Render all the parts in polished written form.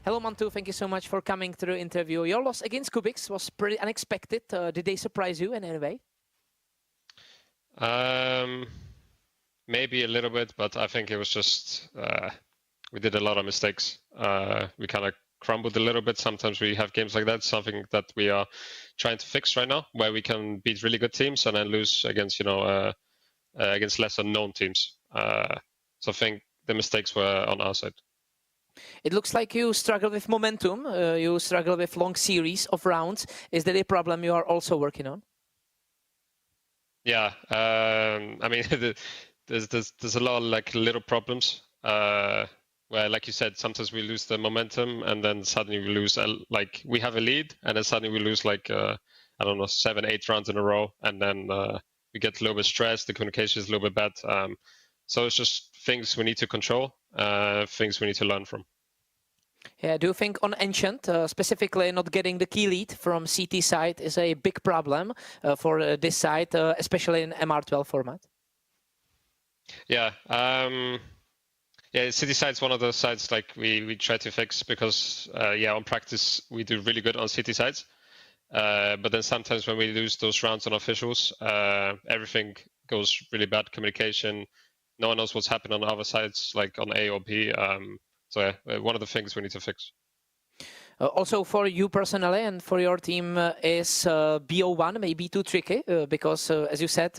Hello, Mantu. Thank you so much for coming to the interview. Your loss against Kubix was pretty unexpected. Did they surprise you in any way? Maybe a little bit, but I think it was just we did a lot of mistakes. We kind of crumbled a little bit. Sometimes we have games like that, something that we are trying to fix right now, where we can beat really good teams and then lose against, against lesser known teams. So I think the mistakes were on our side. It looks like you struggle with momentum. You struggle with long series of rounds. Is that a problem you are also working on? Yeah, I mean, there's a lot of like little problems where, like you said, sometimes we lose the momentum and then suddenly we lose, like we have a lead and then suddenly we lose like, I don't know, 7, 8 rounds in a row. And then we get a little bit stressed. The communication is a little bit bad. So it's just things we need to control, things we need to learn from. Yeah, do you think on Ancient, specifically not getting the key lead from CT side is a big problem for this side, especially in MR12 format? Yeah, yeah, City side's one of those sides like we try to fix because yeah, on practice we do really good on City sides, but then sometimes when we lose those rounds on officials, everything goes really bad. Communication, no one knows what's happened on the other sides, like on A or B. So yeah, one of the things we need to fix. Also for you personally and for your team, is BO1 maybe too tricky? Because as you said,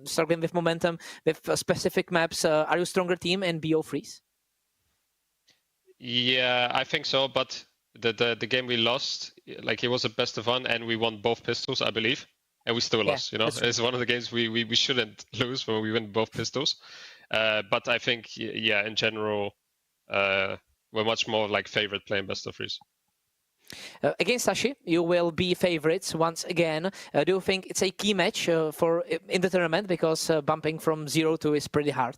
struggling with momentum with specific maps, are you a stronger team in BO3s? Yeah, I think so, but the game we lost, like it was a best of one and we won both pistols, I believe. And we still lost, It's one of the games we shouldn't lose when we win both pistols. But I think, yeah, in general, we're much more like favorite playing best of threes. Against Sashi, you will be favorites once again. Do you think it's a key match in the tournament because bumping from 0-2 is pretty hard?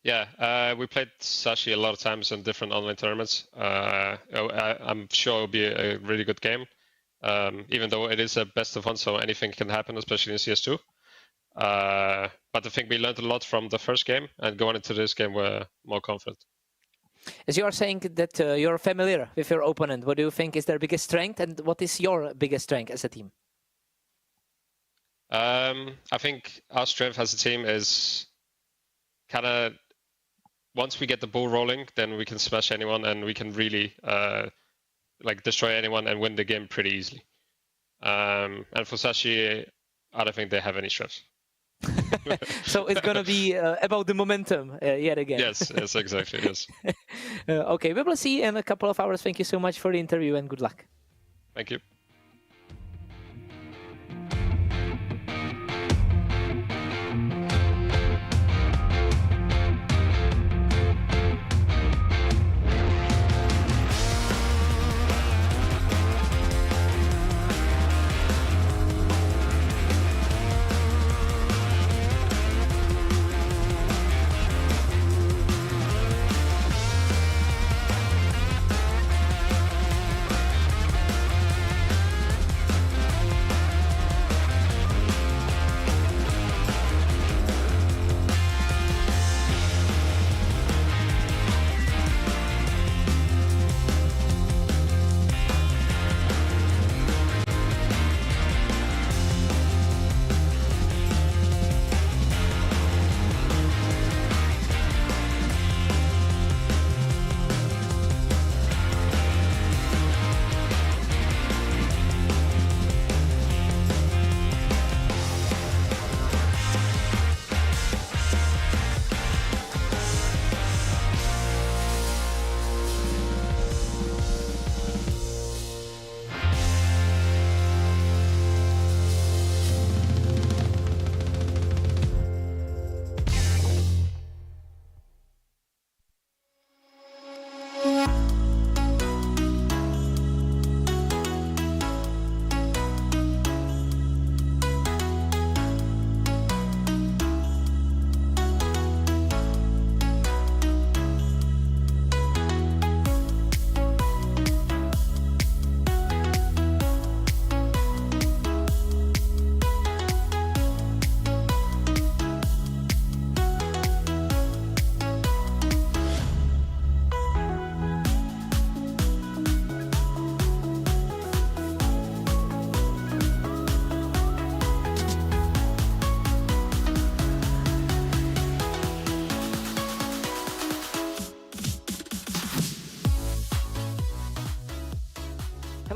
Yeah, we played Sashi a lot of times in different online tournaments. I'm sure it'll be a really good game, even though it is a best of one, so anything can happen, especially in CS2. But I think we learned a lot from the first game, and going into this game, we're more confident. As you are saying that you're familiar with your opponent, what do you think is their biggest strength, and what is your biggest strength as a team? I think our strength as a team is kind of, once we get the ball rolling, then we can smash anyone and we can really like destroy anyone and win the game pretty easily. And for Sashi, I don't think they have any strengths. So it's going to be about the momentum yet again. Yes, exactly, yes. Okay, we will see in a couple of hours. Thank you so much for the interview and good luck. Thank you.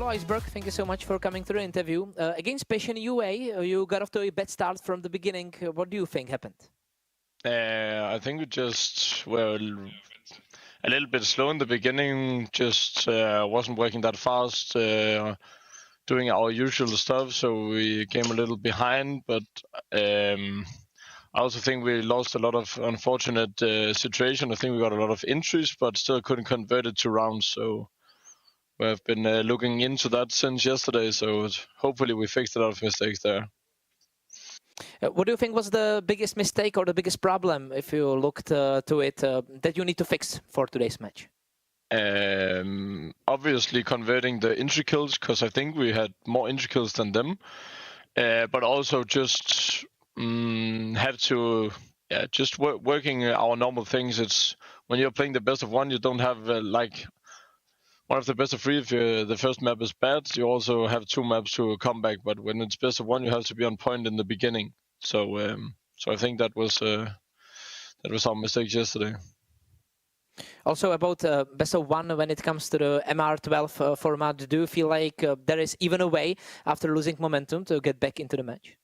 Iceberg, thank you so much for coming to the interview. Against Passion UA, you got off to a bad start from the beginning. What do you think happened? I think we just were a little bit slow in the beginning, just wasn't working that fast, doing our usual stuff, so we came a little behind, but I also think we lost a lot of unfortunate situation. I think we got a lot of entries, but still couldn't convert it to rounds, so we have been looking into that since yesterday, so hopefully we fixed a lot of mistakes there. What do you think was the biggest mistake or the biggest problem, if you looked to it, that you need to fix for today's match? Obviously converting the entry kills, because I think we had more entry kills than them, but also just have to just working our normal things. It's when you're playing the best of one, you don't have like one of the best of three. If the first map is bad, you also have two maps to come back. But when it's best of one, you have to be on point in the beginning. So I think that was our mistake yesterday. Also about best of one, when it comes to the MR12 format, do you feel like there is even a way after losing momentum to get back into the match?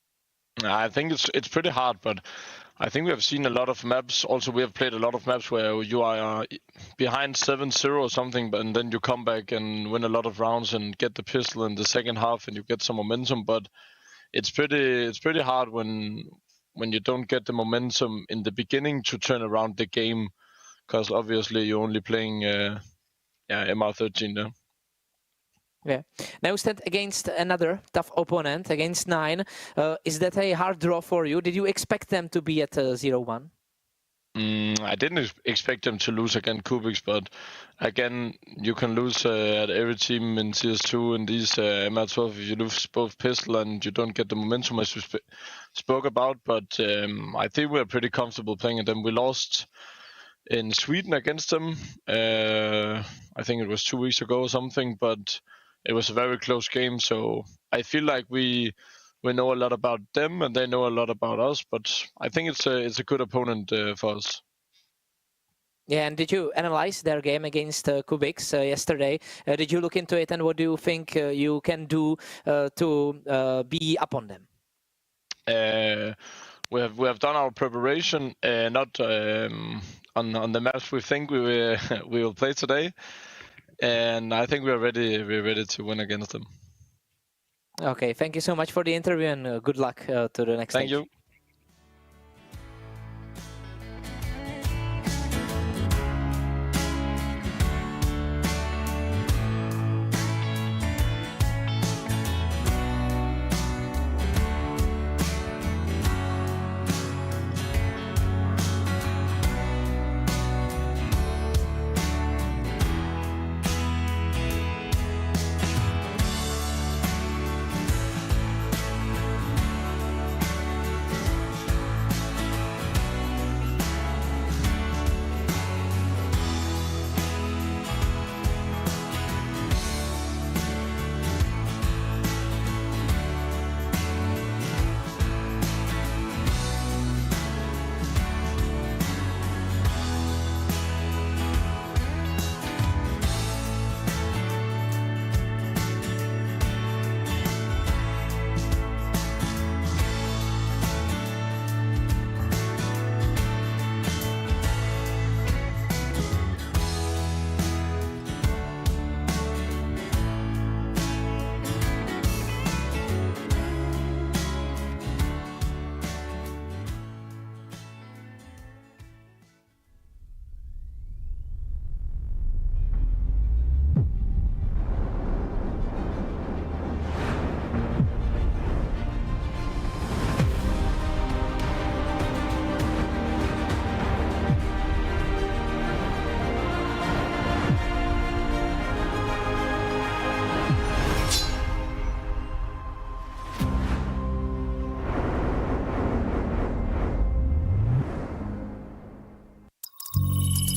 I think it's pretty hard, but I think we have seen a lot of maps. Also, we have played a lot of maps where you are behind 7-0 or something, and then you come back and win a lot of rounds and get the pistol in the second half, and you get some momentum. But it's pretty hard when you don't get the momentum in the beginning to turn around the game, because obviously you're only playing MR13 there. Yeah. Now you stand against another tough opponent, against 9. Is that a hard draw for you? Did you expect them to be at 0-1? I didn't expect them to lose against Kubiks, but again, you can lose at every team in CS2 in these MR12 if you lose both pistol and you don't get the momentum as we spoke about. But I think we're pretty comfortable playing at them. We lost in Sweden against them. I think it was 2 weeks ago or something, but it was a very close game. So I feel like we know a lot about them and they know a lot about us, but I think it's a good opponent for us. Yeah, and did you analyze their game against Kubiks yesterday? Did you look into it, and what do you think you can do to be up on them? We have done our preparation, not on the maps we think we will play today, and I think we're ready to win against them. Okay, thank you so much for the interview, and good luck to the next stage. Thank you.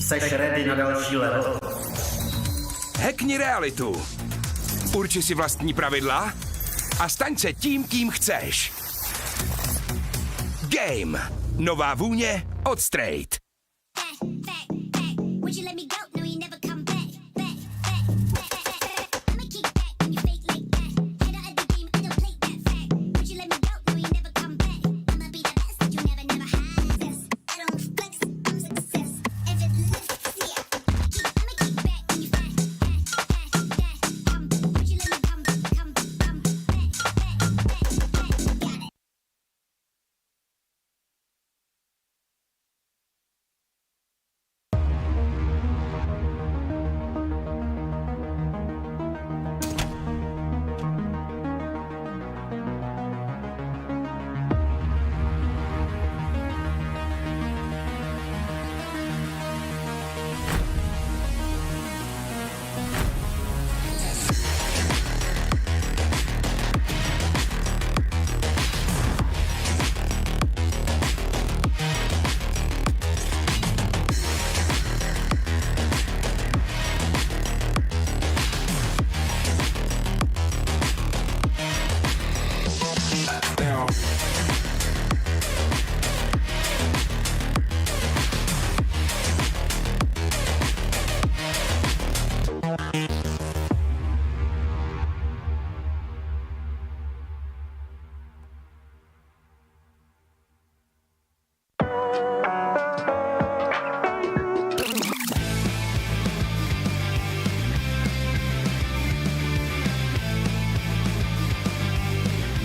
Seš ready na další level? Hackni realitu. Urči si vlastní pravidla a staň se tím, kým chceš. Game. Nová vůně od Straight. Would you let me go? No, you never come back. I'ma kick back when you fake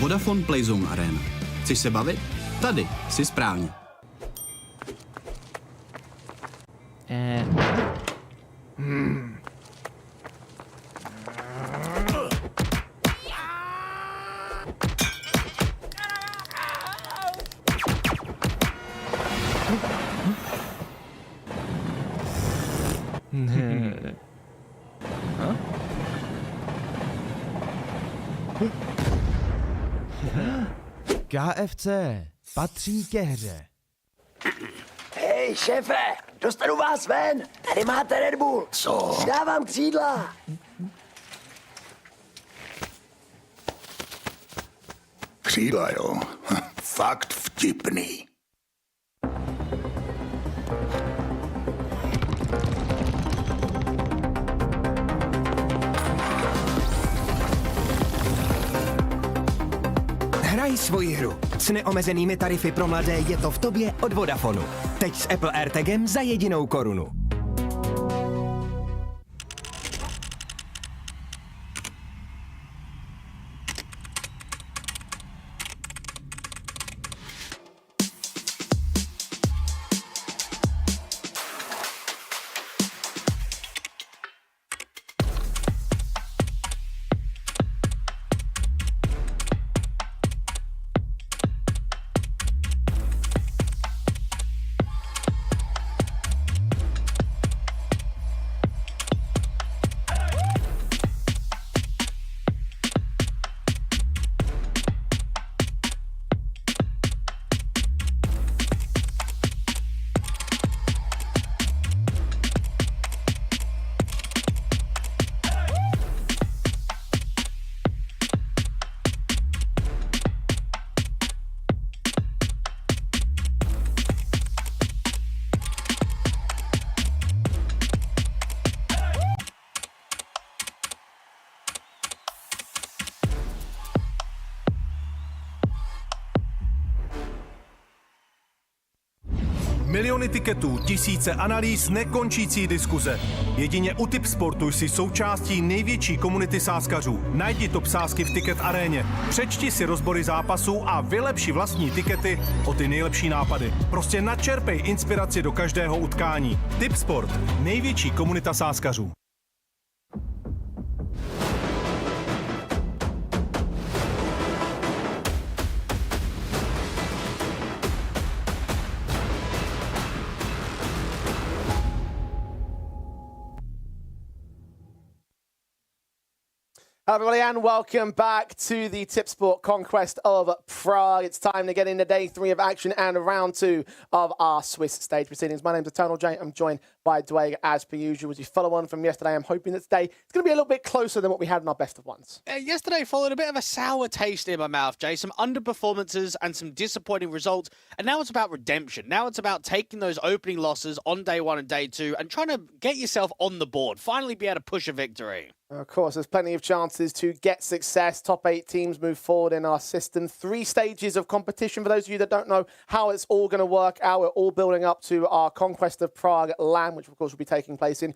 Vodafone PLAYzone Arena. Chceš se bavit? Tady jsi správně. KFC patří ke hře. Hej, šéfe, dostanu vás ven. Tady máte Red Bull. Co? Dávám křídla. Křídla, jo. Fakt vtipný. Hraj svoji hru. S neomezenými tarify pro mladé je to v tobě od Vodafonu. Teď s Apple AirTagem za 1 korunu. Miliony tiketů, tisíce analýz, nekončící diskuze. Jedině u Tipsportu jsi součástí největší komunity sázkařů. Najdi top sázky v Ticket Aréně. Přečti si rozbory zápasů a vylepši vlastní tikety o ty nejlepší nápady. Prostě načerpej inspiraci do každého utkání. Tipsport, největší komunita sázkařů. Hello everybody and welcome back to the Tipsport Conquest of Prague. It's time to get into day 3 of action and round 2 of our Swiss stage proceedings. My name's Eternal J. I'm joined by Dwayne as per usual. As you follow on from yesterday, I'm hoping that today it's going to be a little bit closer than what we had in our best of ones. Yesterday followed a bit of a sour taste in my mouth, Jay. Some underperformances and some disappointing results. And now it's about redemption. Now it's about taking those opening losses on day 1 and day 2 and trying to get yourself on the board. Finally be able to push a victory. Of course, there's plenty of chances to get success. Top 8 teams move forward in our system. 3 stages of competition. For those of you that don't know how it's all going to work out, we're all building up to our Conquest of Prague LAN, which of course will be taking place in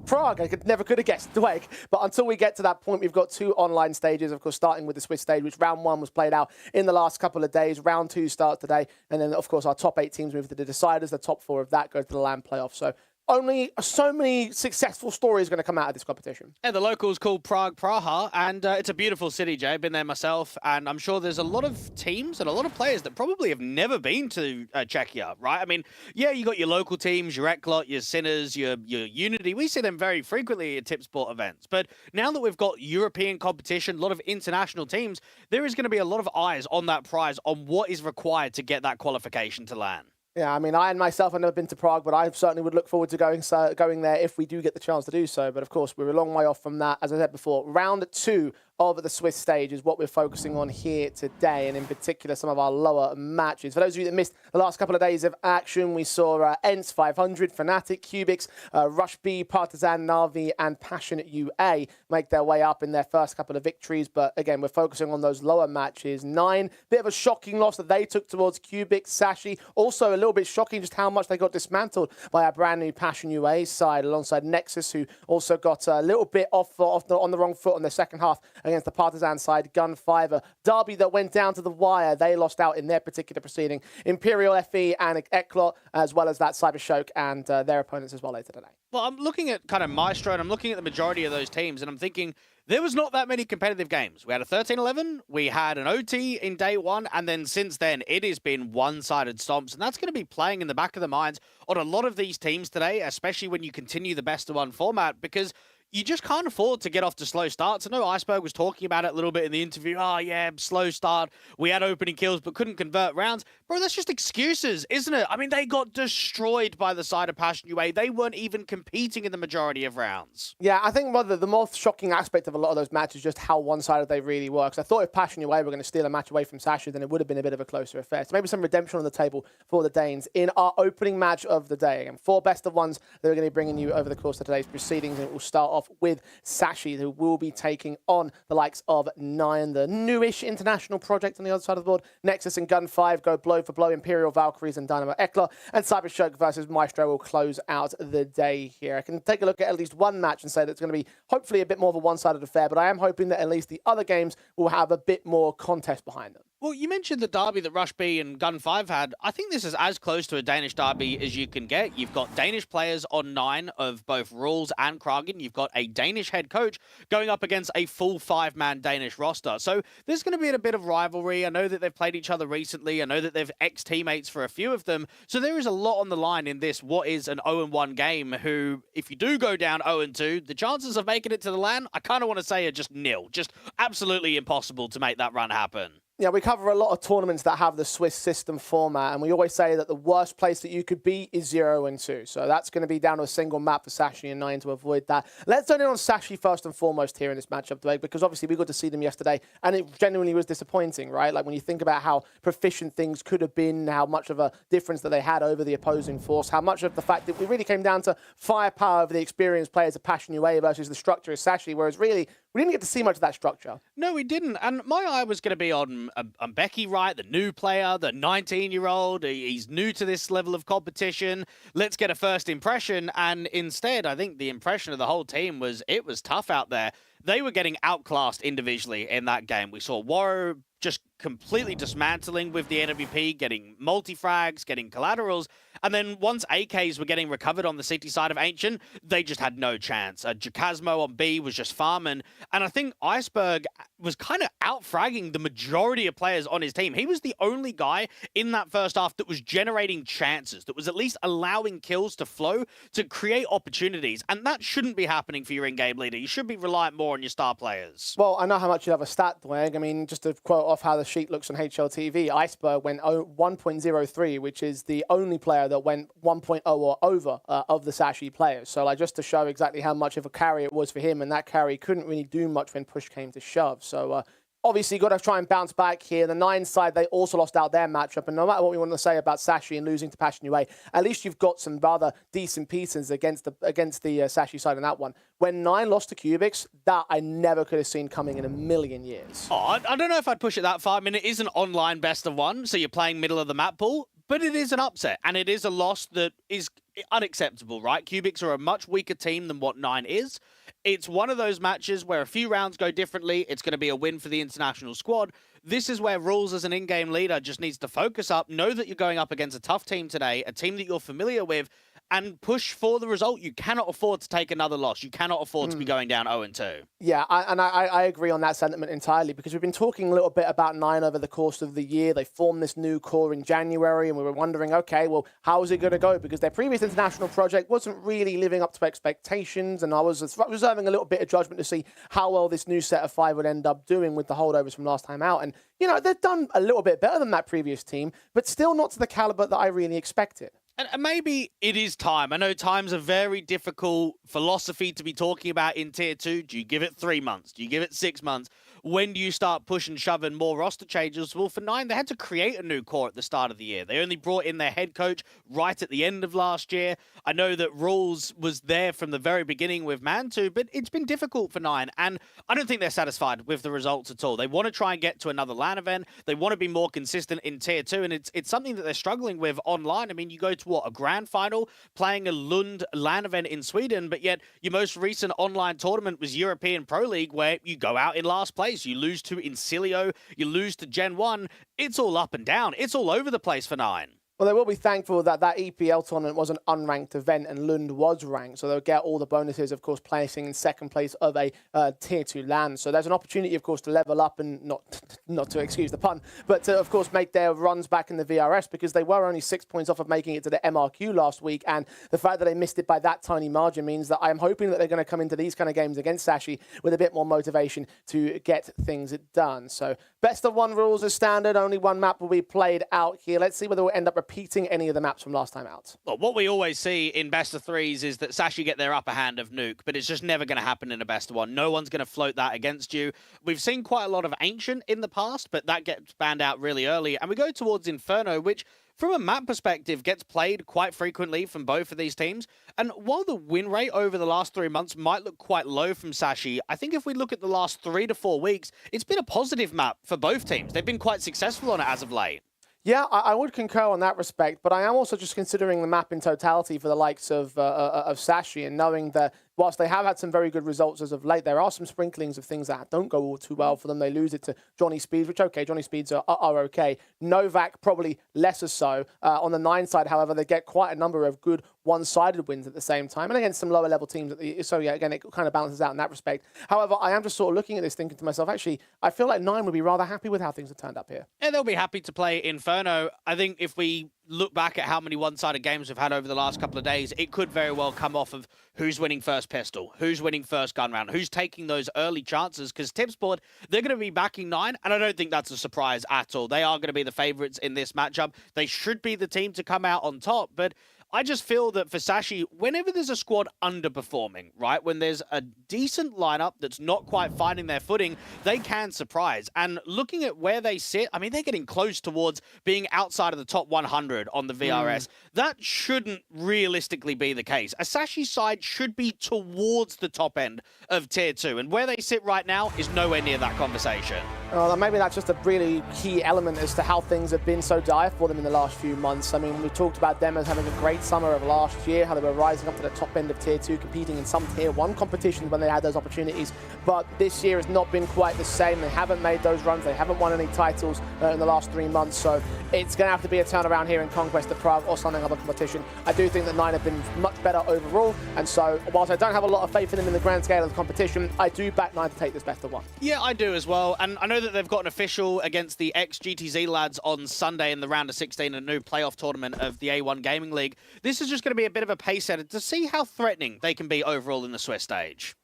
Prague. I never could have guessed, Dwayne. But until we get to that point, we've got 2 online stages, of course, starting with the Swiss stage, which round 1 was played out in the last couple of days. Round 2 starts today. And then, of course, our top 8 teams move to the deciders. The top 4 of that go to the LAN playoff. So only so many successful stories going to come out of this competition. Yeah, the locals called Prague Praha, and it's a beautiful city, Jay. I've been there myself, and I'm sure there's a lot of teams and a lot of players that probably have never been to Czechia, right? I mean, yeah, you got your local teams, your Eclot, your Sinners, your Unity. We see them very frequently at Tipsport events. But now that we've got European competition, a lot of international teams, there is going to be a lot of eyes on that prize, on what is required to get that qualification to LAN. Yeah, I mean, I and myself have never been to Prague, but I certainly would look forward to going there if we do get the chance to do so. But of course, we're a long way off from that. As I said before, round 2 of the Swiss stage is what we're focusing on here today, and in particular, some of our lower matches. For those of you that missed the last couple of days of action, we saw ENS 500, Fnatic, Cubics, Rush B, Partizan, Na'Vi, and Passion UA make their way up in their first couple of victories. But again, we're focusing on those lower matches. 9, bit of a shocking loss that they took towards Cubics, Sashi. Also a little bit shocking just how much they got dismantled by our brand new Passion UA side, alongside Nexus, who also got a little bit off on the wrong foot on the second half against the Partisan side, Gun 5. A derby that went down to the wire. They lost out in their particular proceeding. Imperial FE and Eclot, as well as that CYBERSHOKE and their opponents as well later today. Well, I'm looking at kind of Maestro, and I'm looking at the majority of those teams, and I'm thinking there was not that many competitive games. We had a 13-11, we had an OT in day one, and then since then, it has been one-sided stomps, and that's going to be playing in the back of the minds on a lot of these teams today, especially when you continue the best-of-one format, because you just can't afford to get off to slow starts. I know Iceberg was talking about it a little bit in the interview. Oh, yeah, slow start. We had opening kills, but couldn't convert rounds. Bro, that's just excuses, isn't it? I mean, they got destroyed by the side of Passion UA. They weren't even competing in the majority of rounds. Yeah, I think the most shocking aspect of a lot of those matches is just how one-sided they really were. Because I thought if Passion UA were going to steal a match away from Sashi, then it would have been a bit of a closer affair. So maybe some redemption on the table for the Danes in our opening match of the day. Again, 4 best-of-ones that we're going to be bringing you over the course of today's proceedings. And it will start off with Sashi, who will be taking on the likes of Nine, the newish international project on the other side of the board. Nexus and Gun 5 go blow for blow. Imperial, Valkyries, and Dynamo Eclot. And CYBERSHOKE versus Maestro will close out the day here. I can take a look at least one match and say that it's going to be hopefully a bit more of a one-sided affair, but I am hoping that at least the other games will have a bit more contest behind them. Well, you mentioned the derby that Rush B and Gun 5 had. I think this is as close to a Danish derby as you can get. You've got Danish players on 9 of both Rules and Kragen. You've got a Danish head coach going up against a full 5-man Danish roster. So there's going to be a bit of rivalry. I know that they've played each other recently. I know that they've ex-teammates for a few of them. So there is a lot on the line in this what is an 0-1 game who, if you do go down 0-2, the chances of making it to the LAN, I kind of want to say are just nil. Just absolutely impossible to make that run happen. Yeah, we cover a lot of tournaments that have the Swiss system format, and we always say that the worst place that you could be is 0-2. So that's going to be down to a single map for Sashi and Nine to avoid that. Let's zone in on Sashi first and foremost here in this matchup today, because obviously we got to see them yesterday, and it genuinely was disappointing, right? Like when you think about how proficient things could have been, how much of a difference that they had over the opposing force, how much of the fact that we really came down to firepower of the experienced players of Passion UA versus the structure of Sashi, whereas really we didn't get to see much of that structure. No, we didn't. And my eye was going to be on Becky, right? The new player, the 19-year-old. He's new to this level of competition. Let's get a first impression. And instead, I think the impression of the whole team was it was tough out there. They were getting outclassed individually in that game. We saw Waro just completely dismantling with the NWP, getting multi-frags, getting collaterals. And then once AKs were getting recovered on the city side of Ancient, they just had no chance. Jacasmo on B was just farming. And I think Iceberg was kind of out-fragging the majority of players on his team. He was the only guy in that first half that was generating chances, that was at least allowing kills to flow, to create opportunities. And that shouldn't be happening for your in-game leader. You should be reliant more on your star players. Well, I know how much you have a stat, Dwayne. I mean, just to quote off how the sheet looks on HLTV, Iceberg went 1.03, which is the only player that went 1.0 or over of the Sashi players. So like just to show exactly how much of a carry it was for him, and that carry couldn't really do much when push came to shove. So obviously, got to try and bounce back here. The Nine side, they also lost out their matchup. And no matter what we want to say about Sashi and losing to Passion UA, at least you've got some rather decent pieces against the Sashi side in that one. When Nine lost to Cubics, that I never could have seen coming in a million years. Oh, I don't know if I'd push it that far. I mean, it is an online best of one, so you're playing middle of the map pool. But it is an upset, and it is a loss that is unacceptable, right? Cubics are a much weaker team than what Nine is. It's one of those matches where a few rounds go differently. It's going to be a win for the international squad. This is where Rules as an in-game leader just needs to focus up, know that you're going up against a tough team today, a team that you're familiar with, and push for the result. You cannot afford to take another loss. You cannot afford to be going down 0-2. Yeah, I agree on that sentiment entirely, because we've been talking a little bit about Nine over the course of the year. They formed this new core in January, and we were wondering, okay, well, how is it going to go? Because their previous international project wasn't really living up to expectations, and I was reserving a little bit of judgment to see how well this new set of 5 would end up doing with the holdovers from last time out. And, you know, they've done a little bit better than that previous team, but still not to the caliber that I really expected. And maybe it is time. I know time's a very difficult philosophy to be talking about in Tier 2. Do you give it 3 months? Do you give it 6 months? when do you start pushing, shoving more roster changes? Well, for 9, they had to create a new core at the start of the year. They only brought in their head coach right at the end of last year. I know that Rules was there from the very beginning with Mantu, but it's been difficult for 9, and I don't think they're satisfied with the results at all. They want to try and get to another LAN event. They want to be more consistent in Tier 2, and it's something that they're struggling with online. I mean, you go to, what, a grand final, playing a Lund LAN event in Sweden, but yet your most recent online tournament was European Pro League, where you go out in last place. You lose to Incilio, you lose to Gen 1. It's all up and down. It's all over the place for 9. Well, they will be thankful that that EPL tournament was an unranked event and Lund was ranked, so they'll get all the bonuses, of course, placing in second place of a Tier 2 LAN. So there's an opportunity, of course, to level up and not to excuse the pun, but to, of course, make their runs back in the VRS, because they were only 6 points off of making it to the MRQ last week, and the fact that they missed it by that tiny margin means that I'm hoping that they're going to come into these kind of games against Sashi with a bit more motivation to get things done. So best of 1 rules as standard. Only 1 map will be played out here. Let's see whether we'll end up repeating any of the maps from last time out. Well, what we always see in best of 3s is that Sashi get their upper hand of Nuke, but it's just never going to happen in a best of 1. No one's going to float that against you. We've seen quite a lot of Ancient in the past, but that gets banned out really early. And we go towards Inferno, which from a map perspective gets played quite frequently from both of these teams. And while the win rate over the last 3 months might look quite low from Sashi, I think if we look at the last 3 to 4 weeks, it's been a positive map for both teams. They've been quite successful on it as of late. Yeah, I would concur on that respect, but I am also just considering the map in totality for the likes of Sashi, and knowing that whilst they have had some very good results as of late, there are some sprinklings of things that don't go all too well for them. They lose it to Johnny Speeds, which, okay, Johnny Speeds are okay. Novak, probably lesser so. On the 9 side, however, they get quite a number of good one-sided wins at the same time, and against some lower-level teams. So, yeah, again, it kind of balances out in that respect. However, I am just sort of looking at this, thinking to myself, actually, I feel like 9 would be rather happy with how things have turned up here. Yeah, they'll be happy to play Inferno. I think if we look back at how many one-sided games we've had over the last couple of days, it could very well come off of who's winning first pistol, who's winning first gun round, who's taking those early chances, because Tipsport, they're going to be backing 9, and I don't think that's a surprise at all. They are going to be the favourites in this matchup. They should be the team to come out on top, but I just feel that for Sashi, whenever there's a squad underperforming, right, when there's a decent lineup that's not quite finding their footing, they can surprise. And looking at where they sit, I mean, they're getting close towards being outside of the top 100 on the VRS. That shouldn't realistically be the case. A Sashi side should be towards the top end of Tier 2, and where they sit right now is nowhere near that conversation. Well, maybe that's just a really key element as to how things have been so dire for them in the last few months. I mean, we talked about them as having a great summer of last year, how they were rising up to the top end of Tier 2, competing in some Tier 1 competitions when they had those opportunities. But this year has not been quite the same. They haven't made those runs. They haven't won any titles in the last 3 months. So it's going to have to be a turnaround here in Conquest of Prague or something other competition. I do think that 9 have been much better overall. And so whilst I don't have a lot of faith in them in the grand scale of the competition, I do back 9 to take this best of 1. Yeah, I do as well. And I know that they've got an official against the ex-GTZ lads on Sunday in the round of 16, a new playoff tournament of the A1 Gaming League. This is just going to be a bit of a pace setter to see how threatening they can be overall in the Swiss stage.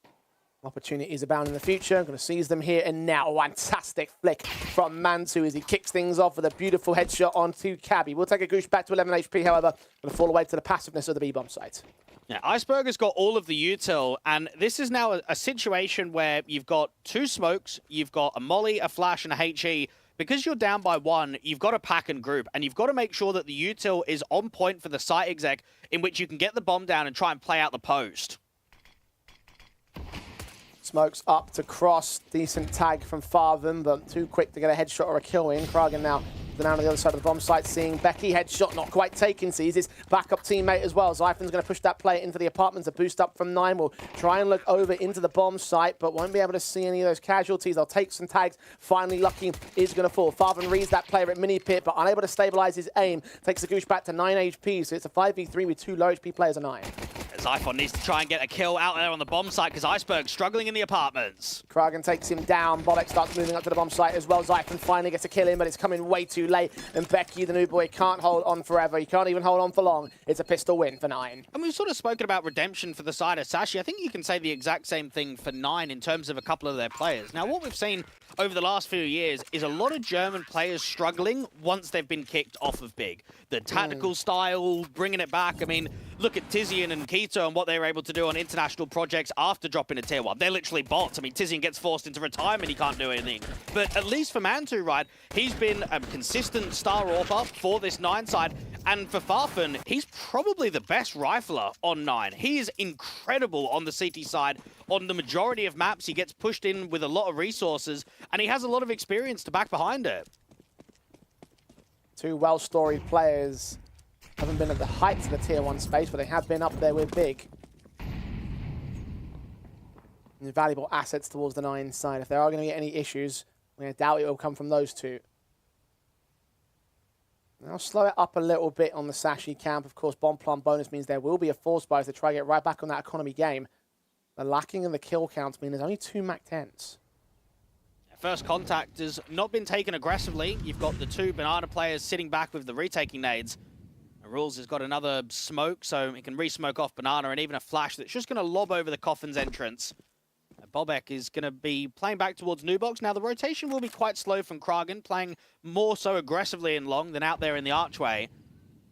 Opportunities abound in the future. I'm going to seize them here and now. Fantastic flick from Mantu as he kicks things off with a beautiful headshot onto Cabby. We'll take a goosh back to 11 HP, however. Going to fall away to the passiveness of the B-bomb site. Yeah, Iceberg has got all of the util, and this is now a situation where you've got 2 smokes, you've got a molly, a flash, and a HE. Because you're down by 1, you've got to pack and group, and you've got to make sure that the util is on point for the site exec, in which you can get the bomb down and try and play out the post. Smokes up to cross. Decent tag from Fartham, but too quick to get a headshot or a kill in. Kragan now down on the other side of the bomb site, seeing Becky. Headshot not quite taken. Sees his backup teammate as well. Zyphon's going to push that player into the apartments. A boost up from 9 will try and look over into the bomb site, but won't be able to see any of those casualties. They'll take some tags. Finally, Lucky is going to fall. Fartham reads that player at mini pit, but unable to stabilize his aim. Takes the goosh back to 9 HP, so it's a 5v3 with 2 low HP players at 9. Zyphon needs to try and get a kill out there on the bomb site because Iceberg's struggling in the apartments. Kragan takes him down. Bolek starts moving up to the bomb site as well. Zyphon finally gets a kill in, but it's coming way too late. And Becky, the new boy, can't hold on forever. He can't even hold on for long. It's a pistol win for 9. And we've sort of spoken about redemption for the side of Sashi. I think you can say the exact same thing for 9 in terms of a couple of their players. Now, what we've seen over the last few years is a lot of German players struggling once they've been kicked off of big. The tactical style, bringing it back. I mean, look at Tizian and Keto and what they were able to do on international projects after dropping a tier 1. They're literally bots. I mean, Tizian gets forced into retirement, he can't do anything. But at least for Mantu, right, he's been a consistent star AWPer for this 9 side. And for Farfan, he's probably the best rifler on 9. He is incredible on the CT side. On the majority of maps, he gets pushed in with a lot of resources, and he has a lot of experience to back behind it. Two well-storied players haven't been at the heights of the tier 1 space, but they have been up there with big. And valuable assets towards the 9 side. If there are going to be any issues, I doubt it will come from those two. Now slow it up a little bit on the Sashi camp. Of course, bomb plant bonus means there will be a force buy to try to get right back on that economy game. The lacking in the kill count means there's only 2 MAC-10s. First contact has not been taken aggressively. You've got the 2 Banana players sitting back with the retaking nades. Rules has got another smoke, so he can re-smoke off Banana, and even a flash that's just going to lob over the Coffin's entrance. Bobek is going to be playing back towards Nubox. Now, the rotation will be quite slow from Kragen, playing more so aggressively in long than out there in the archway.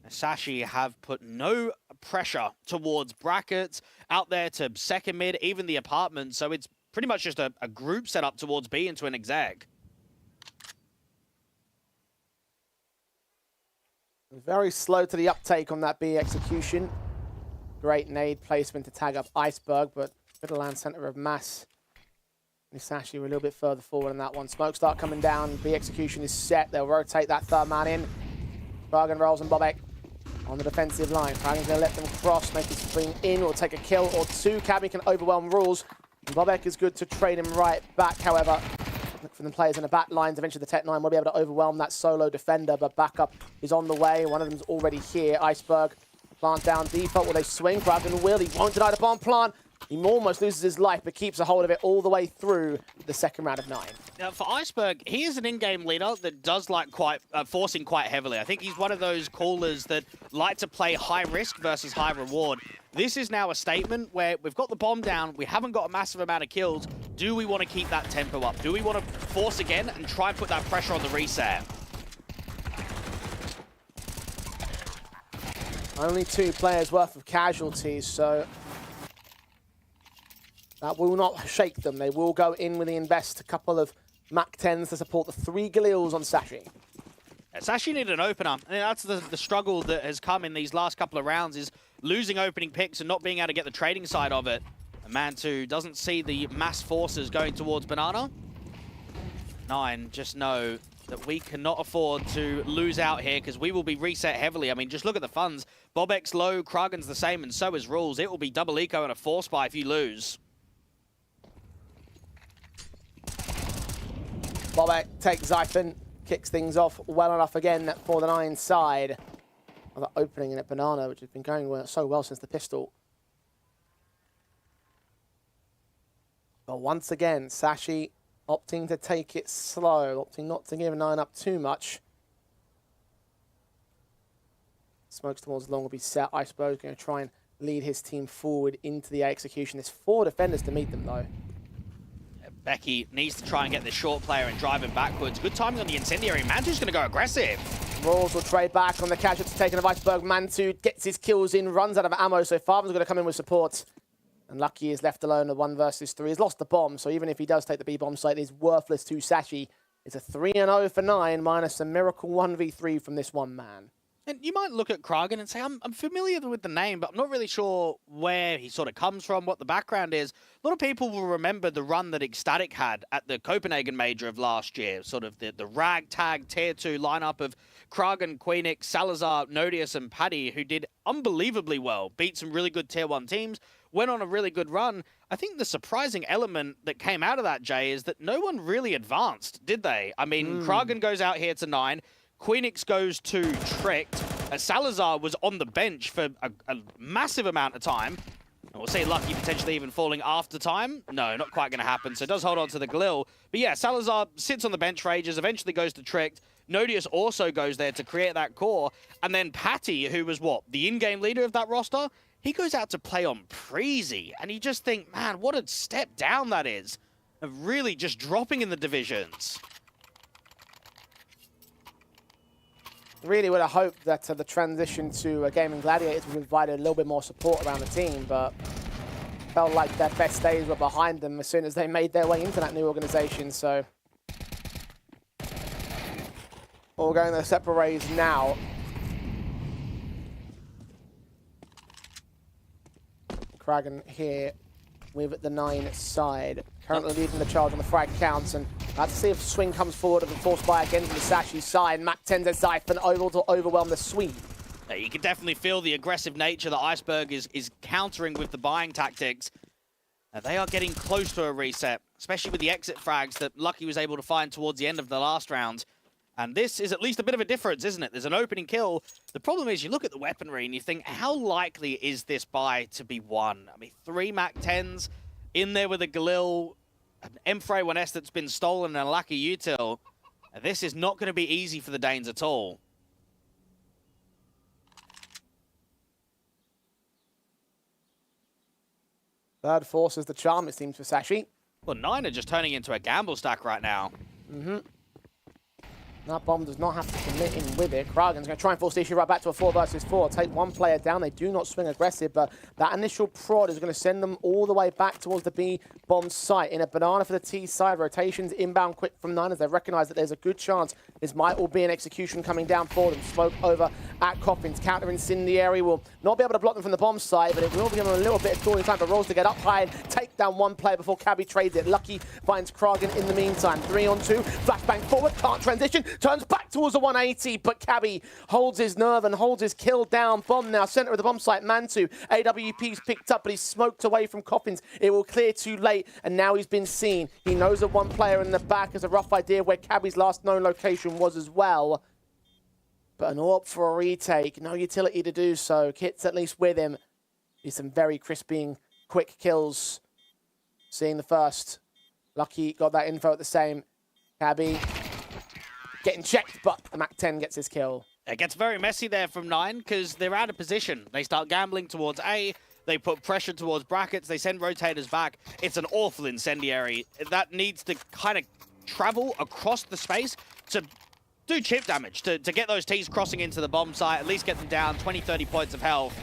Sashi have put no pressure towards brackets, out there to second mid, even the apartment, so it's pretty much just a group set up towards B into an exec. Very slow to the uptake on that B execution. Great nade placement to tag up Iceberg, but middle land center of mass. Sashi were a little bit further forward on that one. Smoke start coming down. B execution is set. They'll rotate that third man in. Kragen rolls and Bobek on the defensive line. Kragen's going to let them cross, make his swing in, or take a kill or 2. Cabby can overwhelm Rules. Bobek is good to trade him right back, however. Look for the players in the back lines. Eventually the Tech 9 will be able to overwhelm that solo defender, but backup is on the way. One of them's already here. Iceberg, plant down default. Will they swing? Kragen will. He won't deny the bomb plant. He almost loses his life, but keeps a hold of it all the way through the second round of 9. Now, for Iceberg, he is an in-game leader that does like forcing quite heavily. I think he's one of those callers that like to play high risk versus high reward. This is now a statement where we've got the bomb down, we haven't got a massive amount of kills. Do we want to keep that tempo up? Do we want to force again and try and put that pressure on the reset? Only 2 players worth of casualties, so that will not shake them. They will go in with the invest, a couple of MAC-10s to support the 3 Galils on Sashi. Sashi needed an opener. I mean, that's the struggle that has come in these last couple of rounds, is losing opening picks and not being able to get the trading side of it. And Mantu doesn't see the mass forces going towards Banana. 9 just know that we cannot afford to lose out here, because we will be reset heavily. I mean, just look at the funds. Bobek's low, Kragen's the same, and so is Rules. It will be double eco and a force buy if you lose. Bobek takes Zyphon, kicks things off well enough again for the 9 side. Another opening in at Banana, which has been going so well since the pistol. But once again, Sashi opting to take it slow, opting not to give 9 up too much. Smokes towards long will be set. Iceberg going to try and lead his team forward into the execution. There's 4 defenders to meet them, though. Becky needs to try and get the short player and drive him backwards. Good timing on the incendiary. Mantu's going to go aggressive. Rules will trade back on the casualty taken of Iceberg. Mantu gets his kills in, runs out of ammo, so Farvan's going to come in with support. And Lucky is left alone at 1 versus 3. He's lost the bomb, so even if he does take the B-bomb site, he's worthless to Sashi. It's a 3-0 for 9, minus a miracle 1v3 from this one man. And you might look at Kragen and say, I'm familiar with the name, but I'm not really sure where he sort of comes from, what the background is. A lot of people will remember the run that Ecstatic had at the Copenhagen Major of last year, sort of the ragtag tier 2 lineup of Kragen, Queenix, Salazar, Nodius, and Paddy, who did unbelievably well, beat some really good tier 1 teams, went on a really good run. I think the surprising element that came out of that, Jay, is that no one really advanced, did they? I mean, Kragen goes out here to 9, Queenix goes to Tricked. Salazar was on the bench for a massive amount of time. And we'll see Lucky potentially even falling after time. No, not quite going to happen. So it does hold on to the Galil. But yeah, Salazar sits on the bench for ages, eventually goes to Tricked. Nodius also goes there to create that core. And then Patty, who was what? The in-game leader of that roster? He goes out to play on Preezy. And you just think, man, what a step down that is. Of really just dropping in the divisions. Really would have hoped that the transition to Gaming Gladiators would have provided a little bit more support around the team, but felt like their best days were behind them as soon as they made their way into that new organization. So all going their separate ways now. Kragan here with the 9 side. Currently leading the charge on the frag counts, and let's see if Swing comes forward and forced by again from the Sashi side. Mac 10's Zyphon able to overwhelm the Swede. Yeah, you can definitely feel the aggressive nature that Iceberg is countering with the buying tactics. They are getting close to a reset, especially with the exit frags that Lucky was able to find towards the end of the last round. And this is at least a bit of a difference, isn't it? There's an opening kill. The problem is you look at the weaponry and you think, how likely is this buy to be won? I mean, 3 Mac 10s in there with a Galil, an M-Fray 1S that's been stolen, and a Lucky Util. This is not going to be easy for the Danes at all. Third force is the charm, it seems, for Sashi. Well, 9 are just turning into a gamble stack right now. That bomb does not have to commit in with it. Kragan's going to try and force the issue right back to a 4 versus 4. Take one player down. They do not swing aggressive, but that initial prod is going to send them all the way back towards the B bomb site. In a banana for the T side. Rotations inbound quick from 9 as they recognize that there's a good chance this might all be an execution coming down for them. Smoke over at Coffins. Counter incendiary will not be able to block them from the bomb side, but it will give them a little bit of stalling time for Rolls to get up high and take down one player before Cabby trades it. Lucky finds Kragan in the meantime. 3 on 2. Flashbang forward. Can't transition. Turns back towards the 180, but Cabby holds his nerve and holds his kill down. Bomb now, center of the bomb site, Mantu. AWP's picked up, but he's smoked away from Coffins. It will clear too late, and now he's been seen. He knows that one player in the back has a rough idea where Cabby's last known location was as well. But an AWP for a retake, no utility to do so. Kit's at least with him. He's some very crispy, quick kills. Seeing the first. Lucky got that info at the same. Cabby getting checked, but the Mac 10 gets his kill. It gets very messy there from 9 because they're out of position. They start gambling towards A. They put pressure towards brackets. They send rotators back. It's an awful incendiary. That needs to kind of travel across the space to do chip damage, to get those Ts crossing into the bomb site, at least get them down 20, 30 points of health.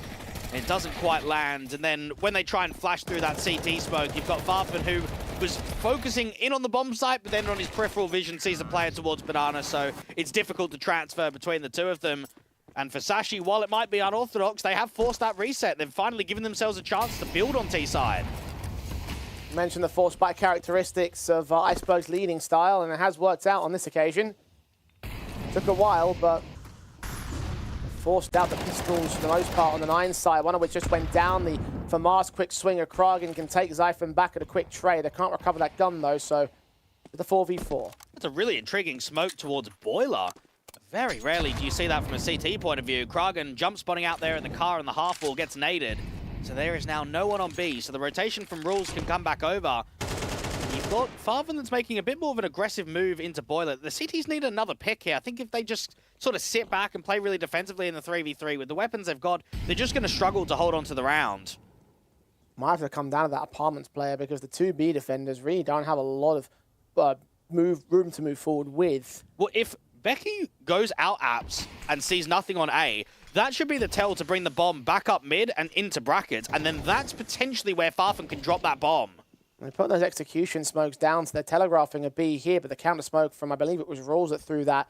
It doesn't quite land. And then when they try and flash through that CT smoke, you've got Farfan, who was focusing in on the bomb site, but then on his peripheral vision sees a player towards Banana, so it's difficult to transfer between the two of them. And for Sashi, while it might be unorthodox, they have forced that reset. They've finally given themselves a chance to build on T-side. You mentioned the force bite characteristics of Iceberg's leading style, and it has worked out on this occasion. Took a while, but forced out the pistols for the most part on the 9 side, one of which just went down. The Famas quick swinger, Kragan can take Zyphon back at a quick trade. They can't recover that gun though, so the 4v4. That's a really intriguing smoke towards Boiler. Very rarely do you see that from a CT point of view. Kragan jump spotting out there in the car and the half wall gets naded. So there is now no one on B, so the rotation from Rules can come back over. You've got Farvan that's making a bit more of an aggressive move into Boiler. The CTs need another pick here. I think if they just sort of sit back and play really defensively in the 3v3 with the weapons they've got, they're just going to struggle to hold on to the round. Might have to come down to that apartments player because the 2B defenders really don't have a lot of room to move forward with. Well, if Becky goes out apps and sees nothing on A, that should be the tell to bring the bomb back up mid and into brackets, and then that's potentially where Farfan can drop that bomb. They put those execution smokes down, so they're telegraphing a B here, but the counter smoke from, I believe it was Rolls that threw that,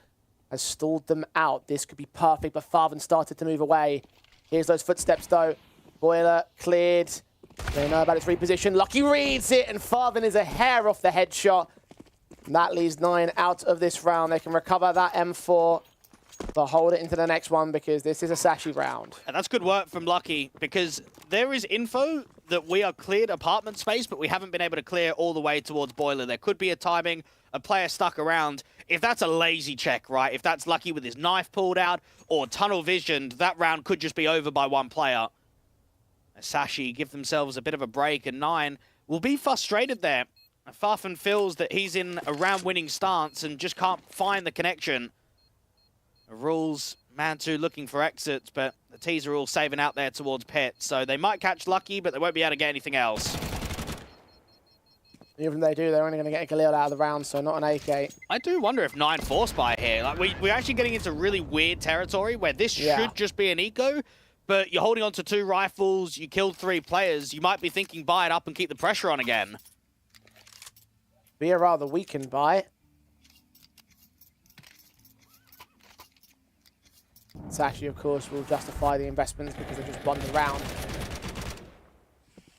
has stalled them out. This could be perfect, but Farvan started to move away. Here's those footsteps, though. Boiler cleared. They know about its reposition. Lucky reads it, and Farvan is a hair off the headshot. And that leaves 9 out of this round. They can recover that M4, but hold it into the next one because this is a Sashi round. And that's good work from Lucky, because there is info that we are cleared apartment space, but we haven't been able to clear all the way towards Boiler. There could be a timing, a player stuck around. If that's a lazy check, right? If that's Lucky with his knife pulled out or tunnel visioned, that round could just be over by one player. Sashi give themselves a bit of a break, and 9 will be frustrated there. Farfan feels that he's in a round-winning stance and just can't find the connection. Rules, Mantu looking for exits, but the T's are all saving out there towards Pit, so they might catch Lucky, but they won't be able to get anything else. Even if they do, they're only going to get a Galil out of the round, so not an AK. I do wonder if 9 force buy here. Like we're actually getting into really weird territory where this should just be an eco, but you're holding on to 2 rifles, you killed 3 players, you might be thinking buy it up and keep the pressure on again. Be a rather weakened buy. Sashi, of course, will justify the investments because they just won the round.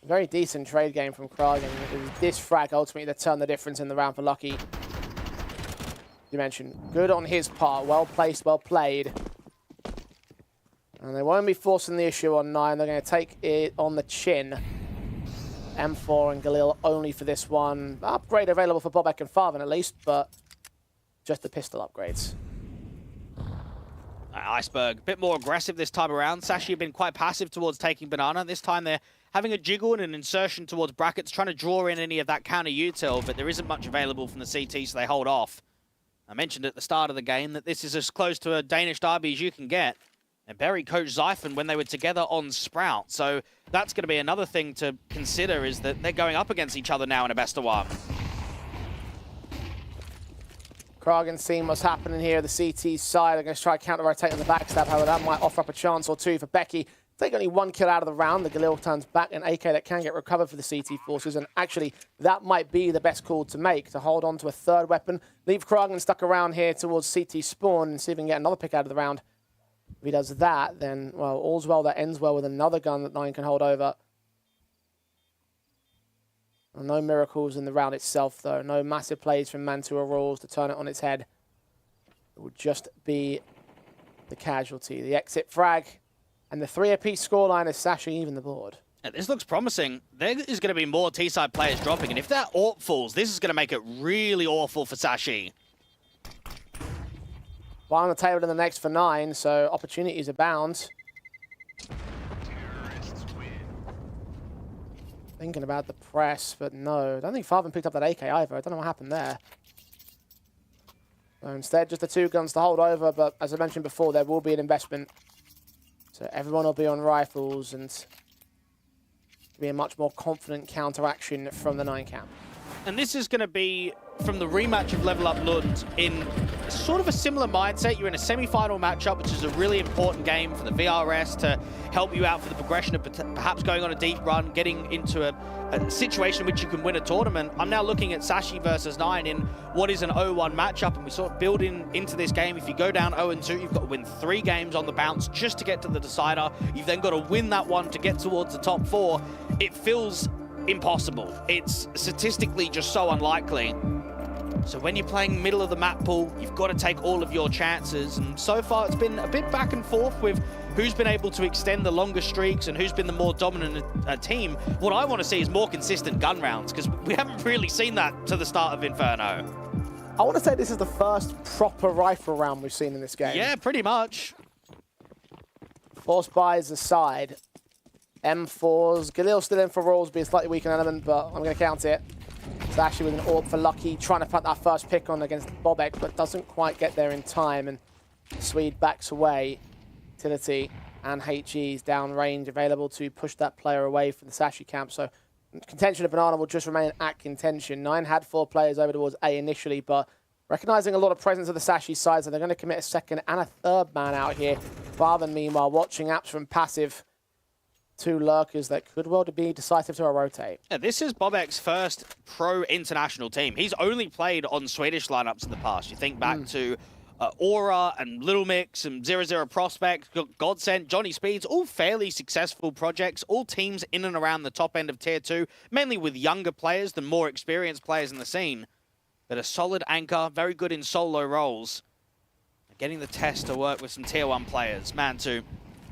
Very decent trade game from Prague, and it was this frag ultimately that turned the difference in the round for Lucky. You mentioned good on his part, well placed, well played. And they won't be forcing the issue on 9, they're going to take it on the chin. M4 and Galil only for this one. Upgrade available for Bobek and Farvan at least, but just the pistol upgrades. Iceberg, a bit more aggressive this time around. Sashi have been quite passive towards taking Banana. This time they're having a jiggle and an insertion towards brackets, trying to draw in any of that counter util, but there isn't much available from the CT, so they hold off. I mentioned at the start of the game that this is as close to a Danish derby as you can get. And Berry coached Zyphon when they were together on Sprout, so that's going to be another thing to consider, is that they're going up against each other now in a best-of-1. Kragan seeing what's happening here. The CT side are going to try to counter-rotate on the backstab. However, that might offer up a chance or two for Becky. Take only 1 kill out of the round. The Galil turns back, an AK that can get recovered for the CT forces. And actually, that might be the best call to make, to hold on to a 3rd weapon. Leave Kragan stuck around here towards CT spawn and see if we can get another pick out of the round. If he does that, then, well, all's well that ends well with another gun that 9 can hold over. No miracles in the round itself, though. No massive plays from Mantua or Rawls to turn it on its head. It would just be the casualty. The exit frag and the 3 apiece scoreline is Sashi even the board. And this looks promising. There is going to be more T-side players dropping, and if that AWP falls, this is going to make it really awful for Sashi. One on the table in the next for 9, so opportunities abound. Thinking about the press, but no. I don't think Farvan picked up that AK either. I don't know what happened there. So instead, just the 2 guns to hold over, but as I mentioned before, there will be an investment. So everyone will be on rifles and be a much more confident counteraction from the 9 camp. And this is going to be from the rematch of Level Up Lund in sort of a similar mindset. You're in a semi-final matchup, which is a really important game for the VRS to help you out for the progression of perhaps going on a deep run, getting into a situation in which you can win a tournament. I'm now looking at Sashi versus 9 in what is an 0-1 matchup, and we sort of build into this game. If you go down 0-2, you've got to win 3 games on the bounce just to get to the decider. You've then got to win that one to get towards the top 4. It feels impossible. It's statistically just so unlikely. So when you're playing middle of the map pool, you've got to take all of your chances. And so far, it's been a bit back and forth with who's been able to extend the longer streaks and who's been the more dominant team. What I want to see is more consistent gun rounds, because we haven't really seen that to the start of Inferno. I want to say this is the first proper rifle round we've seen in this game. Yeah, pretty much. Force buys aside. M4s. Galil still in for Rawls, be a slightly weaker element, but I'm going to count it. Sashi with an AWP for Lucky, trying to put that first pick on against Bobek, but doesn't quite get there in time, and Swede backs away. Utility and HE's downrange available to push that player away from the Sashi camp, so contention of Banana will just remain at contention. 9 had 4 players over towards A initially, but recognizing a lot of presence of the Sashi side, so they're going to commit a 2nd and a 3rd man out here. Farvan, meanwhile, watching apps from passive. 2 lurkers that could well be decisive to a rotate. Yeah, this is Bobek's first pro international team. He's only played on Swedish lineups in the past. You think back to Aura and Little Mix and 0-0 Prospect, Godsend, Johnny Speeds, all fairly successful projects, all teams in and around the top end of Tier 2, mainly with younger players than more experienced players in the scene. But a solid anchor, very good in solo roles. Getting the test to work with some Tier 1 players. Mantu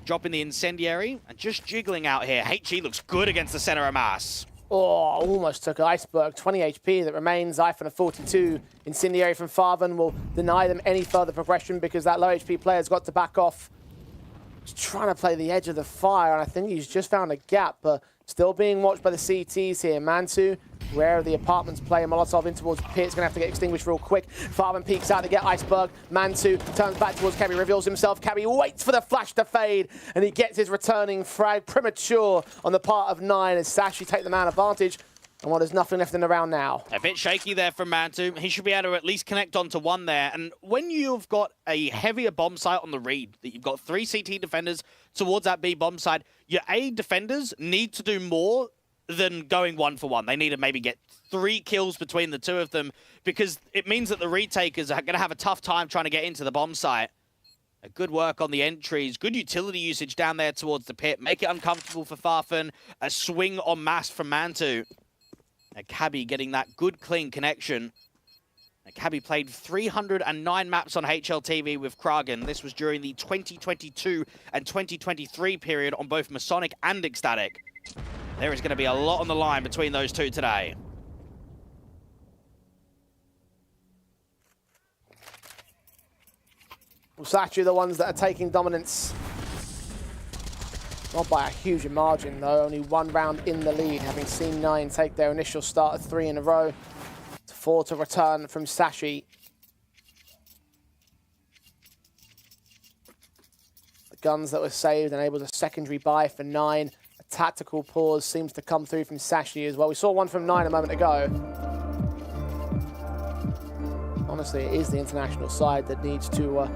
dropping the incendiary and just jiggling out here. HE looks good against the center of mass. Oh, almost took Iceberg. 20 HP that remains. Zyphon of 42. Incendiary from Farvan will deny them any further progression because that low HP player's got to back off. He's trying to play the edge of the fire, and I think he's just found a gap, but still being watched by the CTs here. Mantu, where the apartments play, Molotov in towards Pit's going to have to get extinguished real quick. Farvan peeks out to get Iceberg. Mantu turns back towards Cabby, reveals himself. Cabby waits for the flash to fade, and he gets his returning frag premature on the part of 9 as Sashi take the man advantage. And well, there's nothing left in the round now. A bit shaky there from Mantu. He should be able to at least connect onto one there. And when you've got a heavier bomb site on the read, that you've got 3 CT defenders towards that B bomb site, your A defenders need to do more than going 1-for-1. They need to maybe get 3 kills between the 2 of them, because it means that the retakers are going to have a tough time trying to get into the bomb site. A good work on the entries, good utility usage down there towards the pit, make it uncomfortable for Farfan, a swing en masse from Mantu. And Cabby getting that good, clean connection. And Cabby played 309 maps on HLTV with Kragen. This was during the 2022 and 2023 period on both Masonic and Ecstatic. There is going to be a lot on the line between those 2 today. Well, Sashi are the ones that are taking dominance. Not by a huge margin, though. Only 1 round in the lead, having seen 9 take their initial start of 3 in a row. 4 to return from Sashi. The guns that were saved enabled a secondary buy for 9. A tactical pause seems to come through from Sashi as well. We saw one from 9 a moment ago. Honestly, it is the international side that needs to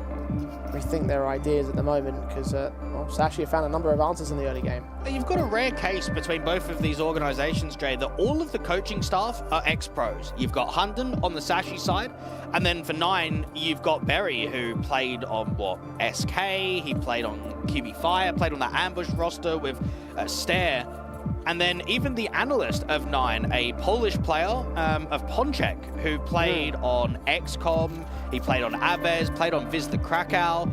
rethink their ideas at the moment, because well, Sashi have found a number of answers in the early game. You've got a rare case between both of these organizations, Jay, that all of the coaching staff are ex-pros. You've got Hunden on the Sashi side, and then for 9, you've got Berry, who played on, what, SK, he played on QB Fire, played on that ambush roster with Stare. And then even the analyst of 9, a Polish player of Ponchek, who played on XCOM, he played on Aves, played on Viz the Krakow,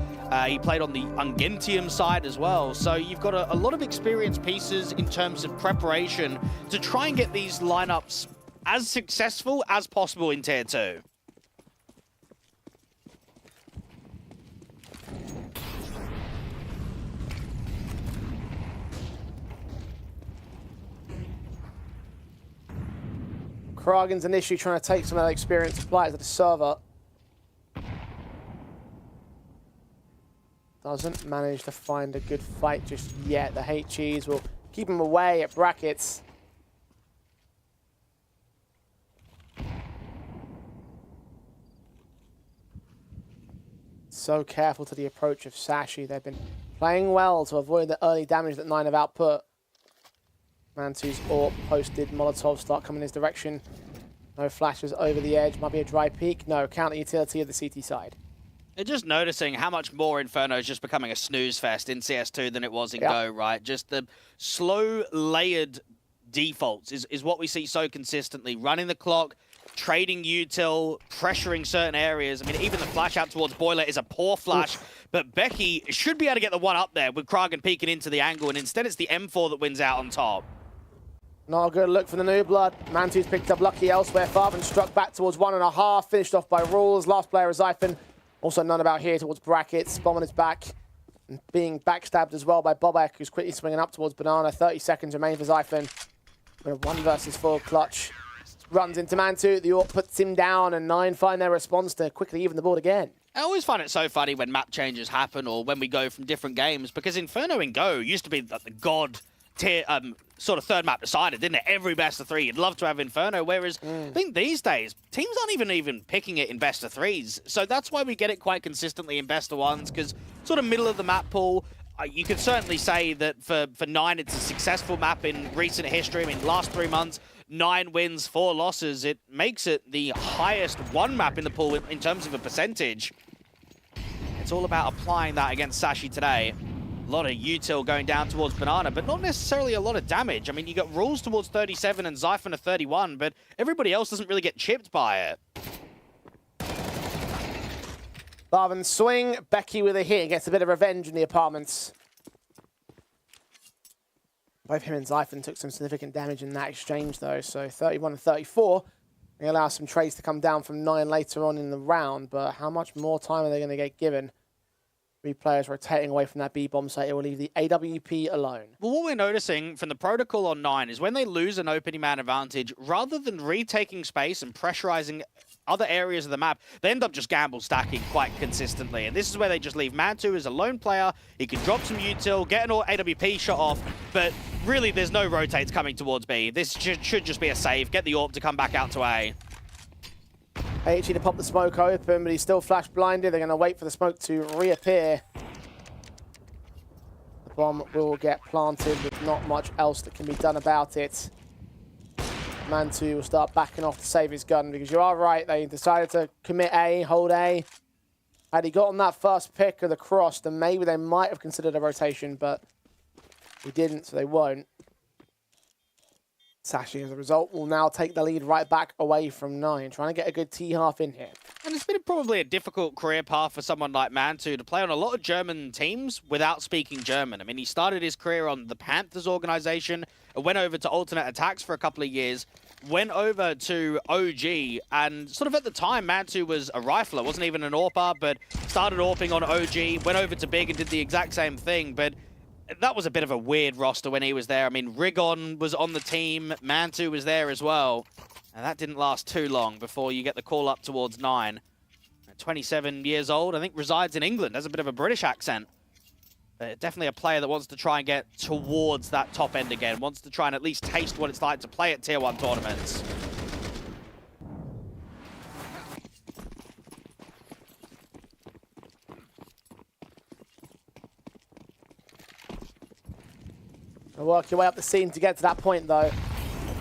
he played on the Ungentium side as well. So you've got a lot of experienced pieces in terms of preparation to try and get these lineups as successful as possible in Tier 2. Kragen's initially trying to take some of that experienced players at the server. Doesn't manage to find a good fight just yet. The HEs will keep him away at brackets. So careful to the approach of Sashi. They've been playing well to avoid the early damage that 9 have output. Mantu's AWP posted. Molotov start coming his direction. No flashes over the edge. Might be a dry peek. No, counter utility of the CT side. They're just noticing how much more Inferno is just becoming a snooze fest in CS2 than it was in Go, right? Just the slow layered defaults is what we see so consistently. Running the clock, trading util, pressuring certain areas. I mean, even the flash out towards Boiler is a poor flash, but Becky should be able to get the one up there with Kragen peeking into the angle, and instead it's the M4 that wins out on top. Not a good look for the New Blood. Mantu's picked up lucky elsewhere. Farben struck back towards 1.5, finished off by Rules. Last player is Zyphon. Also none about here towards brackets. Bomb on his back. And being backstabbed as well by Bobek, who's quickly swinging up towards Banana. 30 seconds remain for Zyphon. With a 1 versus 4 clutch. Runs into Mantu. The AWP puts him down, and 9 find their response to quickly even the board again. I always find it so funny when map changes happen or when we go from different games, because Inferno in Go used to be the god tier, sort of third map decided, didn't it? Every best of 3, you'd love to have Inferno, whereas I think these days, teams aren't even picking it in best of 3s. So that's why we get it quite consistently in best of 1s, because sort of middle of the map pool, you could certainly say that for 9, it's a successful map in recent history. I mean, last 3 months, 9 wins, 4 losses. It makes it the highest 1 map in the pool in terms of a percentage. It's all about applying that against Sashi today. A lot of util going down towards Banana, but not necessarily a lot of damage. I mean, you got Rules towards 37 and Zyphon at 31, but everybody else doesn't really get chipped by it. Barvin swing. Becky with a hit. Gets a bit of revenge in the apartments. Both him and Zyphon took some significant damage in that exchange, though. So 31 and 34. They allow some trades to come down from 9 later on in the round, but how much more time are they going to get given? 3 players rotating away from that B-bomb site. It will leave the AWP alone. Well, what we're noticing from the protocol on 9 is when they lose an opening man advantage, rather than retaking space and pressurizing other areas of the map, they end up just gamble stacking quite consistently. And this is where they just leave Mantu as a lone player. He can drop some util, get an AWP shot off, but really there's no rotates coming towards B. This should just be a save. Get the AWP to come back out to A. HE to pop the smoke open, but he's still flash blinded. They're going to wait for the smoke to reappear. The bomb will get planted with not much else that can be done about it. Mantu will start backing off to save his gun, because you are right, they decided to commit A, hold A. Had he gotten that first pick of the cross, then maybe they might have considered a rotation, but he didn't, so they won't. Sashi, as a result, will now take the lead right back away from 9, trying to get a good T-half in here. And it's been probably a difficult career path for someone like Mantu to play on a lot of German teams without speaking German. I mean, he started his career on the Panthers organization, went over to Alternate Attacks for a couple of years, went over to OG, and sort of at the time, Mantu was a rifler, wasn't even an AWPer, but started AWPing on OG, went over to Big and did the exact same thing, but that was a bit of a weird roster when he was there. I mean, Rigon was on the team, Mantu was there as well, and that didn't last too long before you get the call up towards 9. 27 years old, I think resides in England, has a bit of a British accent. Definitely a player that wants to try and get towards that top end again, wants to try and at least taste what it's like to play at Tier 1 tournaments. Work your way up the scene to get to that point, though.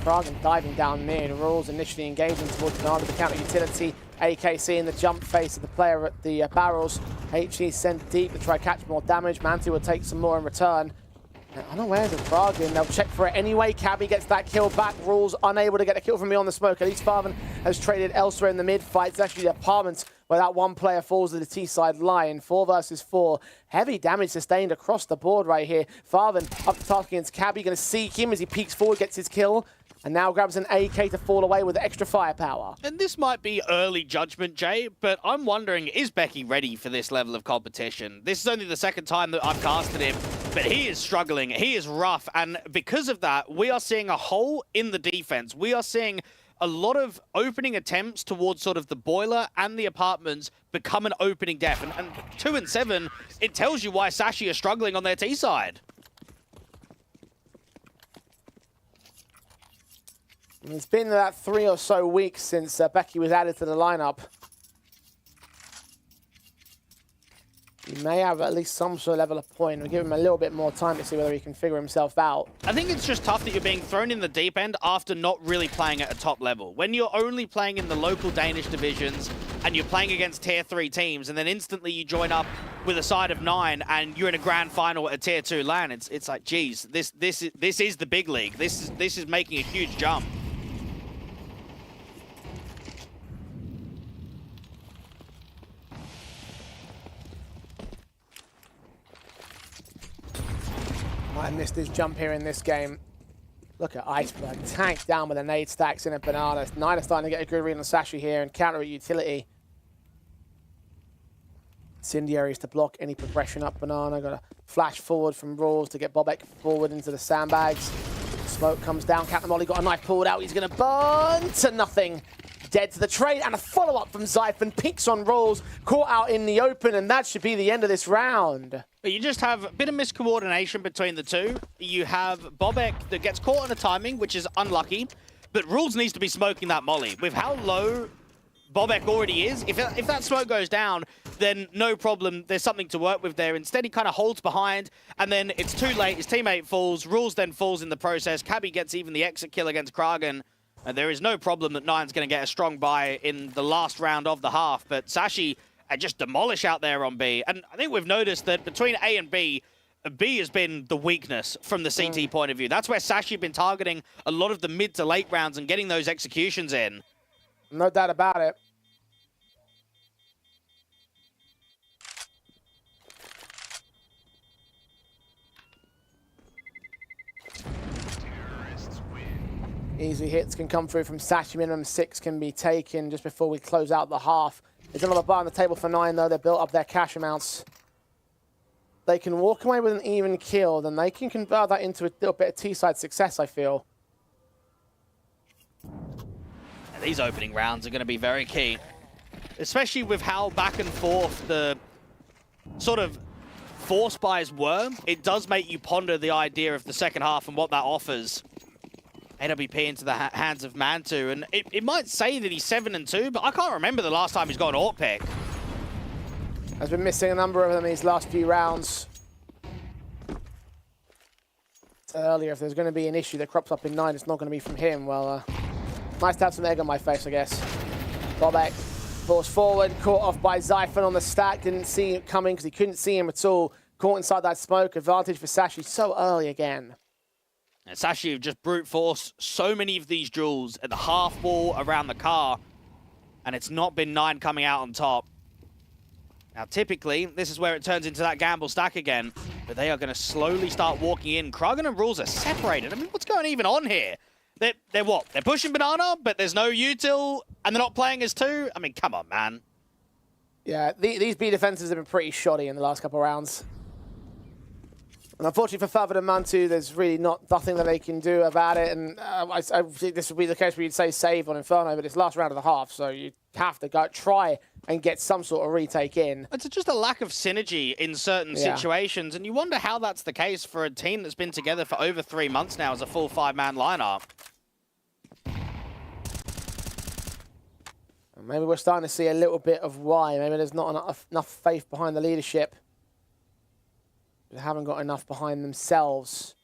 Prague and diving down mid. Rules initially engaging towards Banana with the counter utility. AKC in the jump face of the player at the barrels. HE sent deep to try to catch more damage. Mantu will take some more in return. Unawares of Prague, and they'll check for it anyway. Cabby gets that kill back. Rules unable to get a kill from beyond the smoke. At least Farven has traded elsewhere in the mid fight. It's actually the apartments where that one player falls to the T-side line. 4 versus 4. Heavy damage sustained across the board right here. Farven up to task against Cabby. Going to seek him as he peeks forward, gets his kill. And now grabs an AK to fall away with extra firepower. And this might be early judgment, Jay, but I'm wondering, is Becky ready for this level of competition? This is only the second time that I've casted him, but he is struggling. He is rough. And because of that, we are seeing a hole in the defense. We are seeing a lot of opening attempts towards sort of the boiler and the apartments become an opening def. And 2 and 7, it tells you why Sashi are struggling on their T side. It's been about 3 or so weeks since Becky was added to the lineup. He may have at least some sort of level of point. We'll give him a little bit more time to see whether he can figure himself out. I think it's just tough that you're being thrown in the deep end after not really playing at a top level. When you're only playing in the local Danish divisions and you're playing against Tier 3 teams, and then instantly you join up with a side of 9 and you're in a grand final at a Tier 2 LAN, it's like, geez, this is the big league. This is making a huge jump. Might have missed his jump here in this game. Look at Iceberg, tanked down with a nade stacks in a banana. 9 are starting to get a good read on Sashi here and counter at utility. Incendiaries to block any progression up banana. Got a flash forward from Rawls to get Bobek forward into the sandbags. Smoke comes down, Captain Molly got a knife pulled out. He's going to burn to nothing. Dead to the trade, and a follow-up from Zyphen. Peeks on Rolls, caught out in the open, and that should be the end of this round. But you just have a bit of miscoordination between the two. You have Bobek that gets caught on the timing, which is unlucky, but Rules needs to be smoking that molly. With how low Bobek already is, if that smoke goes down, then no problem, there's something to work with there. Instead, he kind of holds behind, and then it's too late, his teammate falls, Rules then falls in the process, Cabby gets even the exit kill against Kragen. And there is no problem that 9's going to get a strong buy in the last round of the half, but Sashi just demolish out there on B. And I think we've noticed that between A and B, B has been the weakness from the CT point of view. That's where Sashi been targeting a lot of the mid to late rounds and getting those executions in. No doubt about it. Easy hits can come through from Sashi. Minimum 6 can be taken just before we close out the half. There's another bar on the table for 9, though. They've built up their cash amounts. They can walk away with an even kill, then they can convert that into a little bit of T-side success, I feel. These opening rounds are going to be very key, especially with how back and forth the sort of force buys were. It does make you ponder the idea of the second half and what that offers AWP into the hands of Mantu. And it might say that he's 7-2, but I can't remember the last time he's got an AWP pick. Has been missing a number of them these last few rounds. Earlier, if there's going to be an issue that crops up in 9, it's not going to be from him. Well, nice to have some egg on my face, I guess. Bobek falls forward, caught off by Zyphon on the stack. Didn't see it coming because he couldn't see him at all. Caught inside that smoke. Advantage for Sashi so early again. And Sashi have just brute forced so many of these duels at the half wall around the car, and it's not been 9 coming out on top. Now, typically, this is where it turns into that gamble stack again, but they are going to slowly start walking in. Kragan and Rules are separated. I mean, what's going even on here? They're what? They're pushing Banana, but there's no util, and they're not playing as 2? I mean, come on, man. Yeah, these B defenses have been pretty shoddy in the last couple of rounds. And unfortunately for Favre and Mantu, there's really nothing that they can do about it. And I think this would be the case where you'd say save on Inferno, but it's last round of the half, so you have to go try and get some sort of retake in. It's just a lack of synergy in certain situations, and you wonder how that's the case for a team that's been together for over 3 months now as a full 5-man lineup. Maybe we're starting to see a little bit of why. Maybe there's not enough faith behind the leadership. They haven't got enough behind themselves.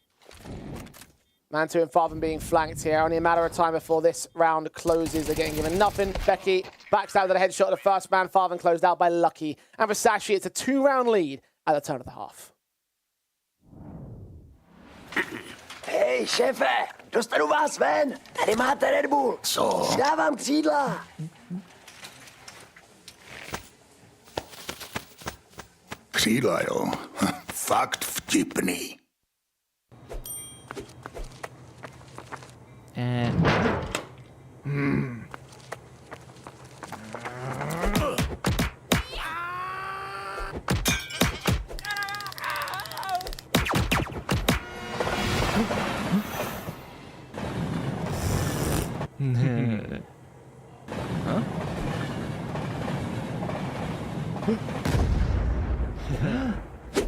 Mantu and Farven being flanked here. Only a matter of time before this round closes. They're getting given nothing. Becky backs out with a headshot of the first man. Farven closed out by Lucky. And for Sashi, it's a 2-round lead at the turn of the half. Hej, šéfe, dostanu vás ven. Tady máte Red Bull. Co? Dávám křídla. Křídla, jo. Fakt vtipný.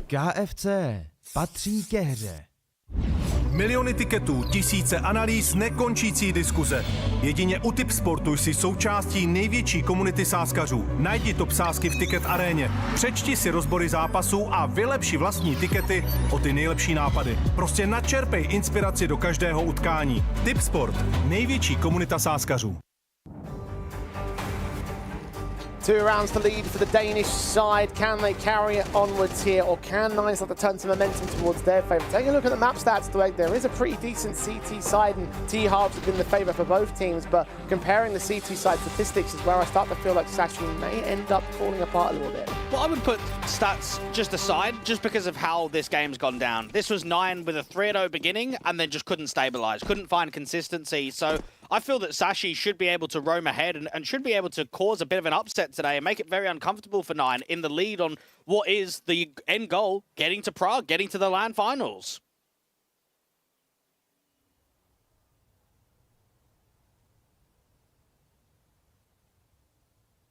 KFC patří ke hře. Miliony tiketů, tisíce analýz, nekončící diskuze. Jedině u Tipsportu jsi součástí největší komunity sázkařů. Najdi top sázky v Ticket aréně, přečti si rozbory zápasů a vylepši vlastní tikety o ty nejlepší nápady. Prostě načerpej inspiraci do každého utkání. Tipsport, největší komunita sázkařů. 2 rounds to lead for the Danish side. Can they carry it onwards here, or can Nine start to turn some momentum towards their favour? Taking a look at the map stats, there is a pretty decent CT side, and T-Halves have been the favour for both teams, but comparing the CT side statistics is where I start to feel like Sashi may end up falling apart a little bit. Well, I would put stats just aside, just because of how this game's gone down. This was 9 with a 3-0 beginning, and then just couldn't stabilise, couldn't find consistency, so I feel that Sashi should be able to roam ahead and should be able to cause a bit of an upset today and make it very uncomfortable for Nine in the lead on what is the end goal, getting to Prague, getting to the LAN finals.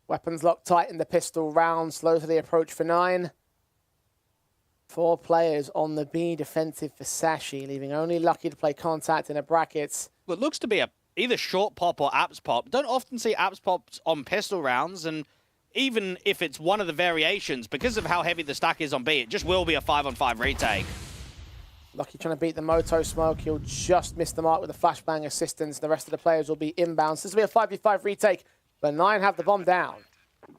Weapons locked tight in the pistol round, slow to the approach for Nine. 4 players on the B defensive for Sashi, leaving only Lucky to play contact in the brackets. Well, it looks to be either short pop or apps pop. Don't often see apps pops on pistol rounds, and even if it's one of the variations, because of how heavy the stack is on B, it just will be a 5-on-5 retake. Lucky trying to beat the Moto smoke. He'll just miss the mark with the flashbang assistance. The rest of the players will be inbound. So this will be a 5v5 retake, but Nine have the bomb down.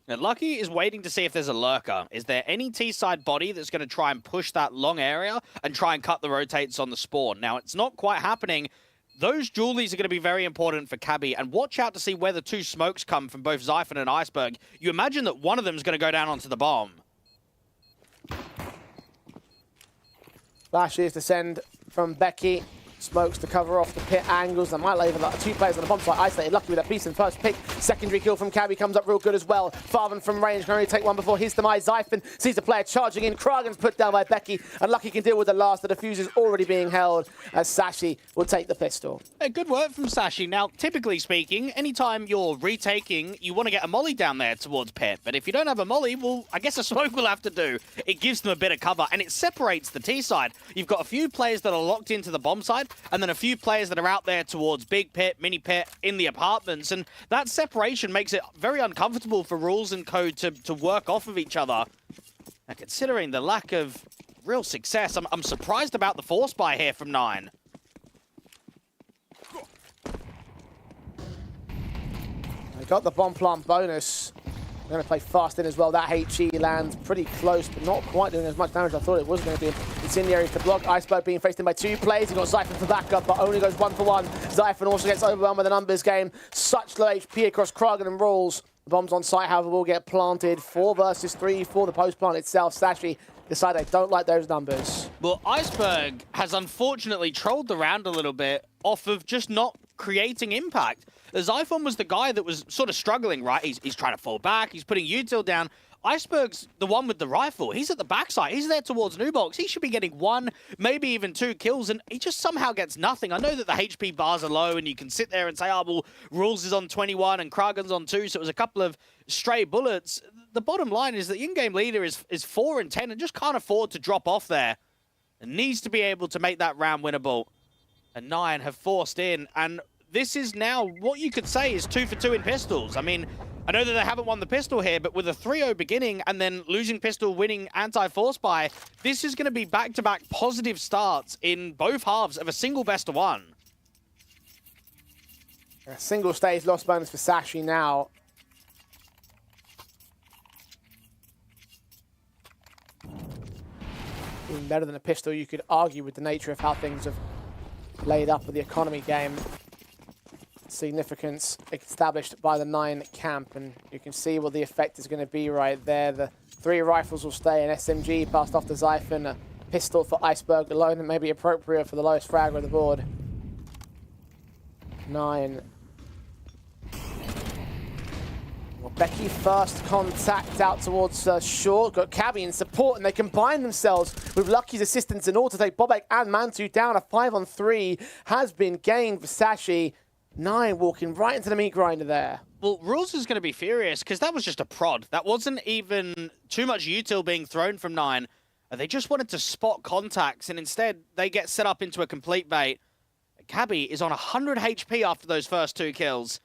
Now, Lucky is waiting to see if there's a lurker. Is there any T-side body that's going to try and push that long area and try and cut the rotates on the spawn? Now, it's not quite happening. Those dualies are going to be very important for Cabby, and watch out to see where the 2 smokes come from both Zyphon and Iceberg. You imagine that one of them is going to go down onto the bomb. Flashes to send from Becky. Smokes to cover off the pit angles. They might leave like 2 players on the bomb site isolated. Lucky with that piece in first pick. Secondary kill from Cabby comes up real good as well. Farven from range can only take one before his demise. Zyphon sees the player charging in. Kragen's put down by Becky. And Lucky can deal with the last. The defuse is already being held as Sashi will take the pistol. Hey, good work from Sashi. Now, typically speaking, anytime you're retaking, you want to get a molly down there towards pit. But if you don't have a molly, well, I guess a smoke will have to do. It gives them a bit of cover and it separates the T side. You've got a few players that are locked into the bomb side and then a few players that are out there towards big pit, mini pit, in the apartments. And that separation makes it very uncomfortable for Rules and Code to work off of each other. Now, considering the lack of real success, I'm surprised about the force buy here from 9. They got the bomb plant bonus. They're going to play fast in as well. That HE lands pretty close, but not quite doing as much damage as I thought it was going to be. Incendiaries to block. Iceberg being faced in by 2 players. He got Zyphon for backup, but only goes 1 for 1. Zyphon also gets overwhelmed by the numbers game. Such low HP across Kragen and Rolls. The bombs on site, however, will get planted. 4 versus 3 for the post plant itself. Sashi decide they don't like those numbers. Well, Iceberg has unfortunately trolled the round a little bit off of just not creating impact. Zyphon was the guy that was sort of struggling, right? He's trying to fall back. He's putting util down. Iceberg's the one with the rifle. He's at the backside. He's there towards Nubox. He should be getting 1, maybe even 2 kills, and he just somehow gets nothing. I know that the HP bars are low, and you can sit there and say, oh, well, Rules is on 21 and Kragen's on 2, so it was a couple of stray bullets. The bottom line is the in-game leader is 4 and 10 and just can't afford to drop off there. And needs to be able to make that round winnable. And 9 have forced in, and this is now what you could say is 2 for 2 in pistols. I mean, I know that they haven't won the pistol here, but with a 3-0 beginning and then losing pistol, winning anti-force buy, this is going to be back-to-back positive starts in both halves of a single best-of-1. A single stage loss bonus for Sashi now. Even better than a pistol, you could argue, with the nature of how things have played up with the economy game. Significance established by the 9 camp, and you can see what the effect is going to be right there. The 3 rifles will stay, an SMG passed off to Zyphon, a pistol for Iceberg alone, and maybe appropriate for the lowest fragger of the board. 9. Well, Becky first contact out towards Shaw. Got Cabby in support, and they combine themselves with Lucky's assistance in order to take Bobek and Mantu down. A 5-on-3 has been gained for Sashi. 9 walking right into the meat grinder there. Well, Rules is going to be furious because that was just a prod. That wasn't even too much util being thrown from 9. They just wanted to spot contacts, and instead they get set up into a complete bait. Cabby is on 100 HP after those first 2 kills.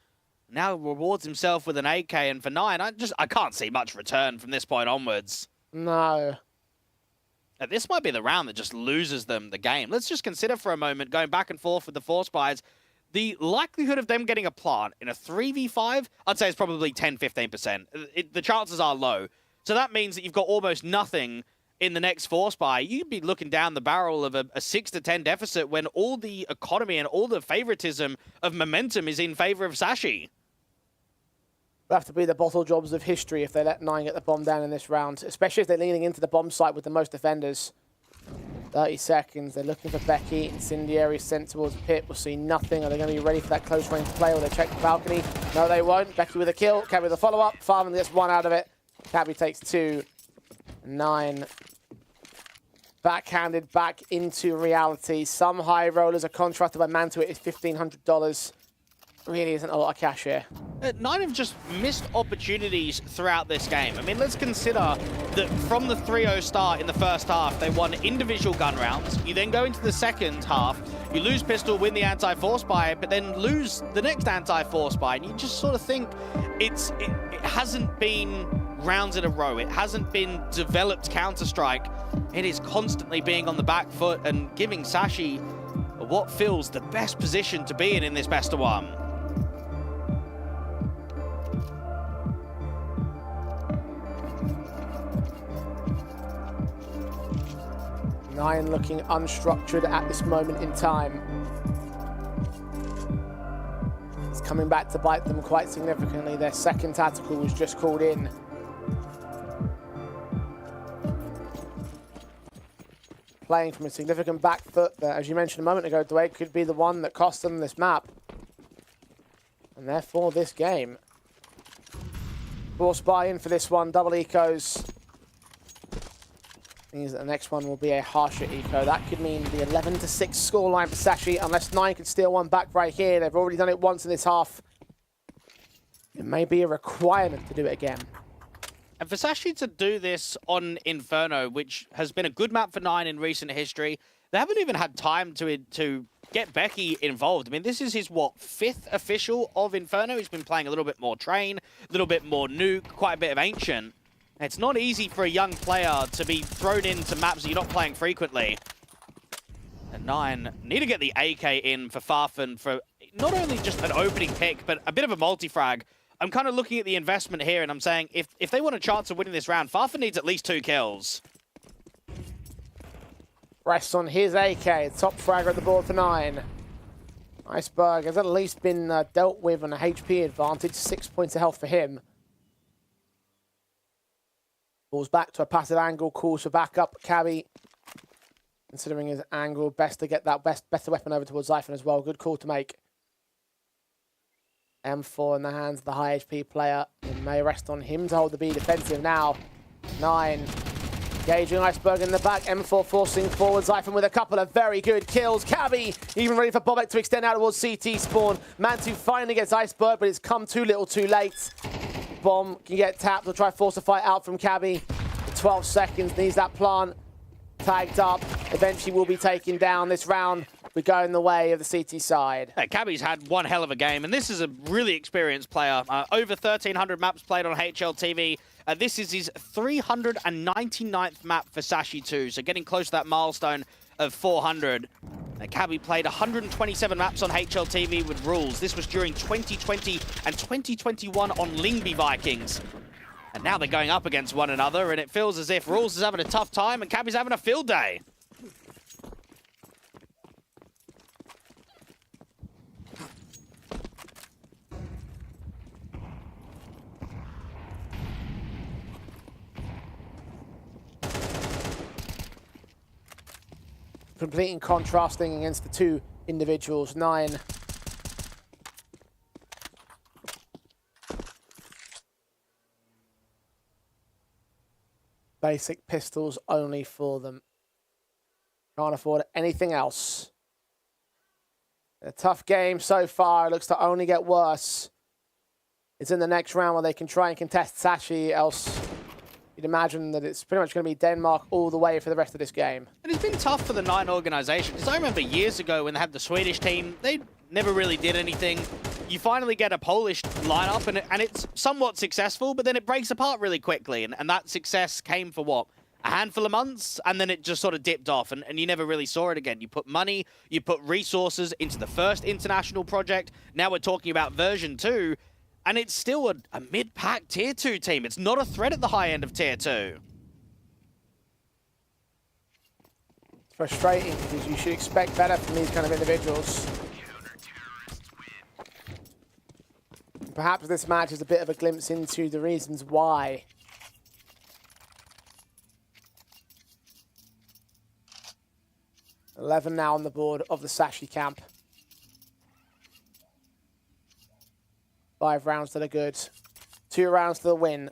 Now rewards himself with an AK, and for 9, I can't see much return from this point onwards. No. Now, this might be the round that just loses them the game. Let's just consider for a moment, going back and forth with the force buys, the likelihood of them getting a plant in a 3v5, I'd say is probably 10-15%. The chances are low. So that means that you've got almost nothing in the next force buy. You'd be looking down the barrel of a 6-10 deficit when all the economy and all the favoritism of momentum is in favor of Sashi. Will have to be the bottle jobs of history if they let 9 get the bomb down in this round, especially if they're leaning into the bomb site with the most defenders. 30 seconds, they're looking for Becky. Incendiary sent towards Pit. We'll see nothing. Are they going to be ready for that close range play, or they check the balcony? No, they won't. Becky with a kill. Cabby with a follow-up. Farman gets 1 out of it. Cabby takes 2. 9 backhanded back into reality. Some high rollers are contracted by Mantuit. It's $1,500. Really isn't a lot of cash here. 9 have just missed opportunities throughout this game. I mean, let's consider that from the 3-0 start in the first half, they won individual gun rounds. You then go into the second half, you lose pistol, win the anti-force buy, but then lose the next anti-force buy. And you just sort of think it hasn't been rounds in a row. It hasn't been developed Counter-Strike. It is constantly being on the back foot and giving Sashi what feels the best position to be in this best-of-1. 9 looking unstructured at this moment in time. It's coming back to bite them quite significantly. Their second tactical was just called in. playing from a significant back foot that, as you mentioned a moment ago, Dwayne, could be the one that cost them this map. And therefore this game. Forced buy-in for this one, double ecos. Means that the next one will be a harsher eco. That could mean the 11-6 scoreline for Sashi, unless 9 could steal one back right here. They've already done it once in this half. It may be a requirement to do it again. And for Sashi to do this on Inferno, which has been a good map for 9 in recent history, they haven't even had time to get Becky involved. I mean, this is his, what, 5th official of Inferno? He's been playing a little bit more Train, a little bit more Nuke, quite a bit of Ancient. It's not easy for a young player to be thrown into maps that you're not playing frequently. And 9 need to get the AK in for Farfan for not only just an opening pick, but a bit of a multi-frag. I'm kind of looking at the investment here and I'm saying, if they want a chance of winning this round, Farfan needs at least 2 kills. Rests on his AK, top fragger at the board for 9. Iceberg has at least been dealt with on a HP advantage, 6 points of health for him. Falls back to a passive angle, calls for backup. Cabby, considering his angle, best to get that better weapon over towards Zyphon as well. Good call to make. M4 in the hands of the high HP player. It may rest on him to hold the B defensive now. 9. Engaging Iceberg in the back. M4 forcing forward. Zyphon with a couple of very good kills. Cabby even ready for Bobek to extend out towards CT spawn. Mantu finally gets Iceberg, but it's come too little too late. Bomb can get tapped. We'll try to force a fight out from Cabby. 12 seconds. Needs that plant tagged up. Eventually will be taken down. This round we go in the way of the CT side. Yeah, Cabby's had one hell of a game, and this is a really experienced player. Over 1,300 maps played on HLTV. This is his 399th map for Sashi 2, so getting close to that milestone of 400. Cabby played 127 maps on HLTV with rules. This was during 2020 and 2021 on Lingby Vikings. And now they're going up against one another, and it feels as if Rules is having a tough time and Cabby's having a field day. Completing contrasting against the two individuals. 9. Basic pistols only for them. Can't afford anything else. A tough game so far. It looks to only get worse. It's in the next round where they can try and contest Sashi, else you'd imagine that it's pretty much going to be Denmark all the way for the rest of this game. And it's been tough for the 9 organization, because I remember years ago when they had the Swedish team, they never really did anything. You finally get a Polish lineup, and it's somewhat successful, but then it breaks apart really quickly. And that success came for, what, a handful of months? And then it just sort of dipped off, and you never really saw it again. You put money, you put resources into the first international project. Now we're talking about version 2. And it's still a mid-pack tier 2 team. It's not a threat at the high end of tier 2. It's frustrating because you should expect better from these kind of individuals. Perhaps this match is a bit of a glimpse into the reasons why. $11 now on the board of the Sashi camp. 5 rounds that are good. 2 rounds to the win.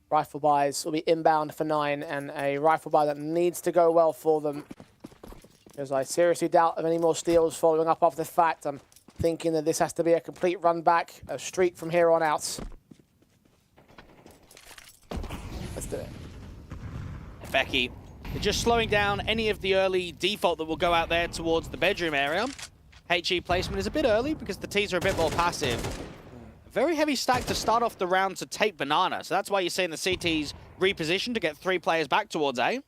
Rifle buys will be inbound for 9, and a rifle buy that needs to go well for them. Because I seriously doubt of any more steals following up after the fact. I'm thinking that this has to be a complete run back, a streak from here on out. Let's do it. Becky, just slowing down any of the early default that will go out there towards the bedroom area. HE placement is a bit early because the Ts are a bit more passive. Very heavy stack to start off the round to take Banana. So that's why you're seeing the CTs reposition to get 3 players back towards A.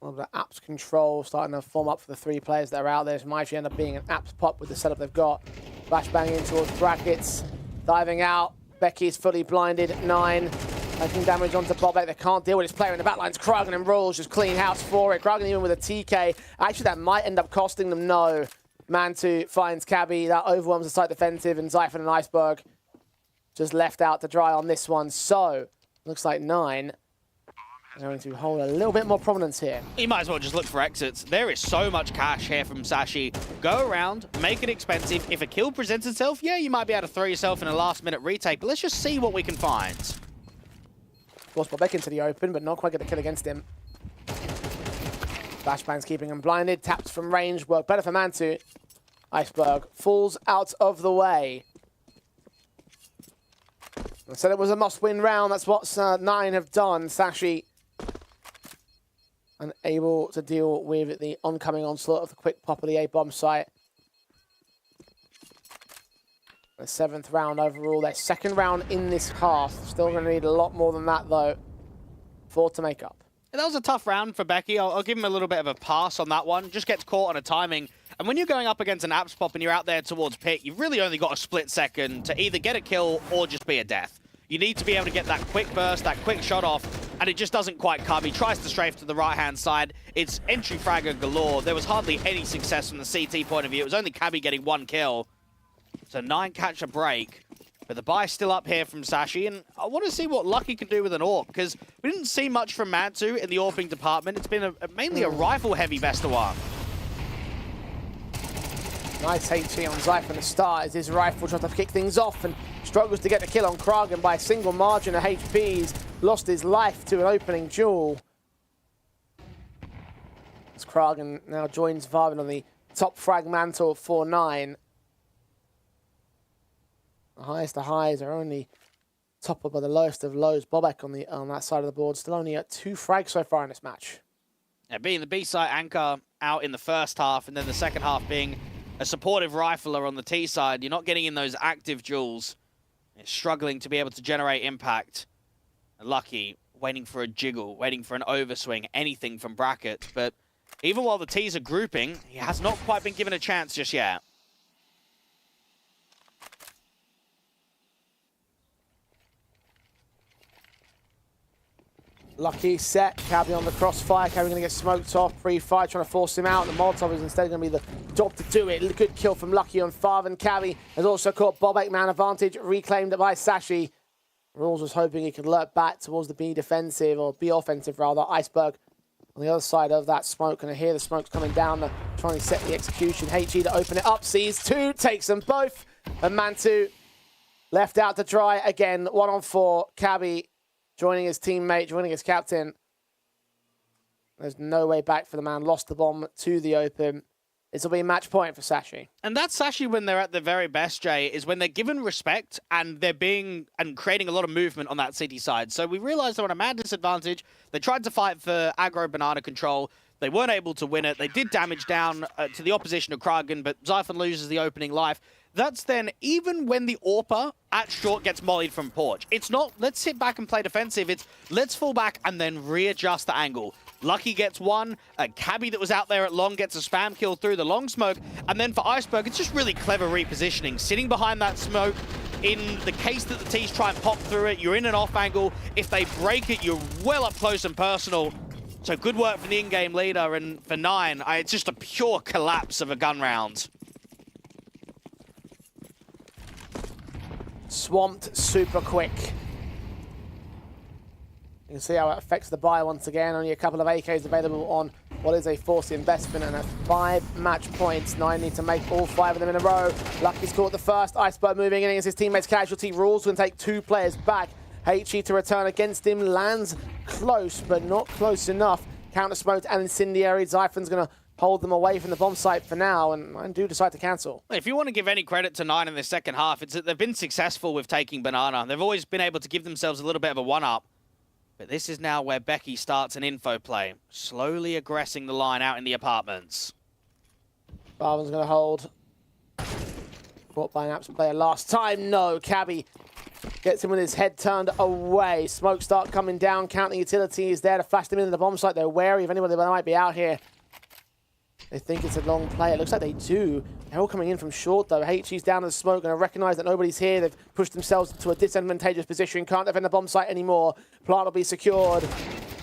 Well, the apps control starting to form up for the 3 players that are out there. It might actually end up being an apps pop with the setup they've got. Flashbang in towards brackets. Diving out. Becky's fully blinded. 9. Taking damage onto Bobek. They can't deal with his player in the backlines. Kragan and Rules just clean house for it. Kragan even with a TK. Actually, that might end up costing them. No. Mantu finds Cabby. That overwhelms the site defensive, and Zyphon and Iceberg just left out to dry on this one. So, looks like 9 are going to hold a little bit more prominence here. You might as well just look for exits. There is so much cash here from Sashi. Go around, make it expensive. If a kill presents itself, yeah, you might be able to throw yourself in a last-minute retake, but let's just see what we can find. Force Bob back into the open, but not quite get the kill against him. Flashbang's keeping him blinded. Taps from range. Work better for Mantu. Iceberg falls out of the way. I said it was a must-win round. That's what 9 have done. Sashi unable to deal with the oncoming onslaught of the quick pop of the A-bomb site. The 7th round overall. Their 2nd round in this half. Still going to need a lot more than that, though, for to make up. That was a tough round for Becky. I'll give him a little bit of a pass on that one. Just gets caught on a timing. And when you're going up against an Apps Pop and you're out there towards pit, you've really only got a split second to either get a kill or just be a death. You need to be able to get that quick burst, that quick shot off, and it just doesn't quite come. He tries to strafe to the right-hand side. It's entry fragger galore. There was hardly any success from the CT point of view. It was only Cabby getting 1 kill. So 9 catch a break. But the buy's still up here from Sashi, and I want to see what Lucky can do with an AWP, because we didn't see much from Mantu in the AWPing department. It's been mainly a rifle-heavy best of 1. Nice HE on Zypher from the start as his rifle tries to kick things off and struggles to get the kill on Kragen by a single margin of HPs. Lost his life to an opening duel. As Kragen now joins Varvin on the top frag mantle of 4-9. The highest of highs are only toppled by the lowest of lows. Bobek on that side of the board, still only at 2 frags so far in this match. Yeah, being the B-side anchor out in the first half and then the second half being a supportive rifler on the T side, you're not getting in those active duels. You're struggling to be able to generate impact. Lucky, waiting for a jiggle, waiting for an overswing, anything from Bracket. But even while the T's are grouping, he has not quite been given a chance just yet. Lucky set, Cabby on the crossfire. Cabby going to get smoked off pre-fire, trying to force him out. The Molotov is instead going to be the job to do it. Good kill from Lucky on Farven. Cabby has also caught Bobek, man advantage, reclaimed by Sashi. Rules was hoping he could lurk back towards the B defensive, or B offensive rather. Iceberg on the other side of that smoke. Going to hear the smokes coming down, trying to set the execution. HE to open it up, sees 2, takes them both. And Mantu left out to dry again, 1-on-4. Cabby joining his teammate, joining his captain. There's no way back for the man. Lost the bomb to the open. This will be a match point for Sashi. And that's Sashi when they're at their very best, Jay, is when they're given respect and they're being and creating a lot of movement on that city side. So we realized they're on a mad disadvantage. They tried to fight for aggro banana control. They weren't able to win it. They did damage down to the opposition of Kragen, but Zyphon loses the opening life. That's then, even when the AWPer at short gets mollied from porch. It's not, let's sit back and play defensive. It's, let's fall back and then readjust the angle. Lucky gets 1. A Cabby that was out there at long gets a spam kill through the long smoke. And then for Iceberg, it's just really clever repositioning. Sitting behind that smoke. In the case that the T's try and pop through it, you're in an off angle. If they break it, you're well up close and personal. So good work from the in-game leader. And for 9, it's just a pure collapse of a gun round. Swamped super quick. You can see how it affects the buy once again. Only a couple of AKs available on what is a forced investment, and at 5 match points. 9 need to make all 5 of them in a row. Lucky's caught the first. Iceberg moving in against his teammates' casualty. Rules can take 2 players back. HE to return against him. Lands close, but not close enough. Counter-smoked and incendiary. Zyphon's going to hold them away from the bomb site for now, and do decide to cancel. If you want to give any credit to 9 in the second half, it's that they've been successful with taking banana. They've always been able to give themselves a little bit of a one-up. But this is now where Becky starts an info play, slowly aggressing the line out in the apartments. Barvin's going to hold. Caught by an Apps player last time. No, Cabby gets him with his head turned away. Smoke start coming down. Counter utility is there to flash them into the bomb site. They're wary of anybody that might be out here. They think it's a long play. It looks like they do. They're all coming in from short, though. HE's down in the smoke, going to recognize that nobody's here. They've pushed themselves into a disadvantageous position. Can't defend the bomb site anymore. Plant will be secured.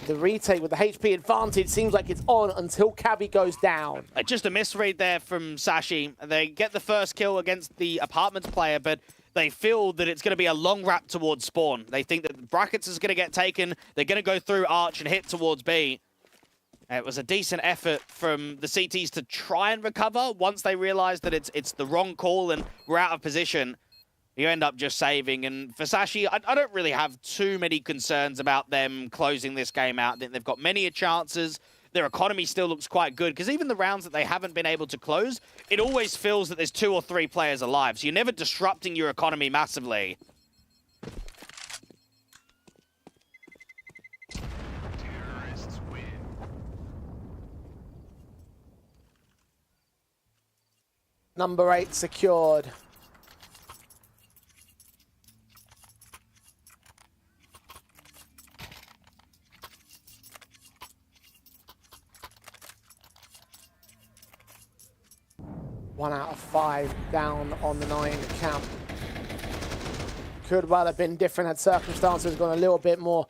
The retake with the HP advantage seems like it's on until Cabby goes down. Just a misread there from Sashi. They get the first kill against the apartments player, but they feel that it's going to be a long wrap towards spawn. They think that the brackets is going to get taken. They're going to go through arch and hit towards B. It was a decent effort from the CTs to try and recover once they realized that it's the wrong call and we're out of position. You end up just saving. And for Sashi, I don't really have too many concerns about them closing this game out. I think they've got many chances. Their economy still looks quite good, because even the rounds that they haven't been able to close, it always feels that there's 2 or 3 players alive. So you're never disrupting your economy massively. Number 8 secured. One out of 5 down on the 9 count. Could well have been different had circumstances gone a little bit more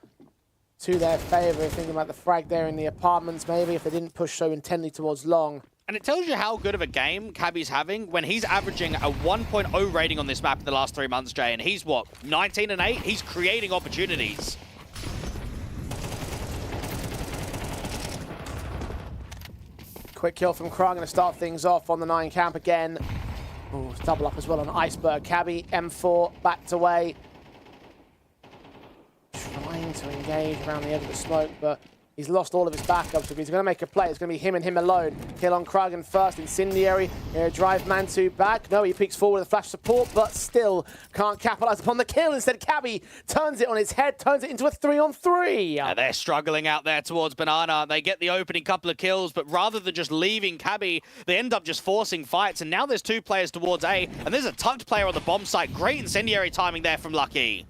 to their favor. Thinking about the frag there in the apartments, maybe if they didn't push so intently towards long. And it tells you how good of a game Cabby's having when he's averaging a 1.0 rating on this map in the last 3 months, Jay. And he's, what, 19 and 8? He's creating opportunities. Quick kill from Krug, going to start things off on the 9 camp again. Ooh, double up as well on Iceberg. Cabby, M4, backed away. Trying to engage around the edge of the smoke, but he's lost all of his backups. If he's going to make a play, it's going to be him and him alone. Kill on Krug and first, Incendiary. Drive Mantu back. No, he peeks forward with a flash support, but still can't capitalize upon the kill. Instead, Cabby turns it on his head, turns it into a 3-on-3. Yeah, they're struggling out there towards Banana. They get the opening couple of kills, but rather than just leaving Cabby, they end up just forcing fights. And now there's 2 players towards A, and there's a tucked player on the bomb site. Great Incendiary timing there from Lucky.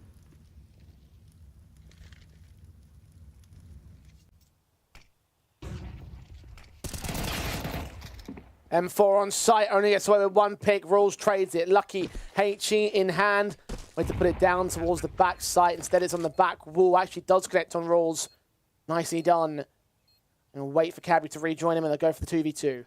M4 on site, only gets away with 1 pick. Rules trades it. Lucky HE in hand. Wait to put it down towards the back site. Instead, it's on the back wall. Actually does connect on Rules. Nicely done. And wait for Cabby to rejoin him, and they'll go for the 2v2.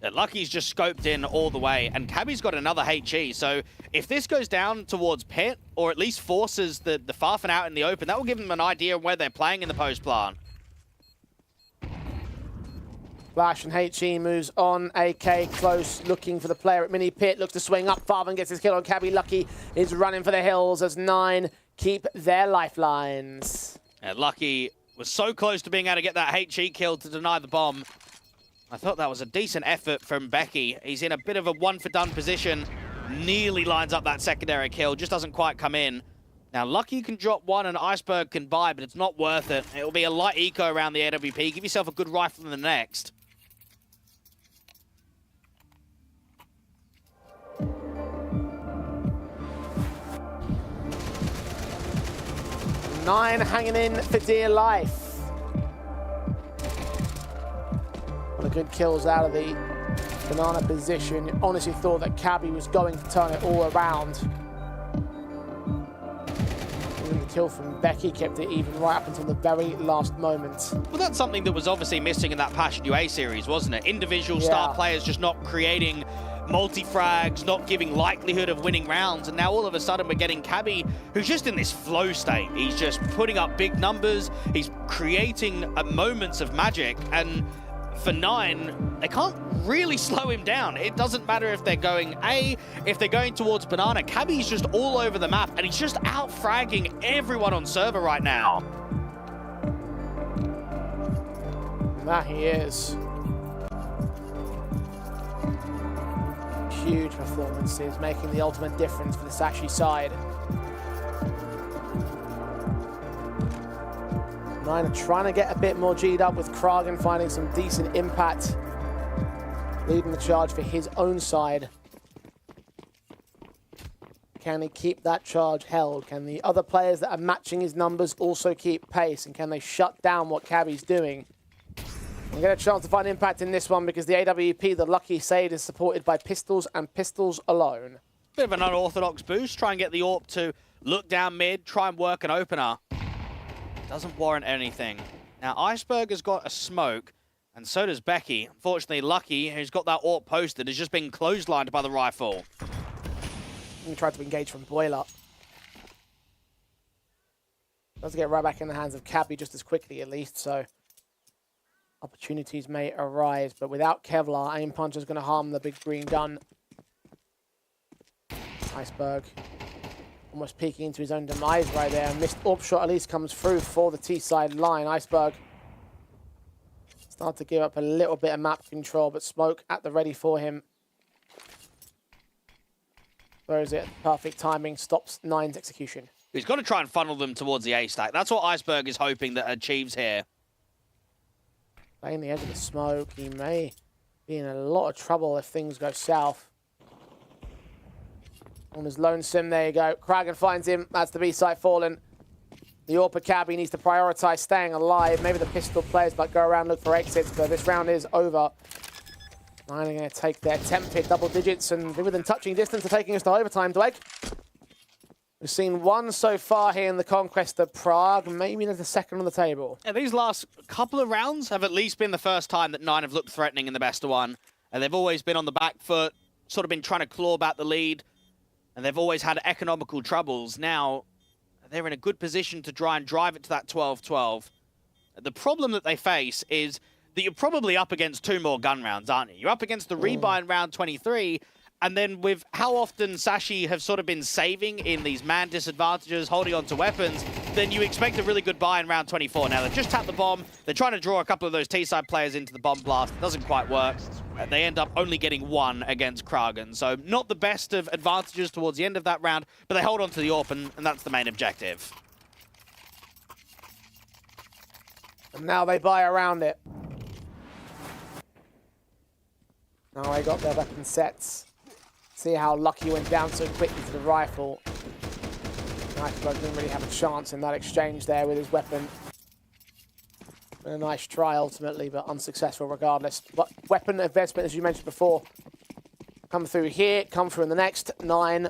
Yeah, Lucky's just scoped in all the way, and Cabby's got another HE. So if this goes down towards Pit, or at least forces the Farfan out in the open, that will give them an idea of where they're playing in the post plan. Flash and HE moves on. AK close, looking for the player at mini pit. Looks to swing up. Farvan gets his kill on Cabby. Lucky is running for the hills as 9 keep their lifelines. Yeah, Lucky was so close to being able to get that HE kill to deny the bomb. I thought that was a decent effort from Becky. He's in a bit of a 1-for-done position. Nearly lines up that secondary kill. Just doesn't quite come in. Now, Lucky can drop 1 and Iceberg can buy, but it's not worth it. It'll be a light eco around the AWP. Give yourself a good rifle in the next. Nine hanging in for dear life. One of the good kills out of the Banana position. You honestly thought that Cabby was going to turn it all around. Even the kill from Becky kept it even right up until the very last moment. Well, that's something that was obviously missing in that Passion UA series, wasn't it? Individual star players just not creating multi-frags, not giving likelihood of winning rounds, and now all of a sudden we're getting Cabby, who's just in this flow state. He's just putting up big numbers, he's creating moments of magic, and for 9, they can't really slow him down. It doesn't matter if they're going A, if they're going towards Banana. Cabby's just all over the map, and he's just out-fragging everyone on server right now. That he is. Huge performances, making the ultimate difference for the Sashi side. 9 are trying to get a bit more G'd up with Kragen finding some decent impact, leading the charge for his own side. Can he keep that charge held? Can the other players that are matching his numbers also keep pace? And can they shut down what Cabby's doing? We get a chance to find impact in this one because the AWP, the Lucky Sade, is supported by pistols and pistols alone. Bit of an unorthodox boost. Try and get the AWP to look down mid, try and work an opener. Doesn't warrant anything. Now, Iceberg has got a smoke, and so does Becky. Unfortunately, Lucky, who's got that AWP posted, has just been clotheslined by the rifle. Viking tried to engage from Boiler. Does get right back in the hands of Cabby just as quickly, at least, so opportunities may arise, but without Kevlar, Aim Punch is going to harm the big green gun. Iceberg almost peeking into his own demise right there. Missed AWP shot at least comes through for the T-side line. Iceberg start to give up a little bit of map control, but smoke at the ready for him. Throws it, perfect timing, stops Nine's execution. He's got to try and funnel them towards the A stack. That's what Iceberg is hoping that achieves here. Playing the edge of the smoke, he may be in a lot of trouble if things go south. On his lonesome, there you go. Kragan finds him. That's the B site fallen. The AWP Cabby needs to prioritize staying alive. Maybe the pistol players might go around look for exits, but this round is over. Nine are going to take their 10th double digits and be within touching distance of taking us to overtime, Dweg. We've seen one so far here in the Conquest of Prague. Maybe there's a second on the table. Yeah, these last couple of rounds have at least been the first time that Nine have looked threatening in the best of one. And they've always been on the back foot, sort of been trying to claw back the lead. And they've always had economical troubles. Now, they're in a good position to try and drive it to that 12-12. The problem that they face is that you're probably up against 2 more gun rounds, aren't you? You're up against the rebuy in round 23, and then with how often Sashi have sort of been saving in these man disadvantages, holding on to weapons, then you expect a really good buy in round 24. Now, they've just tapped the bomb. They're trying to draw a couple of those T-side players into the bomb blast. It doesn't quite work. They end up only getting 1 against Kragan. So not the best of advantages towards the end of that round, but they hold on to the AWP, and that's the main objective. And now they buy around it. Now they got their weapon sets. See how Lucky went down so quickly to the rifle. Iceberg didn't really have a chance in that exchange there with his weapon. A nice try ultimately, but unsuccessful regardless. But weapon investment, as you mentioned before, come through here, come through in the next. Nine.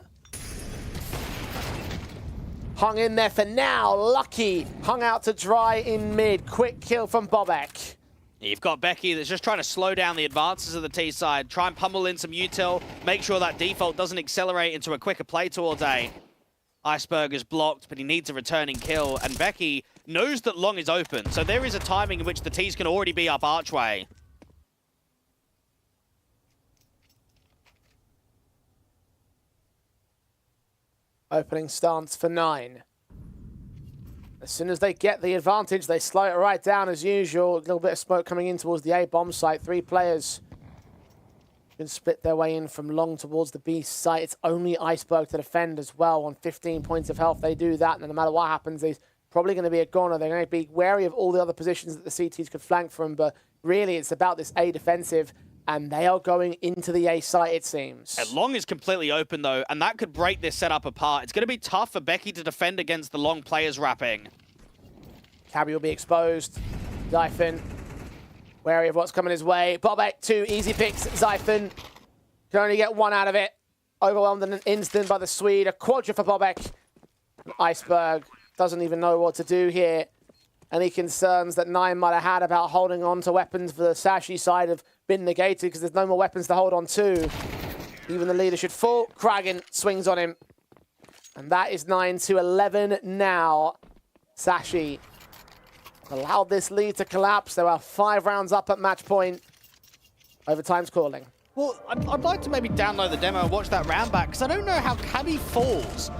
Hung in there for now. Lucky hung out to dry in mid. Quick kill from Bobek. You've got Becky that's just trying to slow down the advances of the T side, try and pummel in some util, make sure that default doesn't accelerate into a quicker play towards A. Iceberg is blocked, but he needs a returning kill, and Becky knows that long is open, so there is a timing in which the T's can already be up archway. Opening stance for Nine. As soon as they get the advantage, they slow it right down as usual. A little bit of smoke coming in towards the A bomb site. 3 players can split their way in from long towards the B site. It's only Iceberg to defend as well. On 15 points of health, they do that. And no matter what happens, there's probably going to be a goner. They're going to be wary of all the other positions that the CTs could flank from. But really, it's about this A defensive. And they are going into the A site, it seems. And long is completely open, though, and that could break this setup apart. It's going to be tough for Becky to defend against the long players wrapping. Cabby will be exposed. Zyphon, wary of what's coming his way. Bobek, 2 easy picks. Zyphon can only get 1 out of it. Overwhelmed in an instant by the Swede. A quadra for Bobek. Iceberg doesn't even know what to do here. Any concerns that Nine might have had about holding on to weapons for the Sashi side have been negated because there's no more weapons to hold on to. Even the leader should fall. Kragan swings on him. And that is 9-11 now. Sashi allowed this lead to collapse. There are 5 rounds up at match point. Overtime's calling. Well, I'd like to maybe download the demo and watch that round back, because I don't know how Cabby falls.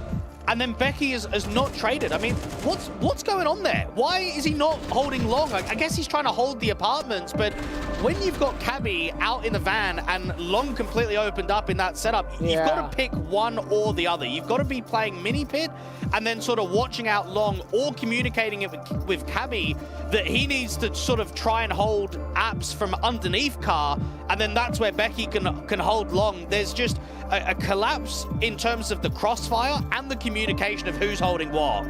And then Becky is not traded. I mean, what's going on there? Why is he not holding long? I guess he's trying to hold the apartments, but when you've got Cabby out in the van and long completely opened up in that setup, you've got to pick one or the other. You've got to be playing mini pit and then sort of watching out long or communicating it with Cabby that he needs to sort of try and hold apps from underneath car, and then that's where Becky can hold long. There's just a collapse in terms of the crossfire and the communication of who's holding what.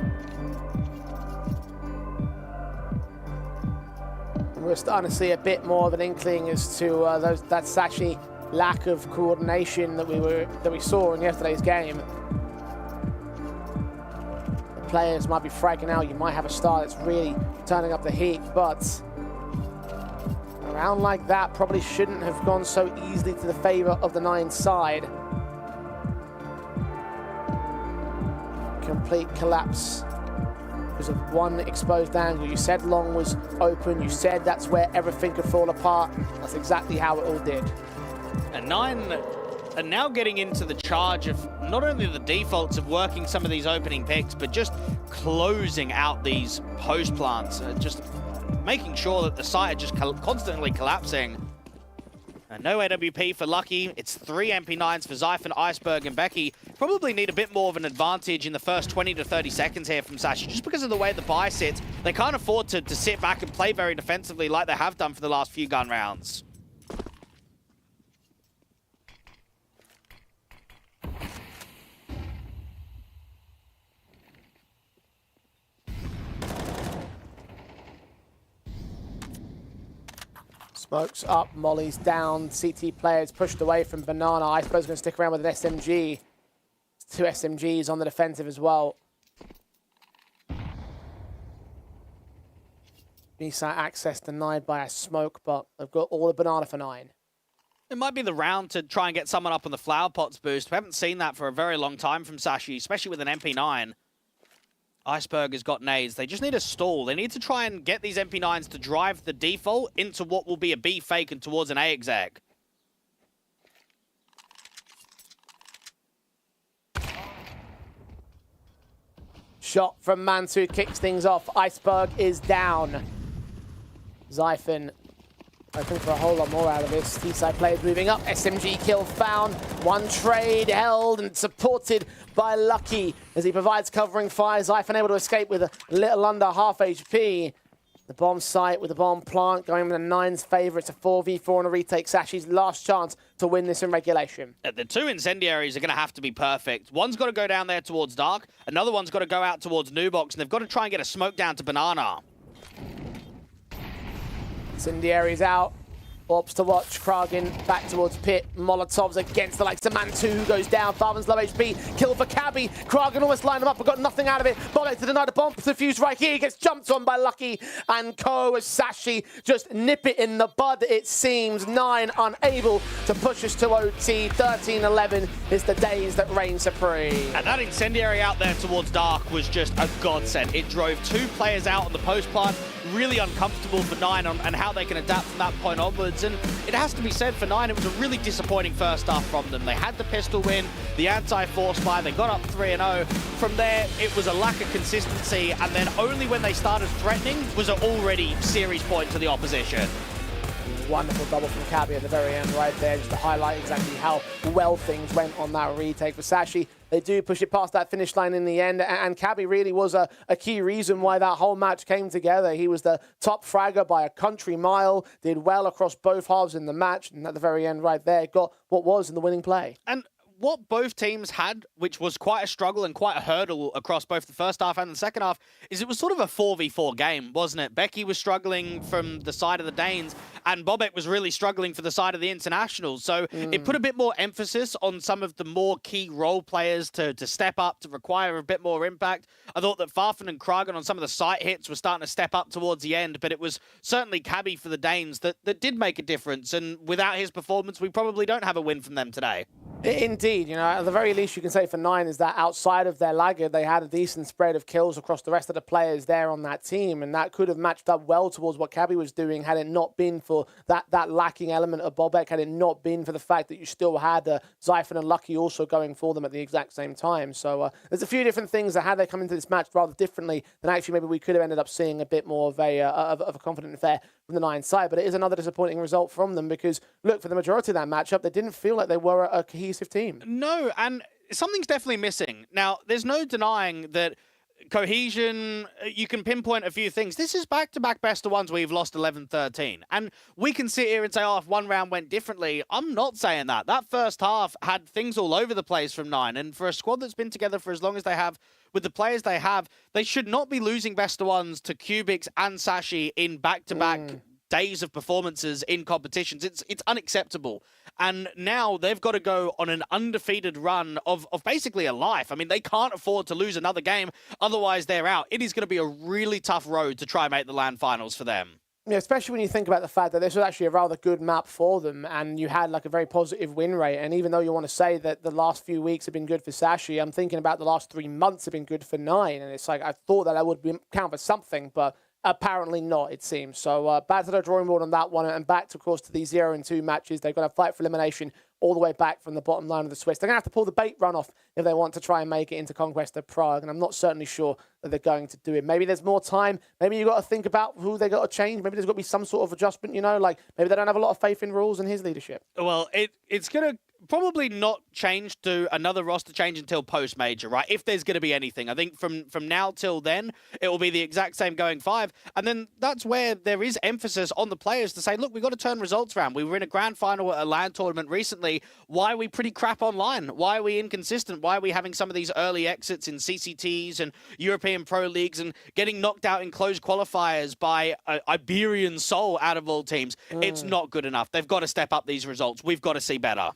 We're starting to see a bit more of an inkling as to that Sashi lack of coordination that we saw in yesterday's game. The players might be fragging out. You might have a star that's really turning up the heat, but a round like that probably shouldn't have gone so easily to the favor of the Nine side. complete collapse because of one exposed angle. You said long was open. You said that's where everything could fall apart. That's exactly how it all did. And 9 are now getting into the charge of not only the defaults of working some of these opening picks, but just closing out these post plants, just making sure that the site are just constantly collapsing. And no AWP for Lucky. It's 3 MP9s for Zyphen, Iceberg, and Becky. Probably need a bit more of an advantage in the first 20 to 30 seconds here from Sashi, just because of the way the buy sits. They can't afford to sit back and play very defensively like they have done for the last few gun rounds. Smokes up, Molly's down, CT players pushed away from Banana. I suppose going to stick around with an SMG. 2 SMGs on the defensive as well. B-site access denied by a smoke, but they've got all the Banana for 9. It might be the round to try and get someone up on the flower pots boost. We haven't seen that for a very long time from Sashi, especially with an MP9. Iceberg has got nades. They just need a stall. They need to try and get these MP9s to drive the default into what will be a B fake and towards an A exec. Shot from Mansu kicks things off. Iceberg is down. Zyphen hoping for a whole lot more out of this. T-side players moving up. SMG kill found. One trade held and supported by Lucky as he provides covering fire. Zyphen able to escape with a little under half HP. The bomb site with the bomb plant going in the 9's favor. It's a 4v4 on a retake. Sashi's last chance to win this in regulation. The 2 incendiaries are going to have to be perfect. One's got to go down there towards Dark. Another one's got to go out towards Nubox. And they've got to try and get a smoke down to Banana. Incendiaries out. Orbs to watch. Kragen back towards Pit. Molotovs against the likes of Mantu, who goes down. Farvan's low HP. Kill for Cabby. Kragen almost lined him up but got nothing out of it. Bobek to deny the bomb. Defuse right here. He gets jumped on by Lucky and Co. as Sashi just nip it in the bud, it seems. 9 unable to push us to OT. 13-11 is the days that reign supreme. And that incendiary out there towards Dark was just a godsend. It drove 2 players out on the post plant. Really uncomfortable for 9 on and how they can adapt from that point onwards. And it has to be said for 9, it was a really disappointing first half from them. They had the pistol win, the anti-force fire, they got up 3-0. From there, it was a lack of consistency, and then only when they started threatening was it already series point to the opposition. Wonderful double from Cabby at the very end right there, just to highlight exactly how well things went on that retake for Sashi. They do push it past that finish line in the end, and Cabby really was a key reason why that whole match came together. He was the top fragger by a country mile, did well across both halves in the match, and at the very end right there, got what was in the winning play. And what both teams had, which was quite a struggle and quite a hurdle across both the first half and the second half, is it was sort of a 4v4 game, wasn't it? Becky was struggling from the side of the Danes, and Bobek was really struggling for the side of the internationals. So it put a bit more emphasis on some of the more key role players to step up, to require a bit more impact. I thought that Farfen and Kragen on some of the site hits were starting to step up towards the end, but it was certainly Cabby for the Danes that did make a difference. And without his performance, we probably don't have a win from them today. Indeed, you know, at the very least you can say for 9 is that outside of their laggard, they had a decent spread of kills across the rest of the players there on that team, and that could have matched up well towards what Cabby was doing had it not been for that lacking element of Bobek, had it not been for the fact that you still had Zyphen and Lucky also going for them at the exact same time. So there's a few different things that had they come into this match rather differently than actually maybe we could have ended up seeing a bit more of a confident affair from the 9 side. But it is another disappointing result from them because, look, for the majority of that matchup, they didn't feel like they were a cohesive team. No, and something's definitely missing. Now, there's no denying that cohesion, you can pinpoint a few things. This is back-to-back best of ones where you've lost 11-13. And we can sit here and say, oh, if one round went differently. I'm not saying that. That first half had things all over the place from 9. And for a squad that's been together for as long as they have, with the players they have, they should not be losing best of ones to Cubics and Sashi in back-to-back days of performances in competitions. It's unacceptable. And now they've got to go on an undefeated run of basically a life. I mean, they can't afford to lose another game, otherwise they're out. It is going to be a really tough road to try and make the LAN finals for them. Yeah, especially when you think about the fact that this was actually a rather good map for them, and you had like a very positive win rate. And even though you want to say that the last few weeks have been good for Sashi, I'm thinking about the last 3 months have been good for 9. And it's like, I thought that would count for something, but apparently not, it seems. So back to the drawing board on that one, and back, of course, to these 0-2 matches. They're going to fight for elimination all the way back from the bottom line of the Swiss. They're going to have to pull the bait run off if they want to try and make it into Conquest of Prague, and I'm not certainly sure that they're going to do it. Maybe there's more time. Maybe you've got to think about who they got to change. Maybe there's got to be some sort of adjustment, you know, like maybe they don't have a lot of faith in rules and his leadership. Well, it's going to probably not change to another roster change until post-major, right? If there's going to be anything. I think from now till then, it will be the exact same going 5. And then that's where there is emphasis on the players to say, look, we've got to turn results around. We were in a grand final at a LAN tournament recently. Why are we pretty crap online? Why are we inconsistent? Why are we having some of these early exits in CCTs and European Pro Leagues and getting knocked out in closed qualifiers by Iberian Soul out of all teams? It's not good enough. They've got to step up these results. We've got to see better.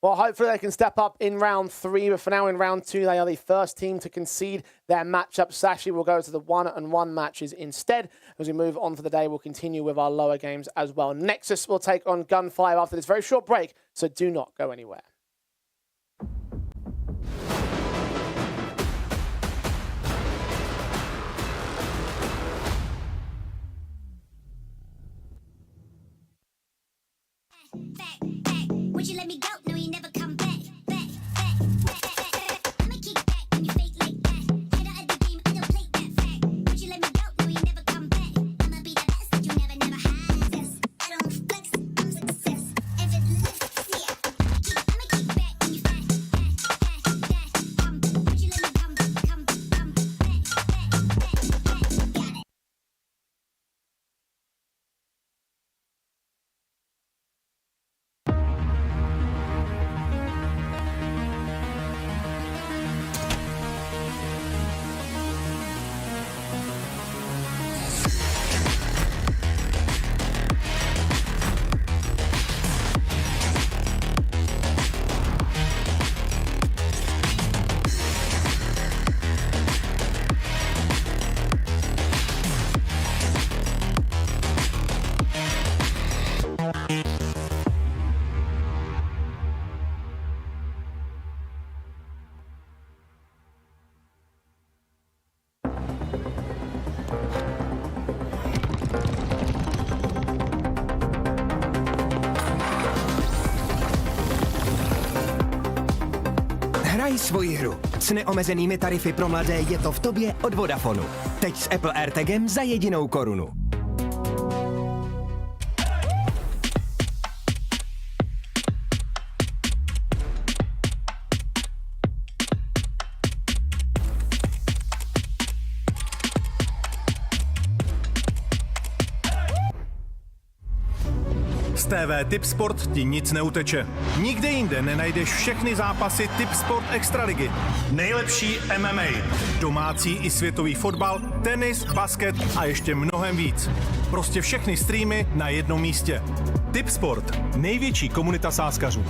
Well, hopefully they can step up in round 3, but for now in round 2, they are the first team to concede their matchup. Sashi will go to the 1-on-1 matches instead. As we move on for the day, we'll continue with our lower games as well. Nexus will take on Gun5 after this very short break, so do not go anywhere. Would you let me go? No, you never come back. I'ma kick back when you fake like that. Head out of the game, I don't play that fact. Would you let me go? No, you never come back. I'ma be the best that you never had. Yes, I don't flex, I'm success. Effortless, yeah. I'ma kick back when you would you let me come back. Got it. Hraj svoji hru. S neomezenými tarify pro mladé je to v tobě od Vodafonu. Teď s Apple AirTagem za 1 korunu. Z TV Tipsport ti nic neuteče. Nikde jinde nenajdeš všechny zápasy Tipsport Extraligy. Nejlepší MMA, domácí i světový fotbal, tenis, basket a ještě mnohem víc. Prostě všechny streamy na jednom místě. Tipsport, největší komunita sázkařů.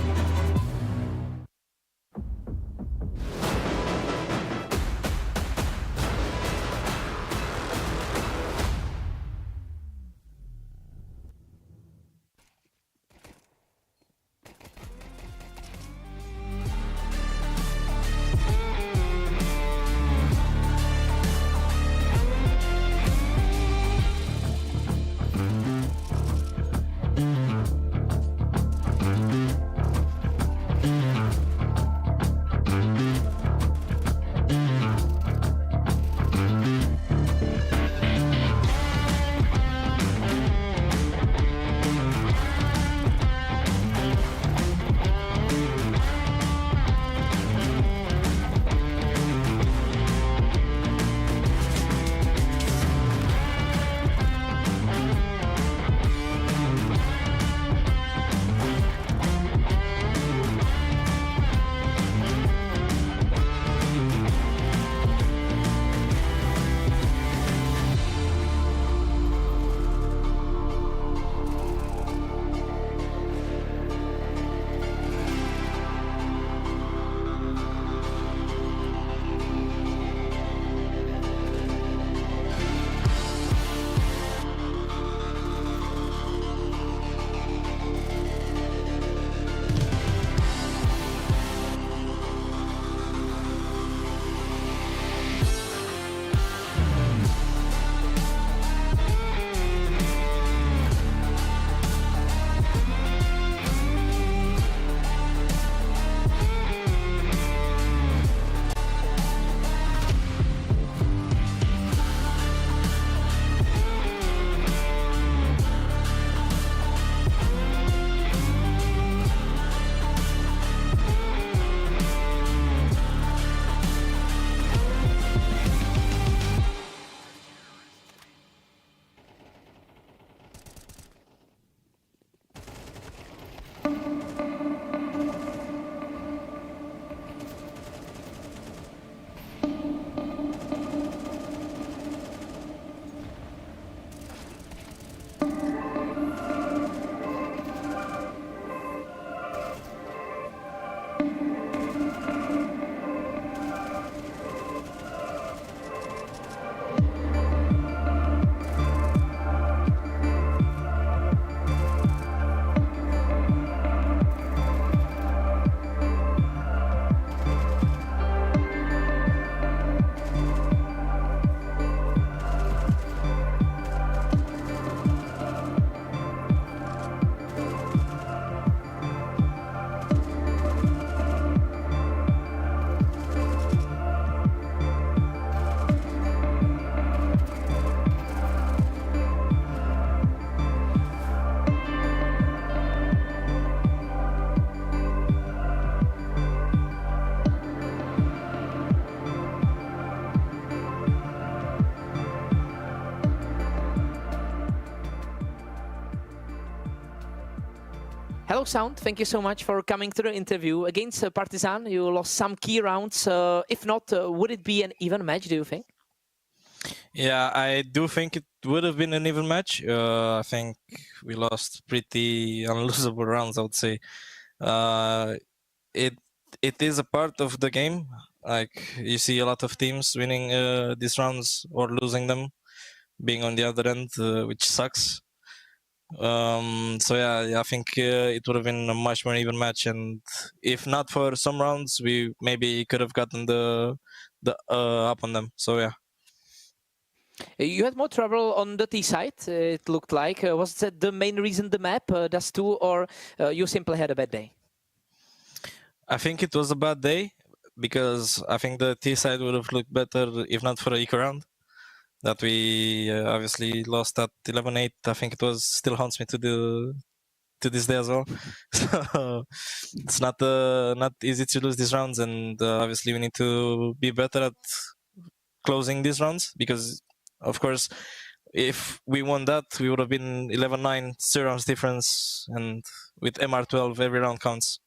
Hello, Sound. Thank you so much for coming to the interview. Against Partizan, you lost some key rounds. If not, would it be an even match, do you think? Yeah, I do think it would have been an even match. I think we lost pretty unlosable rounds, I would say. It is a part of the game. Like, you see a lot of teams winning these rounds or losing them, being on the other end, which sucks. So yeah, I think it would have been a much more even match, and if not for some rounds, we maybe could have gotten the up on them. So yeah. You had more trouble on the T side, it looked like. Was that the main reason the map does too, or you simply had a bad day? I think it was a bad day, because I think the T side would have looked better if not for a eco round that we obviously lost at 11-8. I think it was, still haunts me to this day as well. So it's not easy to lose these rounds, and obviously we need to be better at closing these rounds, because of course if we won that, we would have been 11-9, 0 rounds difference, and with MR12 every round counts.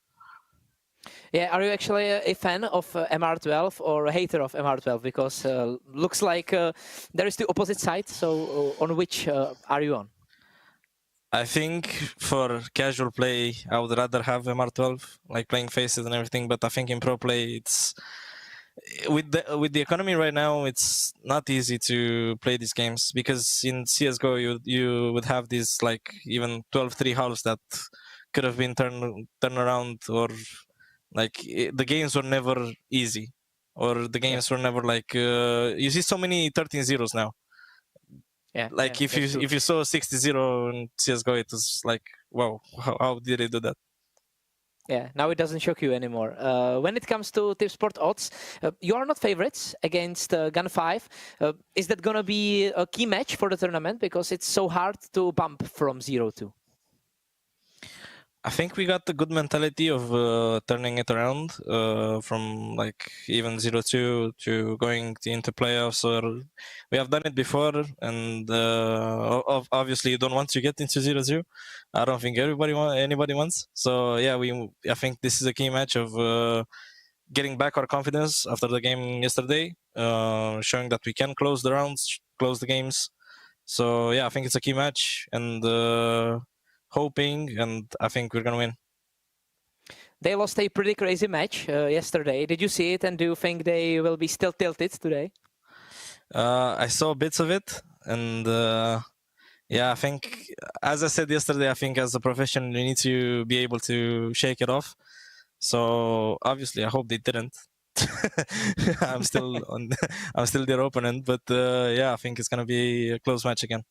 Yeah, are you actually a fan of MR12 or a hater of MR12? Because looks like there is the opposite side. So on which are you on? I think for casual play, I would rather have MR12, like playing faces and everything. But I think in pro play, it's with the economy right now, it's not easy to play these games, because in CS:GO you would have these like even 12-3 halves that could have been turned around, or like the games were never easy, or the games were never like you see so many 13-0s now. Yeah. Like yeah, if you saw 60-0 in CS:GO, it was like, wow, how did they do that? Yeah, now it doesn't shock you anymore. When it comes to Tipsport odds, you are not favorites against Gun 5. Is that going to be a key match for the tournament? Because it's so hard to bump from 0-2. I think we got the good mentality of turning it around from like even 0-2 to going into playoffs. Or we have done it before, and obviously you don't want to get into 0-2. I don't think anybody wants. So yeah, I think this is a key match of getting back our confidence after the game yesterday, showing that we can close the rounds, close the games. So yeah, I think it's a key match, and hoping, and I think we're gonna win. They lost a pretty crazy match yesterday. Did you see it, and do you think they will be still tilted today? I saw bits of it, and yeah, I think, as I said yesterday, I think as a professional you need to be able to shake it off. So obviously I hope they didn't. I'm still their opponent, but yeah, I think it's gonna be a close match again.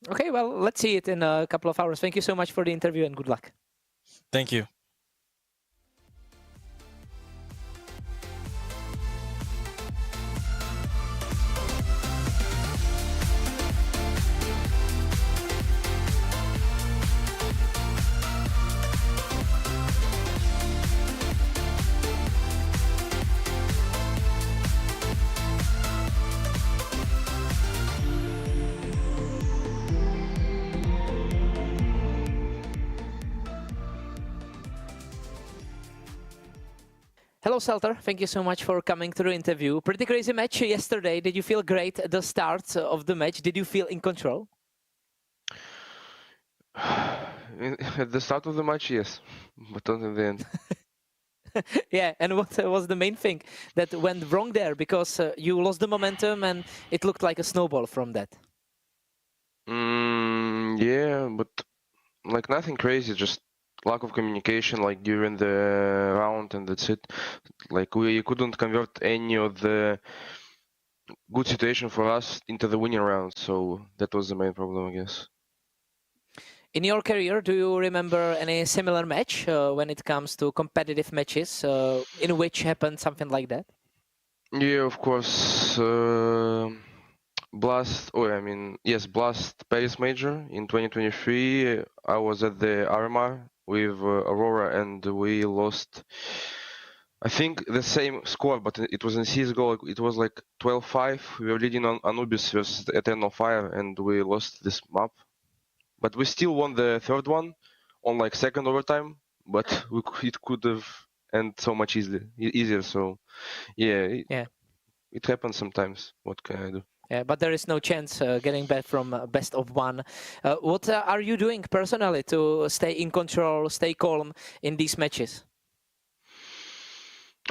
Okay, well, let's see it in a couple of hours. Thank you so much for the interview, and good luck. Thank you. Hello, Selter. Thank you so much for coming to the interview. Pretty crazy match yesterday. Did you feel great at the start of the match? Did you feel in control? At the start of the match, yes, but not in the end. Yeah, and what was the main thing that went wrong there? Because you lost the momentum and it looked like a snowball from that. Yeah, but like nothing crazy, just lack of communication like during the round, and that's it. Like we couldn't convert any of the good situation for us into the winning round, so that was the main problem, I guess. In your career, do you remember any similar match when it comes to competitive matches in which happened something like that? Yeah, of course. Blast Paris Major in 2023. I was at the RMR with Aurora, and we lost, I think, the same score, but it was in CS:GO. It was like 12-5. We were leading on Anubis versus Eternal Fire, and we lost this map. But we still won the third one on like second overtime, but it could have ended so much easier. So yeah, it happens sometimes. What can I do? Yeah, but there is no chance getting back from best of one. What are you doing personally to stay in control, stay calm in these matches?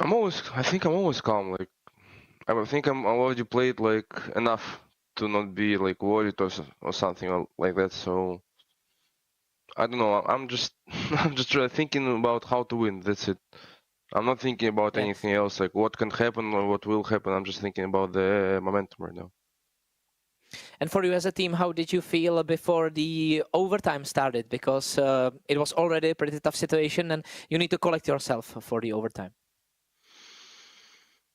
I think I'm always calm. Like, I think I'm already played like enough to not be like worried or something like that. So I don't know. I'm just I'm just thinking about how to win. That's it. I'm not thinking about anything else, like what can happen or what will happen. I'm just thinking about the momentum right now. And for you as a team, how did you feel before the overtime started? Because it was already a pretty tough situation and you need to collect yourself for the overtime.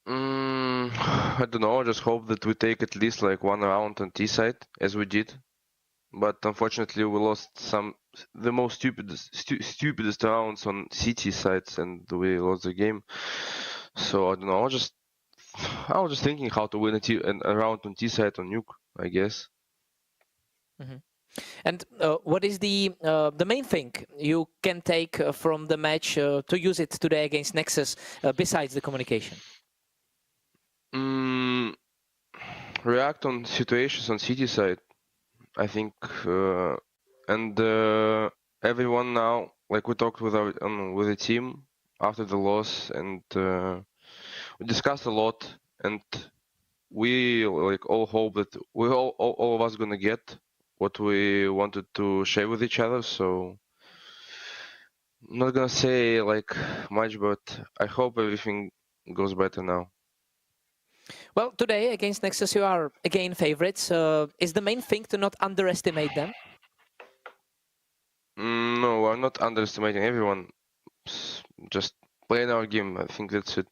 I don't know. I just hope that we take at least like one round on T side, as we did. But unfortunately, we lost the most stupidest rounds on CT sides, and we lost the game. So I don't know. I was just thinking how to win a round on T side on Nuke, I guess. Mm-hmm. And what is the main thing you can take from the match to use it today against Nexus besides the communication? React on situations on CT side, I think, and everyone now, like we talked with the team after the loss, and we discussed a lot, and we like all hope that we all of us gonna get what we wanted to share with each other. So I'm not gonna say like much, but I hope everything goes better now. Well, today against Nexus, you are again favorites. Is the main thing to not underestimate them? No, I'm not underestimating everyone. Just playing our game. I think that's it.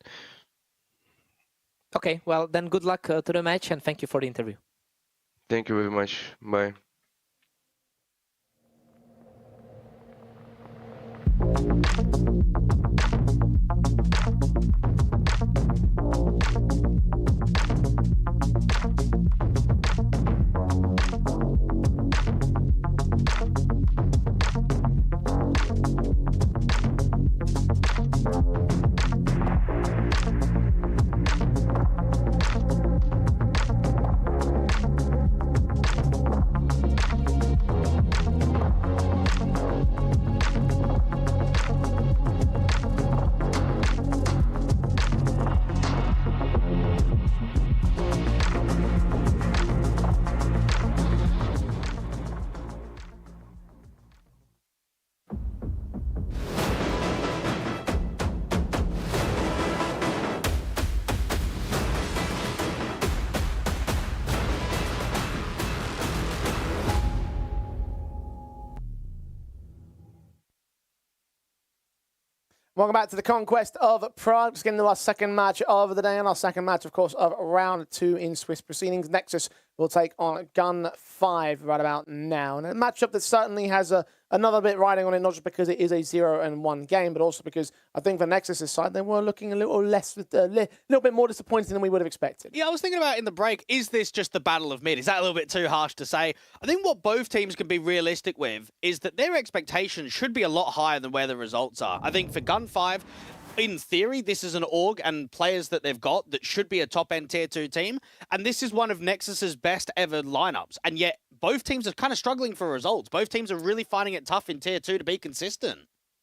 Okay, well then good luck to the match and thank you for the interview. Thank you very much. Bye. Welcome back to the Conquest of Prague. Just getting to our second match of the day, and our second match, of course, of round 2 in Swiss proceedings. Nexus will take on Gun 5 right about now. And a matchup that certainly has another bit riding on it, not just because it is a 0-1 game, but also because I think for Nexus' side, they were looking a little bit more disappointing than we would have expected. Yeah, I was thinking about in the break, is this just the battle of mid? Is that a little bit too harsh to say? I think what both teams can be realistic with is that their expectations should be a lot higher than where the results are. I think for Gun 5, in theory, this is an org and players that they've got that should be a top-end Tier 2 team, and this is one of Nexus's best ever lineups, and yet both teams are kind of struggling for results. Both teams are really finding it tough in Tier 2 to be consistent.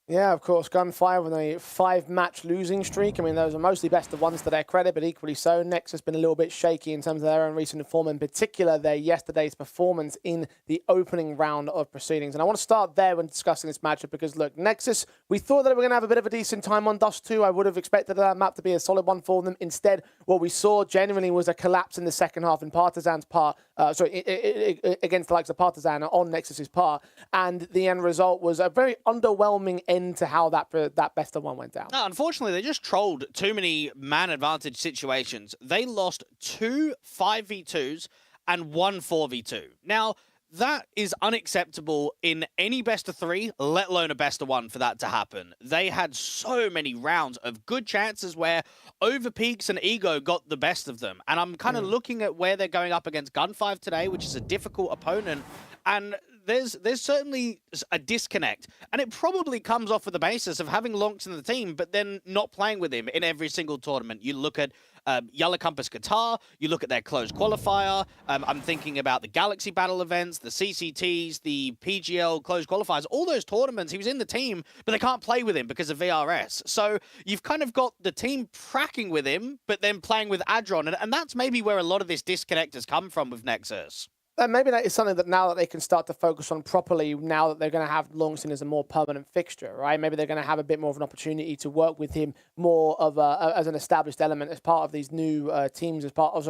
Yeah, of course, Gun 5 on a 5-match losing streak. I mean, those are mostly best of ones to their credit, but equally so. Nexus has been a little bit shaky in terms of their own recent form, in particular their yesterday's performance in the opening round of proceedings. And I want to start there when discussing this matchup because, look, Nexus, we thought that we were going to have a bit of a decent time on Dust 2. I would have expected that map to be a solid one for them. Instead, what we saw genuinely was a collapse in the second half in Partizan's part, against the likes of Partizan on Nexus's part. And the end result was a very underwhelming end to how that best of one went down. No, unfortunately, they just trolled too many man advantage situations. They lost 2 5v2s and 1 4v2. Now, that is unacceptable in any best of 3, let alone a best of 1 for that to happen. They had so many rounds of good chances where Overpeaks and Ego got the best of them. And I'm kind of looking at where they're going up against Gun 5 today, which is a difficult opponent. And there's certainly a disconnect, and it probably comes off of the basis of having Lonks in the team, but then not playing with him in every single tournament. You look at Yellow Compass Qatar, you look at their closed qualifier. I'm thinking about the Galaxy Battle events, the CCTs, the PGL closed qualifiers, all those tournaments. He was in the team, but they can't play with him because of VRS. So you've kind of got the team tracking with him, but then playing with Adron, and that's maybe where a lot of this disconnect has come from with Nexus. And maybe that is something that now that they can start to focus on properly, now that they're going to have Longson as a more permanent fixture, right? Maybe they're going to have a bit more of an opportunity to work with him more of as an established element as part of these new teams, as part of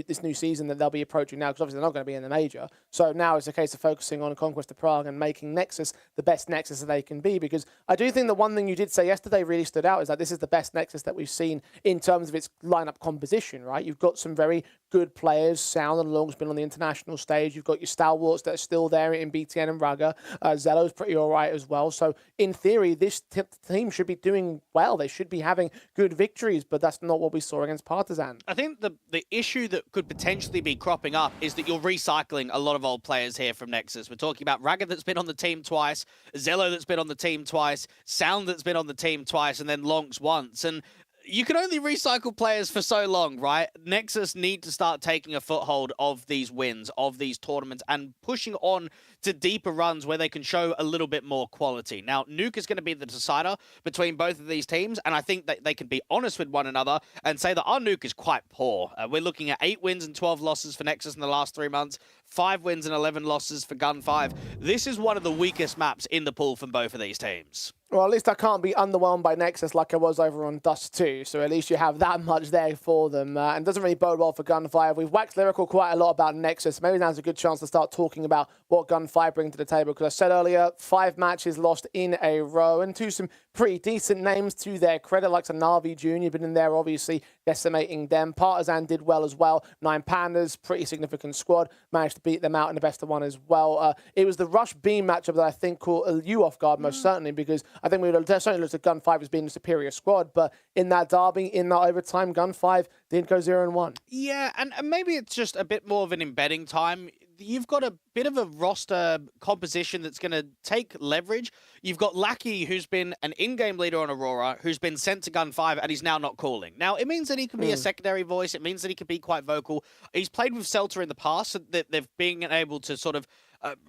this new season that they'll be approaching now, because obviously they're not going to be in the major. So now it's a case of focusing on Conquest of Prague and making Nexus the best Nexus that they can be. Because I do think the one thing you did say yesterday really stood out is that this is the best Nexus that we've seen in terms of its lineup composition, right? You've got some very good players. Sound and Long's been on the international stage. You've got your stalwarts that are still there in BTN and Raga. Zello's pretty all right as well. So in theory, this team should be doing well. They should be having good victories, but that's not what we saw against Partizan. I think the issue that could potentially be cropping up is that you're recycling a lot of old players here from Nexus. We're talking about Raga that's been on the team twice, Zello that's been on the team twice, Sound that's been on the team twice, and then Lonks once. And you can only recycle players for so long, right? Nexus need to start taking a foothold of these wins, of these tournaments, and pushing on to deeper runs where they can show a little bit more quality. Now, Nuke is going to be the decider between both of these teams, and I think that they can be honest with one another and say that our Nuke is quite poor. We're looking at 8 wins and 12 losses for Nexus in the last 3 months, 5 wins and 11 losses for Gun 5. This is one of the weakest maps in the pool from both of these teams. Well, at least I can't be underwhelmed by Nexus like I was over on Dust 2, so at least you have that much there for them. And doesn't really bode well for Gun 5. We've waxed lyrical quite a lot about Nexus. Maybe now's a good chance to start talking about what Gun 5 bring to the table, because I said earlier, 5 matches lost in a row, and to some pretty decent names to their credit, like Navi Jr. been in there, obviously decimating them. Partizan did well as well. 9 Pandas, pretty significant squad, managed to beat them out in the best of one as well. It was the Rush Beam matchup that I think caught you off guard most certainly, because I think we would have certainly looked at Gun 5 as being a superior squad, but in that derby, in that overtime, Gun 5 did go 0-1. Yeah, and maybe it's just a bit more of an embedding time. You've got a bit of a roster composition that's going to take leverage. You've got Lackey, who's been an in-game leader on Aurora, who's been sent to Gun 5, and he's now not calling. Now, it means that he can be a secondary voice. It means that he can be quite vocal. He's played with Celta in the past, so that they've been able to sort of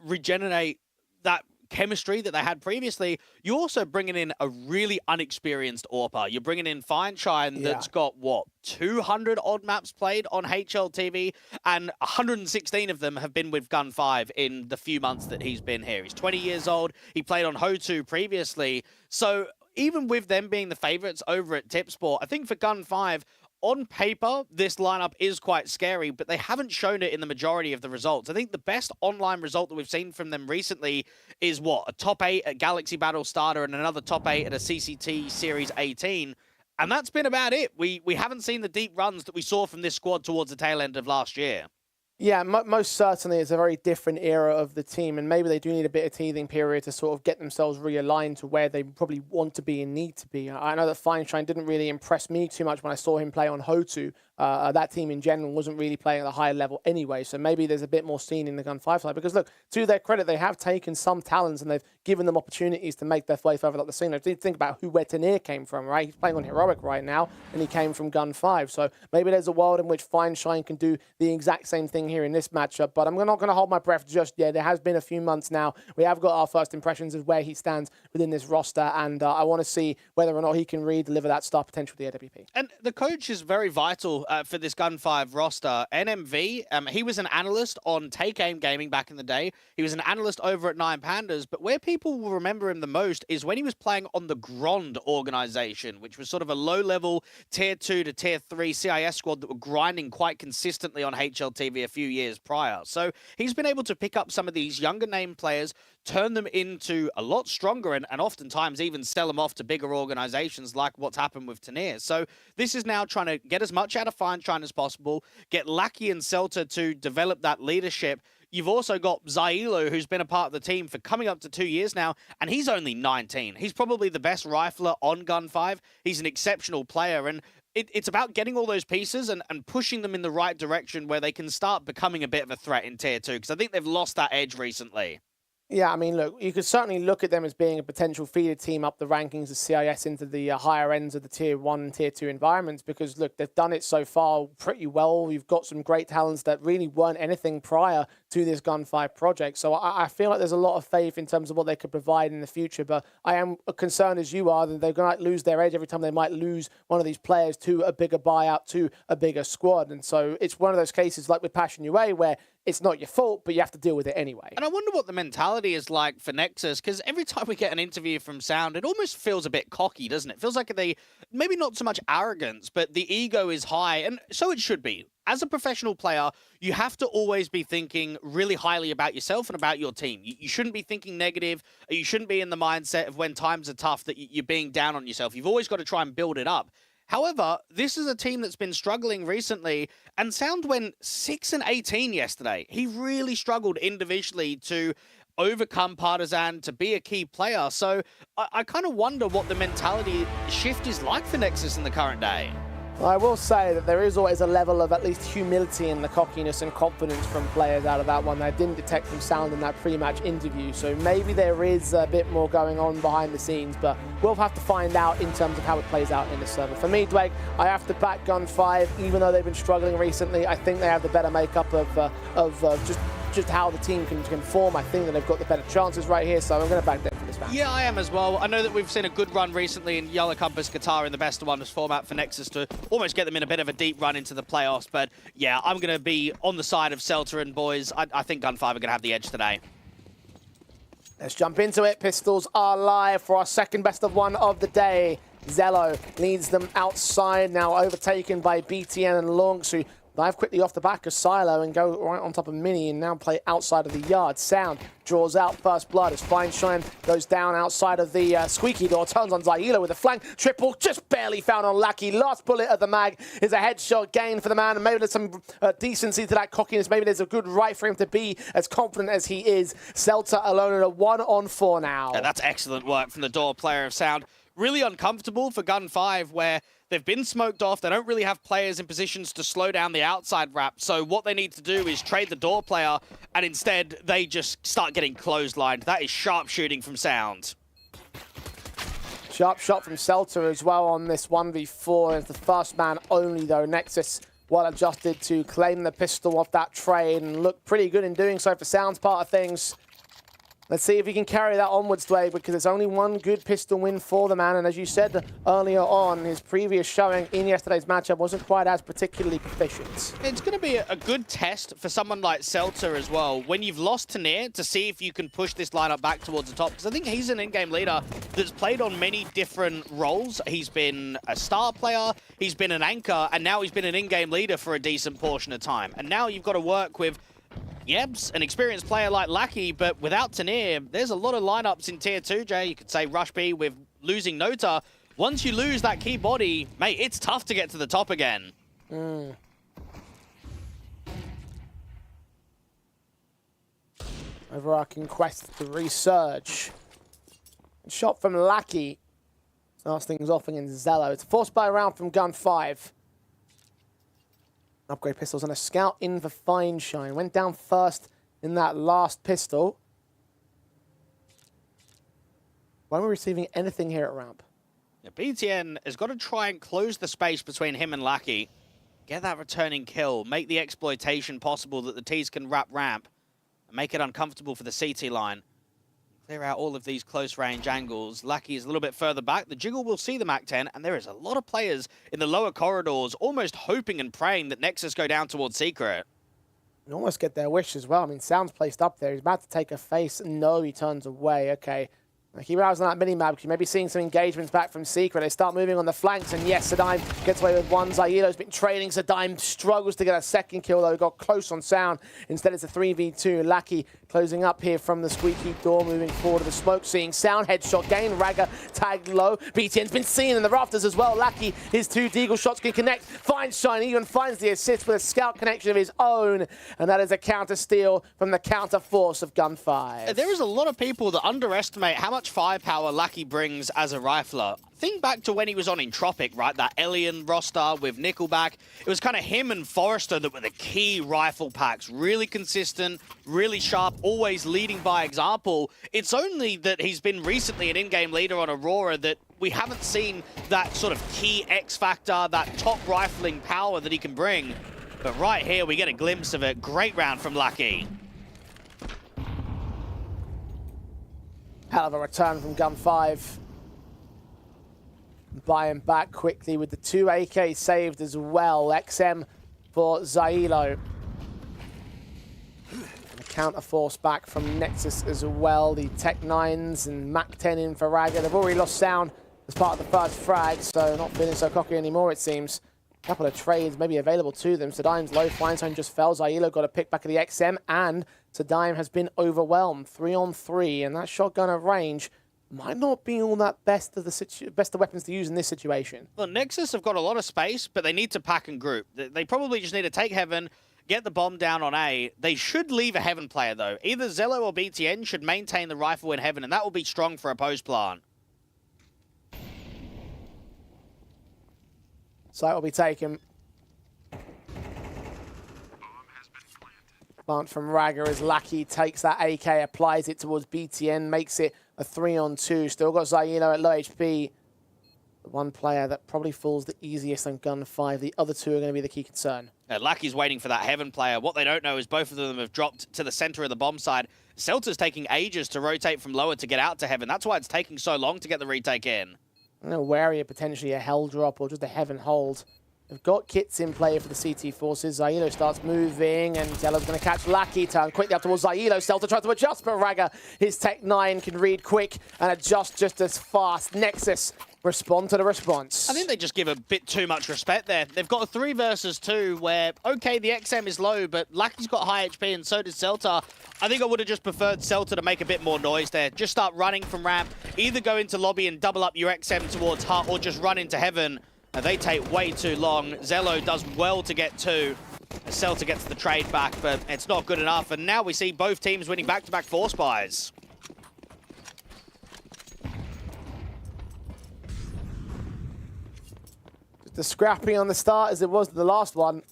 regenerate that chemistry that they had previously. You're also bringing in a really unexperienced AWPer. You're bringing in Feinstein that's got, 200 odd maps played on HLTV, and 116 of them have been with Gun 5 in the few months that he's been here. He's 20 years old. He played on HO2 previously. So even with them being the favorites over at Tipsport, I think for Gun 5, on paper, this lineup is quite scary, but they haven't shown it in the majority of the results. I think the best online result that we've seen from them recently is a top 8 at Galaxy Battle Starter and another top 8 at a CCT Series 18. And that's been about it. We haven't seen the deep runs that we saw from this squad towards the tail end of last year. Yeah, most certainly it's a very different era of the team, and maybe they do need a bit of teething period to sort of get themselves realigned to where they probably want to be and need to be. I know that Feinstein didn't really impress me too much when I saw him play on HO2. That team in general wasn't really playing at a high level anyway, so maybe there's a bit more seen in the Gun 5 side. Because look, to their credit, they have taken some talents and they've given them opportunities to make their way further up the scene. I did think about where Tanir came from, right? He's playing on Heroic right now, and he came from Gun 5. So maybe there's a world in which Feinstein can do the exact same thing here in this matchup, but I'm not going to hold my breath just yet. It has been a few months now. We have got our first impressions of where he stands within this roster, and I want to see whether or not he can really deliver that star potential to the AWP. And the coach is very vital for this Gun 5 roster. NMV, he was an analyst on Take Aim Gaming back in the day. He was an analyst over at 9 Pandas, but where people will remember him the most is when he was playing on the Grand organization, which was sort of a low-level Tier 2 to Tier 3 CIS squad that were grinding quite consistently on HLTV a few years prior. So he's been able to pick up some of these younger name players, turn them into a lot stronger, and oftentimes even sell them off to bigger organizations like what's happened with Tanir. So this is now trying to get as much out of Feinstein as possible, get Lackey and Celta to develop that leadership. You've also got Zailu, who's been a part of the team for coming up to 2 years now, and he's only 19. He's probably the best rifler on Gun 5. He's an exceptional player, and it's about getting all those pieces and pushing them in the right direction where they can start becoming a bit of a threat in Tier 2, because I think they've lost that edge recently. Yeah, I mean, look, you could certainly look at them as being a potential feeder team up the rankings of CIS into the higher ends of the Tier 1 and Tier 2 environments because, look, they've done it so far pretty well. You've got some great talents that really weren't anything prior to this Gun5 project. So I feel like there's a lot of faith in terms of what they could provide in the future, but I am concerned, as you are, that they're going to lose their edge every time they might lose one of these players to a bigger buyout, to a bigger squad. And so it's one of those cases like with Passion UA where it's not your fault, but you have to deal with it anyway. And I wonder what the mentality is like for Nexus, because every time we get an interview from Sound, it almost feels a bit cocky, doesn't it? It feels like they, maybe not so much arrogance, but the ego is high, and so it should be. As a professional player, you have to always be thinking really highly about yourself and about your team. You shouldn't be thinking negative. You shouldn't be in the mindset of when times are tough that you're being down on yourself. You've always got to try and build it up. However, this is a team that's been struggling recently, and Sound went 6-18 yesterday. He really struggled individually to overcome Partisan, to be a key player. So I kind of wonder what the mentality shift is like for Nexus in the current day. Well, I will say that there is always a level of at least humility in the cockiness and confidence from players out of that one that I didn't detect from Sound in that pre-match interview. So maybe there is a bit more going on behind the scenes, but we'll have to find out in terms of how it plays out in the server. For me, Dwayne, I have to back Gun5, even though they've been struggling recently. I think they have the better makeup of just how the team can form. I think that they've got the better chances right here, so I'm going to back them for this match. Yeah, I am as well. I know that we've seen a good run recently in Yellow Compass Qatar in the best of ones format for Nexus to almost get them in a bit of a deep run into the playoffs. But yeah, I'm going to be on the side of Celta and boys. I think Gun5 are going to have the edge today. Let's jump into it. Pistols are live for our second best of one of the day. Zello leads them outside, now overtaken by BTN and Longs, who dive quickly off the back of Silo and go right on top of Mini and now play outside of the yard. Sound draws out first blood as Fine Shine goes down outside of the squeaky door, turns on Zaila with a flank. Triple just barely found on Lucky. Last bullet of the mag is a headshot gain for the man, and maybe there's some decency to that cockiness. Maybe there's a good right for him to be as confident as he is. Celta alone at a 1-on-4 now. Yeah, that's excellent work from the door player of Sound. Really uncomfortable for Gun5 where they've been smoked off. They don't really have players in positions to slow down the outside wrap. So what they need to do is trade the door player, and instead they just start getting clotheslined. That is sharp shooting from Sound. Sharp shot from Celta as well on this 1v4. It's the first man only though. Nexus well adjusted to claim the pistol off that trade and look pretty good in doing so for Sound's part of things. Let's see if he can carry that onwards, Dwayne, because there's only one good pistol win for the man. And as you said earlier on, his previous showing in yesterday's matchup wasn't quite as particularly proficient. It's going to be a good test for someone like Celta as well. When you've lost Tanir, to see if you can push this lineup back towards the top. Because I think he's an in-game leader that's played on many different roles. He's been a star player, he's been an anchor, and now he's been an in-game leader for a decent portion of time. And now you've got to work with Yebs, an experienced player like Lackey, but without Tanir, there's a lot of lineups in Tier 2, Jay. You could say Rush B with losing Nota. Once you lose that key body, mate, it's tough to get to the top again. Overarching quest to resurge. Shot from Lackey. Starts things off against Zello. It's a forced buy round from Gun5. Upgrade pistols and a scout in for Fine Shine. Went down first in that last pistol. Why are we receiving anything here at ramp? Yeah, BTN has got to try and close the space between him and Lackey. Get that returning kill. Make the exploitation possible that the T's can wrap ramp. And make it uncomfortable for the CT line. Clear out all of these close range angles. Lackey is a little bit further back. The Jiggle will see the MAC-10, and there is a lot of players in the lower corridors almost hoping and praying that Nexus go down towards Secret. You almost get their wish as well. I mean, Sound's placed up there. He's about to take a face. No, he turns away. Okay. Keep your eyes on that mini-map because you may be seeing some engagements back from Secret. They start moving on the flanks, and yes, Sadime gets away with one. Zailo's been trading. Sadime struggles to get a second kill, though. Got close on Sound. Instead, it's a 3v2. Lackey closing up here from the squeaky door, moving forward to the smoke, seeing Sound. Headshot gain. Raga tagged low. BTN's been seen in the rafters as well. Lackey, his two deagle shots can connect. Fine Shine even finds the assist with a scout connection of his own, and that is a counter steal from the counter force of Gun5. There is a lot of people that underestimate how much much firepower Lucky brings as a rifler. Think back to when he was on Entropic, right? That Alien roster with Nickelback. It was kind of him and Forrester that were the key rifle packs. Really consistent, really sharp, always leading by example. It's only that he's been recently an in-game leader on Aurora that we haven't seen that sort of key X factor, that top rifling power that he can bring. But right here, we get a glimpse of it. Great round from Lucky. Hell of a return from Gun 5. Buying back quickly with the 2 AK saved as well. XM for Zailo. And a counter force back from Nexus as well. The Tech 9s and Mac 10 in for Raga. They've already lost sound as part of the first frag, so not feeling so cocky anymore, it seems. A couple of trades maybe available to them. Sadime's low, Feinstein just fell. Zailo got a pick back of the XM, and Sadime has been overwhelmed. 3-on-3, and that shotgun at range might not be all that best of weapons to use in this situation. Well, Nexus have got a lot of space, but they need to pack and group. They probably just need to take Heaven, get the bomb down on A. They should leave a Heaven player, though. Either Zello or BTN should maintain the rifle in Heaven, and that will be strong for a post plant. Site will be taken. Plant from Raga as Lucky takes that AK, applies it towards BTN, makes it a 3-on-2. Still got Zailo at low HP. The one player that probably falls the easiest on Gun 5. The other two are going to be the key concern. Lucky's waiting for that Heaven player. What they don't know is both of them have dropped to the center of the bomb side. Celta's taking ages to rotate from lower to get out to Heaven. That's why it's taking so long to get the retake in. I'm wary of potentially a Hell drop or just a Heaven hold. They've got kits in play for the CT forces. Zailo starts moving, and Zello's going to catch Lucky. Turn quickly up towards Zailo. Celta tries to adjust, but Raga, his Tech 9, can read quick and adjust just as fast. Nexus respond to the response. I think they just give a bit too much respect there. They've got a 3 versus 2 where, okay, the XM is low, but Lucky's got high HP and so does Celta. I think I would have just preferred Celta to make a bit more noise there. Just start running from ramp. Either go into lobby and double up your XM towards Hut or just run into Heaven. They take way too long. Zello does well to get 2. Celta gets the trade back, but it's not good enough. And now we see both teams winning back-to-back force buys. Just as scrappy on the start as it was the last one.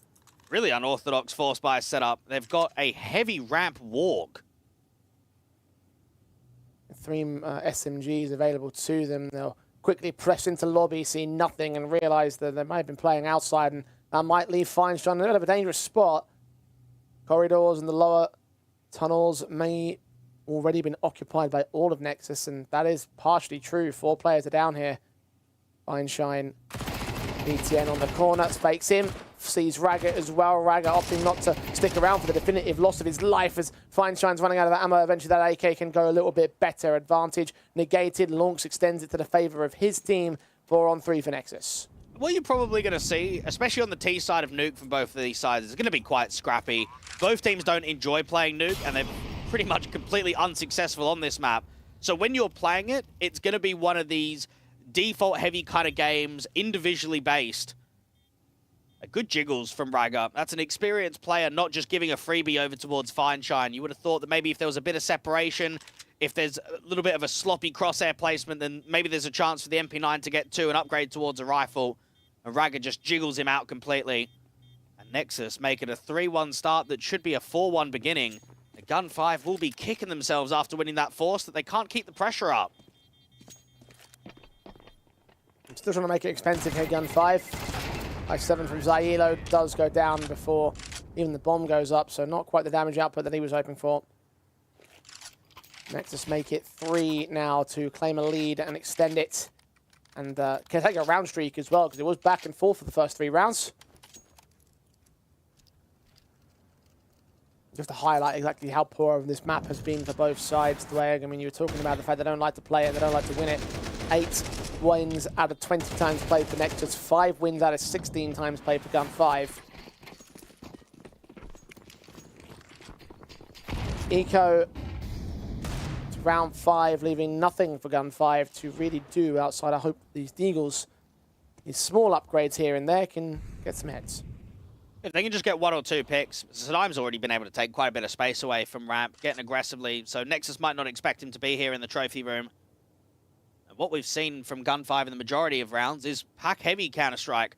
Really unorthodox force buy setup. They've got a heavy ramp walk. 3 SMGs available to them. They'll quickly press into lobby, see nothing, and realize that they might have been playing outside, and that might leave Feinstein in a bit of a dangerous spot. Corridors and the lower tunnels may already been occupied by all of Nexus, and that is partially true. 4 players are down here. Feinstein, BTN on the corner, fakes him, sees Raga as well. Raga opting not to stick around for the definitive loss of his life as Feinstein's running out of ammo. Eventually that AK can go a little bit better. Advantage negated. Launch extends it to the favor of his team. 4-on-3 for Nexus. What you're probably going to see, especially on the T side of Nuke from both of these sides, is going to be quite scrappy. Both teams don't enjoy playing Nuke, and they're pretty much completely unsuccessful on this map. So when you're playing it, it's going to be one of these default heavy kind of games, individually based. A good jiggles from Raga. That's an experienced player, not just giving a freebie over towards Feinstein. You would have thought that maybe if there was a bit of separation, if there's a little bit of a sloppy crosshair placement, then maybe there's a chance for the MP9 to get 2 and upgrade towards a rifle. And Raga just jiggles him out completely. And Nexus make it a 3-1 start that should be a 4-1 beginning. The Gun 5 will be kicking themselves after winning that force that they can't keep the pressure up. Still trying to make it expensive here, Gun 5. 7 from Zailo does go down before even the bomb goes up, so not quite the damage output that he was hoping for. Nexus make it 3 now to claim a lead and extend it. And can take a round streak as well, because it was back and forth for the first 3 rounds. Just to highlight exactly how poor this map has been for both sides, Dwayne. I mean, you were talking about the fact they don't like to play it, they don't like to win it. 8 wins out of 20 times played for Nexus, 5 wins out of 16 times played for Gun 5. Eco to round 5, leaving nothing for Gun 5 to really do outside. I hope these Deagles, these small upgrades here and there, can get some heads. If they can just get 1 or 2 picks, Sadime's already been able to take quite a bit of space away from ramp, getting aggressively, so Nexus might not expect him to be here in the trophy room. What we've seen from Gun5 in the majority of rounds is pack-heavy Counter-Strike.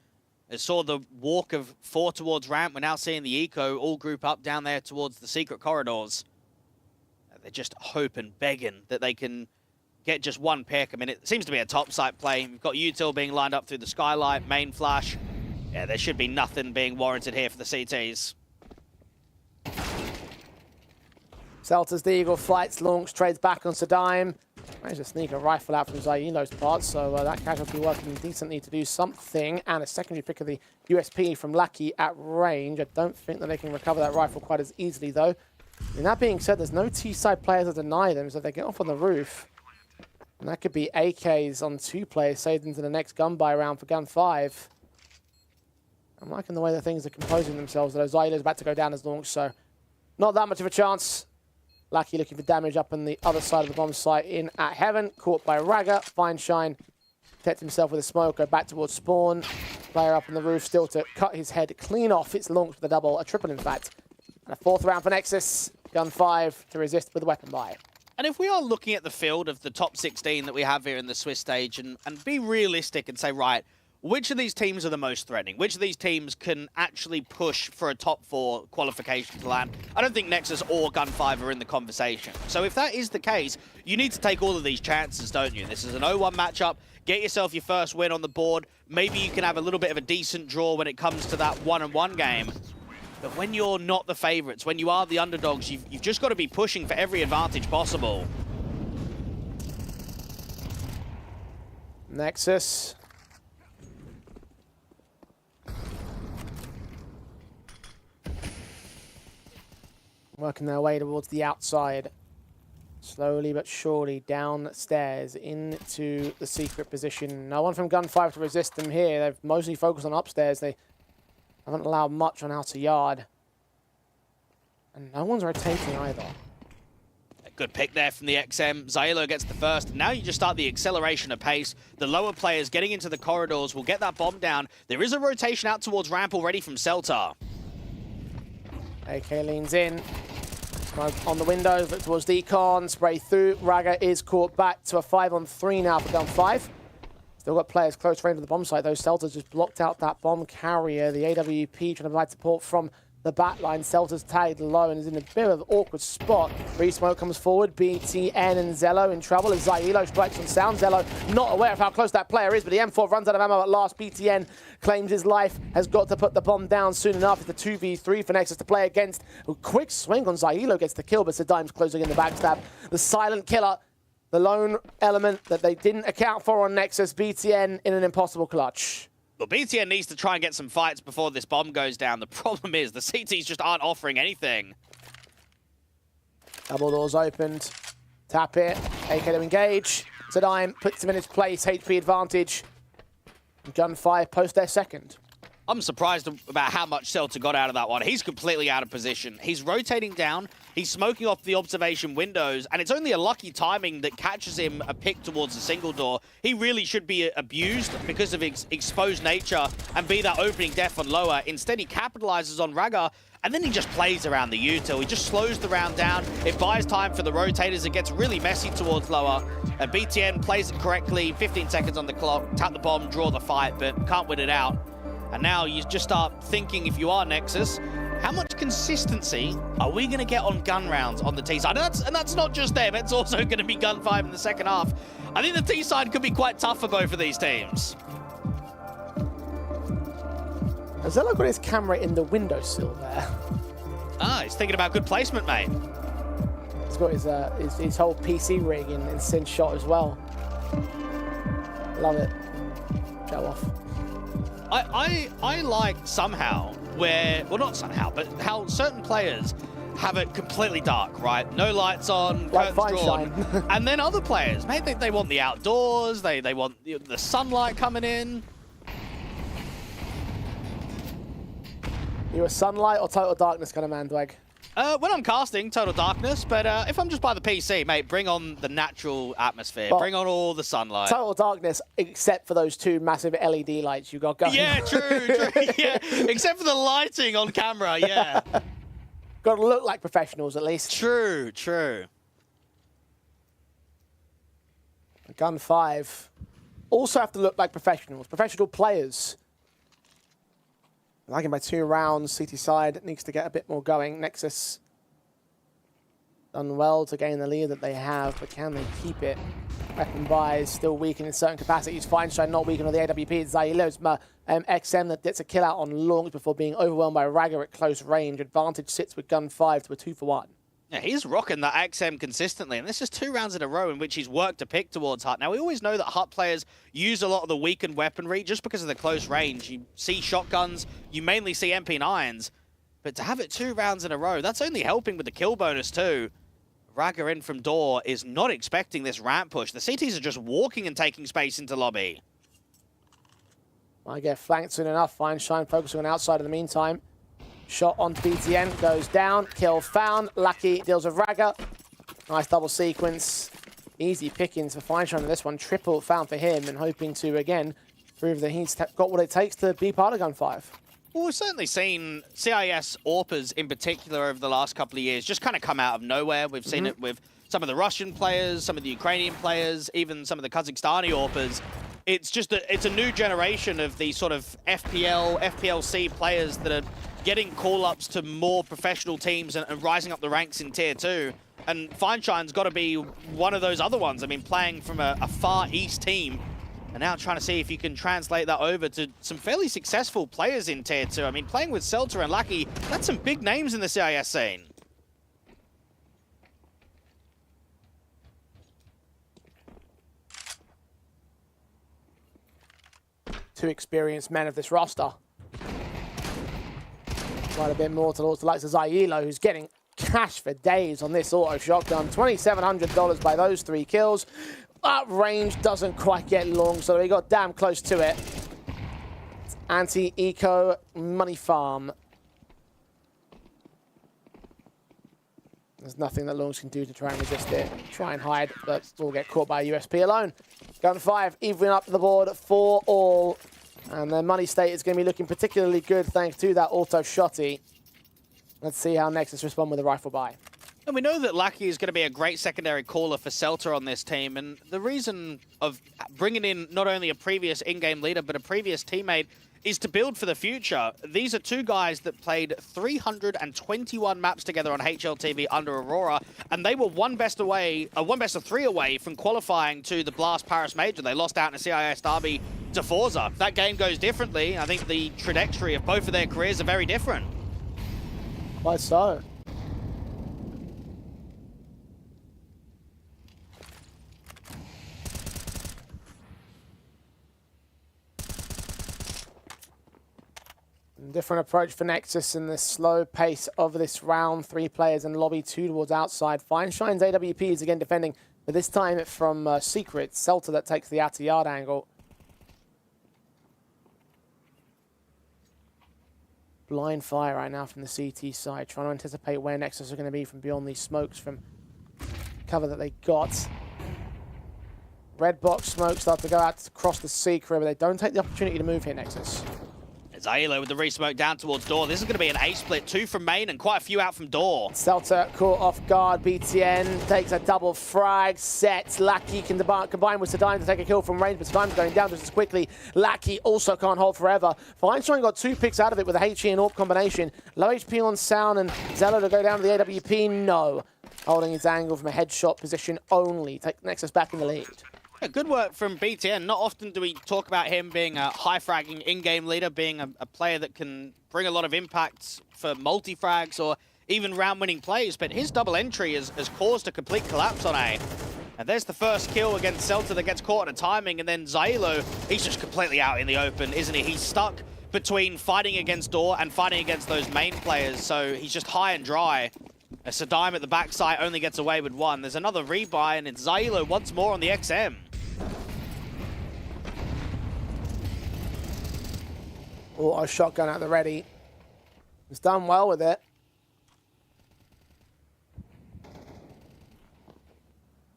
I saw the walk of 4 towards ramp. We're now seeing the eco all group up down there towards the secret corridors. They're just hoping, begging that they can get just one pick. I mean, it seems to be a top site play. We've got Util being lined up through the skylight, main flash. Yeah, there should be nothing being warranted here for the CTs. Celta's the Eagle flights, launch, trades back on Sadime. Managed to sneak a rifle out from Zailo's parts, so that casualty working decently to do something. And a secondary pick of the USP from Lucky at range. I don't think that they can recover that rifle quite as easily, though. And that being said, there's no T-side players to deny them, so they get off on the roof. And that could be AKs on 2 players saved into the next gun buy round for Gun5. I'm liking the way that things are composing themselves, though. Zailo's about to go down as launch, so not that much of a chance. Lucky looking for damage up on the other side of the bomb site in at Heaven. Caught by Raga. Fine shine. Protect himself with a smoke. Go back towards spawn. Player up on the roof still to cut his head clean off. It's launched with a double. A triple, in fact. And a 4th round for Nexus. Gun5 to resist with a weapon buy. And if we are looking at the field of the top 16 that we have here in the Swiss stage and be realistic and say, right, which of these teams are the most threatening? Which of these teams can actually push for a top 4 qualification to land? I don't think Nexus or Gun5 are in the conversation. So if that is the case, you need to take all of these chances, don't you? This is an 0-1 matchup. Get yourself your first win on the board. Maybe you can have a little bit of a decent draw when it comes to that 1-on-1 game. But when you're not the favorites, when you are the underdogs, you've just got to be pushing for every advantage possible. Nexus. Working their way towards the outside. Slowly but surely downstairs into the secret position. No one from Gun5 to resist them here. They've mostly focused on upstairs. They haven't allowed much on outer yard. And no one's rotating either. A good pick there from the XM. Zailo gets the first. Now you just start the acceleration of pace. The lower players getting into the corridors will get that bomb down. There is a rotation out towards ramp already from Celta. AK leans in. Smoke on the windows, look towards Decon, spray through. Raga is caught back to a 5-on-3 now for Gun5. Still got players close range of the bomb site, though. Celta's just blocked out that bomb carrier. The AWP trying to provide support from the back line. Celta's tagged low and is in a bit of an awkward spot. Smoke comes forward. BTN and Zello in trouble as Zailo strikes on sound. Zello not aware of how close that player is, but the M4 runs out of ammo at last. BTN claims his life, has got to put the bomb down soon enough. It's the 2v3 for Nexus to play against. A quick swing on Zailo gets the kill, but Sadime's closing in the backstab. The silent killer, the lone element that they didn't account for on Nexus. BTN in an impossible clutch. Well, BTN needs to try and get some fights before this bomb goes down. The problem is the CTs just aren't offering anything. Double doors opened. Tap it. AK to engage. Sadime puts him in his place. HP advantage. Gun5 post their second. I'm surprised about how much Celta got out of that one. He's completely out of position. He's rotating down. He's smoking off the observation windows, and it's only a lucky timing that catches him a pick towards the single door. He really should be abused because of his exposed nature and be that opening def on lower. Instead, he capitalizes on Raga, and then he just plays around the util. He just slows the round down. It buys time for the rotators. It gets really messy towards lower. And BTN plays it correctly. 15 seconds on the clock. Tap the bomb, draw the fight, but can't win it out. And now you just start thinking, if you are Nexus, how much consistency are we going to get on gun rounds on the T side? And that's not just them, it's also going to be Gun5 in the second half. I think the T side could be quite tough for both of these teams. Has Zello got his camera in the windowsill there? Ah, he's thinking about good placement, mate. He's got his whole PC rig in sync shot as well. Love it. Show off. I like somehow where, well, not somehow, but how certain players have it completely dark, right? No lights on, like curtains drawn. And then other players, maybe they want the outdoors, they want the sunlight coming in. You a sunlight or total darkness kind of man, Dweg? When I'm casting, total darkness, but if I'm just by the PC, mate, bring on the natural atmosphere. Well, bring on all the sunlight. Total darkness, except for those 2 massive LED lights you got going. Yeah, true. Yeah, except for the lighting on camera, yeah. Got to look like professionals, at least. True. Gun 5 also have to look like professionals, professional players. Lagging by 2 rounds, CT side needs to get a bit more going. Nexus done well to gain the lead that they have, but can they keep it? Weapon buys still weakened in certain capacities. Feinstein not weakened on the AWP. It's Zailo's XM that gets a kill out on longs before being overwhelmed by Ragger at close range. Advantage sits with Gun 5 to a 2-for-1. Yeah, he's rocking that XM consistently, and this is 2 rounds in a row in which he's worked a pick towards Hut. Now, we always know that Hut players use a lot of the weakened weaponry just because of the close range. You see shotguns, you mainly see MP9s, but to have it 2 rounds in a row, that's only helping with the kill bonus too. Ragger in from door is not expecting this ramp push. The CTs are just walking and taking space into lobby. I get flanked soon enough. Feinstein focusing on outside in the meantime. Shot on BTN, goes down, kill found. Lucky deals with Ragger. Nice double sequence. Easy pickings for Feinstein in this one. Triple found for him and hoping to, again, prove that he's got what it takes to be part of Gun 5. Well, we've certainly seen CIS AWPers in particular over the last couple of years just kind of come out of nowhere. We've seen it with some of the Russian players, some of the Ukrainian players, even some of the Kazakhstani AWPers. It's just it's a new generation of the sort of FPL, FPLC players that are getting call-ups to more professional teams and rising up the ranks in Tier 2. And Feinstein's got to be one of those other ones. I mean, playing from a Far East team, and now trying to see if you can translate that over to some fairly successful players in Tier 2. I mean, playing with Celta and Lucky, that's some big names in the CIS scene. Two experienced men of this roster. Quite a bit more towards the likes of Zailo, who's getting cash for days on this auto shotgun. $2,700 by those 3 kills. That range doesn't quite get long, so they got damn close to it. It's anti-eco money farm. There's nothing that Longs can do to try and resist it. Try and hide, but will get caught by USP alone. Gun 5 evening up the board for all. And their money state is going to be looking particularly good thanks to that auto shotty. Let's see how Nexus respond with a rifle buy. And we know that Lucky is going to be a great secondary caller for Celta on this team. And the reason of bringing in not only a previous in-game leader, but a previous teammate is to build for the future. These are 2 guys that played 321 maps together on HLTV under Aurora, and they were one best of 3 away from qualifying to the Blast Paris Major. They lost out in a CIS derby to Forza. If that game goes differently, I think the trajectory of both of their careers are very different. Why so? Different approach for Nexus in the slow pace of this round. 3 players in lobby, 2 towards outside. Feinstein's AWP is again defending, but this time from Secret. Celta that takes the out-to-yard angle. Blind fire right now from the CT side, trying to anticipate where Nexus are going to be from beyond these smokes from cover that they got. Red box smoke start to go out across the Secret, but they don't take the opportunity to move here, Nexus. Zailo with the re-smoke down towards door. This is going to be an A-split, 2 from main and quite a few out from door. Celta caught off guard. BTN takes a double frag. Set. Lucky can combine with Sedime to take a kill from range, but Sedime's going down just as quickly. Lucky also can't hold forever. Feinstein got 2 picks out of it with a HE and AWP combination. Low HP on Sound and Zello to go down to the AWP. No. Holding his angle from a headshot position only. Take Nexus back in the lead. Yeah, good work from BTN. Not often do we talk about him being a high-fragging in-game leader, being a player that can bring a lot of impact for multi-frags or even round-winning plays, but his double entry has caused a complete collapse on A. And there's the first kill against Celta that gets caught on a timing, and then Zailo, he's just completely out in the open, isn't he? He's stuck between fighting against door and fighting against those main players, so he's just high and dry. Sedime at the backside only gets away with 1. There's another rebuy, and it's Zailo once more on the XM. Auto shotgun at the ready. He's done well with it.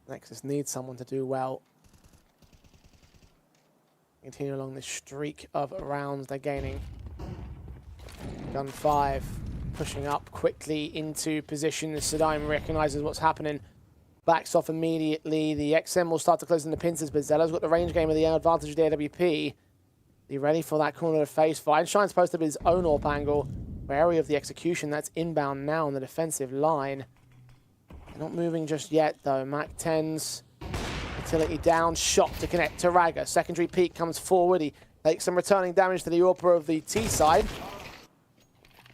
Nexus needs someone to do well. Continue along this streak of rounds they're gaining. Gun 5 pushing up quickly into position. Sedime recognizes what's happening. Backs off immediately. The XM will start to close in the pincers, but Zello's got the range game of the advantage of the AWP. Be ready for that corner to face. Feinshine's posted his own AWP angle. Wary of the execution. That's inbound now on the defensive line. They're not moving just yet, though. Mac 10's utility down. Shot to connect to Raga. Secondary peak comes forward. He takes some returning damage to the AWP of the T side.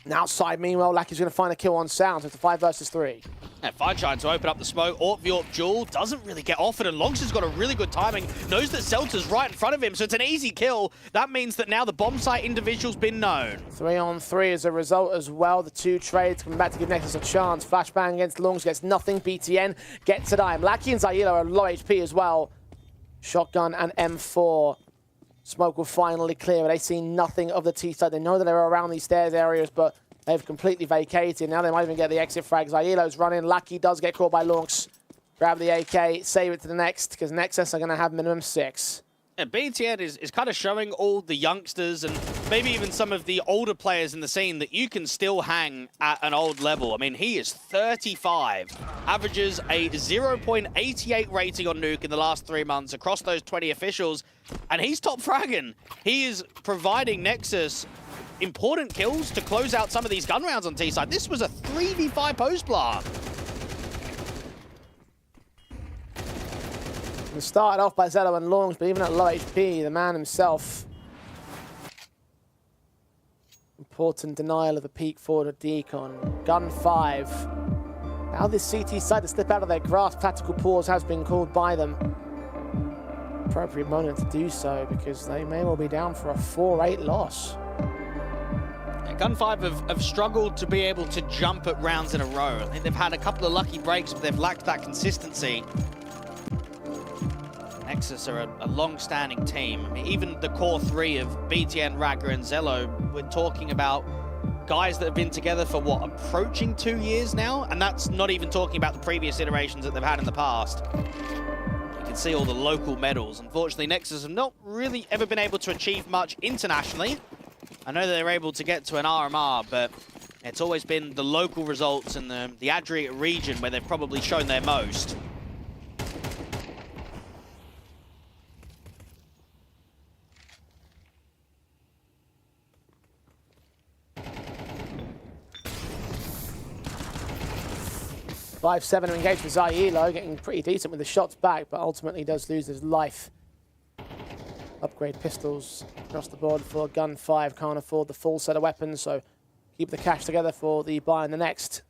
And outside, meanwhile, Lucky's going to find a kill on Sound. So it's a 5 versus 3. And Feinstein to open up the smoke. AWP v AWP duel doesn't really get offered, and Longs has got a really good timing. Knows that Seltzer's right in front of him, so it's an easy kill. That means that now the bomb site individual's been known. 3-on-3 as a result as well. The two trades coming back to give Nexus a chance. Flashbang against Longs gets nothing. BTN gets a dime. Lackey and Zayilo are low HP as well. Shotgun and M4. Smoke will finally clear, but they see nothing of the T side. They know that they're around these stairs areas, but they've completely vacated. Now they might even get the exit frag. Zayilo's running. Lucky does get caught by Lonks. Grab the AK, save it to the next, because Nexus are going to have minimum 6. And BTN is kind of showing all the youngsters and maybe even some of the older players in the scene that you can still hang at an old level. I mean, he is 35, averages a 0.88 rating on Nuke in the last 3 months across those 20 officials, and he's top fragging. He is providing Nexus important kills to close out some of these gun rounds on T-side. This was a 3v5 post-blah. It started off by Zello and Longs, but even at low HP, the man himself. Important denial of the peak forward of Decon. Gun 5. Now this CT side to slip out of their grasp. Tactical pause has been called by them. Appropriate moment to do so, because they may well be down for a 4-8 loss. Gun 5 have struggled to be able to jump at rounds in a row. I think they've had a couple of lucky breaks, but they've lacked that consistency. Nexus are a long-standing team. I mean, even the core 3 of BTN, Raga, and Zello, we're talking about guys that have been together for, what, approaching 2 years now? And that's not even talking about the previous iterations that they've had in the past. You can see all the local medals. Unfortunately, Nexus have not really ever been able to achieve much internationally. I know they're able to get to an RMR, but it's always been the local results in the Adriatic region where they've probably shown their most. (5-7) engaged with Zayilo, getting pretty decent with the shots back, but ultimately does lose his life. Upgrade pistols across the board for Gun 5. Can't afford the full set of weapons, so keep the cash together for the buy in the next.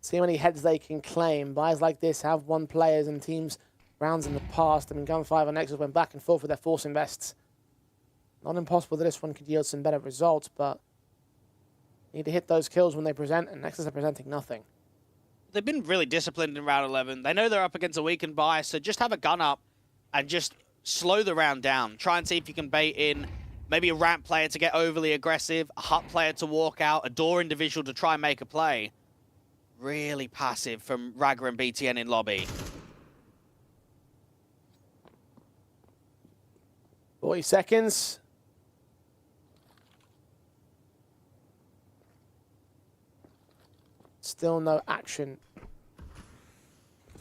See how many heads they can claim. Buys like this have won players and teams rounds in the past. I mean, Gun 5 and Nexus went back and forth with their force invests. Not impossible that this one could yield some better results, but need to hit those kills when they present, and Nexus are presenting nothing. They've been really disciplined in round 11. They know they're up against a weakened buy, so just have a gun up and just slow the round down. Try and see if you can bait in maybe a ramp player to get overly aggressive, a hut player to walk out, a door individual to try and make a play. Really passive from Raga and BTN in lobby. 40 seconds. Still no action.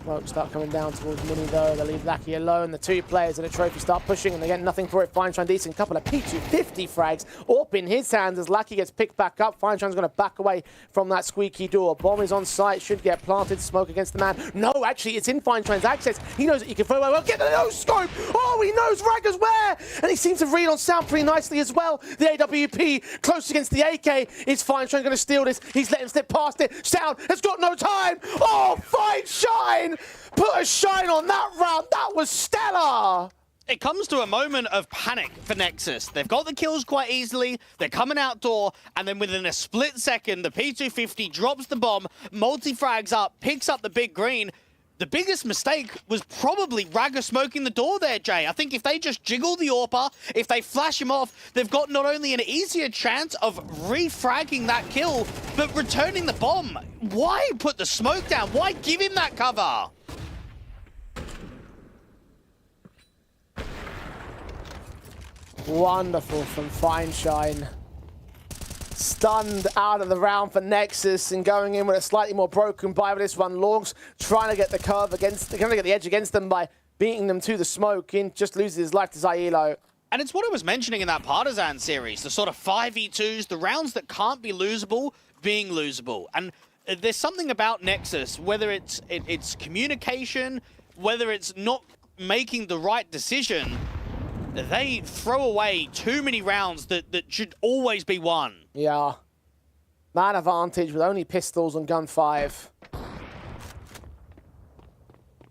Smoke start coming down towards Mini though. They leave Lackey alone. The two players in the trophy start pushing and they get nothing for it. Feinstein decent couple of P250 frags. AWP in his hands as Lackey gets picked back up. Feinstein's going to back away from that squeaky door. Bomb is on site. Should get planted. Smoke against the man. No, actually, it's in Feinstein's access. He knows that he can throw away. Well, get the no-scope. Oh, he knows Ragga's where. And he seems to read on Sound pretty nicely as well. The AWP close against the AK. Is Feinstein going to steal this? He's let him slip past it. Sound has got no time. Oh, Feinstein! Put a shine on that round. That was stellar. It comes to a moment of panic for Nexus. They've got the kills quite easily. They're coming outdoor, and then within a split second, the P250 drops the bomb, multi-frags up, picks up the big green. The biggest mistake was probably Raga smoking the door there, Jay. I think if they just jiggle the AWPer, if they flash him off, they've got not only an easier chance of refragging that kill, but returning the bomb. Why put the smoke down? Why give him that cover? Wonderful from Feinstein. stunned out of the round for Nexus and going in with a slightly more broken buy with this one. Longs trying to get the curve against, trying to get the edge against them by beating them to the smoke. In just loses his life to Zailo. And it's what I was mentioning in that Partisan series, the sort of 5v2s, the rounds that can't be losable, being losable. And there's something about Nexus, whether it's communication, whether it's not making the right decision, they throw away too many rounds that should always be won. Yeah. Man advantage with only pistols on gun 5.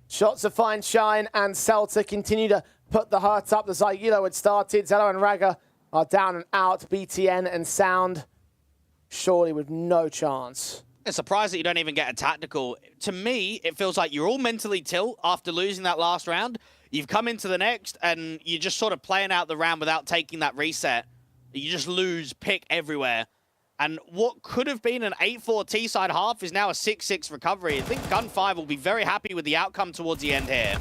Shots of Fine Shine and Celta continue to put the hurt up. The Zailo had started. Zello and Raga are down and out. BTN and Sound surely with no chance. It's surprised that you don't even get a tactical. To me, it feels like you're all mentally tilt after losing that last round. You've come into the next and you're just sort of playing out the round without taking that reset. You just lose pick everywhere. And what could have been an 8-4 T-side half is now a 6-6 recovery. I think Gun 5 will be very happy with the outcome towards the end here.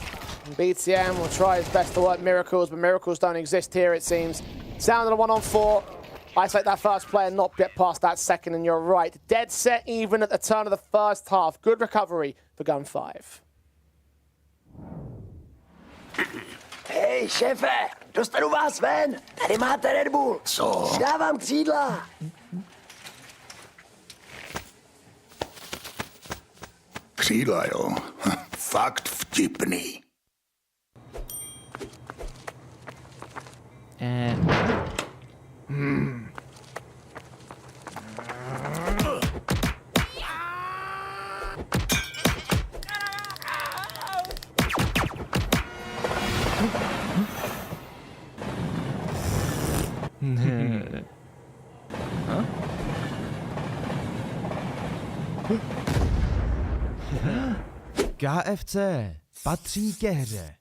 BTN will try his best to work miracles, but miracles don't exist here, it seems. Sound on a 1-on-4. Isolate that first player, not get past that second, and you're right. Dead set even at the turn of the first half. Good recovery for Gun 5. Hej, šéfe, dostanu vás ven. Tady máte Red Bull. Co? Dávám křídla. Křídla, jo. Fakt vtipný. KFC patří ke hře.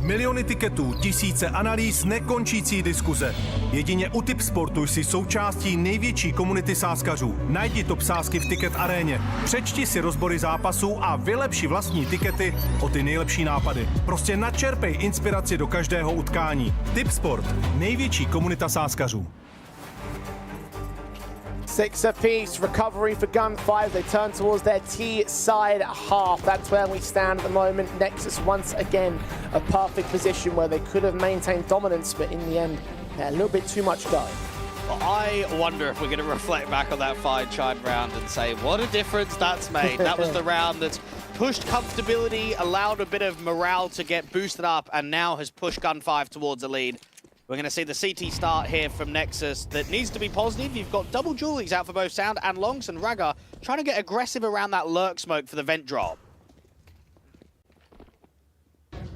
Miliony tiketů, tisíce analýz, nekončící diskuze. Jedině u Tipsportu jsi součástí největší komunity sázkařů. Najdi top sázky v Ticket aréně. Přečti si rozbory zápasů a vylepši vlastní tikety o ty nejlepší nápady. Prostě načerpej inspiraci do každého utkání. Tipsport, největší komunita sázkařů. 6 apiece, recovery for Gun 5. They turn towards their T-side half. That's where we stand at the moment. Nexus once again a perfect position where they could have maintained dominance, but in the end, a little bit too much go. Well, I wonder if we're going to reflect back on that Fine Shine round and say, what a difference that's made. That was the round that's pushed comfortability, allowed a bit of morale to get boosted up, and now has pushed Gun 5 towards a lead. We're going to see the CT start here from Nexus that needs to be positive. You've got double dualies out for both Sound and Longs, and Raga trying to get aggressive around that lurk smoke for the vent drop.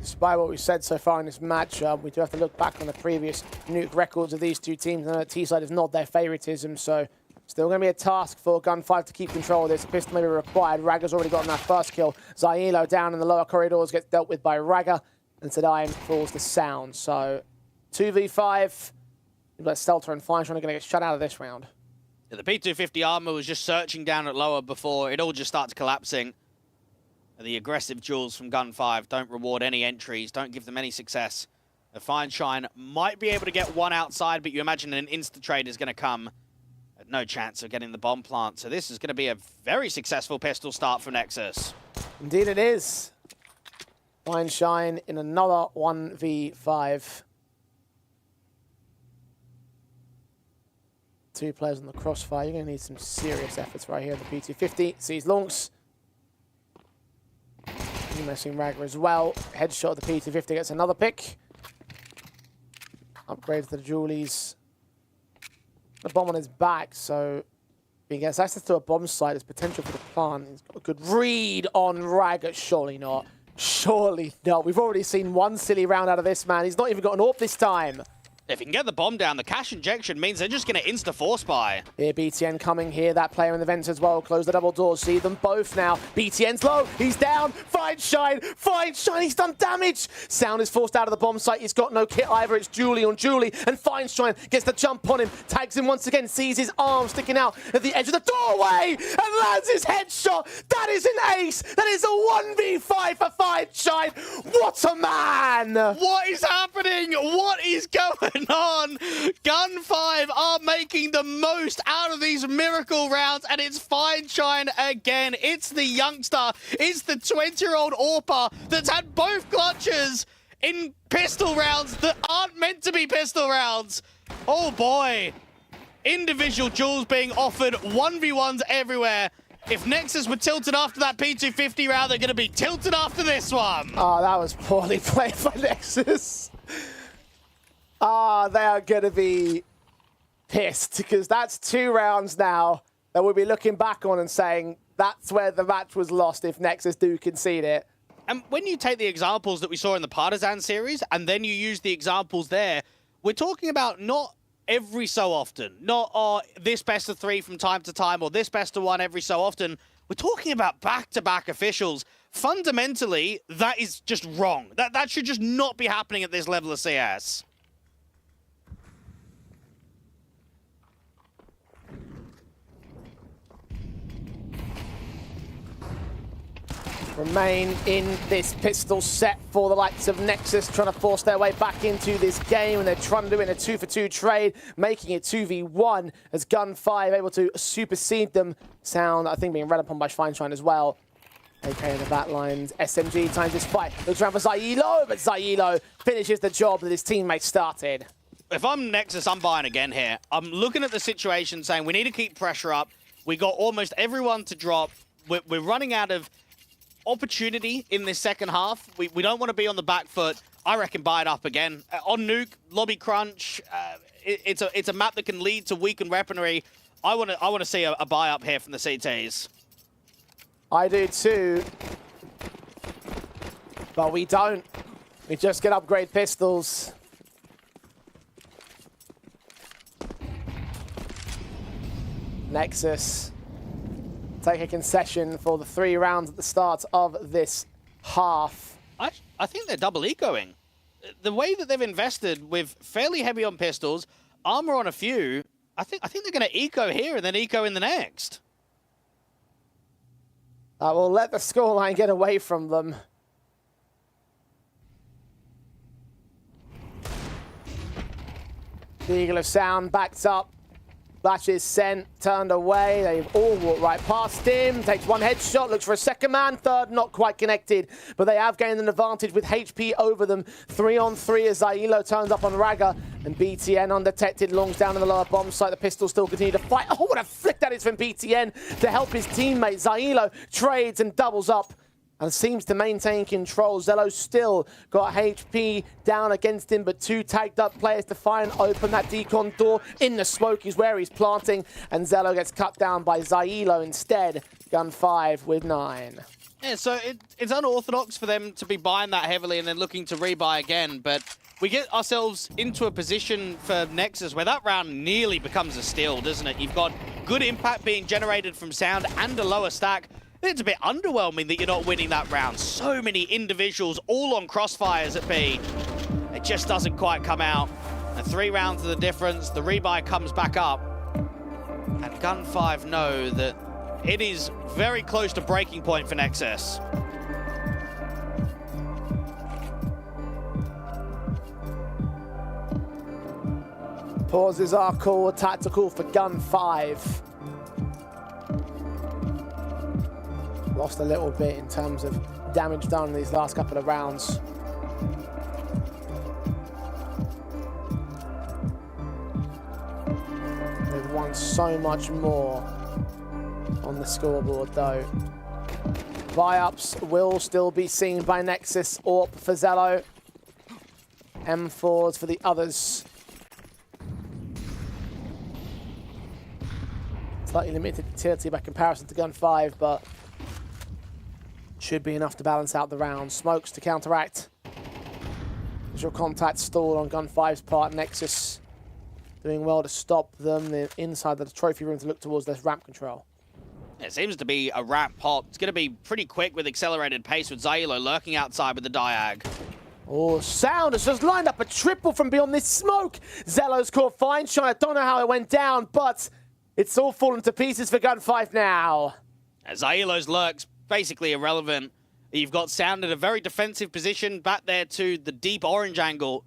Despite what we've said so far in this match, we do have to look back on the previous nuke records of these two teams. And the T-side is not their favoritism, so still going to be a task for Gun 5 to keep control of this. A pistol may be required. Raga's already gotten that first kill. Zailo down in the lower corridors gets dealt with by Raga, and Tadayim falls to Sound. So 2v5. But Stelter and Fine trying to get shut out of this round. Yeah, the P250 armor was just searching down at lower before it all just starts collapsing. And the aggressive duels from Gun 5 don't reward any entries, don't give them any success. The Fine Shine might be able to get one outside, but you imagine an insta-trade is going to come. No chance of getting the bomb plant. So this is going to be a very successful pistol start for Nexus. Indeed it is. Fine Shine in another 1v5. Two players on the crossfire. You're going to need some serious efforts right here. The P250 sees Longs. Messing Raga as well. Headshot of the P250 gets another pick. Upgrade to the Julies. The bomb on his back, so he gets access to a bomb site. There's potential for the plant. He's got a good read on Raga. Surely not. Surely not. We've already seen one silly round out of this man. He's not even got an AWP this time. If he can get the bomb down, the cash injection means they're just going to insta-force buy. Here, BTN coming here. That player in the vent as well. Close the double doors. See them both now. BTN's low. He's down. Fine Shine. Fine Shine. He's done damage. Sound is forced out of the bomb site. He's got no kit either. It's Julie on Julie. And Fine Shine gets the jump on him. Tags him once again. Sees his arm sticking out at the edge of the doorway. And lands his headshot. That is an ace. That is a 1v5 for Fine Shine. What a man. What is happening? What is going going on? Gun 5 are making the most out of these miracle rounds, and it's Feinstein again. It's the youngster. It's the 20-year-old AWPer that's had both clutches in pistol rounds that aren't meant to be pistol rounds. Oh boy. Individual duels being offered, 1v1s everywhere. If Nexus were tilted after that P250 round, they're going to be tilted after this one. Oh, that was poorly played by Nexus. They are going to be pissed because that's 2 rounds now that we'll be looking back on and saying that's where the match was lost if Nexus do concede it. And when you take the examples that we saw in the Partisan series and then you use the examples there, we're talking about not every so often, not this best of 3 from time to time or this best of 1 every so often. We're talking about back-to-back officials. Fundamentally, that is just wrong. That should just not be happening at this level of CS. Remain in this pistol set for the likes of Nexus, trying to force their way back into this game, and they're trying to do it in a 2-for-2 trade, making it 2v1 as Gun 5 able to supersede them. Sound, I think, being read upon by Feinstein as well. AK in the back lines, SMG times this fight. Looks around for Zailo, but Zailo finishes the job that his teammates started. If I'm Nexus, I'm buying again here. I'm looking at the situation saying we need to keep pressure up. We got almost everyone to drop. We're running out of opportunity in this second half. We don't want to be on the back foot. I reckon buy it up again. On Nuke, Lobby Crunch, it's a map that can lead to weakened weaponry. I want to see a buy up here from the CTs. I do too. But we don't. We just get upgrade pistols. Nexus take a concession for the 3 rounds at the start of this half. I think they're double ecoing. The way that they've invested with fairly heavy on pistols, armor on a few, I think they're going to eco here and then eco in the next. I will let the scoreline get away from them. The Eagle of Sound backs up. Flashes sent, turned away. They've all walked right past him. Takes 1 headshot, looks for a second man. Third, not quite connected. But they have gained an advantage with HP over them. 3-on-3 as Zailo turns up on Raga. And BTN undetected, longs down in the lower bomb site. The pistols still continue to fight. Oh, what a flick that is from BTN to help his teammate. Zailo trades and doubles up and seems to maintain control. Zello still got HP down against him, but 2 tagged up players to find open that decon door. In the smoke is where he's planting, and Zello gets cut down by Zailo instead. Gun 5 with 9. Yeah, so it's unorthodox for them to be buying that heavily and then looking to rebuy again, but we get ourselves into a position for Nexus where that round nearly becomes a steal, doesn't it? You've got good impact being generated from Sound and a lower stack. It's a bit underwhelming that you're not winning that round. So many individuals all on crossfires at B. It just doesn't quite come out. And 3 rounds of the difference, the rebuy comes back up. And Gun 5 know that it is very close to breaking point for Nexus. Pauses are call, tactical for Gun 5. Lost a little bit in terms of damage done in these last couple of rounds. They've won so much more on the scoreboard though. Buy-ups will still be seen by Nexus, AWP for Zello. M4s for the others. Slightly limited utility by comparison to Gun 5, but should be enough to balance out the round. Smokes to counteract. Visual contact stalled on Gun 5's part. Nexus doing well to stop them. They're inside the trophy room to look towards this ramp control. It seems to be a ramp pop. It's going to be pretty quick with accelerated pace with Zailo lurking outside with the diag. Oh, Sound has just lined up a triple from beyond this smoke. Zello's caught Feinstein. I don't know how it went down, but it's all fallen to pieces for Gun 5 now. Zailo's lurks basically irrelevant. You've got Sound in a very defensive position back there to the deep orange angle.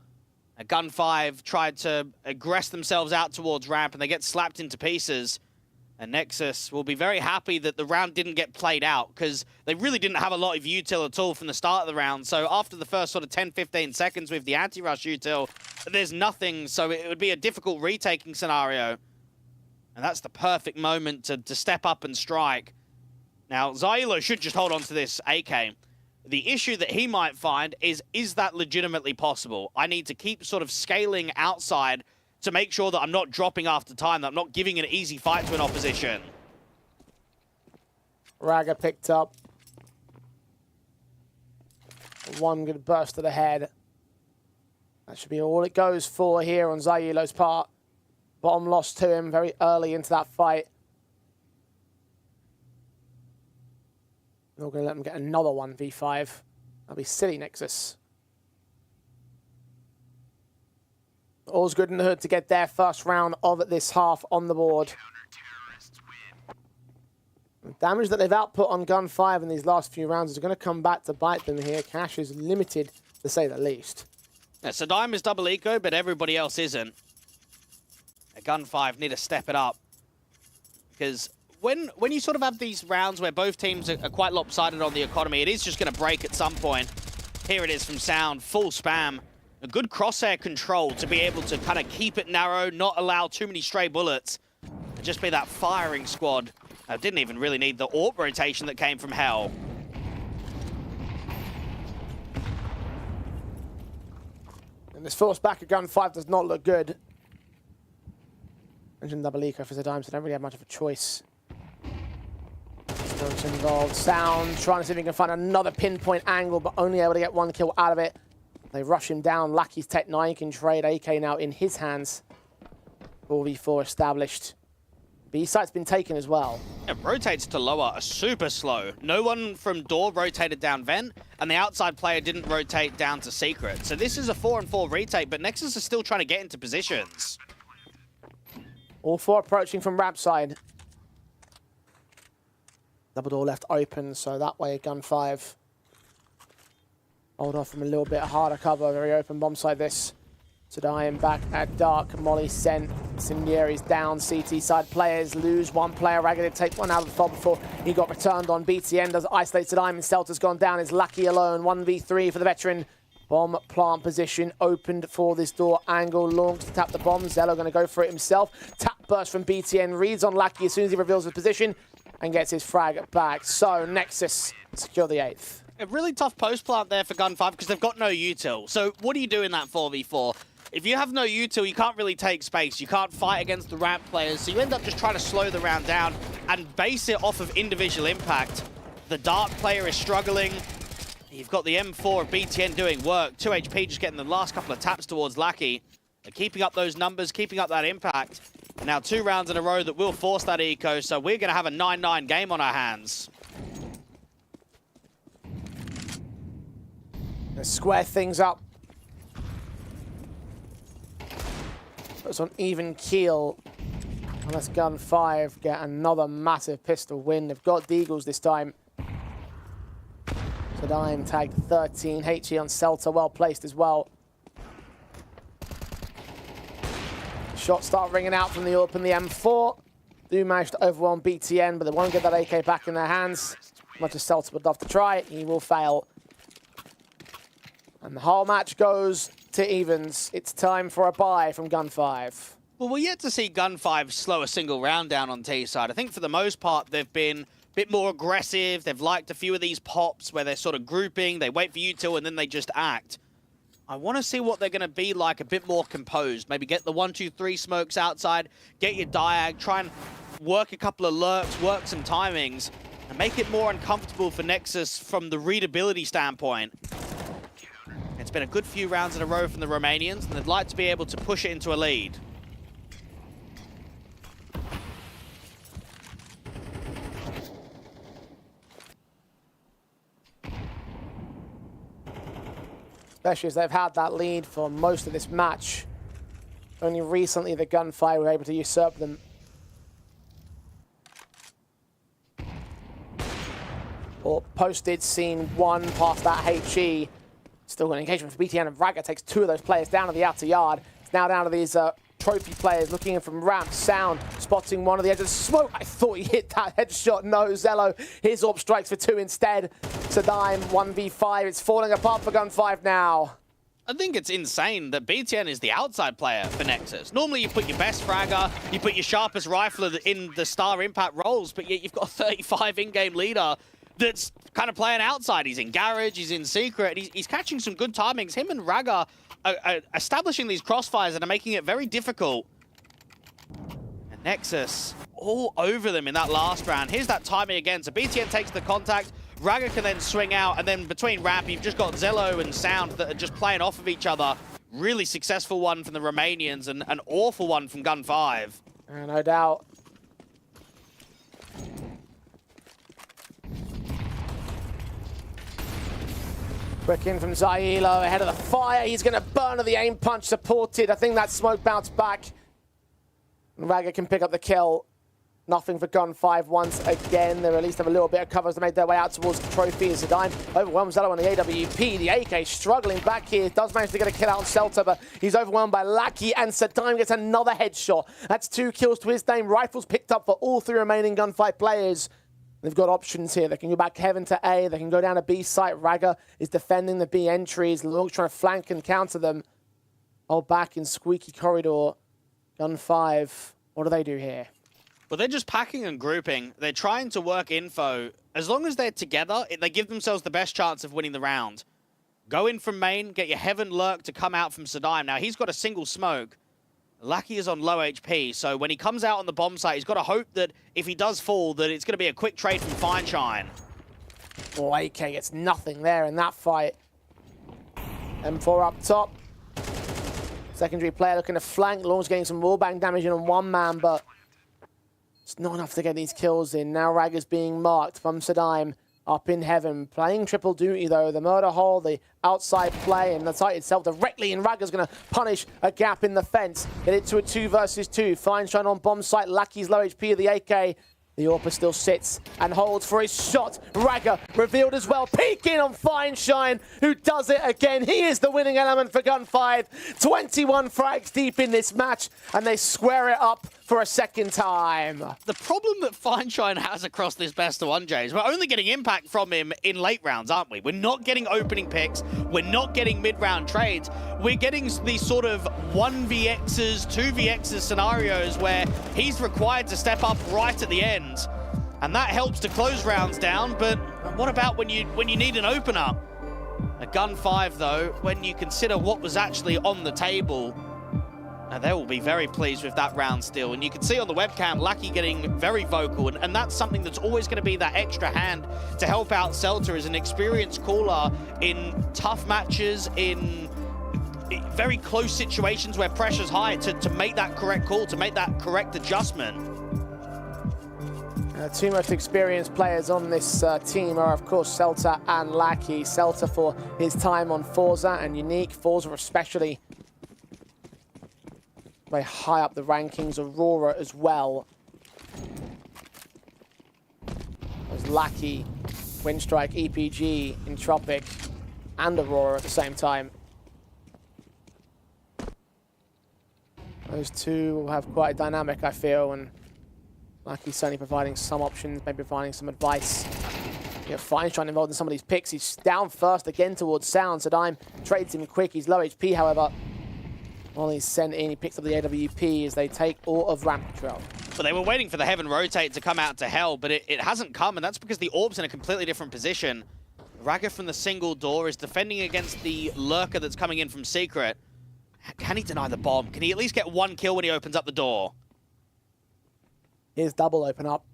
Gun 5 tried to aggress themselves out towards ramp, and they get slapped into pieces. And Nexus will be very happy that the round didn't get played out, because they really didn't have a lot of util at all from the start of the round. So after the first sort of 10-15 seconds with the anti-rush util, there's nothing, so it would be a difficult retaking scenario. And that's the perfect moment to step up and strike. Now, Zylo should just hold on to this AK. The issue that he might find is that legitimately possible? I need to keep sort of scaling outside to make sure that I'm not dropping after time, that I'm not giving an easy fight to an opposition. Raga picked up. One good burst to the head. That should be all it goes for here on Zylo's part. Bottom lost to him very early into that fight. We're going to let him get another 1v5. That'll be silly, Nexus. All's good in the hood to get their first round of this half on the board. The damage that they've output on Gun 5 in these last few rounds is going to come back to bite them here. Cash is limited, to say the least. Yeah, so Dime is double eco, but everybody else isn't. Gun 5 need to step it up. Because when you sort of have these rounds where both teams are quite lopsided on the economy, it is just going to break at some point. Here it is from Sound, full spam. A good crosshair control to be able to kind of keep it narrow, not allow too many stray bullets. Just be that firing squad. Didn't even really need the AWP rotation that came from Hell. And this force back at Gun 5 does not look good. Mentioned double eco for the Dime, so they don't really have much of a choice. Still involved. Sound trying to see if he can find another pinpoint angle, but only able to get one kill out of it. They rush him down. Lucky's Tech 9 can trade. AK now in his hands. 4v4 established. B-site's been taken as well. It rotates to lower, are super slow. No one from door rotated down vent, and the outside player didn't rotate down to secret. So this is a 4-on-4 retake, but Nexus is still trying to get into positions. All four approaching from ramp side. Double door left open, so that way Gun 5. Hold off from a little bit harder cover. Very open bomb side this. Tadayim back at dark. Molly sent. Incendiary's down. CT side players lose one player. Ragged did take one out of the fall before he got returned on. BTN does isolate Tadayim, and Celta's gone down. Is Lucky alone. 1v3 for the veteran. Bomb plant position opened for this door angle. Launch to tap the bomb. Zello going to go for it himself. Tap burst from BTN. Reads on Lucky as soon as he reveals his position and gets his frag back. So Nexus secure the 8th. A really tough post plant there for Gun 5 because they've got no util. So what do you do in that 4v4? If you have no util, you can't really take space. You can't fight against the ramp players. So you end up just trying to slow the round down and base it off of individual impact. The Dark player is struggling. You've got the M4 of BTN doing work. 2 HP just getting the last couple of taps towards Lackey. They're keeping up those numbers, keeping up that impact. Now 2 rounds in a row that will force that eco. So we're going to have a 9-9 game on our hands. Let's square things up. Puts on even keel. Unless Gun 5 get another massive pistol win. They've got Deagles this time. Tadayim tagged 13. HE on Celta, well placed as well. Shots start ringing out from the open. The M4 do manage to overwhelm BTN, but they won't get that AK back in their hands. As much as Celta would love to try, he will fail. And the whole match goes to evens. It's time for a bye from Gun 5. Well, we're yet to see Gun 5 slow a single round down on T side. I think for the most part, they've been a bit more aggressive. They've liked a few of these pops where they're sort of grouping, they wait for util, and then they just act. I want to see what they're going to be like, a bit more composed. Maybe get the 1-2-3 smokes outside, get your diag, try and work a couple of lurks, work some timings, and make it more uncomfortable for Nexus from the readability standpoint. It's been a good few rounds in a row from the Romanians, and they'd like to be able to push it into a lead. Especially as they've had that lead for most of this match. Only recently the Gun 5 were able to usurp them. Or posted scene 1 past that HE. Still got an engagement for BTN, and Raga takes 2 of those players down to the outer yard. It's now down to these trophy players looking in from ramp. Sound spotting one of the edges. Smoke, I thought he hit that headshot. No, Zello, his AWP strikes for 2 instead. Sadime 1v5. It's falling apart for Gun 5 now. I think it's insane that BTN is the outside player for Nexus. Normally you put your best fragger, you put your sharpest rifler in the star impact roles, but yet you've got a 35 in-game leader that's kind of playing outside. He's in garage, he's in secret, he's catching some good timings. Him and Raga are establishing these crossfires and are making it very difficult. And Nexus all over them in that last round. Here's that timing again. So BTN takes the contact, Raga can then swing out, and then between ramp, you've just got Zello and Sound that are just playing off of each other. Really successful one from the Romanians and an awful one from Gun 5. No doubt. Quick in from Zailo, ahead of the fire. He's going to burn to the aim punch supported. I think that smoke bounced back. And Raga can pick up the kill. Nothing for Gun 5 once again. They at least have a little bit of cover as they made their way out towards the trophy. As Zadime overwhelms Zello on the AWP. The AK struggling back here. Does manage to get a kill out on Celta, but he's overwhelmed by Lackey, and Zadime gets another headshot. That's 2 kills to his name. Rifles picked up for all 3 remaining Gun 5 players. They've got options here. They can go back Heaven to A. They can go down to B site. Raga is defending the B entries. Long trying to flank and counter them. Oh, back in squeaky corridor. Gun 5. What do they do here? Well, they're just packing and grouping. They're trying to work info. As long as they're together, they give themselves the best chance of winning the round. Go in from main, get your Heaven Lurk to come out from Sadime. Now, he's got a single smoke. Lucky is on low HP, so when he comes out on the bomb site, he's got to hope that if he does fall, that it's going to be a quick trade from Fine Shine. Oh, AK gets nothing there in that fight. M4 up top. Secondary player looking to flank. Long's getting some wallbang damage in on one man, but it's not enough to get these kills in. Now Raga's being marked from Sadime up in Heaven. Playing triple duty, though. The murder hole, the outside play, and the site itself directly, and Raga's going to punish a gap in the fence. Get it to a 2 versus 2. Fine Shine on bomb site. Lucky's low HP of the AK. The AWP still sits and holds for his shot. Raga revealed as well. Peeking on Fine Shine, who does it again. He is the winning element for Gun 5. 21 frags deep in this match, and they square it up for a second time. The problem that Fine Shine has across this best of 1, Jay, is we're only getting impact from him in late rounds, aren't we? We're not getting opening picks. We're not getting mid-round trades. We're getting these sort of 1vx's, 2vx's scenarios where he's required to step up right at the end. And that helps to close rounds down, but what about when you need an opener? A Gun 5, though, when you consider what was actually on the table, they will be very pleased with that round still. And you can see on the webcam, Lucky getting very vocal, and that's something that's always going to be that extra hand to help out Celta as an experienced caller in tough matches, in very close situations where pressure's high, to make that correct call, to make that correct adjustment. 2 most experienced players on this team are, of course, Celta and Lackey. Celta for his time on Forza and Unique. Forza especially very high up the rankings. Aurora as well. There's Lackey, Windstrike, EPG, Entropic, and Aurora at the same time. Those 2 will have quite a dynamic, I feel, and Lucky's certainly providing some options, maybe providing some advice. You know, Fine Shine involved in some of these picks. He's down first again towards Sound. Sadime trades him quick. He's low HP, however. While he's sent in, he picks up the AWP as they take all of ramp control. But they were waiting for the Heaven Rotate to come out to hell, but it hasn't come, and that's because the Orb's in a completely different position. Raga from the single door is defending against the Lurker that's coming in from Secret. Can he deny the bomb? Can he at least get 1 kill when he opens up the door? Here's double open up.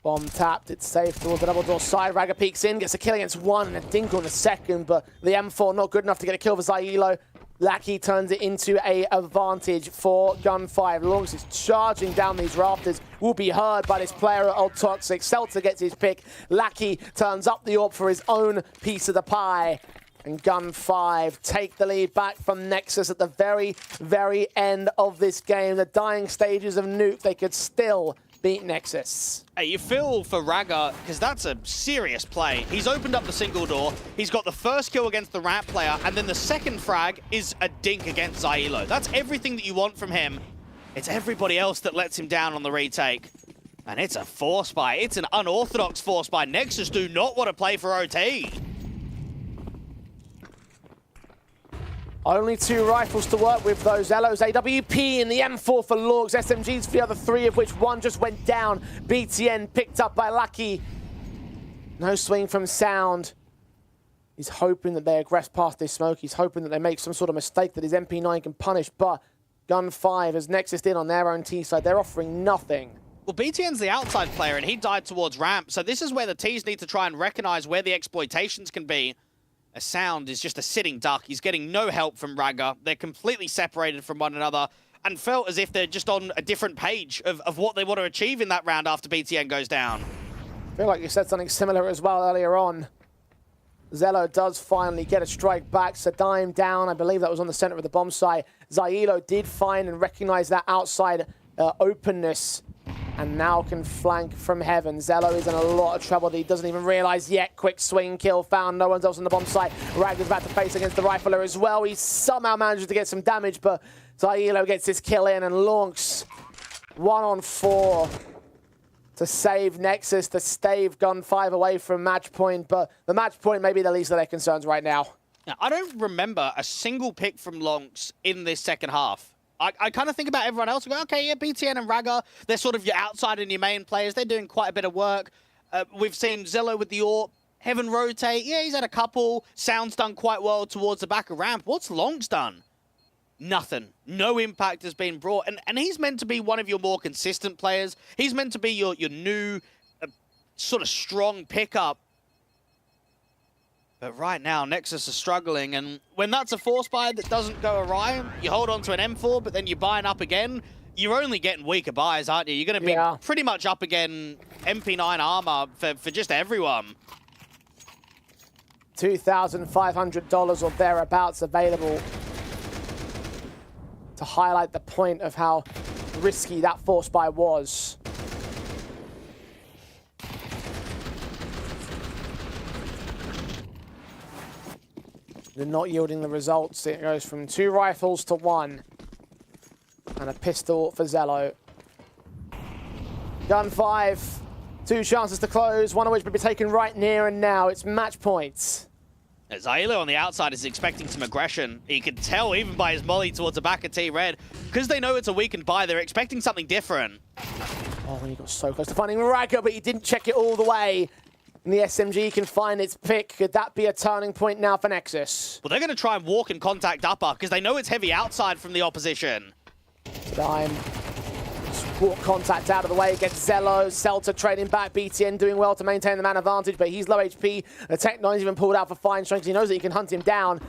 Bomb tapped, it's safe towards the double door side. Raga peeks in, gets a kill against 1 and a Dinkle in the second, but the M4 not good enough to get a kill for Zailo. Lackey turns it into an advantage for Gun 5. Longs is charging down these rafters, will be heard by this player at Old Toxic. Celta gets his pick. Lackey turns up the AWP for his own piece of the pie. And Gun 5 take the lead back from Nexus at the very, very end of this game. The dying stages of Nuke, they could still beat Nexus. Hey, you feel for Raga, because that's a serious play. He's opened up the single door, he's got the first kill against the ramp player, and then the second frag is a dink against Zyelo. That's everything that you want from him. It's everybody else that lets him down on the retake. And it's a force buy. It's an unorthodox force buy. Nexus do not want to play for OT. Only 2 rifles to work with those. Elo's AWP in the M4 for Lorks. SMGs for the other 3, of which 1 just went down. BTN picked up by Lucky. No swing from Sound. He's hoping that they aggress past this smoke. He's hoping that they make some sort of mistake that his MP9 can punish. But Gun 5 has Nexus in on their own T side. They're offering nothing. Well, BTN's the outside player, and he died towards ramp. So this is where the Ts need to try and recognize where the exploitations can be. A Sound is just a sitting duck. He's getting no help from Raga. They're completely separated from one another and felt as if they're just on a different page of what they want to achieve in that round after BTN goes down. I feel like you said something similar as well earlier on. Zelo does finally get a strike back. Sadime down. I believe that was on the center of the bomb site. Zyelo did find and recognize that outside openness and now can flank from heaven. Zelo is in a lot of trouble that he doesn't even realize yet. Quick swing kill found. No one's else on the bomb site. Rag is about to face against the rifler as well. He somehow manages to get some damage, but Zyelo gets his kill in and Lonks 1-on-4 to save Nexus, to stave Gun 5 away from match point. But the match point may be the least of their concerns right now. Now, I don't remember a single pick from Lonks in this second half. I kind of think about everyone else and go, okay, yeah, BTN and Raga, they're sort of your outside and your main players. They're doing quite a bit of work. We've seen Zelo with the AWP. Heaven rotate. Yeah, he's had a couple. Sound's done quite well towards the back of ramp. What's Lonks done? Nothing. No impact has been brought. And he's meant to be one of your more consistent players. He's meant to be your new sort of strong pickup. But right now, Nexus are struggling, and when that's a force buy that doesn't go awry, you hold on to an M4, but then you're buying up again, you're only getting weaker buys, aren't you? You're going to be pretty much up again MP9 armor for just everyone. $2,500 or thereabouts available to highlight the point of how risky that force buy was. They're not yielding the results. It goes from 2 rifles to 1. And a pistol for Zelo. Gun 5. 2 chances to close, one of which will be taken right near and now. It's match points. Zyelo on the outside is expecting some aggression. You can tell even by his molly towards the back of T-Red. Because they know it's a weakened buy, they're expecting something different. Oh, he got so close to finding Raga, but he didn't check it all the way. And the SMG can find its pick. Could that be a turning point now for Nexus? Well, they're going to try and walk and contact upper because they know it's heavy outside from the opposition. Time. Walk contact out of the way against Zelo. Celta trading back. BTN doing well to maintain the man advantage, but he's low HP. The Tech 9's even pulled out for fine strength. He knows that he can hunt him down.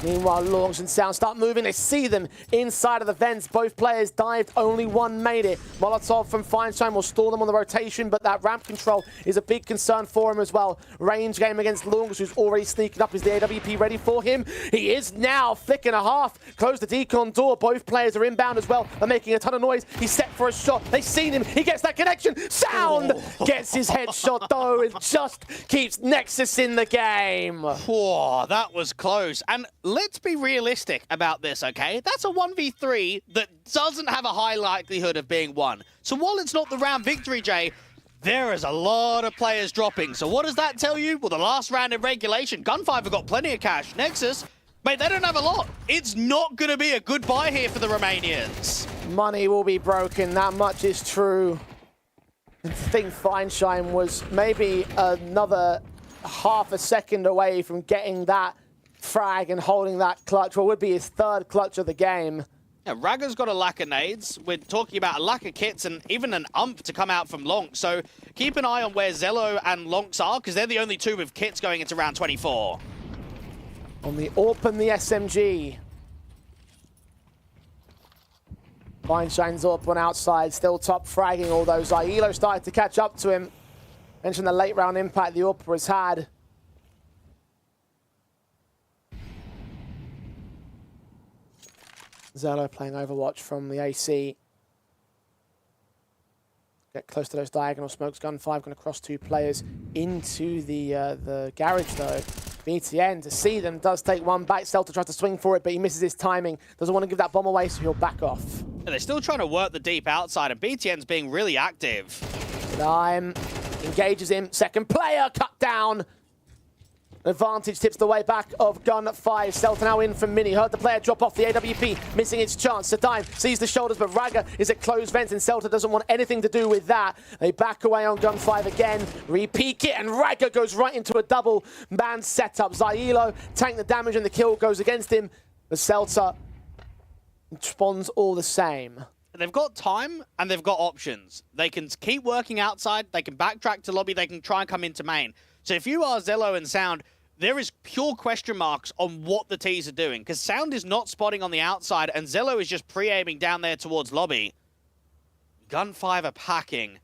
Meanwhile, Longs and Sound start moving. They see them inside of the vents. Both players dived. Only one made it. Molotov from Feinstein will stall them on the rotation, but that ramp control is a big concern for him as well. Range game against Longs, who's already sneaking up. Is the AWP ready for him? He is now. Flick and a half. Close the decon door. Both players are inbound as well. They're making a ton of noise. He's set for a shot. They've seen him. He gets that connection. Sound gets his headshot, though. It just keeps Nexus in the game. Whoa, that was close. And let's be realistic about this, okay? That's a 1v3 that doesn't have a high likelihood of being won. So while it's not the round victory, Jay, there is a lot of players dropping. So what does that tell you? Well, the last round in regulation, Gun5 have got plenty of cash. Nexus, mate, they don't have a lot. It's not going to be a good buy here for the Romanians. Money will be broken. That much is true. I think Feinstein was maybe another half a second away from getting that frag and holding that clutch, what would be his 3rd clutch of the game. Yeah, Ragga's got a lack of nades. We're talking about a lack of kits and even an ump to come out from Lonks. So keep an eye on where Zelo and Lonks are, because they're the only 2 with kits going into round 24. On the AWP and the SMG. Feinstein's AWP on outside, still top fragging, although Zyelo started to catch up to him. Mentioned the late round impact the AWP has had. Zelo playing Overwatch from the AC. Get close to those diagonal smokes. Gun5 going to cross 2 players into the garage though. BTN to see them does take one back. Celta tries to swing for it, but he misses his timing. Doesn't want to give that bomb away, so he'll back off. And they're still trying to work the deep outside, and BTN's being really active. Dime engages him. Second player cut down. Advantage tips the way back of Gun5. Celta now in from Mini. Heard the player drop off the AWP, missing its chance. Sadime sees the shoulders, but Raga is at closed vents, and Celta doesn't want anything to do with that. They back away on Gun5 again, repeak it, and Raga goes right into a double man setup. Zailo tank the damage, and the kill goes against him, but Celta responds all the same. They've got time, and they've got options. They can keep working outside, they can backtrack to lobby, they can try and come into main. So if you are Zello and Sound, there is pure question marks on what the T's are doing, because Sound is not spotting on the outside, and Zello is just pre-aiming down there towards lobby. Gun5 are packing.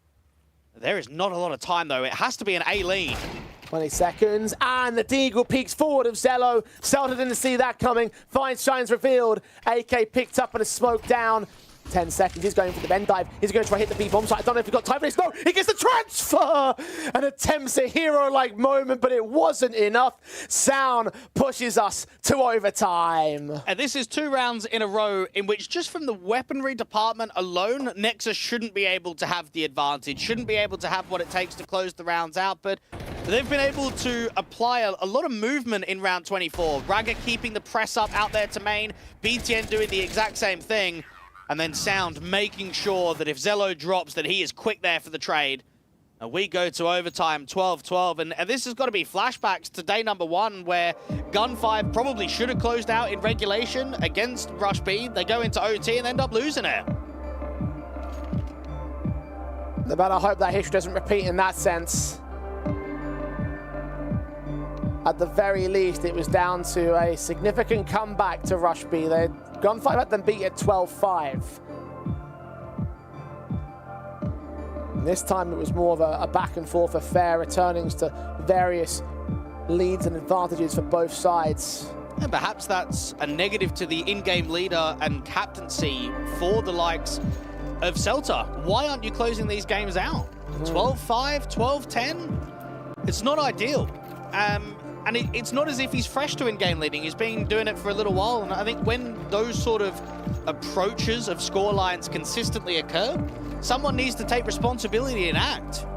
There is not a lot of time, though. It has to be an A lead. 20 seconds, and the Deagle peeks forward of Zello. Celta didn't see that coming. Finds Shine's revealed. AK picked up and a smoke down. 10 seconds, he's going for the bend dive. He's going to try to hit the B-bomb site. I don't know if he's got time for this. No, he gets the transfer and attempts a hero-like moment, but it wasn't enough. Sound pushes us to overtime. And this is 2 rounds in a row in which just from the weaponry department alone, Nexus shouldn't be able to have the advantage, shouldn't be able to have what it takes to close the rounds out, but they've been able to apply a lot of movement in round 24. Raga keeping the press up out there to main, BTN doing the exact same thing. And then Sound making sure that if Zello drops, that he is quick there for the trade. And we go to overtime, 12-12. And this has got to be flashbacks to day number 1, where Gun5 probably should have closed out in regulation against Rush B. They go into OT and end up losing it. But I hope that history doesn't repeat in that sense. At the very least, it was down to a significant comeback to Rush B. Gun5 had them beat at 12-5. This time it was more of a back and forth affair, returnings to various leads and advantages for both sides. And perhaps that's a negative to the in-game leader and captaincy for the likes of Celta. Why aren't you closing these games out? 12-5, 12-10? It's not ideal. And it's not as if he's fresh to in-game leading. He's been doing it for a little while, and I think when those sort of approaches of scorelines consistently occur, someone needs to take responsibility and act.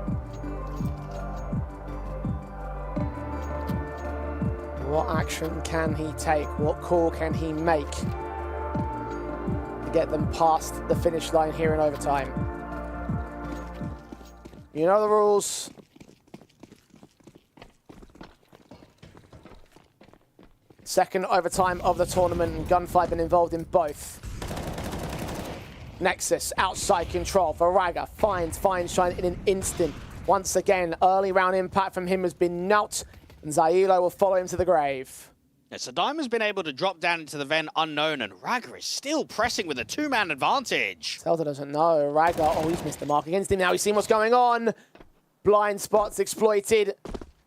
What action can he take? What call can he make to get them past the finish line here in overtime? You know the rules. Second overtime of the tournament, and Gun5 been involved in both. Nexus, outside control for Raga, finds Shine in an instant. Once again, early round impact from him has been knocked, and Zailo will follow him to the grave. Yeah, so Diamond's been able to drop down into the vent unknown, and Raga is still pressing with a 2-man advantage. Celta doesn't know. Raga, oh, he's missed the mark against him now. He's seen what's going on. Blind spots exploited.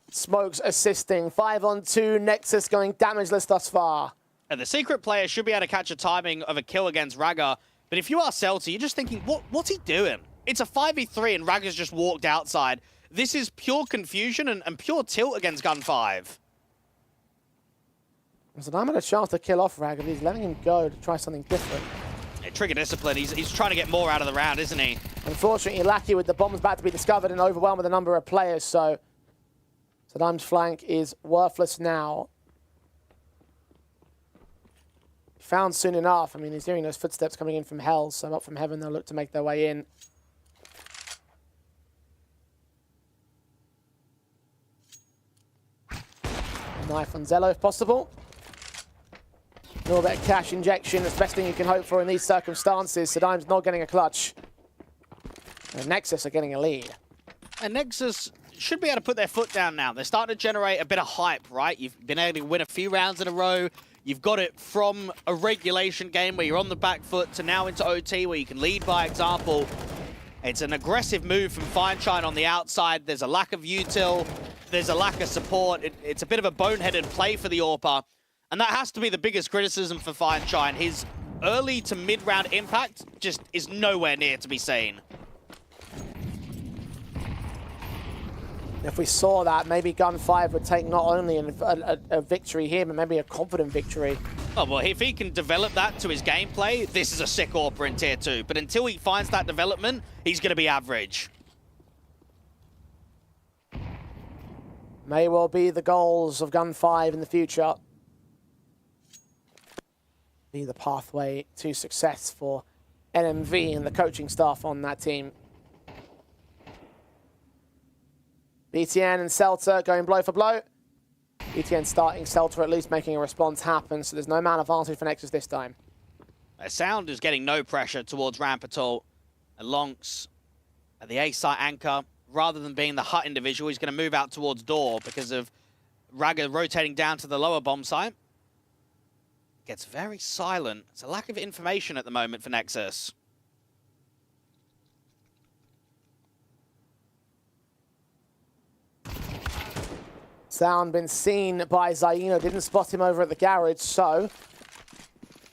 Smokes assisting. 5-on-2, Nexus going damageless thus far. And the secret player should be able to catch a timing of a kill against Raga. But if you are Celta, you're just thinking, what's he doing? It's a 5v3 and Raga's just walked outside. This is pure confusion and pure tilt against Gun5. So Dynamo had a chance to kill off Raga, but he's letting him go to try something different. Yeah, trigger discipline. He's trying to get more out of the round, isn't he? Unfortunately, lucky with the bombs about to be discovered and overwhelmed with the number of players, so Dime's flank is worthless now. Found soon enough. I mean, he's hearing those footsteps coming in from hell, so up from heaven they'll look to make their way in. Knife on Zello if possible. A little bit of cash injection, that's the best thing you can hope for in these circumstances. Sadime's not getting a clutch. And Nexus are getting a lead. And Nexus should be able to put their foot down now. They're starting to generate a bit of hype, right? You've been able to win a few rounds in a row. You've got it from a regulation game where you're on the back foot to now into OT where you can lead by example. It's an aggressive move from Fineshine on the outside. There's a lack of util. There's a lack of support. It's a bit of a boneheaded play for the AWPer. And that has to be the biggest criticism for Fineshine. His early to mid-round impact just is nowhere near to be seen. If we saw that, maybe Gun 5 would take not only a victory here, but maybe a confident victory. Oh, well, if he can develop that to his gameplay, this is a sick AWPer in Tier 2. But until he finds that development, he's going to be average. May well be the goals of Gun 5 in the future. Be the pathway to success for NMV and the coaching staff on that team. BTN and Celta going blow for blow. BTN starting, Celta at least making a response happen, so there's no man advantage for Nexus this time. Sound is getting no pressure towards ramp at all. And Lonks at the A site anchor, rather than being the hut individual, he's going to move out towards door because of Raga rotating down to the lower bomb site. Gets very silent. It's a lack of information at the moment for Nexus. Sound been seen by Zaino, didn't spot him over at the garage, so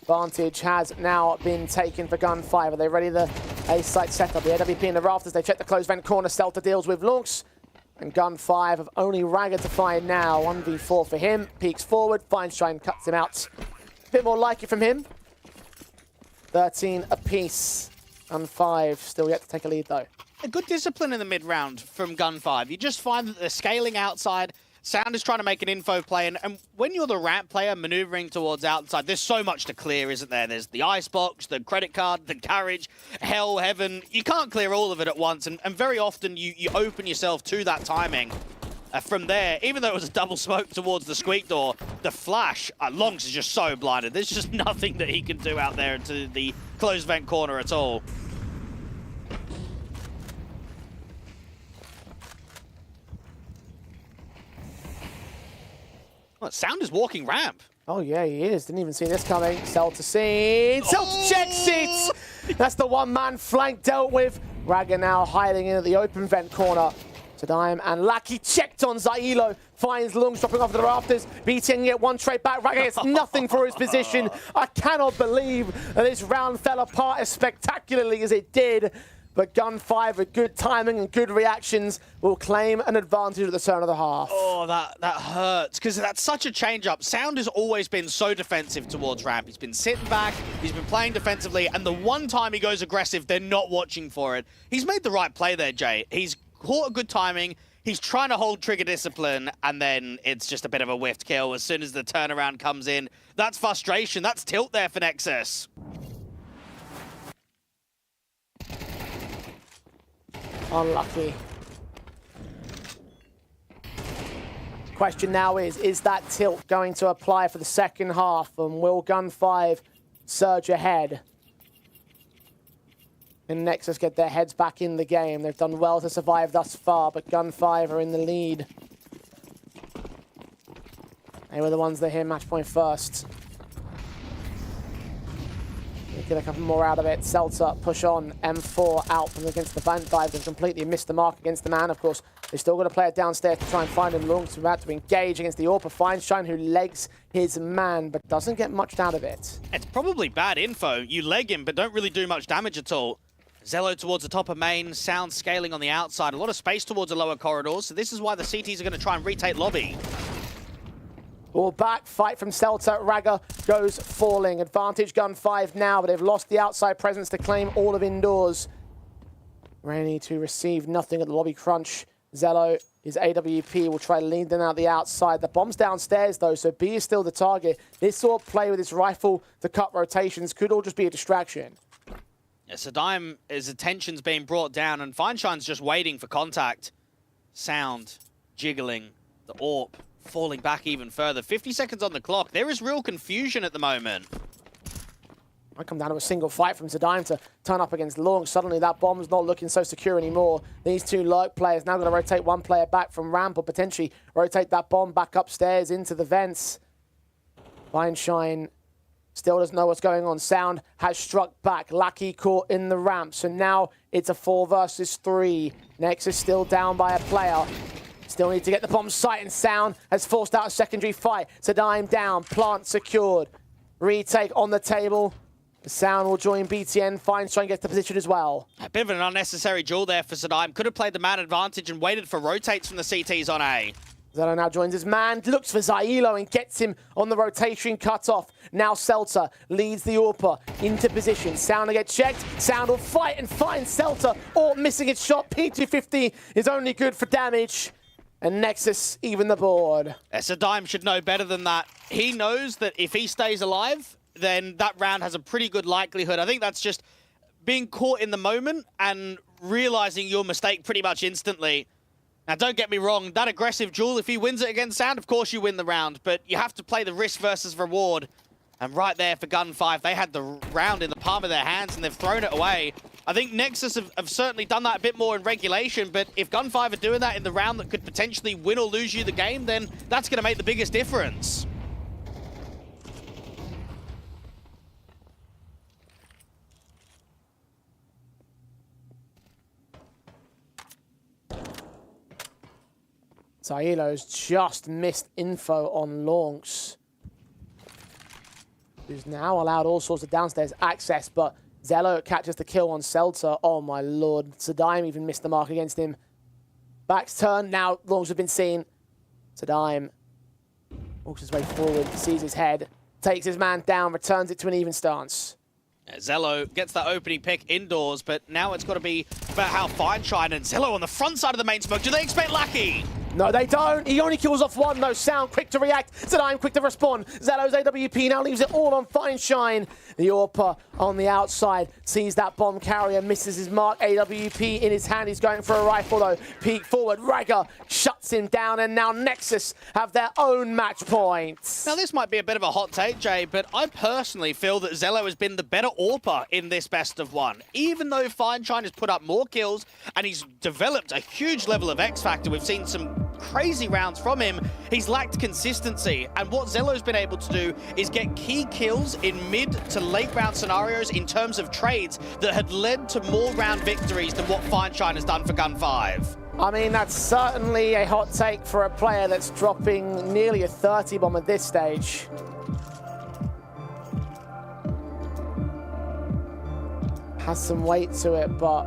advantage has now been taken for Gun 5. Are they ready? The A site setup, the AWP in the rafters, they check the closed vent corner, Celta deals with Lunks, and Gun 5 have only Raga to find now. 1v4 for him, peeks forward, Feinstein cuts him out. A bit more like it from him. 13 apiece, Gun 5 still yet to take a lead though. A good discipline in the mid-round from Gun 5. You just find that they're scaling outside. Sound is trying to make an info play, and when you're the ramp player maneuvering towards outside, there's so much to clear, isn't there? There's the icebox, the credit card, the carriage, hell, heaven. You can't clear all of it at once, and very often you open yourself to that timing. From there, even though it was a double smoke towards the squeak door, the flash, Lonks is just so blinded. There's just nothing that he can do out there into the closed vent corner at all. Sound is walking ramp. Oh yeah, he is. Didn't even see this coming. Celta seen. Celta checks it! That's the one-man flank dealt with. Raga now hiding in at the open vent corner. Tadime and Lucky checked on Zailo. Finds Lungs dropping off the rafters. BTN get one straight back. Raga gets nothing for his position. I cannot believe that this round fell apart as spectacularly as it did. But Gun 5 with good timing and good reactions will claim an advantage at the turn of the half. Oh, that hurts, because that's such a change-up. Sound has always been so defensive towards ramp. He's been sitting back, he's been playing defensively, and the one time he goes aggressive, they're not watching for it. He's made the right play there, Jay. He's caught a good timing, he's trying to hold trigger discipline, and then it's just a bit of a whiffed kill as soon as the turnaround comes in. That's frustration, that's tilt there for Nexus. Unlucky. Question now is that tilt going to apply for the second half? And will Gun 5 surge ahead? Can Nexus get their heads back in the game? They've done well to survive thus far, but Gun 5 are in the lead. They were the ones that hit match point first. Get a couple more out of it. Celta push on. M4 out from against the vent dive. They completely missed the mark against the man. Of course, they're still going to play it downstairs to try and find him. Lungs about to engage against the AWPer. Feinstein, who legs his man, but doesn't get much out of it. It's probably bad info. You leg him, but don't really do much damage at all. Zello towards the top of main. Sound scaling on the outside. A lot of space towards the lower corridors. So this is why the CTs are going to try and retake lobby. All back, fight from Celta. Raga goes falling. Advantage Gun 5 now, but they've lost the outside presence to claim all of indoors. Ready to receive nothing at the lobby crunch. Zello, his AWP, will try to lead them out the outside. The bomb's downstairs, though, so B is still the target. This sort of play with his rifle to cut rotations could all just be a distraction. Yeah, Sadime, his attention's being brought down, and Feinstein's just waiting for contact. Sound, jiggling, the AWP falling back even further. 50 seconds on the clock. There is real confusion at the moment. Might come down to a single fight from Zadime to turn up against Long. Suddenly that bomb's not looking so secure anymore. These two lurk players now going to rotate one player back from ramp, or potentially rotate that bomb back upstairs into the vents. Feinstein still doesn't know what's going on. Sound has struck back. Lucky caught in the ramp. So now it's a 4 versus 3. Nexus still down by a player. Still need to get the bomb site, and Sound has forced out a secondary fight. Sadime down, plant secured. Retake on the table. Sound will join BTN. Feinstein gets the position as well. A bit of an unnecessary duel there for Sadime. Could have played the man advantage and waited for rotates from the CTs on A. Zelo now joins his man, looks for Zailo and gets him on the rotation cut off. Now Celta leads the AWPer into position. Sound will get checked. Sound will fight and find Celta. All missing its shot. P250 is only good for damage. And Nexus even the board. Sadime should know better than that. He knows that if he stays alive, then that round has a pretty good likelihood. I think that's just being caught in the moment and realizing your mistake pretty much instantly. Now, don't get me wrong, that aggressive duel, if he wins it against Sound, of course you win the round, but you have to play the risk versus reward. And right there for Gun 5, they had the round in the palm of their hands and they've thrown it away. I think Nexus have certainly done that a bit more in regulation, but if Gun 5 are doing that in the round that could potentially win or lose you the game, then that's going to make the biggest difference. Zailo's just missed info on Launx, who's now allowed all sorts of downstairs access, but Zelo catches the kill on Celta. Oh my lord, Sadime even missed the mark against him. Back's turn, now Launx have been seen. Sadime walks his way forward, sees his head, takes his man down, returns it to an even stance. Zelo gets that opening pick indoors, but now it's got to be about how Feinstein and Zelo on the front side of the main smoke. Do they expect Lucky? No, they don't. He only kills off one, though. Sound quick to react. Sadime quick to respond. Zelo's AWP now leaves it all on Feinstein. The AWPer on the outside sees that bomb carrier, misses his mark. AWP in his hand. He's going for a rifle, though. Peek forward. Ragger shuts him down, and now Nexus have their own match points. Now, this might be a bit of a hot take, Jay, but I personally feel that Zelo has been the better AWPer in this best of one. Even though Feinstein has put up more kills and he's developed a huge level of X Factor, we've seen some crazy rounds from him, he's lacked consistency, and what Zelo's been able to do is get key kills in mid to late round scenarios in terms of trades that had led to more round victories than what Feinstein has done for Gun 5. I mean, that's certainly a hot take for a player that's dropping nearly a 30 bomb at this stage. Has some weight to it, but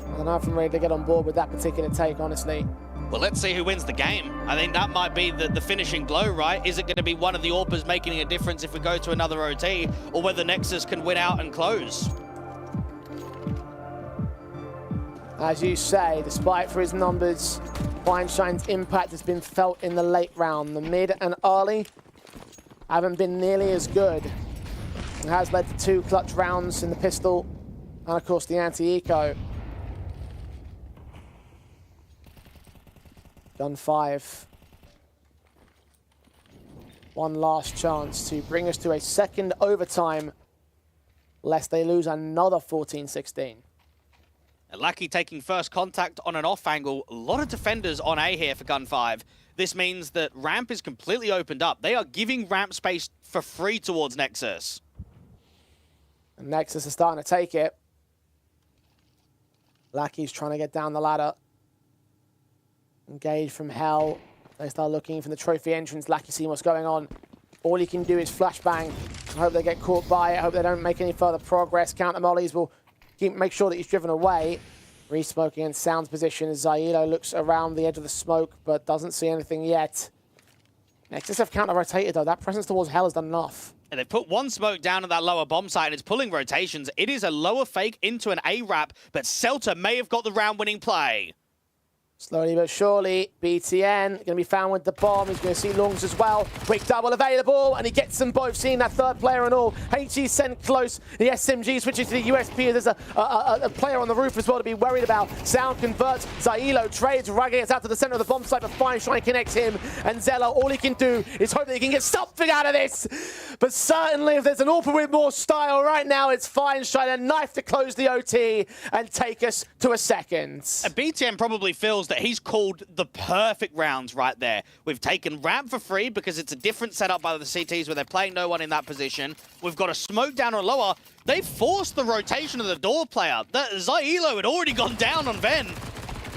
I don't know if I'm ready to get on board with that particular take, honestly. Well, let's see who wins the game. I think that might be the finishing blow, right? Is it going to be one of the AWPers making a difference if we go to another OT, or whether Nexus can win out and close? As you say, despite for his numbers, Feinstein's impact has been felt in the late round. The mid and early haven't been nearly as good. It has led to 2 clutch rounds in the pistol, and of course the anti-eco. Gun 5. One last chance to bring us to a second overtime, lest they lose another 14-16. Lucky taking first contact on an off angle. A lot of defenders on A here for Gun 5. This means that ramp is completely opened up. They are giving ramp space for free towards Nexus. And Nexus is starting to take it. Lucky's trying to get down the ladder. Engage from hell. They start looking for the trophy entrance. Lucky seeing what's going on. All he can do is flashbang. I hope they get caught by it. I hope they don't make any further progress. Counter mollies will make sure that he's driven away. Re-smoking in Sound's position as Zailo looks around the edge of the smoke, but doesn't see anything yet. Nexus have counter-rotated, though. That presence towards hell has done enough. And they've put one smoke down at that lower bomb site, and it's pulling rotations. It is a lower fake into an A-wrap, but Celta may have got the round-winning play. Slowly but surely, BTN going to be found with the bomb. He's going to see Launx as well. Quick double available, and he gets them both, seeing that third player and all. HE sent close. The SMG switches to the USP. There's a player on the roof as well to be worried about. Sound converts. Zailo trades. Ragga gets out to the center of the bomb site, but Feinstein connects him. And Zelo, all he can do is hope that he can get something out of this. But certainly, if there's an AWPer with more style right now, it's Feinstein. A knife to close the OT and take us to a second. BTN probably feels that he's called the perfect rounds right there. We've taken ramp for free because it's a different setup by the CTs where they're playing no one in that position. We've got a smoke down or lower. They forced the rotation of the door player. Zailo had already gone down on Ven.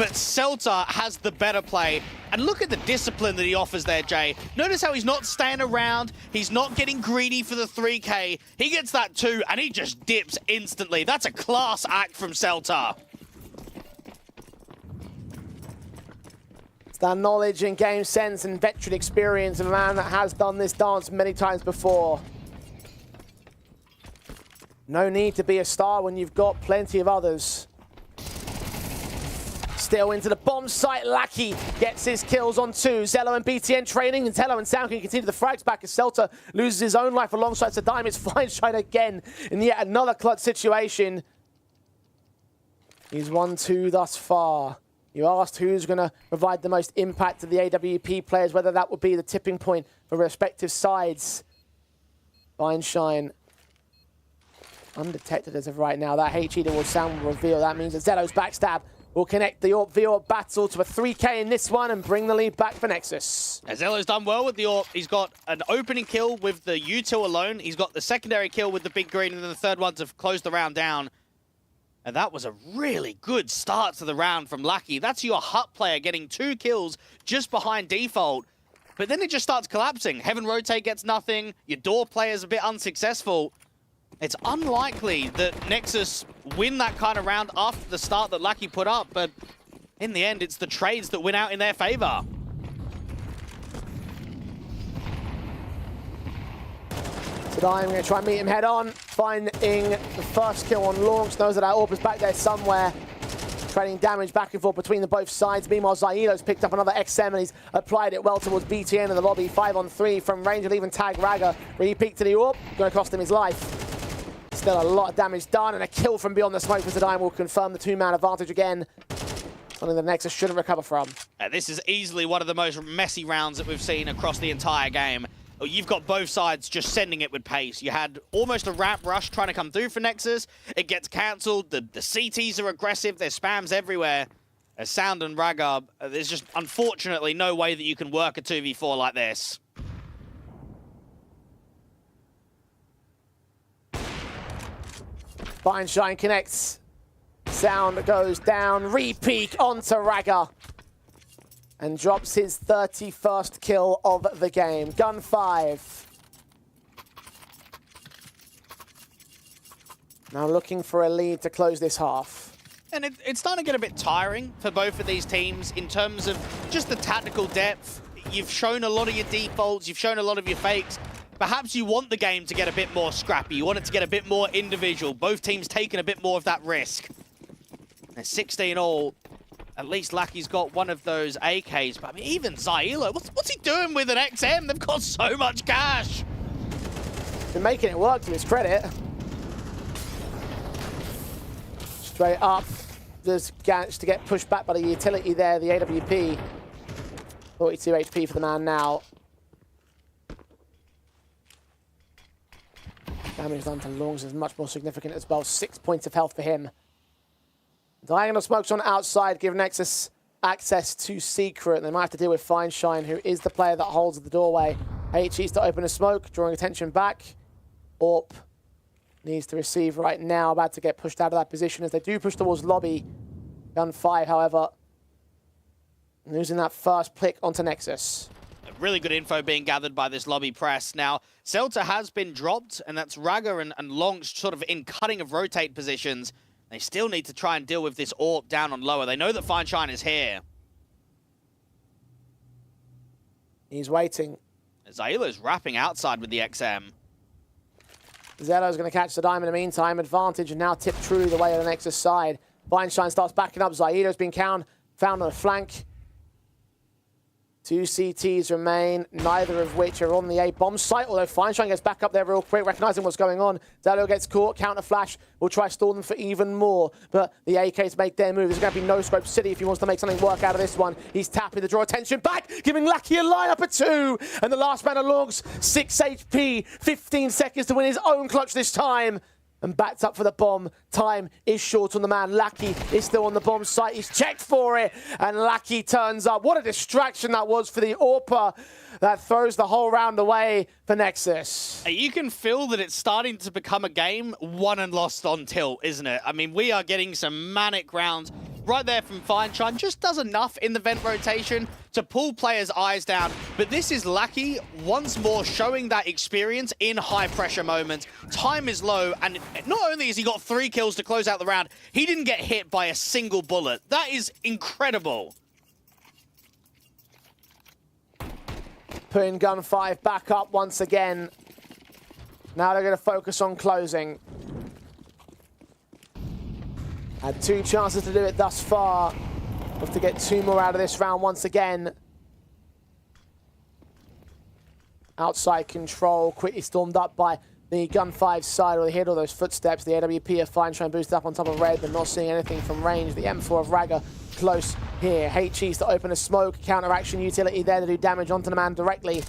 but Celta has the better play. And look at the discipline that he offers there, Jay. Notice how he's not staying around. He's not getting greedy for the 3K. He gets that 2, and he just dips instantly. That's a class act from Celta. It's that knowledge and game sense and veteran experience of a man that has done this dance many times before. No need to be a star when you've got plenty of others. Still into the bomb site, Lackey gets his kills on 2. Zello and BTN training, and Tello and Sound can continue the frags back as Celta loses his own life alongside Sadime. It's Fine Shine again in yet another clutch situation. He's 1-2 thus far. You asked who's going to provide the most impact to the AWP players, whether that would be the tipping point for respective sides. Fine Shine undetected as of right now. That HE towards Sound will reveal. That means that Zello's backstab will connect the AWP v battle to a 3K in this one and bring the lead back for Nexus. Zello's done well with the AWP. He's got an opening kill with the U2 alone. He's got the secondary kill with the big green, and then the third one to close the round down. And that was a really good start to the round from Lucky. That's your Hut player getting 2 kills just behind default. But then it just starts collapsing. Heaven Rotate gets nothing. Your Door player's a bit unsuccessful. It's unlikely that Nexus win that kind of round after the start that Lucky put up, but in the end, it's the trades that win out in their favor. Sadime going to try and meet him head on, finding the first kill on Launch. Knows that our AWP is back there somewhere. Trading damage back and forth between the both sides. Meanwhile, Zailo's picked up another XM and he's applied it well towards BTN in the lobby. 5-on-3 from range. He'll even tag Raga. Re-peek to the AWP. Going to cost him his life. Still a lot of damage done, and a kill from beyond the smoke for Zadime will confirm the 2-man advantage again. Something the Nexus shouldn't recover from. This is easily one of the most messy rounds that we've seen across the entire game. You've got both sides just sending it with pace. You had almost a ramp rush trying to come through for Nexus. It gets cancelled. The CTs are aggressive. There's spams everywhere. As Sound and Raga, there's just unfortunately no way that you can work a 2v4 like this. Fine Shine connects. Sound goes down. Re-peek onto Raga. And drops his 31st kill of the game. Gun 5. Now looking for a lead to close this half. And it's starting to get a bit tiring for both of these teams in terms of just the tactical depth. You've shown a lot of your defaults. You've shown a lot of your fakes. Perhaps you want the game to get a bit more scrappy. You want it to get a bit more individual. Both teams taking a bit more of that risk. There's 16 all. At least Lucky's got one of those AKs. But I mean, even Zailo, what's he doing with an XM? They've got so much cash. Been making it work to his credit. Straight up. There's Gantz to get pushed back by the utility there, the AWP. 42 HP for the man now. Damage done to Longs is much more significant as well. 6 points of health for him. Diagonal smokes on outside, give Nexus access to Secret. They might have to deal with Fine Shine, who is the player that holds the doorway. HE's to open a smoke, drawing attention back. AWP needs to receive right now, about to get pushed out of that position as they do push towards lobby. Gun 5, however, losing that first pick onto Nexus. Really good info being gathered by this lobby press. Now, Celta has been dropped, and that's Raga and Longs sort of in cutting of rotate positions. They still need to try and deal with this AWP down on lower. They know that Fine Shine is here. He's waiting. Zailo's wrapping outside with the XM. Zello's going to catch the dime in the meantime. Advantage and now tipped true the way of the Nexus side. Fine Shine starts backing up. Zailo's been found on the flank. 2 CTs remain, neither of which are on the A bomb site, although Fine Shine gets back up there real quick, recognizing what's going on. Zello gets caught, counter flash, will try to stall them for even more, but the AKs make their move. There's going to be no scope City if he wants to make something work out of this one. He's tapping to draw attention back, giving Lucky a lineup at 2, and the last man alongs 6 HP, 15 seconds to win his own clutch this time. And backed up for the bomb. Time is short on the man. Lackey is still on the bomb site. He's checked for it. And Lackey turns up. What a distraction that was for the AWPer. That throws the whole round away for Nexus. You can feel that it's starting to become a game won and lost on tilt, isn't it? I mean, we are getting some manic rounds. right there from Feinstein. Just does enough in the vent rotation to pull players' eyes down. But this is Lackey once more showing that experience in high-pressure moments. Time is low, and not only has he got 3 kills to close out the round, he didn't get hit by a single bullet. That is incredible. Putting Gun 5 back up once again. Now they're going to focus on closing. Had 2 chances to do it thus far. Have to get 2 more out of this round once again. Outside control, quickly stormed up by the Gun 5 side, or they heard all those footsteps. The AWP are fine, trying to boost up on top of Red, but not seeing anything from range. The M4 of Raga close here. HE's to open a smoke, counteraction utility there to do damage onto the man directly.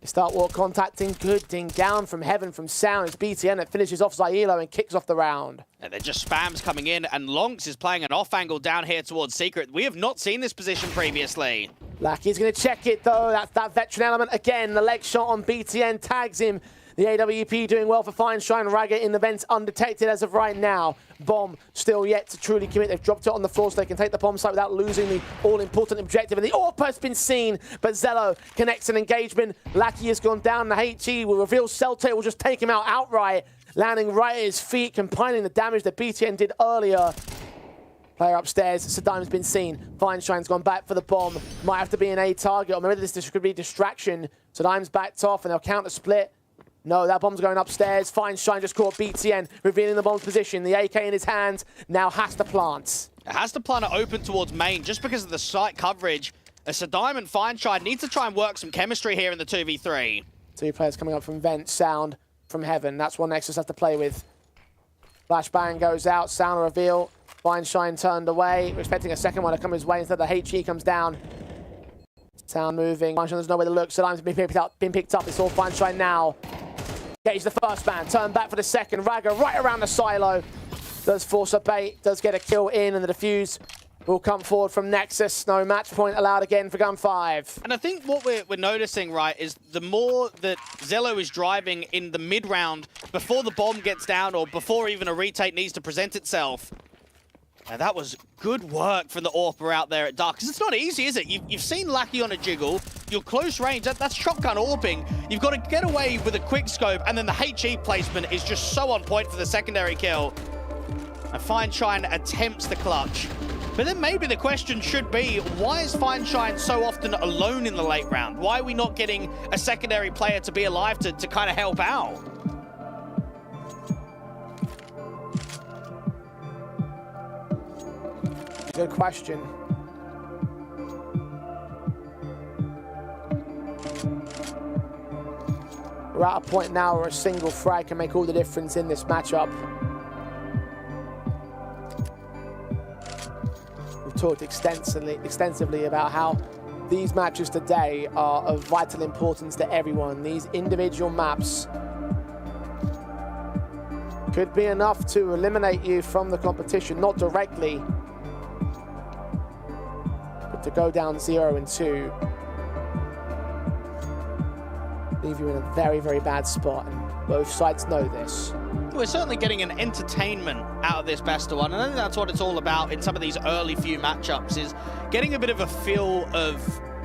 They start war contacting, good ding down from Heaven from Sound. It's BTN that finishes off Zyelo and kicks off the round. And they're just spams coming in, and Lonks is playing an off angle down here towards Secret. We have not seen this position previously. Lackey's going to check it though. That's that veteran element again. The leg shot on BTN tags him. The AWP doing well for Feinstein. Raga in the vents undetected as of right now. Bomb still yet to truly commit. They've dropped it on the floor so they can take the bomb site without losing the all-important objective. And the AWP has been seen, but Zello connects an engagement. Lackey has gone down. The HE will reveal Celtic will just take him out outright, landing right at his feet, combining the damage that BTN did earlier. Player upstairs, Sadim's been seen. Feinstein's gone back for the bomb. Might have to be an A target, or maybe this could be distraction. Sadim's backed off, and they'll counter split. No, that bomb's going upstairs. Feinstein just caught BTN, revealing the bomb's position. The AK in his hands now has to plant. It has to plant it open towards main just because of the site coverage. Sadim and Feinstein need to try and work some chemistry here in the 2v3. 2 players coming up from vent, Sound from Heaven. That's what Nexus has to play with. Flashbang goes out, Sound reveal. Feinstein turned away. We're expecting a second one to come his way. Instead, the HE comes down. Sound moving. Feinstein, there's nowhere to look. Sadim's been picked up. It's all Feinstein now. He's the first man, turn back for the second. Raga right around the silo. Does force a bait, does get a kill in, and the defuse will come forward from Nexus. No match point allowed again for Gun 5. And I think what we're noticing, right, is the more that Zello is driving in the mid-round, before the bomb gets down or before even a retake needs to present itself. Now that was good work from the AWPer out there at Dark, because it's not easy, is it? You've seen Lackey on a jiggle, you're close range, that's shotgun AWPing. You've got to get away with a quick scope, and then the HE placement is just so on point for the secondary kill. And Feinstein attempts the clutch. But then maybe the question should be, why is Feinstein so often alone in the late round? Why are we not getting a secondary player to be alive to kind of help out? Good question. We're at a point now where a single frag can make all the difference in this matchup. We've talked extensively about how these matches today are of vital importance to everyone. These individual maps could be enough to eliminate you from the competition, not directly, to go down 0-2, leave you in a very, very bad spot, and both sides know this. We're certainly getting an entertainment out of this best of one, and I think that's what it's all about in some of these early few matchups, is getting a bit of a feel of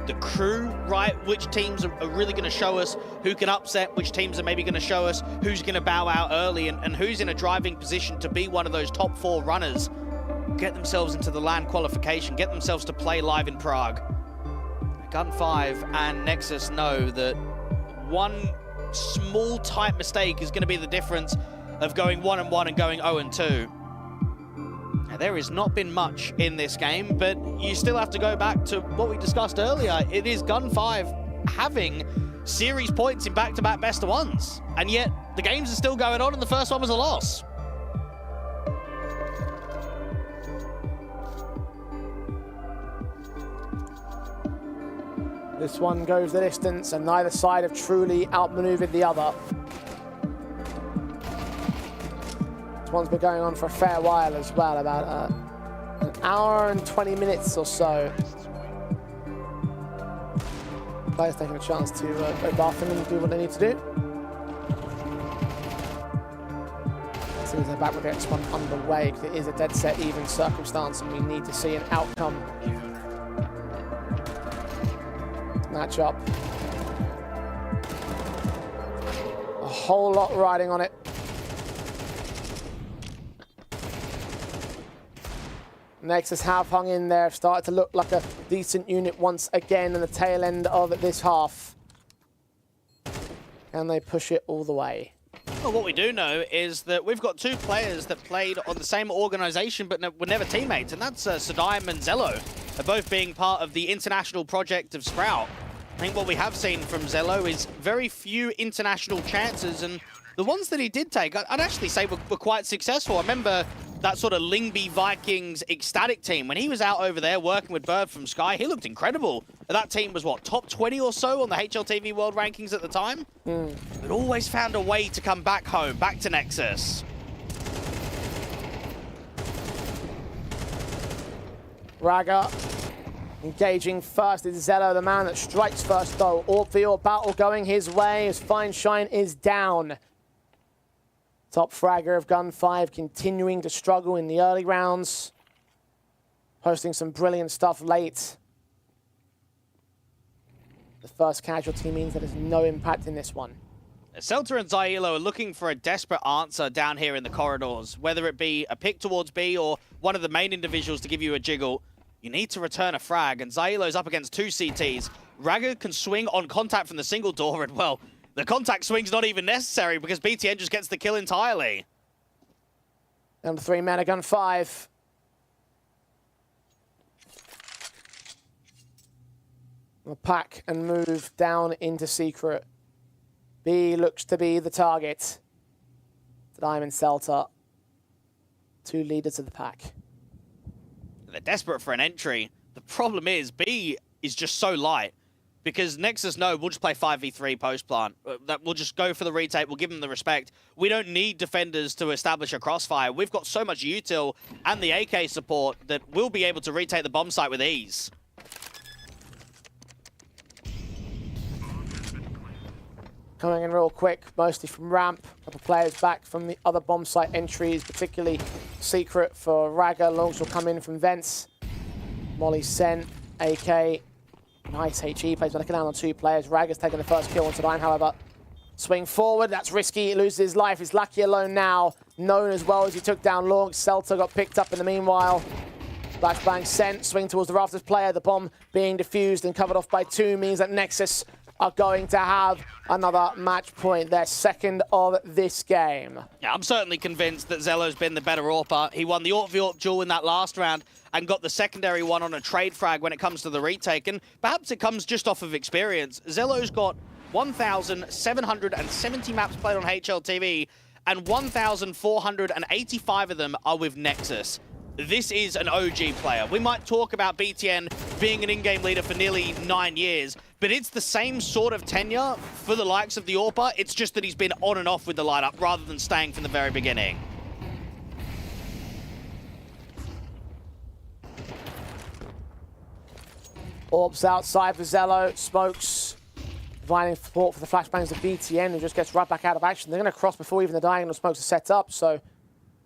the crew, right? Which teams are really going to show us who can upset, which teams are maybe going to show us who's going to bow out early, and who's in a driving position to be one of those top 4 runners. Get themselves into the LAN qualification, get themselves to play live in Prague. Gun 5 and Nexus know that one small tight mistake is going to be the difference of going 1-1 and going 0-2. Now, there has not been much in this game, but you still have to go back to what we discussed earlier. It is Gun 5 having series points in back-to-back best-of-ones, and yet the games are still going on, and the first one was a loss. This one goes the distance, and neither side have truly outmaneuvered the other. This one's been going on for a fair while as well, about an hour and 20 minutes or so. Players taking a chance to go bathroom and do what they need to do. As they're back with the X1 underway, because it is a dead set even circumstance, and we need to see an outcome. Match up. A whole lot riding on it. Nexus have hung in there, started to look like a decent unit once again in the tail end of this half. Can they push it all the way? Well, what we do know is that we've got two players that played on the same organization but were never teammates, and that's Saddam and Zello. They're both being part of the international project of Sprout. I think what we have seen from Zello is very few international chances, and the ones that he did take, I'd actually say were quite successful. I remember that sort of Lingby Vikings ecstatic team. When he was out over there working with Bird from Sky, he looked incredible. That team was, what, top 20 or so on the HLTV World Rankings at the time? But always found a way to come back home, back to Nexus. Raga engaging first is Zello, the man that strikes first though. Orb v Orb battle going his way as Fine Shine is down. Top fragger of Gun 5 continuing to struggle in the early rounds. Posting some brilliant stuff late. The first casualty means that there's no impact in this one. Celta and Zyelo are looking for a desperate answer down here in the corridors. Whether it be a pick towards B or one of the main individuals to give you a jiggle, you need to return a frag, and Zyelo's up against two CTs. Raga can swing on contact from the single door, and well, the contact swing's not even necessary because BTN just gets the kill entirely. Down to 3 men, Gun 5. We'll pack and move down into Secret. B looks to be the target. Diamond Celta, two leaders of the pack. They're desperate for an entry. The problem is B is just so light because Nexus know we'll just play 5v3 post-plant. We'll just go for the retake. We'll give them the respect. We don't need defenders to establish a crossfire. We've got so much util and the AK support that we'll be able to retake the bomb site with ease. Coming in real quick, mostly from ramp. A couple players back from the other bomb site entries, particularly Secret for Raga. Longs will come in from vents. Molly sent, AK. Nice HE plays looking down on two players. Raga's taking the first kill on Saddam, however. Swing forward, that's risky. He loses his life. He's lucky alone now. Known as well as he took down Long. Celta got picked up in the meanwhile. Flashbang sent, swing towards the rafters player. The bomb being defused and covered off by two means that Nexus are going to have another match point, their second of this game. Yeah, I'm certainly convinced that Zello's been the better AWPer. He won the AWP v AWP duel in that last round and got the secondary one on a trade frag when it comes to the retake, and perhaps it comes just off of experience. Zello's got 1,770 maps played on HLTV, and 1,485 of them are with Nexus. This is an OG player. We might talk about BTN being an in-game leader for nearly 9 years, but it's the same sort of tenure for the likes of the AWPer. It's just that he's been on and off with the lineup rather than staying from the very beginning. Orbs outside for Zello. Smokes providing support for the flashbangs of BTN, who just gets right back out of action. They're going to cross before even the diagonal smokes are set up, so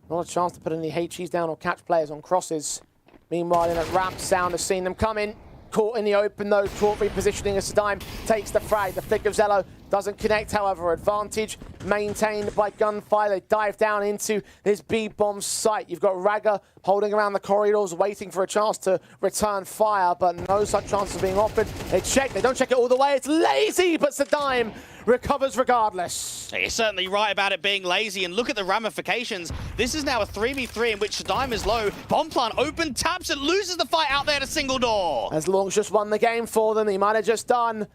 not a chance to put any HEs down or catch players on crosses. Meanwhile, in at ramp, Sound has seen them coming. Caught in the open, though. Caught repositioning as Saddam takes the frag. The flick of Zello doesn't connect, however. Advantage maintained by Gunfire. They dive down into this B-bomb site. You've got Raga holding around the corridors, waiting for a chance to return fire, but no such chances being offered. They check. They don't check it all the way. It's lazy, but Saddam recovers regardless. You're certainly right about it being lazy, and look at the ramifications. This is now a 3v3 in which Saddam is low. Bomb plant open, taps it, loses the fight out there to single door. As Long's just won the game for them, he might have just done.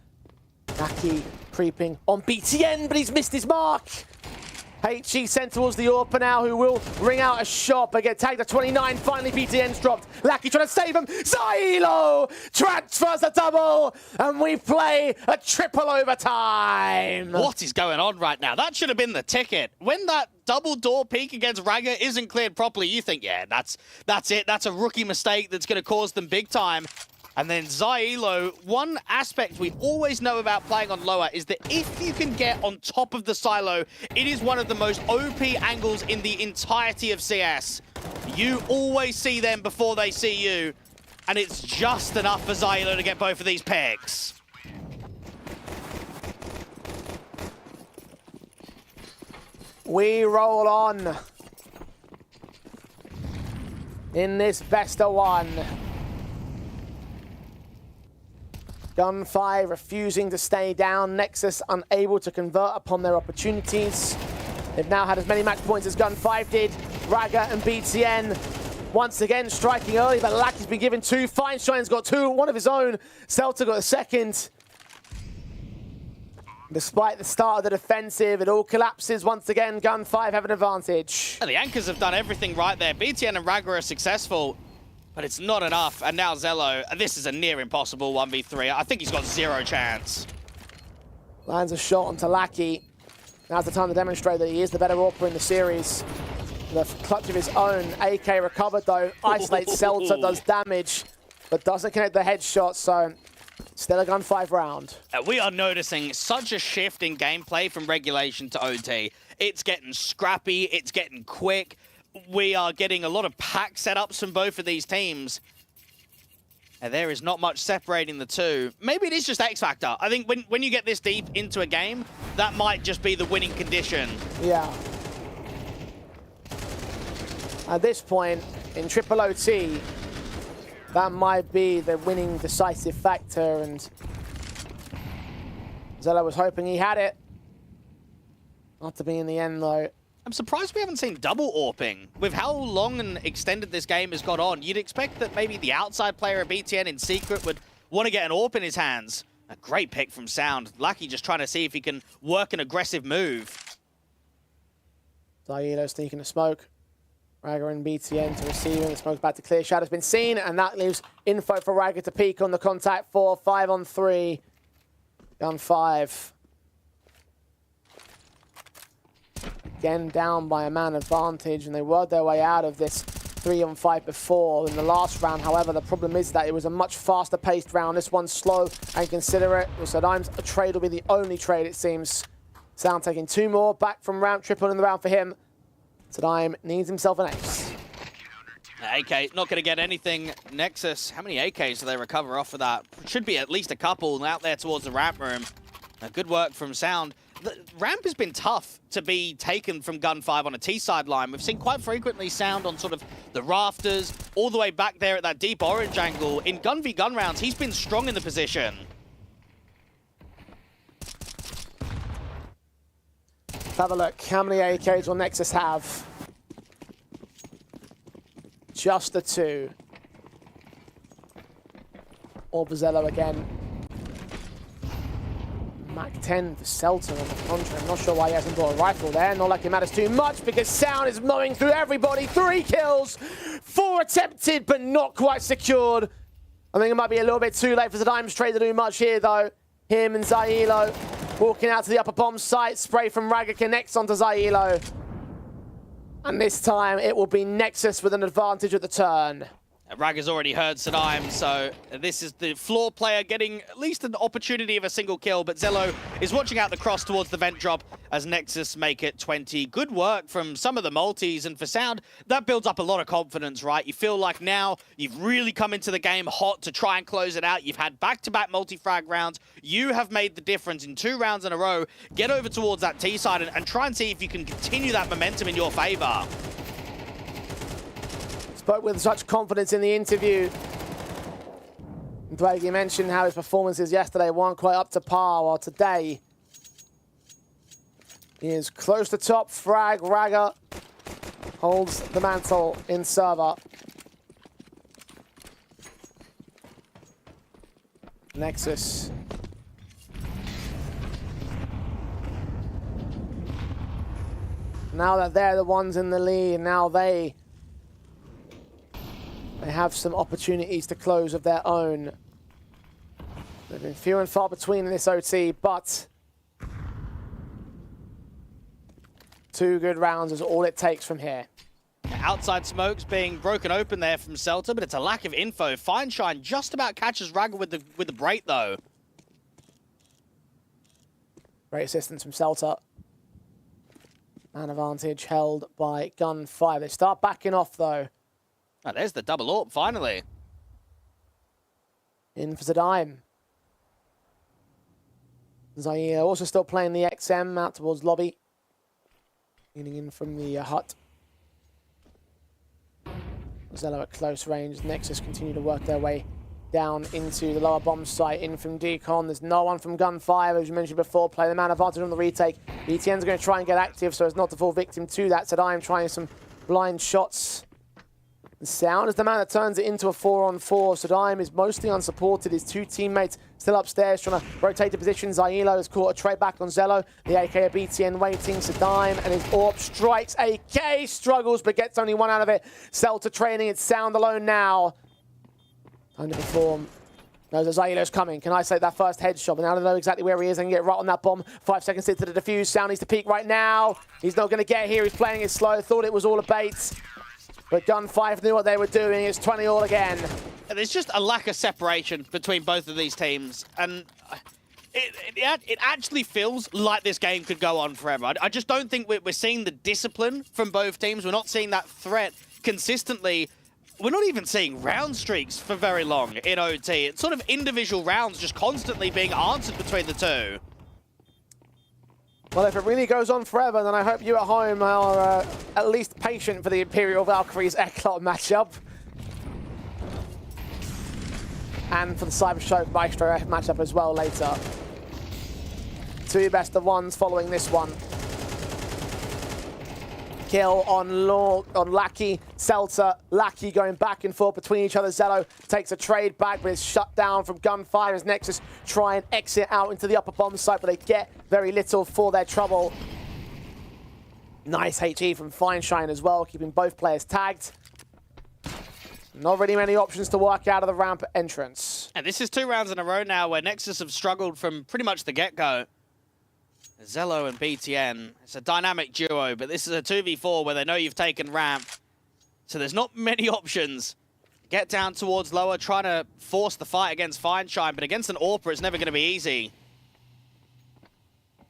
Naki creeping on BTN, but he's missed his mark. HE sent towards the AWPer now, who will ring out a shot, but get tagged at 29. Finally, BTN's dropped. Lackey trying to save him. Zylo transfers a double, and we play a triple overtime. What is going on right now? That should have been the ticket. When that double door peek against Raga isn't cleared properly, you think, yeah, that's it. That's a rookie mistake that's going to cause them big time. And then Zyelo, one aspect we always know about playing on lower is that if you can get on top of the silo, it is one of the most OP angles in the entirety of CS. You always see them before they see you, and it's just enough for Zyelo to get both of these picks. We roll on in this best of one. Gun 5 refusing to stay down. Nexus unable to convert upon their opportunities. They've now had as many match points as Gun 5 did. Raga and BTN once again striking early, but Lackey's been given 2. Feinshine's got 2, one of his own. Celta got a second. Despite the start of the defensive, it all collapses once again. Gun 5 have an advantage. The Anchors have done everything right there. BTN and Raga are successful, but it's not enough. And now Zello, this is a near impossible 1v3. I think he's got 0 chance. Lands a shot onto Lackey. Now's the time to demonstrate that he is the better AWPer in the series. The clutch of his own. AK recovered though. Isolates Celta, does damage, but doesn't connect the headshot, so still a Gun 5 round. We are noticing such a shift in gameplay from regulation to OT. It's getting scrappy, it's getting quick. We are getting a lot of pack setups from both of these teams. And there is not much separating the two. Maybe it is just X Factor. I think when you get this deep into a game, that might just be the winning condition. Yeah. At this point, in triple OT, that might be the winning decisive factor, and Zello was hoping he had it. Not to be in the end, though. I'm surprised we haven't seen double AWPing. With how long and extended this game has got on, you'd expect that maybe the outside player at BTN in secret would want to get an AWP in his hands. A great pick from Sound. Lucky just trying to see if he can work an aggressive move. Zyelo sneaking a smoke. Raga and BTN to receive, and the smoke's back to clear. Shadow's been seen, and that leaves info for Raga to peek on the contact 4. 5 on 3. Gun 5. Again, down by a man advantage, and they worked their way out of this 3 on 5 before in the last round. However, the problem is that it was a much faster paced round. This one's slow and considerate. So Dimes, a trade will be the only trade, it seems. Sound taking 2 more back from round, triple in the round for him. Tadime needs himself an ace. AK not going to get anything. Nexus, how many AKs do they recover off of that? Should be at least a couple out there towards the ramp room. Good work from Sound. The ramp has been tough to be taken from Gun 5 on a T-side line. We've seen quite frequently Sound on sort of the rafters, all the way back there at that deep orange angle. In Gun v Gun rounds, he's been strong in the position. Let's have a look. How many AKs will Nexus have? Just the 2. Or Zello again. Mac 10 for Celta on the contrary. I'm not sure why he hasn't brought a rifle there. Not like it matters too much because Sound is mowing through everybody. 3 kills, 4 attempted but not quite secured. I think it might be a little bit too late for the Dimes trade to do much here though. Him and Zyelo walking out to the upper bomb site. Spray from Raga connects onto Zyelo. And this time it will be Nexus with an advantage at the turn. Raga's already heard Sadime, so this is the floor player getting at least an opportunity of a single kill, but Zello is watching out the cross towards the vent drop as Nexus make it 20. Good work from some of the multis, and for Sound, that builds up a lot of confidence, right? You feel like now you've really come into the game hot to try and close it out. You've had back-to-back multi-frag rounds. You have made the difference in 2 rounds in a row. Get over towards that T side and try and see if you can continue that momentum in your favor. Spoke with such confidence in the interview. Blake, you mentioned how his performances yesterday weren't quite up to par, while today he is close to top. Frag, Raga holds the mantle in server. Nexus. Now that they're the ones in the lead, now they have some opportunities to close of their own. They've been few and far between in this OT, but 2 good rounds is all it takes from here. Outside smokes being broken open there from Celta, but it's a lack of info. Fineshine just about catches Ragga with the break, though. Great assistance from Celta. Man advantage held by Gun 5. They start backing off, though. Oh, there's the double AWP, finally. In for Zadime. Zaire also still playing the XM out towards lobby. Leaning in from the hut. Zello at close range. Nexus continue to work their way down into the lower bomb site. In from Decon. There's no one from Gun 5, as you mentioned before. Play the man advantage on the retake. ETN's going to try and get active so as not to fall victim to that. Zadime trying some blind shots. Sound is the man that turns it into a 4-on-4. Sadime is mostly unsupported. His two teammates still upstairs trying to rotate the position. Zailo has caught a trade back on Zello. The AK of BTN waiting. Sadime and his AWP strikes. AK struggles but gets only one out of it. Celta training. It's Sound alone now. Underperform. Knows that Zailo's coming. Can I say that first headshot? But now they know exactly where he is and get right on that bomb. 5 seconds into the defuse. Sound needs to peek right now. He's not going to get here. He's playing it slow. Thought it was all a bait. But Gun 5 knew what they were doing. It's 20 all again. There's just a lack of separation between both of these teams. And it actually feels like this game could go on forever. I just don't think we're seeing the discipline from both teams. We're not seeing that threat consistently. We're not even seeing round streaks for very long in OT. It's sort of individual rounds just constantly being answered between the two. Well, if it really goes on forever, then I hope you at home are at least patient for the Imperial Valkyries Eclot matchup. And for the CYBERSHOKE Maestro matchup as well later. Two best of ones following this one. Kill on Lackey, Celta. Lackey going back and forth between each other. Zello takes a trade back, but it's shut down from Gunfire as Nexus try and exit out into the upper bomb site, but they get very little for their trouble. Nice HE from Fineshine as well, keeping both players tagged. Not really many options to work out of the ramp entrance. And this is 2 rounds in a row now where Nexus have struggled from pretty much the get-go. Zello and BTN, it's a dynamic duo, but this is a 2v4 where they know you've taken ramp. So there's not many options. Get down towards lower, trying to force the fight against Fineshine, but against an AWPer, it's never going to be easy.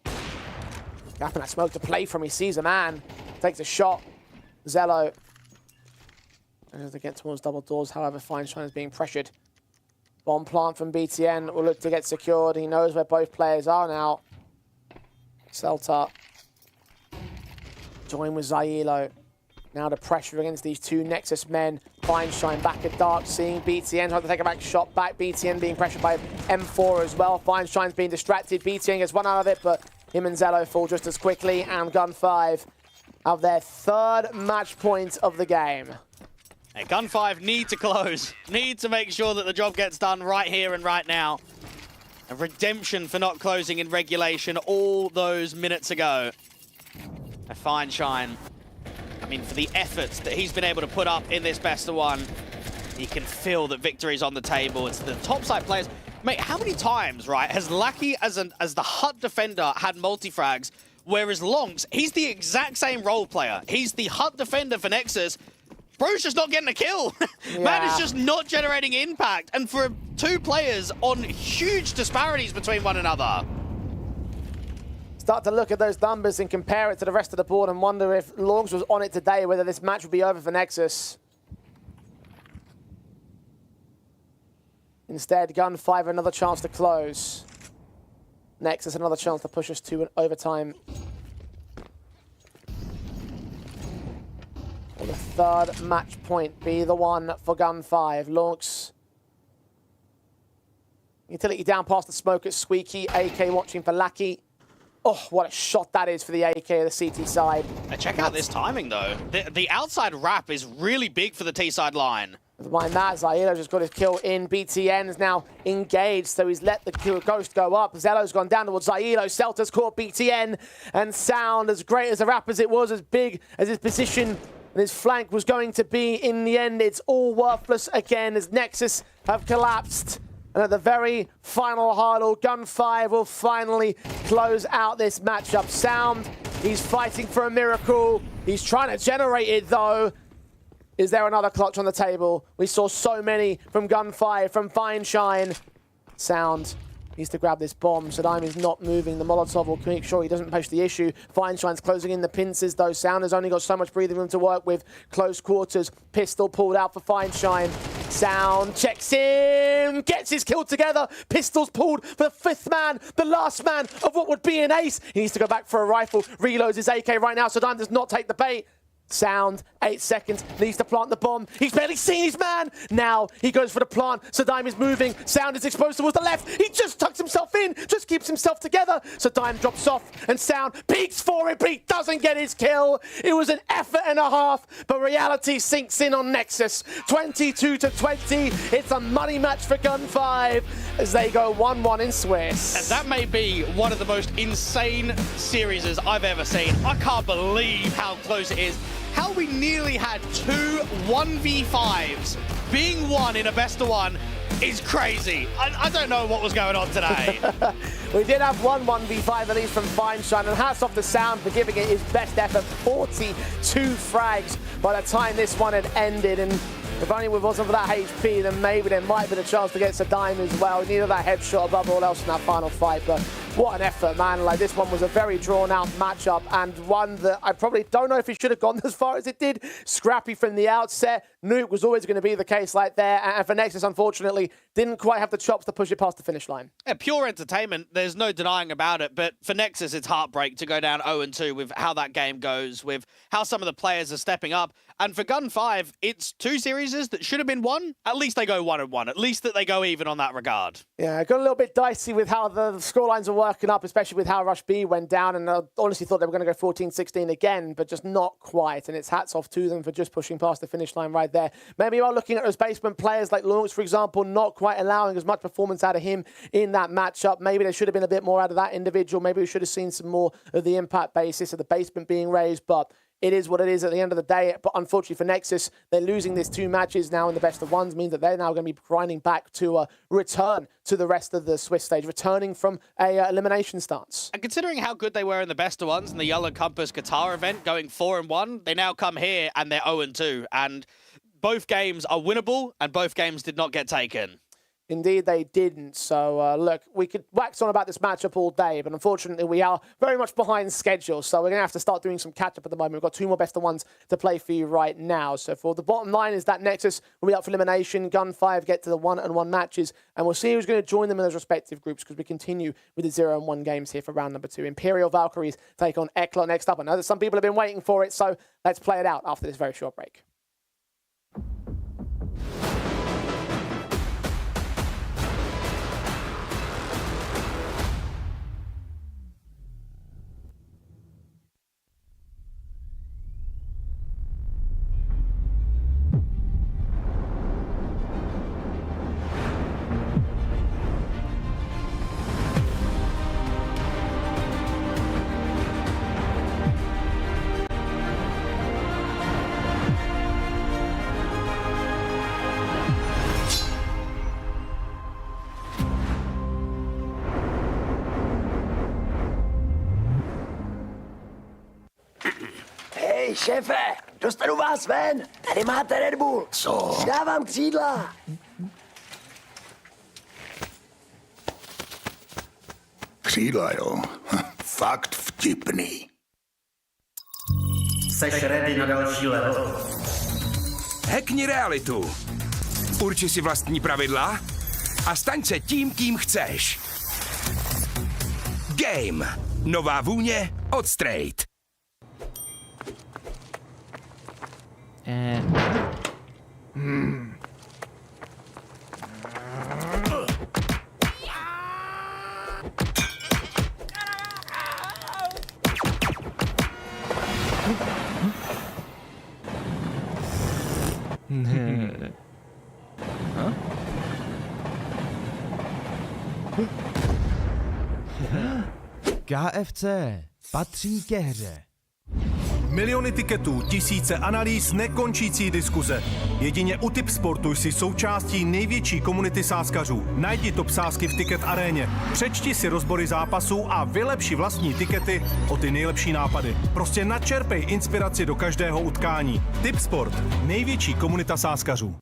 Gapping that smoke to play from, he sees a man, takes a shot. Zello, as they get towards double doors, however, Fineshine is being pressured. Bomb plant from BTN will look to get secured. He knows where both players are now. Celta join with Zailo. Now the pressure against these two Nexus men. Fineshine back at dark, seeing BTN trying to take a back shot back. BTN being pressured by M4 as well. Fineshine's being distracted. BTN gets one out of it, but him and Zello fall just as quickly. And Gun 5 have their 3rd match point of the game. Hey, Gun 5 need to close. Need to make sure that the job gets done right here and right now. A redemption for not closing in regulation all those minutes ago. A Fineshine. I mean, for the efforts that he's been able to put up in this best of one, you can feel that victory's on the table. It's the topside players. Mate, how many times, right, has Lackey as the hut defender had multi-frags, whereas Lonks, he's the exact same role player. He's the hut defender for Nexus. Bro's just not getting a kill. Yeah. Man is just not generating impact. And for 2 players on huge disparities between one another. Start to look at those numbers and compare it to the rest of the board and wonder if Longs was on it today, whether this match would be over for Nexus. Instead, Gun 5 another chance to close. Nexus another chance to push us to an overtime. Will the 3rd match point be the one for Gun 5? Lonks. Utility down past the smoke at Squeaky. AK watching for Lackey. Oh, what a shot that is for the AK of the CT side. Check out this timing, though. The outside wrap is really big for the T-side line. Behind that, Zailo just got his kill in. BTN is now engaged, so he's let the ghost go up. Zello's gone down towards Zailo. Celta's caught BTN. And Sound, as great as a wrap as it was, as big as his position and his flank was going to be, in the end, it's all worthless again as Nexus have collapsed. And at the very final hurdle, Gun 5 will finally close out this matchup. Sound, he's fighting for a miracle. He's trying to generate it, though. Is there another clutch on the table? We saw so many from Gunfire, from Fineshine. Sound needs to grab this bomb. Sadime is not moving. The Molotov will make sure he doesn't push the issue. Fineshine's closing in the pincers, though. Sound has only got so much breathing room to work with. Close quarters. Pistol pulled out for Fineshine. Sound checks in, gets his kill together. Pistols pulled for the 5th man, the last man of what would be an ace. He needs to go back for a rifle. Reloads his AK right now. Sadime does not take the bait. Sound, 8 seconds, needs to plant the bomb. He's barely seen his man. Now he goes for the plant. Sadime is moving. Sound is exposed towards the left. He just tucks himself in, just keeps himself together. Sadime drops off and Sound peeks for it, but he doesn't get his kill. It was an effort and a half, but reality sinks in on Nexus. 22-20. It's a money match for Gun 5 as they go 1-1 in Swiss. And that may be one of the most insane series I've ever seen. I can't believe how close it is. How we nearly had 2 1v5s being won in a best-of-1 is crazy. I don't know what was going on today. We did have 1v5 at least from Fineshine, and hats off to Sound for giving it his best effort. 42 frags by the time this one had ended, and if only it wasn't for that HP, then maybe there might be a chance to get Sadime as well. We needed that headshot above all else in that final fight, but what an effort, man. Like, this one was a very drawn-out matchup, and one that I probably don't know if it should have gone as far as it did. Scrappy from the outset. Knew it was always going to be the case like there, and for Nexus, unfortunately, didn't quite have the chops to push it past the finish line. Yeah, pure entertainment. There's no denying about it, but for Nexus, it's heartbreak to go down 0-2 with how that game goes, with how some of the players are stepping up. And for Gun 5, it's 2 series that should have been won. At least they go 1-1. At least that they go even on that regard. Yeah, it got a little bit dicey with how the scorelines are working up, especially with how Rush B went down, and I honestly thought they were going to go 14-16 again, but just not quite, and it's hats off to them for just pushing past the finish line right there. Maybe you are looking at those basement players like Lawrence, for example, not quite allowing as much performance out of him in that matchup. Maybe there should have been a bit more out of that individual. Maybe we should have seen some more of the impact basis of the basement being raised, but it is what it is at the end of the day. But unfortunately for Nexus, they're losing these 2 matches now in the best of ones, means that they're now going to be grinding back to return to the rest of the Swiss stage, returning from a elimination stance. And considering how good they were in the best of ones in the Yellow Compass Qatar event, going 4-1, they now come here and they're 0-2. And both games are winnable, and both games did not get taken. Indeed, they didn't. So, look, we could wax on about this matchup all day, but unfortunately, we are very much behind schedule. So we're going to have to start doing some catch-up at the moment. We've got 2 more best-of-ones to play for you right now. So for the bottom line is that Nexus will be up for elimination. Gun 5 get to the 1-1 matches, and we'll see who's going to join them in those respective groups, because we continue with the 0-1 games here for round number 2. Imperial Valkyries take on Eclot next up. I know that some people have been waiting for it, so let's play it out after this very short break. Hej, šéfe, dostanu vás ven. Tady máte Red Bull. Co? Dávám křídla. Křídla, jo. Fakt vtipný. Seš ready na další level? Hackni realitu. Urči si vlastní pravidla a staň se tím, kým chceš. Game. Nová vůně od Straight. KFC patří ke hře. Miliony tiketů, tisíce analýz, nekončící diskuze. Jedině u Tipsportu jsi součástí největší komunity sázkařů. Najdi top sázky v Ticket aréně. Přečti si rozbory zápasů a vylepši vlastní tikety o ty nejlepší nápady. Prostě načerpej inspiraci do každého utkání. Tipsport, největší komunita sázkařů.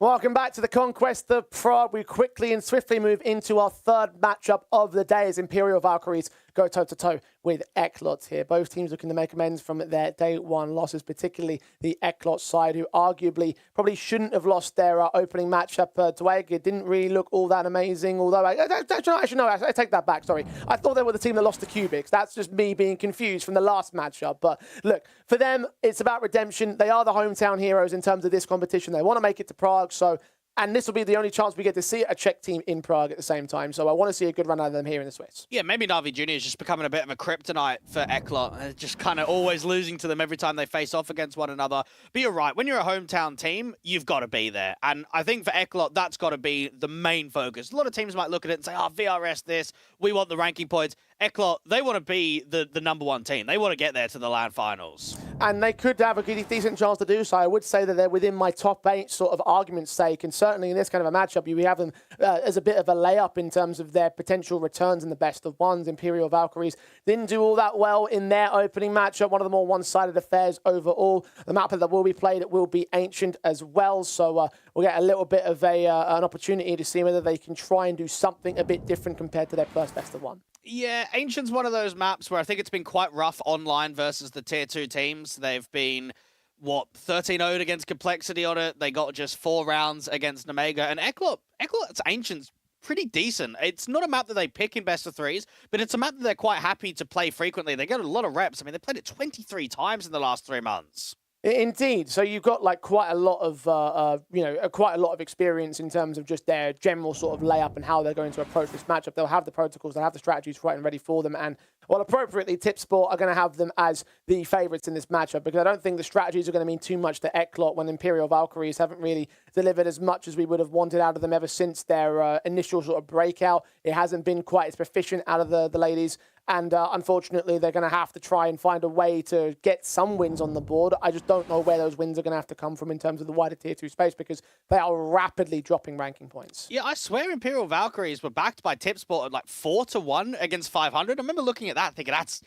Welcome back to the Conquest of Prague. We quickly and swiftly move into our third matchup of the day as Imperial Valkyries go toe-to-toe with Eclot here. Both teams looking to make amends from their day one losses, particularly the Eclot side, who arguably probably shouldn't have lost their opening matchup to Egg. It didn't really look all that amazing, although I take that back, sorry. I thought they were the team that lost to Cubics. That's just me being confused from the last matchup. But look, for them, it's about redemption. They are the hometown heroes in terms of this competition. They want to make it to Prague, and this will be the only chance we get to see a Czech team in Prague at the same time. So I want to see a good run out of them here in the Swiss. Yeah, maybe Na'Vi Jr. is just becoming a bit of a kryptonite for Eclot. Just kind of always losing to them every time they face off against one another. But you're right, when you're a hometown team, you've got to be there. And I think for Eclot, that's got to be the main focus. A lot of teams might look at it and say, oh, VRS this, we want the ranking points. Eclot, they want to be the number one team. They want to get there to the LAN finals. And they could have a decent chance to do so. I would say that they're within my top 8 sort of argument's sake. And certainly in this kind of a matchup, we have them as a bit of a layup in terms of their potential returns in the best of ones. Imperial Valkyries didn't do all that well in their opening matchup. One of the more one-sided affairs overall. The map that will be played, it will be Ancient as well. So we'll get a little bit of an opportunity to see whether they can try and do something a bit different compared to their first best of one. Yeah, Ancient's one of those maps where I think it's been quite rough online versus the tier 2 teams. They've been, 13-0'd against Complexity on it. They got just 4 rounds against Omega. And Eclot's Ancient's pretty decent. It's not a map that they pick in best of 3s, but it's a map that they're quite happy to play frequently. They get a lot of reps. I mean, they played it 23 times in the last 3 months. Indeed. So you've got like quite a lot of experience in terms of just their general sort of layup and how they're going to approach this matchup. They'll have the protocols, they'll have the strategies right and ready for them. And Well, appropriately, Tipsport are going to have them as the favourites in this matchup because I don't think the strategies are going to mean too much to Eclot when Imperial Valkyries haven't really delivered as much as we would have wanted out of them ever since their initial sort of breakout. It hasn't been quite as proficient out of the ladies. And unfortunately, they're going to have to try and find a way to get some wins on the board. I just don't know where those wins are going to have to come from in terms of the wider Tier 2 space because they are rapidly dropping ranking points. Yeah, I swear Imperial Valkyries were backed by Tipsport at like 4-1 against 500. I remember looking at that thinking, that's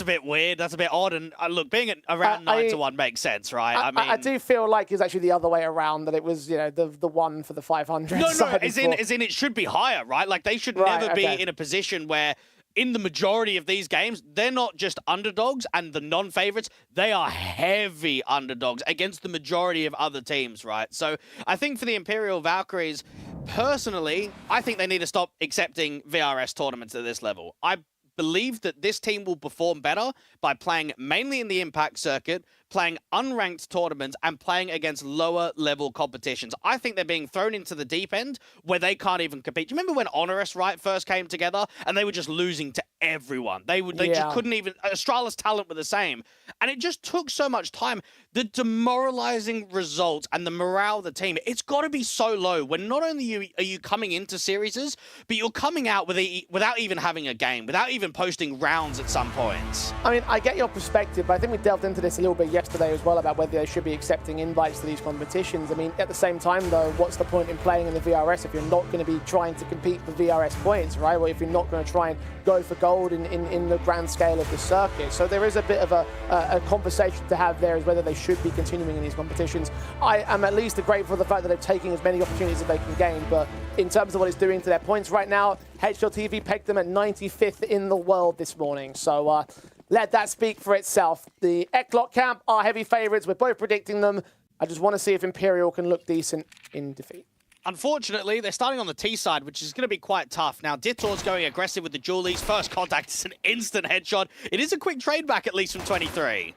a bit weird, that's a bit odd. And look, being at around 9-1 makes sense, right? I mean, I do feel like it's actually the other way around, that it was, you know, the one for the 500. No, as in it should be higher, right? Like they should never be in a position where in the majority of these games, they're not just underdogs and the non-favorites, they are heavy underdogs against the majority of other teams, right? So I think for the Imperial Valkyries, personally, I think they need to stop accepting VRS tournaments at this level. I believe that this team will perform better by playing mainly in the Impact circuit, playing unranked tournaments, and playing against lower level competitions. I think they're being thrown into the deep end where they can't even compete. Do you remember when Honorous, right, first came together and they were just losing to everyone? They just couldn't even... Astralis Talent were the same. And it just took so much time. The demoralizing results and the morale of the team, it's got to be so low when not only are you coming into series, but you're coming out without even having a game, without even posting rounds at some points. I mean, I get your perspective, but I think we delved into this a little bit yesterday as well about whether they should be accepting invites to these competitions. I mean, at the same time, though, what's the point in playing in the VRS if you're not going to be trying to compete for VRS points, right? Or if you're not going to try and go for gold in the grand scale of the circuit. So there is a bit of a conversation to have there as whether they should be continuing in these competitions. I am at least grateful for the fact that they're taking as many opportunities as they can gain, but in terms of what it's doing to their points right now, HLTV pegged them at 95th in the world this morning. So let that speak for itself. The Eclot camp are heavy favourites. We're both predicting them. I just want to see if Imperial can look decent in defeat. Unfortunately, they're starting on the T side, which is going to be quite tough. Now, Dittor's going aggressive with the Julies. First contact is an instant headshot. It is a quick trade back, at least from 23.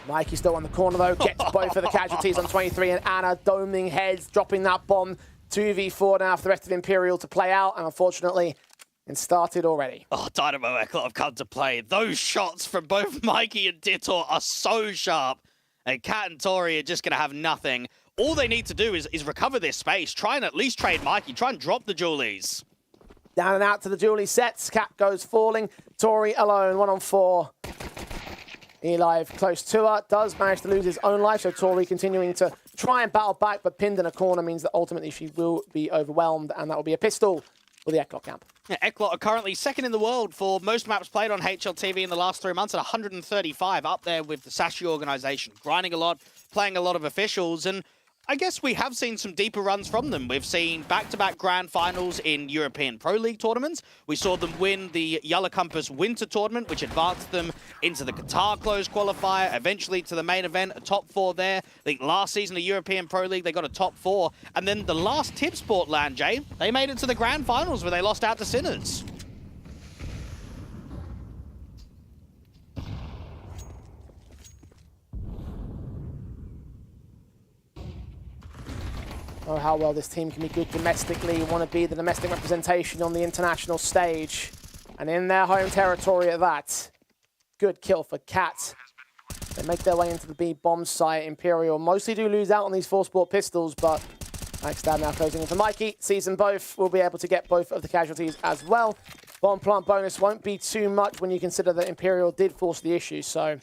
Mikey still on the corner, though. Gets both of the casualties on 23, and Anna doming heads, dropping that bomb. 2v4 now for the rest of Imperial to play out, and unfortunately, it started already. Oh, Dynamo Eclot have come to play. Those shots from both Mikey and Dittor are so sharp, and Cat and Tori are just going to have nothing. All they need to do is recover this space, try and at least trade Mikey, try and drop the Julies. Down and out to the Julie sets. Cat goes falling. Tori alone, 1-on-4. Eli close to her, does manage to lose his own life, so Tori continuing to try and battle back, but pinned in a corner means that ultimately she will be overwhelmed, and that will be a pistol for the Eclot camp. Yeah, Eclot are currently second in the world for most maps played on HLTV in the last 3 months at 135, up there with the Sashi organization, grinding a lot, playing a lot of officials, and I guess we have seen some deeper runs from them. We've seen back-to-back grand finals in European Pro League tournaments. We saw them win the Yellow Compass Winter Tournament, which advanced them into the Qatar Close qualifier, eventually to the main event, a top 4 there. I think last season of European Pro League, they got a top 4. And then the last Tipsport LAN, Jay, they made it to the grand finals where they lost out to Sinners. Oh, how well this team can be good domestically. You want to be the domestic representation on the international stage. And in their home territory at that. Good kill for Cat. They make their way into the B bomb site. Imperial mostly do lose out on these 4-sport pistols, but Maxdad now closing in for Mikey. Sees them both. Will be able to get both of the casualties as well. Bomb plant bonus won't be too much when you consider that Imperial did force the issue, so...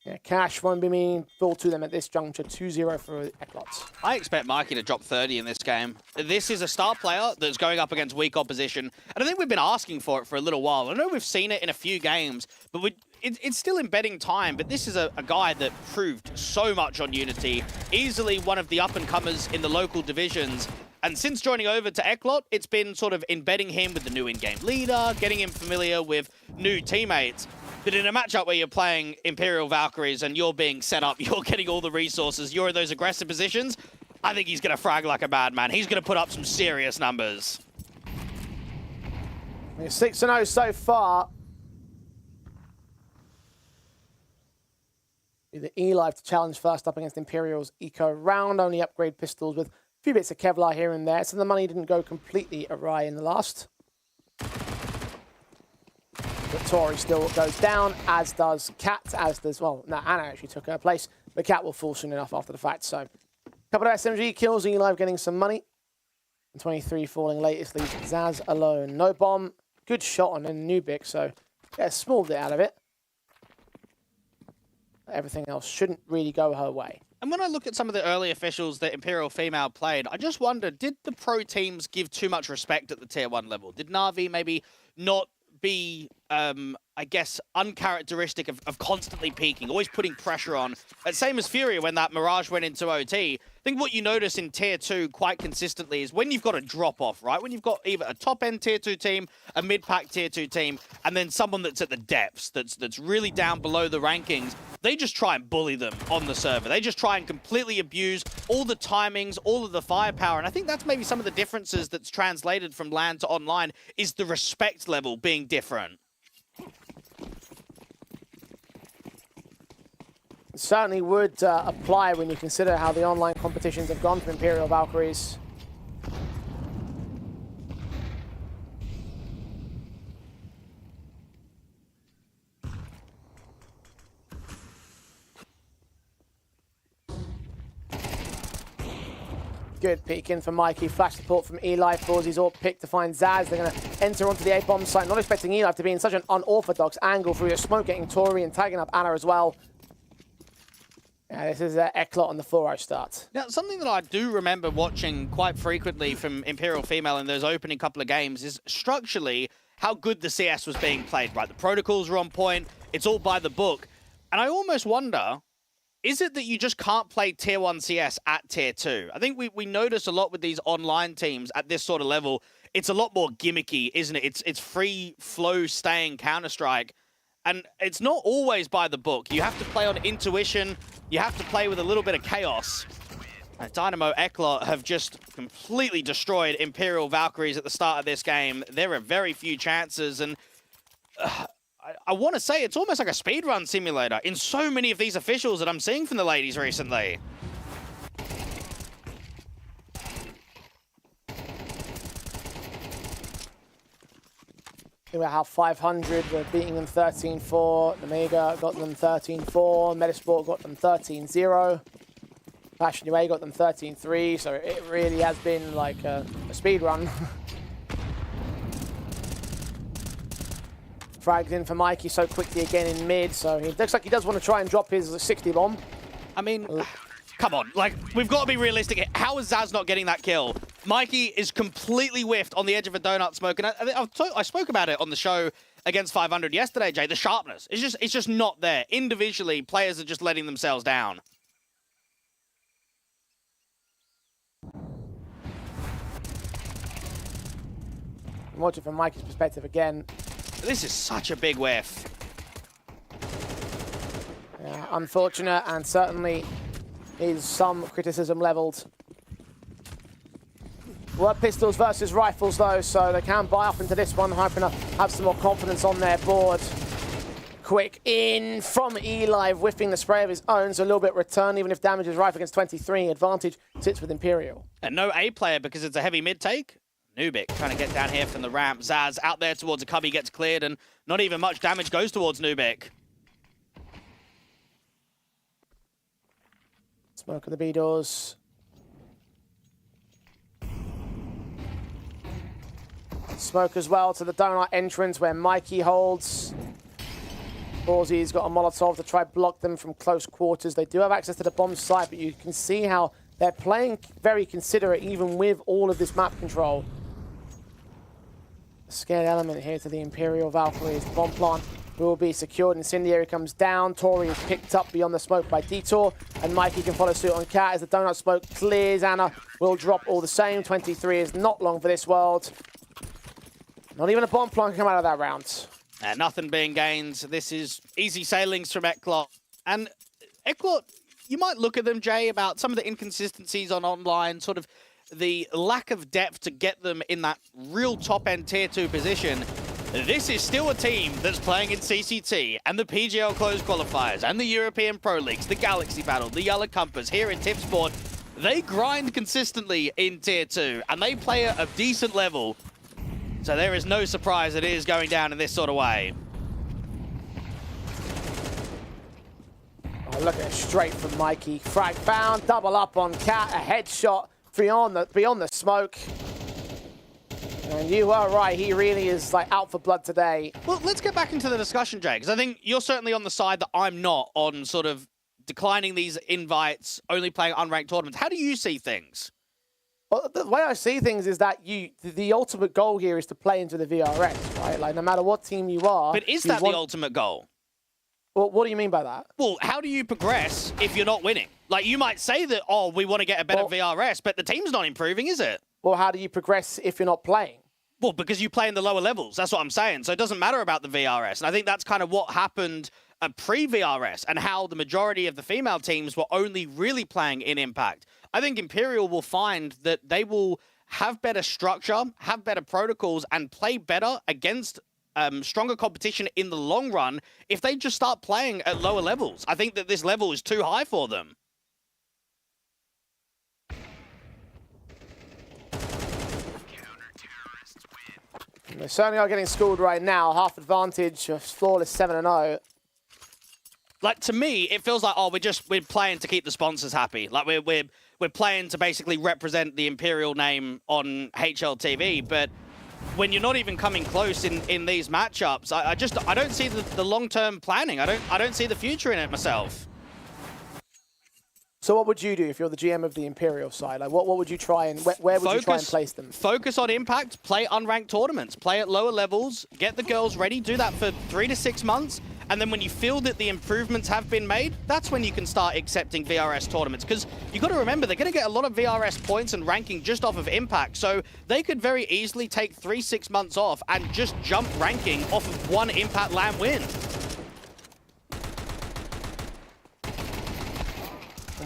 yeah, cash won't be meaningful to them at this juncture. 2-0 for Eclot. I expect Mikey to drop 30 in this game. This is a star player that's going up against weak opposition. And I think we've been asking for it for a little while. I know we've seen it in a few games, but it's still embedding time. But this is a guy that proved so much on Unity. Easily one of the up-and-comers in the local divisions. And since joining over to Eclot, it's been sort of embedding him with the new in-game leader, getting him familiar with new teammates. But in a matchup where you're playing Imperial Valkyries and you're being set up, you're getting all the resources, you're in those aggressive positions, I think he's going to frag like a madman. He's going to put up some serious numbers. 6-0 so far. The E-Live to challenge first up against Imperial's Eco round. Only upgrade pistols with a few bits of Kevlar here and there, so the money didn't go completely awry in the last. But Tori still goes down, as does Cat, as does, well, no, Anna actually took her place. The Cat will fall soon enough after the fact, so. A couple of SMG kills, Eli getting some money. And 23 falling latest leaves Zaz alone. No bomb, good shot on Nubik, so get a small bit out of it. Everything else shouldn't really go her way. And when I look at some of the early officials that Imperial female played, I just wonder, did the pro teams give too much respect at the tier 1 level? Did Na'Vi maybe not be, I guess, uncharacteristic of constantly peaking, always putting pressure on? Same as Furia when that Mirage went into OT. I think what you notice in tier 2 quite consistently is when you've got a drop-off, right? When you've got either a top-end tier 2 team, a mid-pack tier 2 team, and then someone that's at the depths, that's really down below the rankings, they just try and bully them on the server. They just try and completely abuse all the timings, all of the firepower. And I think that's maybe some of the differences that's translated from LAN to online, is the respect level being different. Certainly would apply when you consider how the online competitions have gone for Imperial Valkyries. Good peek in for Mikey. Flash support from Eli. Forzy's all picked to find Zaz. They're going to enter onto the A-bomb site. Not expecting Eli to be in such an unorthodox angle through the smoke, getting Tori and tagging up Anna as well. Yeah, this is Eclot on the 4-0 start. Now, something that I do remember watching quite frequently from Imperial Female in those opening couple of games is structurally how good the CS was being played, right? The protocols were on point. It's all by the book. And I almost wonder, is it that you just can't play tier 1 CS at tier 2? I think we notice a lot with these online teams at this sort of level. It's a lot more gimmicky, isn't it? It's free flow staying Counter-Strike. And it's not always by the book. You have to play on intuition. You have to play with a little bit of chaos. Dynamo Eclot have just completely destroyed Imperial Valkyries at the start of this game. There are very few chances, and I want to say it's almost like a speedrun simulator in so many of these officials that I'm seeing from the ladies recently. Think about how 500 were beating them 13-4. Omega got them 13-4. Metasport got them 13-0. Passion UA got them 13-3. So it really has been like a speed run. Frags in for Mikey so quickly again in mid. So he looks like he does want to try and drop his 60 bomb. I mean, come on. Like, we've got to be realistic. How is Zaz not getting that kill? Mikey is completely whiffed on the edge of a donut smoke. And I spoke about it on the show against 500 yesterday, Jay. The sharpness. It's just not there. Individually, players are just letting themselves down. Watch it from Mikey's perspective again. This is such a big whiff. Yeah, unfortunate, and certainly is some criticism leveled. Well, pistols versus rifles though, so they can buy up into this one, hoping to have some more confidence on their board. Quick in from Eli, whiffing the spray of his own, so a little bit return, even if damage is rife against 23. Advantage sits with Imperial. And no A player because it's a heavy mid take. Nubik trying to get down here from the ramp. Zaz out there towards a cubby, gets cleared, and not even much damage goes towards Nubik. Smoke of the B doors. Smoke as well to the donut entrance where Mikey holds. Forzy's got a Molotov to try block them from close quarters. They do have access to the bomb site, but you can see how they're playing very considerate even with all of this map control. A scared element here to the Imperial Valkyries. The bomb plant will be secured. Incendiary comes down. Tori is picked up beyond the smoke by Detour, and Mikey can follow suit on Cat as the donut smoke clears. Anna will drop all the same. 23 is not long for this world. Not even a bomb plant can come out of that round. Nothing being gained. This is easy sailings from Eclot. And Eclot, you might look at them, Jay, about some of the inconsistencies on online, sort of the lack of depth to get them in that real top-end Tier 2 position. This is still a team that's playing in CCT and the PGL Closed Qualifiers and the European Pro Leagues, the Galaxy Battle, the Yellow Compass here in Tipsport. They grind consistently in Tier 2 and they play at a decent level. So there is no surprise it is going down in this sort of way. Oh, look at it, straight from Mikey. Frag found, double up on Cat, a headshot beyond the smoke. And you are right, he really is like out for blood today. Well, let's get back into the discussion, Jay, because I think you're certainly on the side that I'm not on, sort of declining these invites, only playing unranked tournaments. How do you see things? Well, the way I see things is that the ultimate goal here is to play into the VRS, right? Like, no matter what team you are. But is that the ultimate goal? Well, what do you mean by that? Well, how do you progress if you're not winning? Like, you might say that, oh, we want to get a better VRS, but the team's not improving, is it? Well, how do you progress if you're not playing? Well, because you play in the lower levels. That's what I'm saying. So it doesn't matter about the VRS. And I think that's kind of what happened pre-VRS and how the majority of the female teams were only really playing in Impact. I think Imperial will find that they will have better structure, have better protocols, and play better against stronger competition in the long run if they just start playing at lower levels. I think that this level is too high for them. They certainly are getting schooled right now. Half advantage, flawless 7-0. Like, to me, it feels like, oh, we're playing to keep the sponsors happy. Like, we're playing to basically represent the Imperial name on HLTV. But when you're not even coming close in these matchups, I don't see the long-term planning. I don't see the future in it myself. So what would you do if you're the GM of the Imperial side? Like, what would you try and where would you try and place them? Focus on Impact, play unranked tournaments, play at lower levels, get the girls ready, do that for 3 to 6 months, and then when you feel that the improvements have been made, that's when you can start accepting VRS tournaments. Because you've got to remember, they're going to get a lot of VRS points and ranking just off of Impact, so they could very easily take 3-6 months off and just jump ranking off of one Impact LAN win.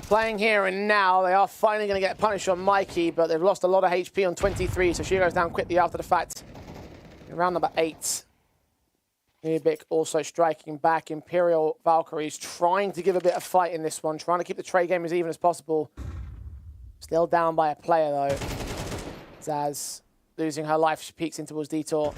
Playing here and now, they are finally going to get punished on Mikey, but they've lost a lot of HP on 23, so she goes down quickly after the fact. In round number 8. Nubik also striking back. Imperial Valkyries trying to give a bit of fight in this one, trying to keep the trade game as even as possible. Still down by a player, though. Zaz losing her life. She peeks in towards Detour.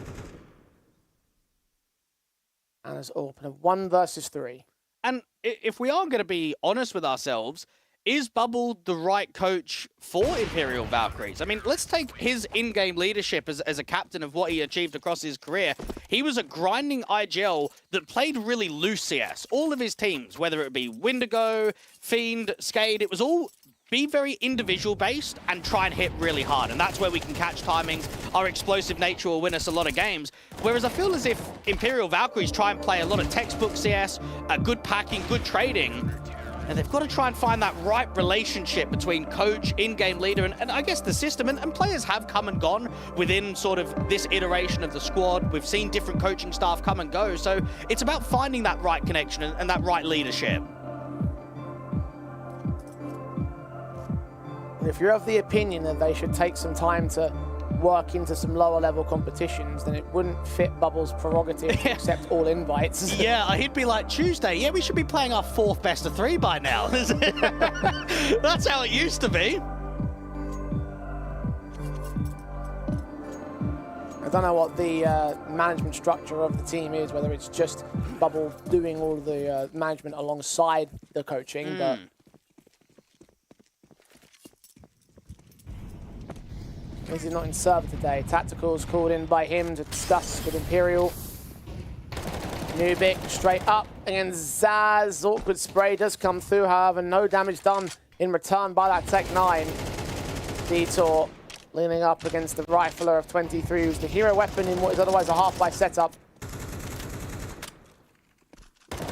And it's open. 1 versus 3. And if we are going to be honest with ourselves, is Bubble the right coach for Imperial Valkyries? I mean, let's take his in-game leadership as a captain of what he achieved across his career. He was a grinding IGL that played really loose CS. All of his teams, whether it be Wendigo, Fiend, Skade, it was all be very individual based and try and hit really hard. And that's where we can catch timings. Our explosive nature will win us a lot of games. Whereas I feel as if Imperial Valkyries try and play a lot of textbook CS, good packing, good trading. And they've got to try and find that right relationship between coach, in-game leader, and I guess the system. And players have come and gone within sort of this iteration of the squad. We've seen different coaching staff come and go. So it's about finding that right connection and that right leadership. If you're of the opinion that they should take some time to work into some lower level competitions, then it wouldn't fit Bubble's prerogative to accept all invites. Yeah, he'd be like, Tuesday, yeah, we should be playing our 4th best of 3 by now. That's how it used to be. I don't know what the management structure of the team is, whether it's just Bubble doing all the management alongside the coaching, but He's not in server today. Tacticals called in by him to discuss with Imperial. Nubik straight up against Zaz. Awkward spray does come through, however, no damage done in return by that Tech 9. Detour leaning up against the Rifler of 23, who's the hero weapon in what is otherwise a half-life setup.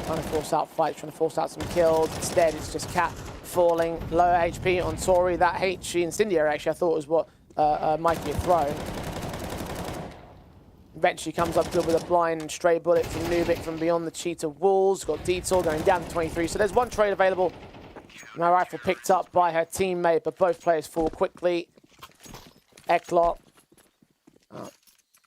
Trying to force out fights, trying to force out some kills. Instead, it's just Cat falling. Lower HP on Tori. That HE Incendiary, actually, I thought was what Mikey had thrown. Eventually comes up good with a blind and stray bullet from Nubik from beyond the cheetah walls. Got Detour going down to 23. So there's one trade available. Now rifle picked up by her teammate, but both players fall quickly. Eclot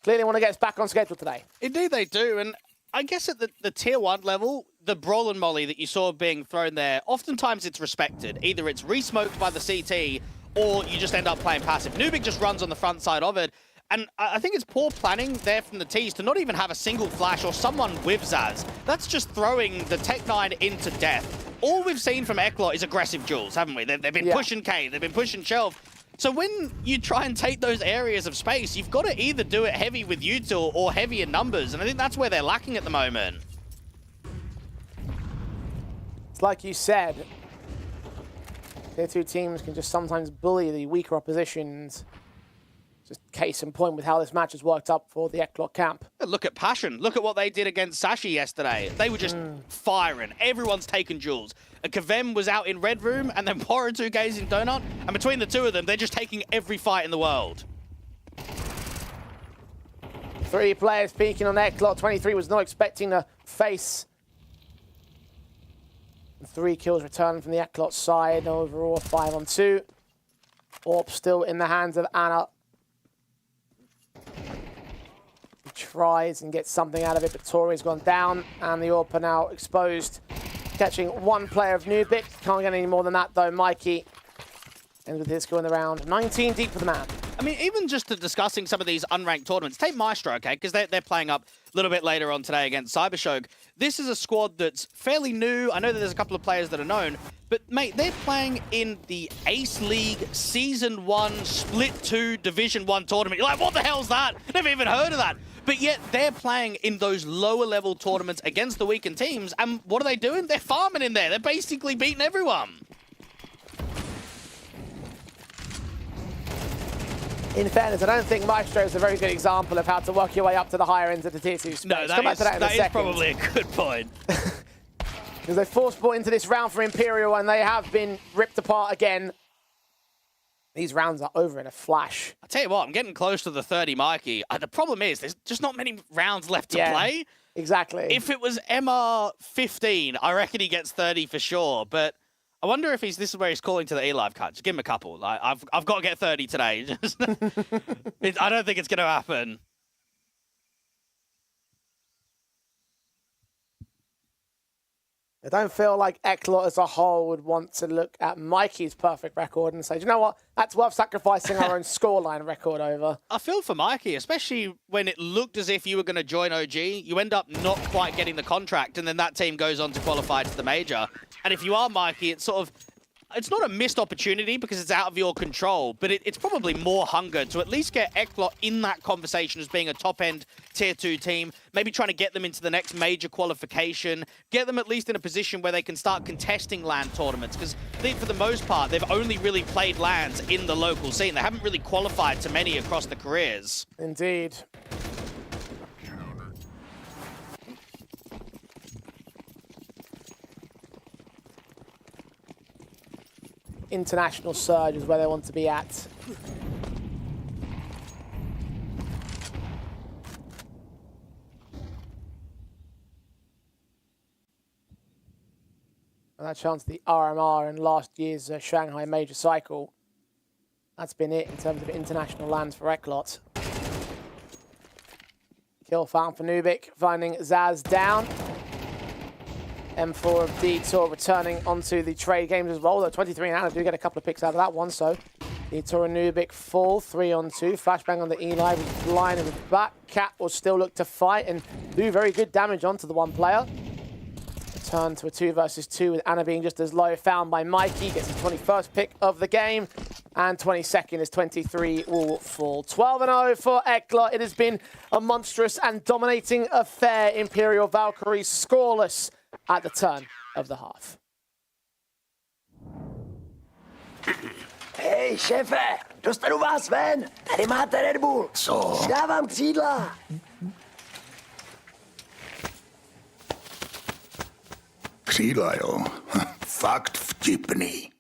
clearly want to get us back on schedule today. Indeed they do, and I guess at the tier 1 level, the Brawl and Molly that you saw being thrown there, oftentimes it's respected. Either it's re-smoked by the CT, or you just end up playing passive. Nubik just runs on the front side of it, and I think it's poor planning there from the T's to not even have a single flash or someone with Zaz. That's just throwing the Tech 9 into death. all we've seen from Eclot is aggressive duels, haven't we? They've been pushing K, they've been pushing Shelf. So when you try and take those areas of space, you've got to either do it heavy with util or heavy in numbers, and I think that's where they're lacking at the moment. It's like you said, tier 2 teams can just sometimes bully the weaker oppositions. Just case in point with how this match has worked up for the Eclot camp. Look at Passion. Look at what they did against Sashi yesterday. They were just firing. Everyone's taking duels. And Kavem was out in Red Room, and then Pora2K's in Donut. And between the two of them, they're just taking every fight in the world. 3 players peeking on Eclot. 23 was not expecting to face. 3 kills returned from the Eclot side. Overall, 5-on-2. Orb still in the hands of Anna. He tries and gets something out of it, but Tori's gone down, and the Orb are now exposed. Catching 1 player of Nubik. Can't get any more than that, though. Mikey ends with his kill in the round. 19 deep for the man. I mean, even just discussing some of these unranked tournaments, take Maestro, okay, because they're playing up a little bit later on today against CYBERSHOKE. This is a squad that's fairly new. I know that there's a couple of players that are known, but, mate, they're playing in the Ace League Season 1 Split 2 Division 1 tournament. You're like, what the hell's that? Never even heard of that. But yet they're playing in those lower level tournaments against the weakened teams, and what are they doing? They're farming in there. They're basically beating everyone. In fairness, I don't think Maestro is a very good example of how to work your way up to the higher ends of the tier 2 space. No, that is probably a good point. Because they force bought into this round for Imperial, and they have been ripped apart again. These rounds are over in a flash. I tell you what, I'm getting close to the 30, Mikey. The problem is there's just not many rounds left to play. Exactly. If it was MR 15, I reckon he gets 30 for sure. But I wonder if this is where he's calling to the E-Live cut. Just give him a couple. Like, I've got to get 30 today. I don't think it's going to happen. I don't feel like Eclot as a whole would want to look at Mikey's perfect record and say, do you know what? That's worth sacrificing our own scoreline record over. I feel for Mikey, especially when it looked as if you were going to join OG. You end up not quite getting the contract, and then that team goes on to qualify to the major. And if you are Mikey, it's sort of... It's not a missed opportunity because it's out of your control, but it's probably more hunger to at least get Eclot in that conversation as being a top-end Tier 2 team, maybe trying to get them into the next major qualification, get them at least in a position where they can start contesting LAN tournaments, because I think for the most part, they've only really played LANs in the local scene. They haven't really qualified to many across the careers. Indeed. International surge is where they want to be at. And that chance the RMR in last year's Shanghai major cycle. That's been it in terms of international lands for Eclot. Kill found for Nubik, finding Zaz down. M4 of Detour returning onto the trade games as well. Though 23 and Anna do get a couple of picks out of that one, so Detour and Nubik fall 3-on-2. Flashbang on the Eli with line in the back. Cat will still look to fight and do very good damage onto the one player. Return to a 2 versus 2 with Anna being just as low. Found by Mikey, gets his 21st pick of the game. And 22nd as 23 will fall. 12-0 for Eclot. It has been a monstrous and dominating affair. Imperial Valkyries scoreless at the turn of the half. Hej, šéfe, dostanu vás ven. Tady máte Red Bull. Co? Dávám křídla. Křídla, jo. Fakt vtipný.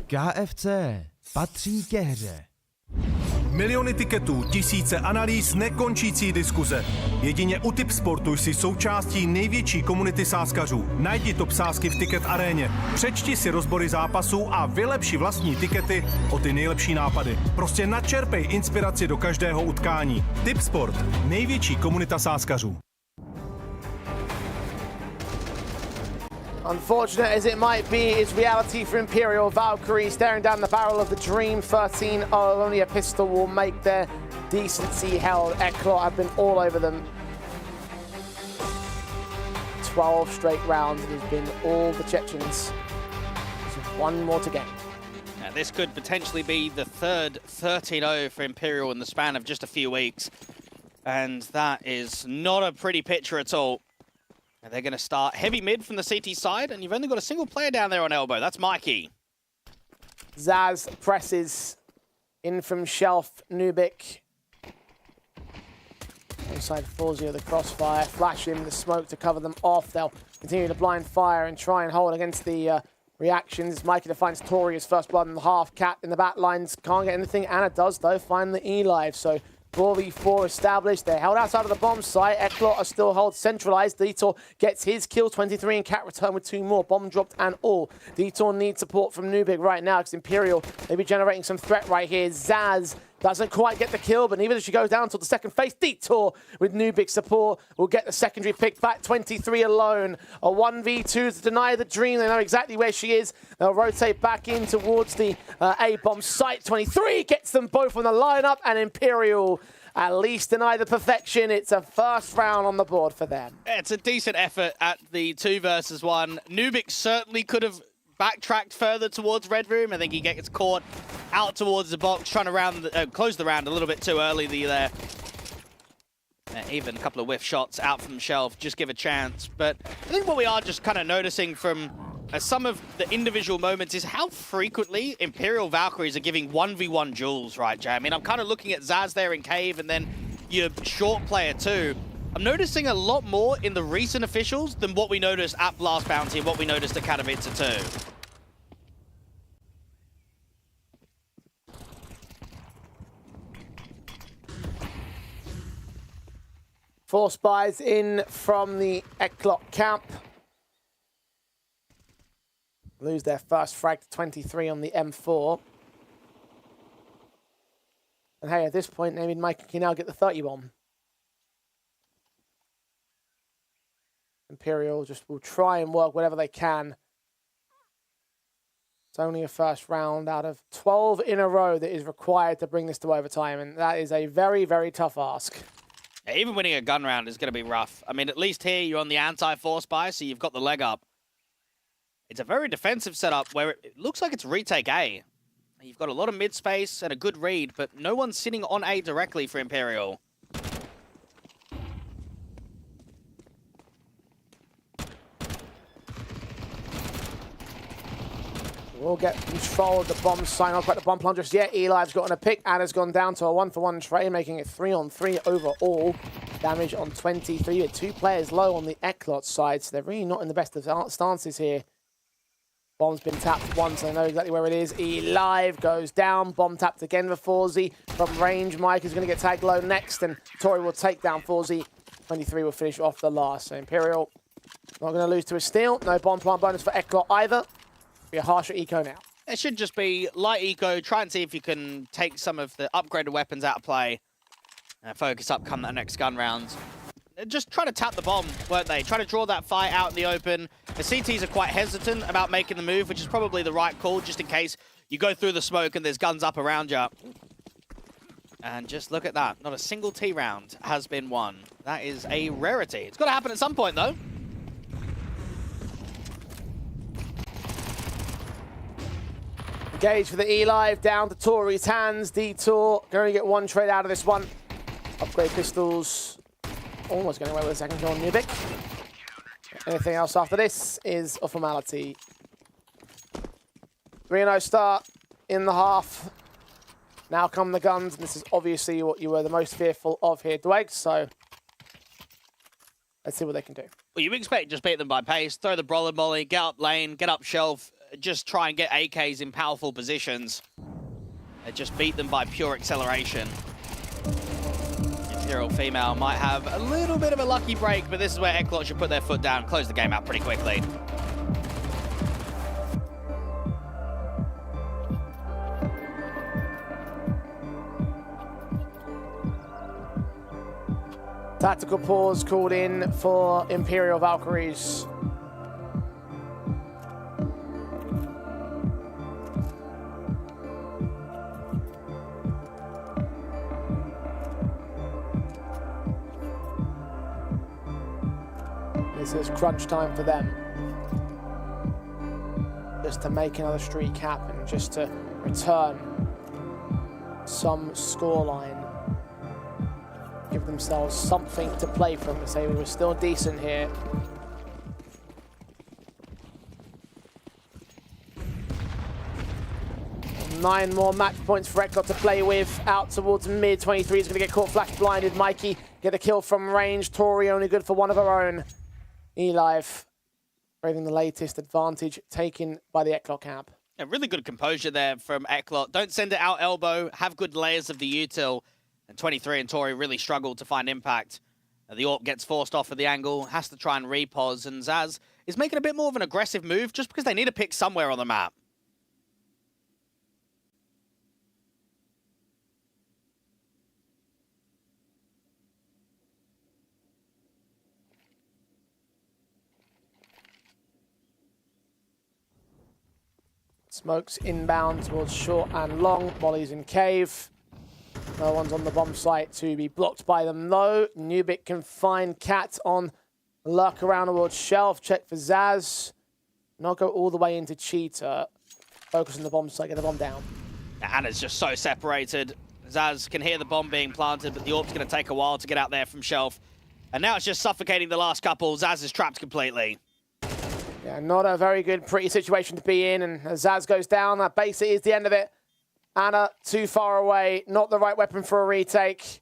KFC patří ke hře. Miliony tiketů, tisíce analýz, nekončící diskuze. Jedině u Tipsportu jsi součástí největší komunity sázkařů. Najdi top sázky v Ticket aréně. Přečti si rozbory zápasů a vylepši vlastní tikety o ty nejlepší nápady. Prostě načerpej inspiraci do každého utkání. Tipsport, největší komunita sázkařů. Unfortunate as it might be, is reality for Imperial. Valkyries staring down the barrel of the dream. 13, only a pistol will make their decency held. Eclot have been all over them. 12 straight rounds. It has been all the Chechens. There's one more to gain. Now, this could potentially be the third 13-0 for Imperial in the span of just a few weeks. And that is not a pretty picture at all. And they're going to start heavy mid from the CT side, and you've only got a single player down there on elbow. That's Mikey. Zaz presses in from Shelf, Nubik. Inside Forzio, the crossfire, flash in the smoke to cover them off. They'll continue to blind fire and try and hold against the reactions. Mikey finds Tori his first blood in the half. Cat in the back lines, can't get anything. Anna does, though, find the E-Live. So 4v4 established. They're held outside of the bomb site. Eclot are still held centralized. Detour gets his kill. 23 and Cat return with 2 more. Bomb dropped and all. Detour needs support from Nubik right now because Imperial may be generating some threat right here. Zaz doesn't quite get the kill, but even if she goes down to the second phase, Detour with Nubik support will get the secondary pick back. 23 alone. A 1v2 to deny the dream. They know exactly where she is. They'll rotate back in towards the A-bomb site. 23 gets them both on the lineup, and Imperial at least deny the perfection. It's a first round on the board for them. It's a decent effort at the 2 versus 1. Nubik certainly could have backtracked further towards Red Room. I think he gets caught out towards the box, trying to close the round a little bit too early there. Even a couple of whiff shots out from Shelf, just give a chance. But I think what we are just kind of noticing from some of the individual moments is how frequently Imperial Valkyries are giving 1v1 duels, right, Jay? I mean, I'm kind of looking at Zaz there in Cave and then your short player too. I'm noticing a lot more in the recent officials than what we noticed at Blast Bounty and what we noticed at Katowice too. Four spies in from the Eclot camp. Lose their first frag to 23 on the M4. And hey, at this point, maybe Mike can now get the 30 bomb. Imperial just will try and work whatever they can. It's only a first round out of 12 in a row that is required to bring this to overtime, and that is a very, very tough ask. Yeah, even winning a gun round is going to be rough. I mean, at least here you're on the anti-force buy, so you've got the leg up. It's a very defensive setup where it looks like it's retake A. You've got a lot of mid space and a good read, but no one's sitting on A directly for Imperial. We'll get control of the bomb sign. Not quite the bomb plungers yet. Eli's got on a pick. Anna's gone down to a 1-for-1 trade, making it 3-on-3 overall. Damage on 23 with 2 players low on the Eclot side, so they're really not in the best of stances here. Bomb's been tapped once, I know exactly where it is. Eli goes down. Bomb tapped again for Forzy. From range, Mike is going to get tagged low next, and Tori will take down Forzy. 23 will finish off the last. So Imperial not going to lose to a steal. No bomb plant bonus for Eclot either. Be a harsher eco now. It should just be light eco. Try and see if you can take some of the upgraded weapons out of play. And focus up come that next gun round. Just try to tap the bomb, weren't they? Try to draw that fight out in the open. The CTs are quite hesitant about making the move, which is probably the right call, just in case you go through the smoke and there's guns up around you. And just look at that. Not a single T round has been won. That is a rarity. It's got to happen at some point, though. Engage for the E-Live, down to Tori's hands. Detour going to get 1 trade out of this one. Upgrade pistols. Almost getting away with a second kill on Nubik. Anything else after this is a formality. 3-0 start in the half. Now come the guns. This is obviously what you were the most fearful of here, Dwayne. So let's see what they can do. Well, you expect just beat them by pace, throw the brawler molly, get up lane, get up shelf, just try and get AKs in powerful positions. They just beat them by pure acceleration. Imperial female might have a little bit of a lucky break, but this is where Eclot should put their foot down and close the game out pretty quickly. Tactical pause called in for Imperial Valkyries. This is crunch time for them. Just to make another streak happen, just to return some scoreline. Give themselves something to play from, to say we were still decent here. Nine more match points for Eclot to play with. Out towards mid. 23 is going to get caught flash blinded. Mikey get a kill from range. Tori only good for one of her own. Elive braving the latest advantage taken by the Eclot camp. A really good composure there from Eclot. Don't send it out elbow. Have good layers of the util. And 23 and Tori really struggle to find impact. The AWP gets forced off of the angle, has to try and repos, and Zaz is making a bit more of an aggressive move just because they need to pick somewhere on the map. Smokes inbound towards short and long. Molly's in cave. No one's on the bomb site to be blocked by them, though. Nubik can find Cat on lurk around towards shelf. Check for Zaz. Not go all the way into Cheetah. Focus on the bomb site, get the bomb down. Anna's just so separated. Zaz can hear the bomb being planted, but the AWP's going to take a while to get out there from shelf. And now it's just suffocating the last couple. Zaz is trapped completely. Yeah, not a very good, pretty situation to be in. And as Zaz goes down, that basically is the end of it. Anna, too far away. Not the right weapon for a retake.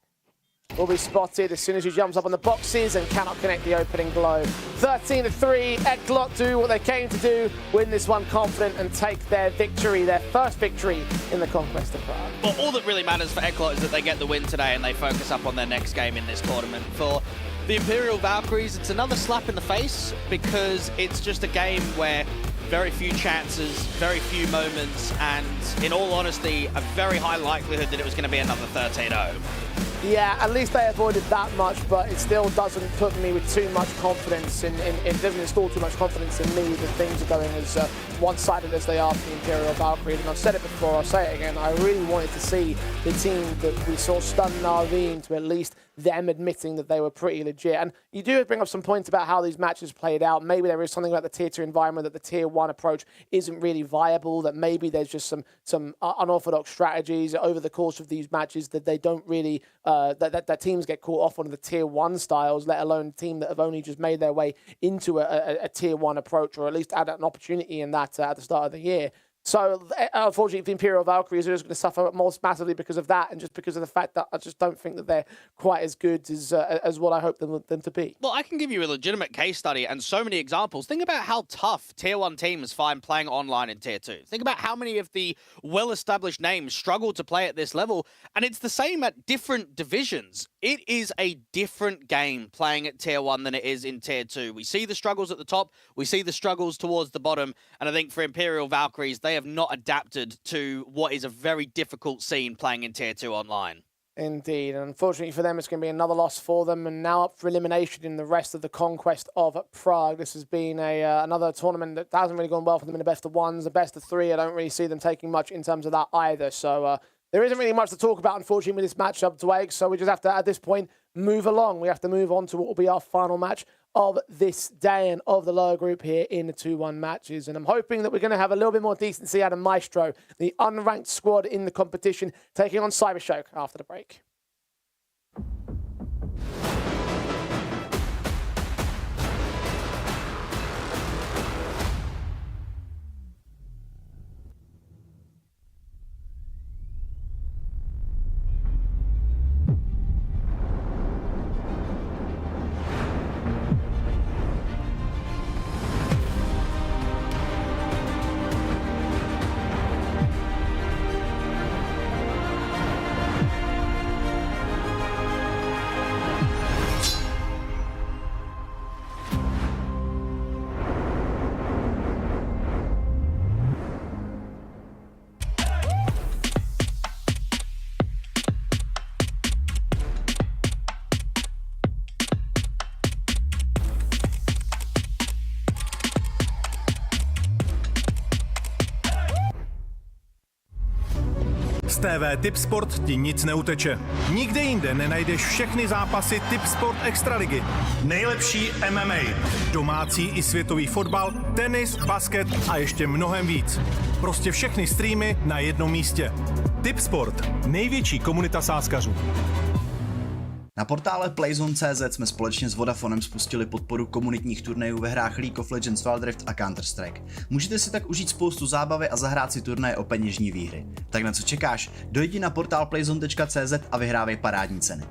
Will be spotted as soon as she jumps up on the boxes and cannot connect the opening blow. 13-3, Eclot do what they came to do, win this one confident and take their victory, their first victory in the Conquest of Prague. Well, all that really matters for Eclot is that they get the win today and they focus up on their next game in this tournament. For the Imperial Valkyries, it's another slap in the face because it's just a game where very few chances, very few moments, and in all honesty, a very high likelihood that it was going to be another 13-0. Yeah, at least they avoided that much, but it still doesn't put me with too much confidence it doesn't install too much confidence in me that things are going as one-sided as they are for the Imperial Valkyries. And I've said it before, I'll say it again, I really wanted to see the team that we saw stun Narveen to at least them admitting that they were pretty legit. And you do bring up some points about how these matches played out. Maybe there is something about the Tier 2 environment that the Tier 1 approach isn't really viable, that maybe there's just some unorthodox strategies over the course of these matches that they don't really, that teams get caught off on the Tier 1 styles, let alone a team that have only just made their way into a Tier 1 approach, or at least had an opportunity in that at the start of the year. So, unfortunately, the Imperial Valkyries are just going to suffer most massively because of that, and just because of the fact that I just don't think that they're quite as good as what I hope them to be. Well, I can give you a legitimate case study and so many examples. Think about how tough Tier 1 teams find playing online in Tier 2. Think about how many of the well-established names struggle to play at this level, and it's the same at different divisions. It is a different game playing at Tier 1 than it is in Tier 2. We see the struggles at the top, we see the struggles towards the bottom, and I think for Imperial Valkyries, they have not adapted to what is a very difficult scene playing in Tier 2 online. Indeed, and unfortunately for them, it's going to be another loss for them, and now up for elimination in the rest of the Conquest of Prague. This has been another tournament that hasn't really gone well for them in the best of ones. The best of three, I don't really see them taking much in terms of that either, so there isn't really much to talk about, unfortunately, with this matchup, Dwayne, so we just have to, at this point, move along. We have to move on to what will be our final match of this day and of the lower group here in the 2-1 matches. And I'm hoping that we're going to have a little bit more decency out of Maestro, the unranked squad in the competition, taking on CYBERSHOKE after the break. Z TV Tipsport ti nic neuteče. Nikde jinde nenajdeš všechny zápasy Tipsport Extraligy. Nejlepší MMA, domácí i světový fotbal, tenis, basket a ještě mnohem víc. Prostě všechny streamy na jednom místě. Tipsport, největší komunita sázkařů. Na portále PLAYzone.cz jsme společně s Vodafonem spustili podporu komunitních turnajů ve hrách League of Legends, Wild Rift a Counter-Strike. Můžete si tak užít spoustu zábavy a zahrát si turnaje o peněžní výhry. Tak na co čekáš? Dojdi na portál playzone.cz a vyhrávej parádní ceny.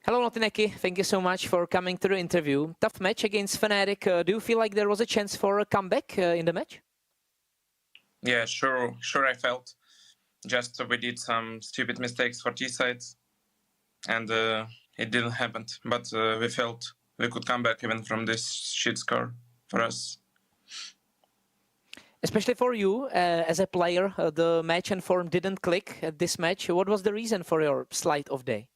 Hello, Notineki. Thank you so much for coming to the interview. Tough match against Fnatic. Do you feel like there was a chance for a comeback in the match? Yeah, sure I felt. Just we did some stupid mistakes for T sides, and it didn't happen. But we felt we could come back even from this shit score for us. Especially for you as a player, the match and form didn't click at this match. What was the reason for your slight off day?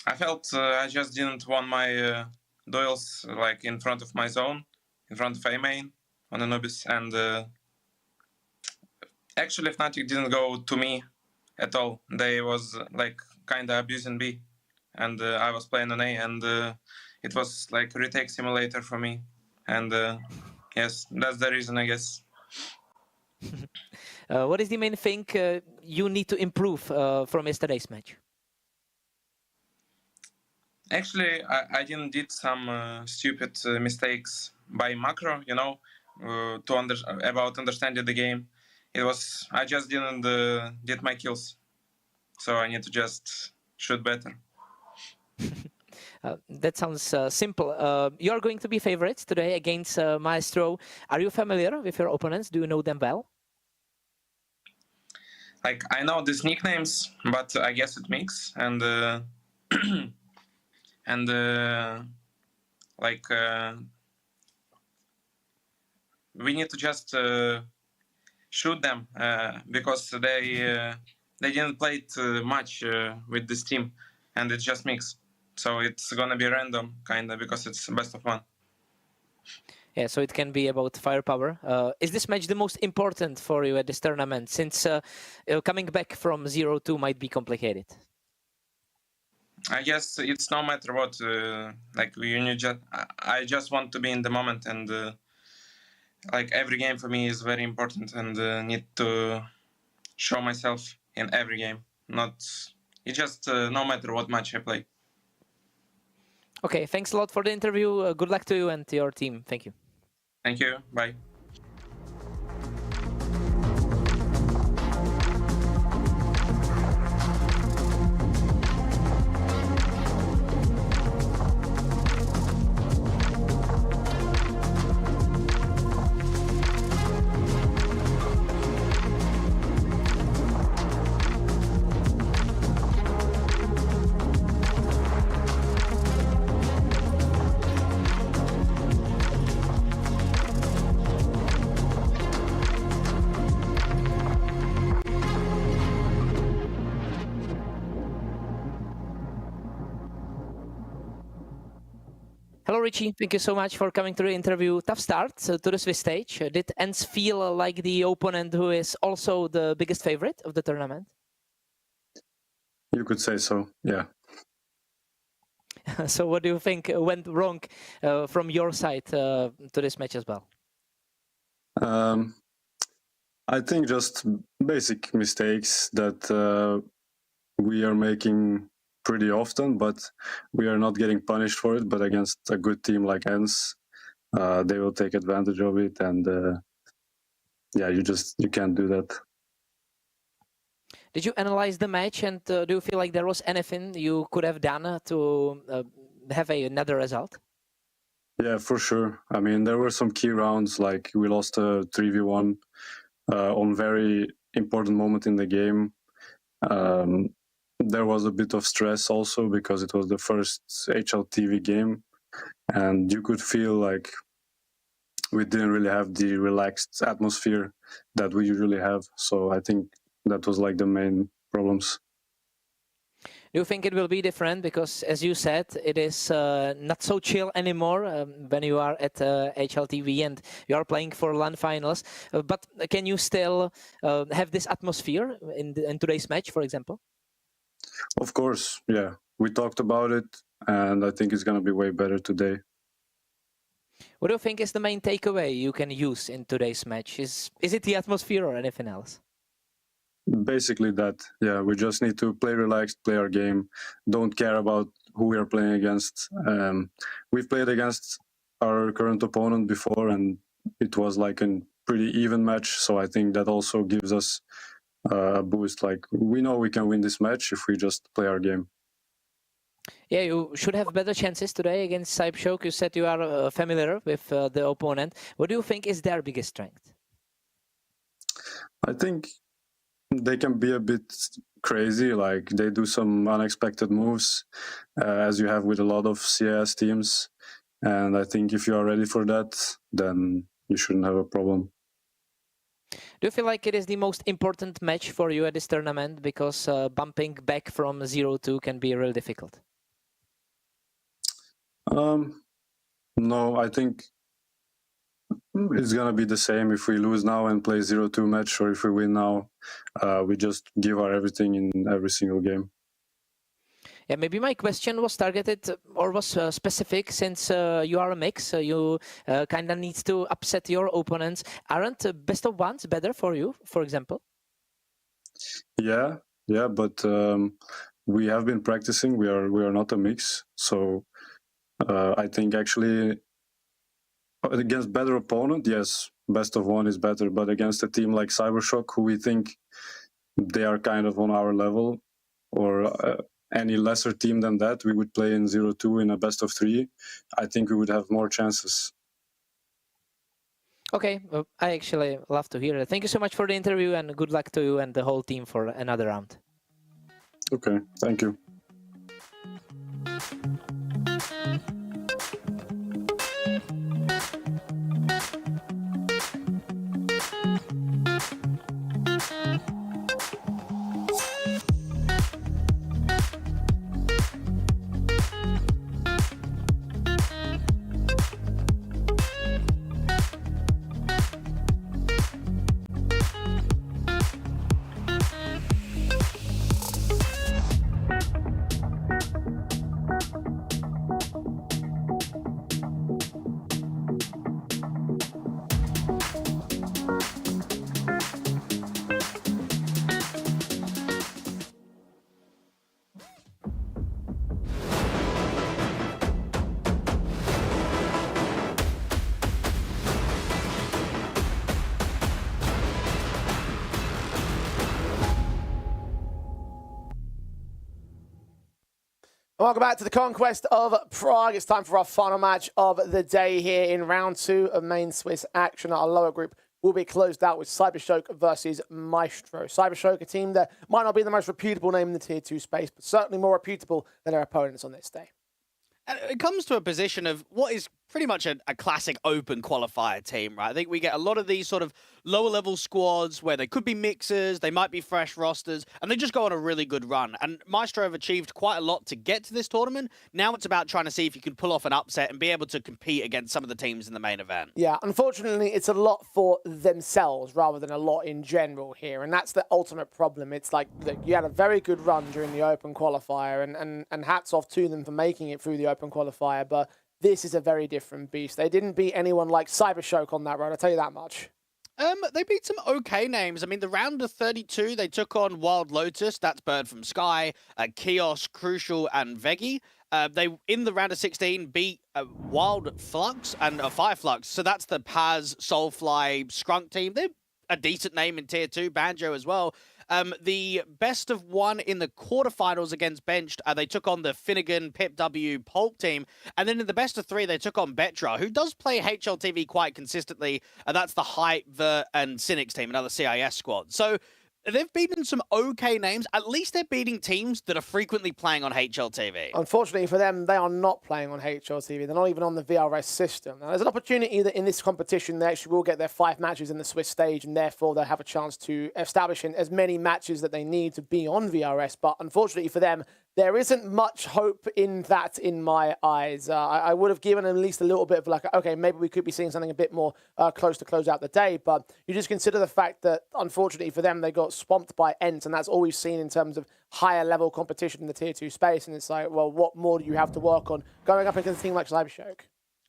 I felt I just didn't want my duels like in front of my zone, in front of A main on Anubis, and actually Fnatic didn't go to me at all. They was like kinda abusing B, and I was playing on A, and it was like retake simulator for me, and yes, that's the reason, I guess. What is the main thing you need to improve from yesterday's match? Actually, I didn't did some stupid mistakes by macro, you know, about understanding the game. It was I just didn't did my kills, so I need to just shoot better. That sounds simple. You are going to be favorites today against Maestro. Are you familiar with your opponents? Do you know them well? Like I know these nicknames, but I guess it mix and. And we need to just shoot them because they didn't play it much with this team, and it's just mix. So it's gonna be random kinda because it's best of one. Yeah, so it can be about firepower. Is this match the most important for you at this tournament, since coming back from 0-2 might be complicated? I guess it's no matter what. I just want to be in the moment, and like every game for me is very important, and need to show myself in every game. It's just no matter what match I play. Okay, thanks a lot for the interview. Good luck to you and to your team. Thank you. Thank you. Bye. Hello, Richie. Thank you so much for coming to the interview. Tough start to the Swiss stage. Did ENG feel like the opponent who is also the biggest favorite of the tournament? You could say so, yeah. So what do you think went wrong from your side to this match as well? I think just basic mistakes that we are making pretty often, but we are not getting punished for it. But against a good team like ENG, they will take advantage of it, and yeah, you can't do that. Did you analyze the match, and do you feel like there was anything you could have done to have another result? Yeah, for sure. I mean, there were some key rounds, like we lost a 3v1 on very important moment in the game. There was a bit of stress also because it was the first HLTV game, and you could feel like we didn't really have the relaxed atmosphere that we usually have. So I think that was like the main problems. Do you think it will be different? Because, as you said, it is not so chill anymore when you are at HLTV and you are playing for LAN finals. But can you still have this atmosphere in today's match, for example? Of course, yeah. We talked about it, and I think it's going to be way better today. What do you think is the main takeaway you can use in today's match? Is it the atmosphere or anything else? Basically that, yeah. We just need to play relaxed, play our game, don't care about who we are playing against. We've played against our current opponent before, and it was like a pretty even match, so I think that also gives us a boost. Like, we know we can win this match if we just play our game. Yeah, you should have better chances today against CYBERSHOKE. You said you are familiar with the opponent. What do you think is their biggest strength? I think they can be a bit crazy, like they do some unexpected moves, as you have with a lot of CIS teams. And I think if you are ready for that, then you shouldn't have a problem. Do you feel like it is the most important match for you at this tournament? Because bumping back from 0-2 can be real difficult. No, I think it's going to be the same if we lose now and play 0-2 match, or if we win now. We just give our everything in every single game. Yeah, maybe my question was targeted or was specific, since you are a mix. You kind of need to upset your opponents. Aren't best of ones better for you, for example? Yeah, but we have been practicing. We are not a mix, so I think actually against better opponent, yes, best of one is better. But against a team like CYBERSHOKE, who we think they are kind of on our level, or any lesser team than that, we would play in 0-2 in a best of 3. I think we would have more chances. Okay, well, I actually love to hear it. Thank you so much for the interview, and good luck to you and the whole team for another round. Okay, thank you. Welcome back to the Conquest of Prague. It's time for our final match of the day here in round 2 of main Swiss action. Our lower group will be closed out with CYBERSHOKE versus Maestro. CYBERSHOKE, a team that might not be the most reputable name in the Tier 2 space, but certainly more reputable than their opponents on this day. And it comes to a position of what is pretty much a classic open qualifier team, right? I think we get a lot of these sort of lower level squads where they could be mixers, they might be fresh rosters, and they just go on a really good run. And Maestro have achieved quite a lot to get to this tournament. Now it's about trying to see if you can pull off an upset and be able to compete against some of the teams in the main event. Yeah, unfortunately, it's a lot for themselves rather than a lot in general here. And that's the ultimate problem. It's like, look, you had a very good run during the open qualifier, and hats off to them for making it through the open qualifier. But this is a very different beast. They didn't beat anyone like CYBERSHOKE on that run, I'll tell you that much. They beat some okay names. I mean, the round of 32, they took on Wild Lotus, that's Bird from Sky, Chaos, Crucial, and Veggie. They, in the round of 16, beat Wild Flux and Fire Flux. So that's the Paz, Soulfly, Skrunk team. They're a decent name in Tier 2, Banjo as well. The best of one in the quarterfinals against Benched, they took on the Finnegan, Pip W, Pulp team. And then in the best of three, they took on Betra, who does play HLTV quite consistently. And that's the Hype, Vert, and Cynics team, another CIS squad. So they've beaten some okay names. At least they're beating teams that are frequently playing on HLTV. Unfortunately for them, they are not playing on HLTV. They're not even on the VRS system. Now, there's an opportunity that in this competition, they actually will get their 5 matches in the Swiss stage, and therefore they'll have a chance to establish in as many matches that they need to be on VRS. But unfortunately for them, there isn't much hope in that in my eyes. I would have given them at least a little bit of like, okay, maybe we could be seeing something a bit more close to close out the day. But you just consider the fact that, unfortunately for them, they got swamped by Ent, and that's all we've seen in terms of higher level competition in the Tier 2 space. And it's like, well, what more do you have to work on going up against a team like CYBERSHOKE?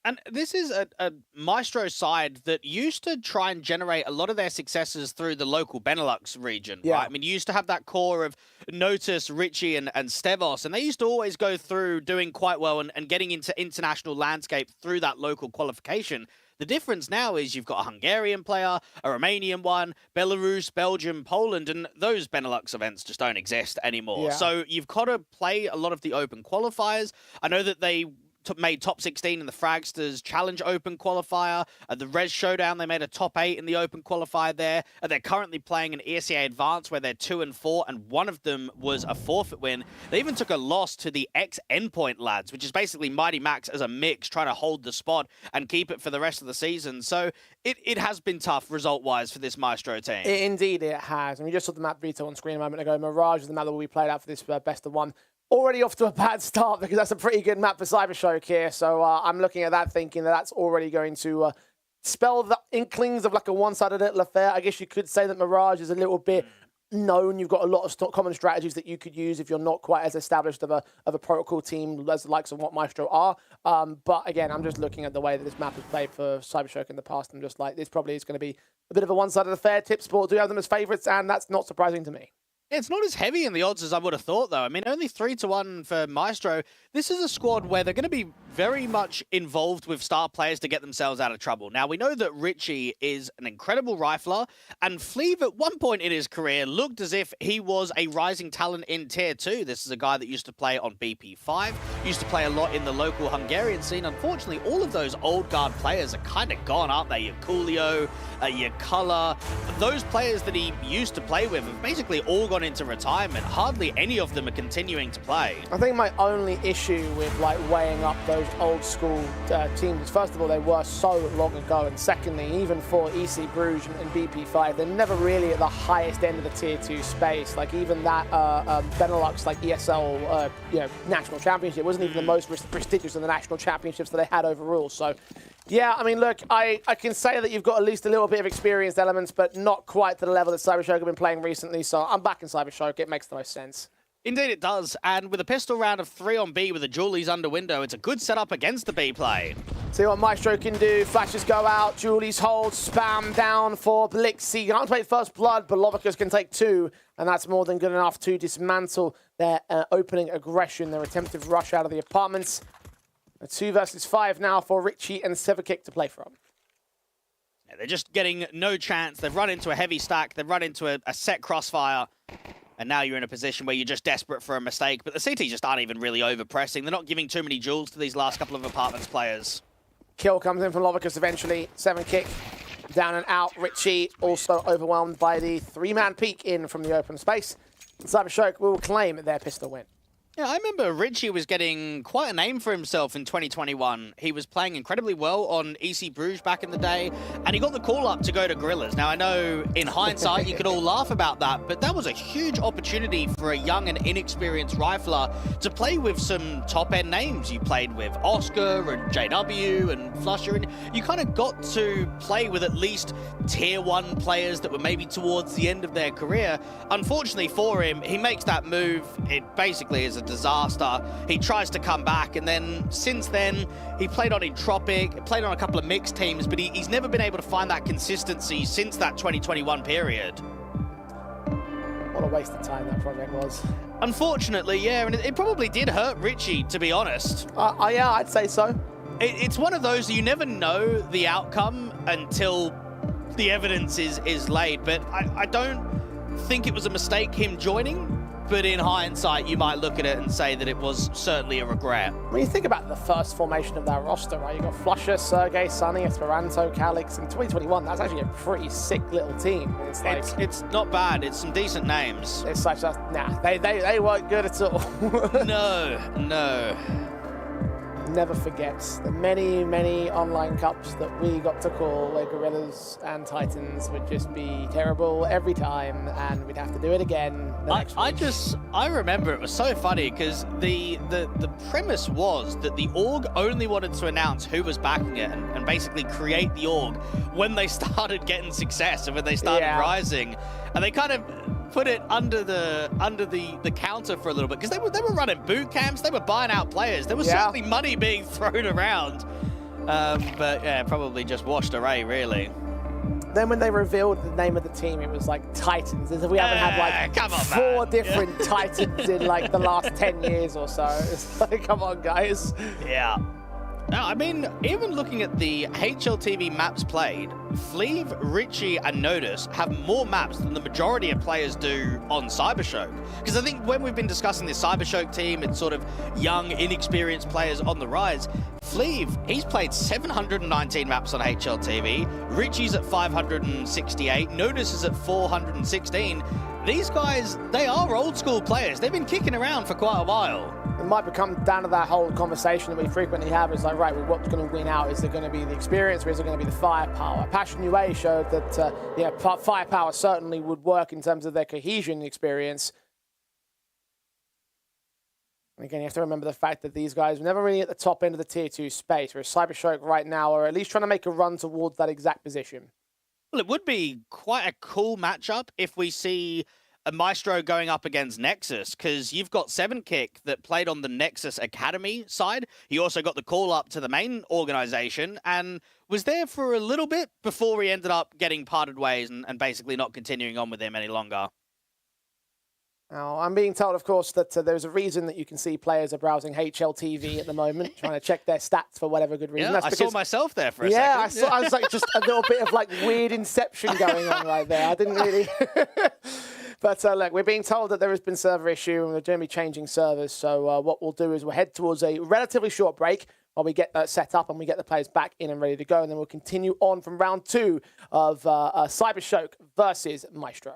And this is a Maestro side that used to try and generate a lot of their successes through the local Benelux region, right? I mean, you used to have that core of Notus, Richie, and Stevos, and they used to always go through doing quite well and getting into international landscape through that local qualification. The difference now is you've got a Hungarian player, a Romanian one, Belarus, Belgium, Poland, and those Benelux events just don't exist anymore. Yeah. So you've got to play a lot of the open qualifiers. I know that they made top 16 in the Fragsters Challenge Open qualifier. At the Res Showdown, they made a top 8 in the Open qualifier there. They're currently playing an ESEA Advance where they're 2-4, and one of them was a forfeit win. They even took a loss to the X-Endpoint lads, which is basically Mighty Max as a mix, trying to hold the spot and keep it for the rest of the season. So it has been tough result-wise for this Maestro team. Indeed, it has. And we just saw the map Vito on screen a moment ago. Mirage is the map that we played out for this best of one. Already off to a bad start because that's a pretty good map for CYBERSHOKE here. So I'm looking at that thinking that that's already going to spell the inklings of like a one-sided little affair. I guess you could say that Mirage is a little bit known. You've got a lot of common strategies that you could use if you're not quite as established of a protocol team as the likes of what Maestro are. But again, I'm just looking at the way that this map has played for CYBERSHOKE in the past. I'm just like, this probably is going to be a bit of a one-sided affair. Tipsport do have them as favourites, and that's not surprising to me. It's not as heavy in the odds as I would have thought, though. I mean, only 3-1 for Maestro. This is a squad where they're going to be very much involved with star players to get themselves out of trouble. Now, we know that Richie is an incredible rifler, and Fleeve at one point in his career looked as if he was a rising talent in Tier 2. This is a guy that used to play on BP5, used to play a lot in the local Hungarian scene. Unfortunately, all of those old guard players are kind of gone, aren't they? Your Coolio, your Color, those players that he used to play with have basically all gone into retirement. Hardly any of them are continuing to play. I think my only issue with like weighing up those old school teams is, first of all, they were so long ago, and secondly, even for EC Bruges and BP5, they're never really at the highest end of the Tier 2 space. Like even that Benelux, like ESL, national championship wasn't even the most prestigious of the national championships that they had overall. So yeah, I mean, look, I can say that you've got at least a little bit of experienced elements, but not quite to the level that CYBERSHOKE have been playing recently. So I'm back in CYBERSHOKE. It makes the most sense. Indeed it does, and with a pistol round of 3 on B with the Julies under window, it's a good setup against the B play. See what Maestro can do. Flashes go out, Julies hold, spam down for Blixie. Can't take first blood, but Lovicus can take 2, and that's more than good enough to dismantle their opening aggression, their attempted rush out of the apartments. A 2 versus 5 now for Richie and Severkick to play from. Yeah, they're just getting no chance. They've run into a heavy stack. They've run into a set crossfire. And now you're in a position where you're just desperate for a mistake. But the CT just aren't even really over-pressing. They're not giving too many jewels to these last couple of apartments players. Kill comes in from Lovicus eventually. Severkick down and out. Richie also overwhelmed by the 3-man peek in from the open space. CYBERSHOKE will claim their pistol win. Yeah, I remember Richie was getting quite a name for himself in 2021. He was playing incredibly well on EC Bruges back in the day, and he got the call up to go to Gorillas. Now, I know in hindsight you could all laugh about that, but that was a huge opportunity for a young and inexperienced rifler to play with some top-end names. You played with Oscar and JW and Flusher, and you kind of got to play with at least Tier 1 players that were maybe towards the end of their career. Unfortunately for him, he makes that move. It basically is a disaster. He tries to come back, and then since then he played on Entropic, played on a couple of mixed teams, but he's never been able to find that consistency since that 2021 period. What a waste of time that project was. Unfortunately, yeah, and it probably did hurt Richie, to be honest. Yeah, I'd say so. It's one of those you never know the outcome until the evidence is laid, but I don't think it was a mistake him joining, but in hindsight, you might look at it and say that it was certainly a regret. When you think about the first formation of that roster, right? You got Flusher, Sergey, Sunny, Esperanto, Calix. In 2021, that's actually a pretty sick little team. It's like it's not bad. It's some decent names. It's such a they weren't good at all. No. Never forget the many online cups that we got to call where Gorillas and Titans would just be terrible every time, and we'd have to do it again the next week. I remember it was so funny because the premise was that the org only wanted to announce who was backing it and basically create the org when they started getting success and when they started rising, and they kind of put it under the counter for a little bit because they were running boot camps, they were buying out players, there was certainly money being thrown around, but yeah, probably just washed away really. Then when they revealed the name of the team, it was like Titans, as if we haven't had like four different Titans in like the last 10 years or so. It's like, come on, guys. Yeah. Now, I mean, even looking at the HLTV maps played, Fleeve, Richie, and Nodus have more maps than the majority of players do on CYBERSHOKE. Because I think when we've been discussing the CYBERSHOKE team, it's sort of young, inexperienced players on the rise. Fleeve, he's played 719 maps on HLTV. Richie's at 568. Nodus is at 416. These guys, they are old school players. They've been kicking around for quite a while. It might become down to that whole conversation that we frequently have. It's like, right, well, what's going to win out? Is it going to be the experience or is it going to be the firepower? Passion UA showed that, firepower certainly would work in terms of their cohesion experience. And again, you have to remember the fact that these guys were never really at the top end of the tier 2 space, whereas CYBERSHOKE right now are at least trying to make a run towards that exact position. Well, it would be quite a cool matchup if we see a Maestro going up against Nexus, because you've got 7kick that played on the Nexus Academy side. He also got the call up to the main organization and was there for a little bit before he ended up getting parted ways and basically not continuing on with him any longer. Now, I'm being told, of course, that there's a reason that you can see players are browsing HLTV at the moment, trying to check their stats for whatever good reason. Yeah, That's I saw myself there for a second. I was like just a little bit of like weird inception going on right there. I didn't really... But look, we're being told that there has been server issue and we're going to be changing servers. So what we'll do is we'll head towards a relatively short break while we get that set up and we get the players back in and ready to go. And then we'll continue on from round 2 of CYBERSHOKE versus Maestro.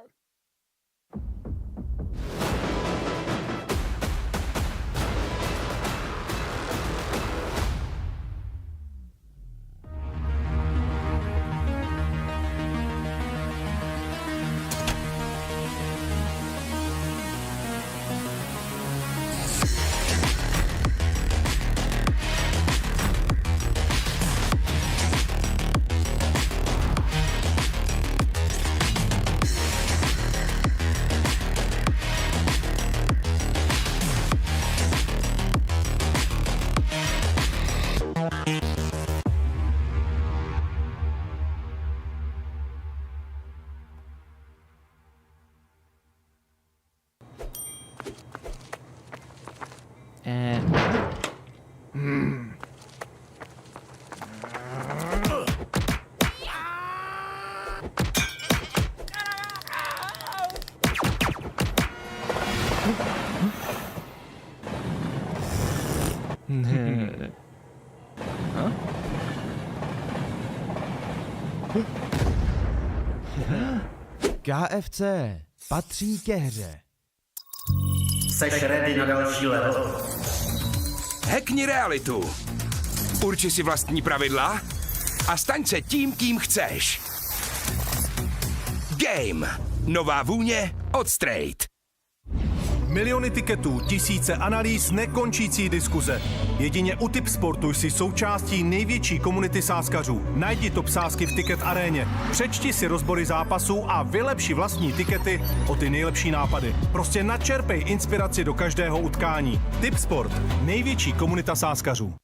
KFC patří ke hře. Seš ready na další level? Hackni realitu. Urči si vlastní pravidla a staň se tím, kým chceš. Game. Nová vůně od Straight. Miliony tiketů, tisíce analýz, nekončící diskuze. Jedině u Tipsportu jsi součástí největší komunity sázkařů. Najdi top sázky v Ticket aréně. Přečti si rozbory zápasů a vylepši vlastní tikety o ty nejlepší nápady. Prostě načerpej inspiraci do každého utkání. Tipsport, největší komunita sázkařů.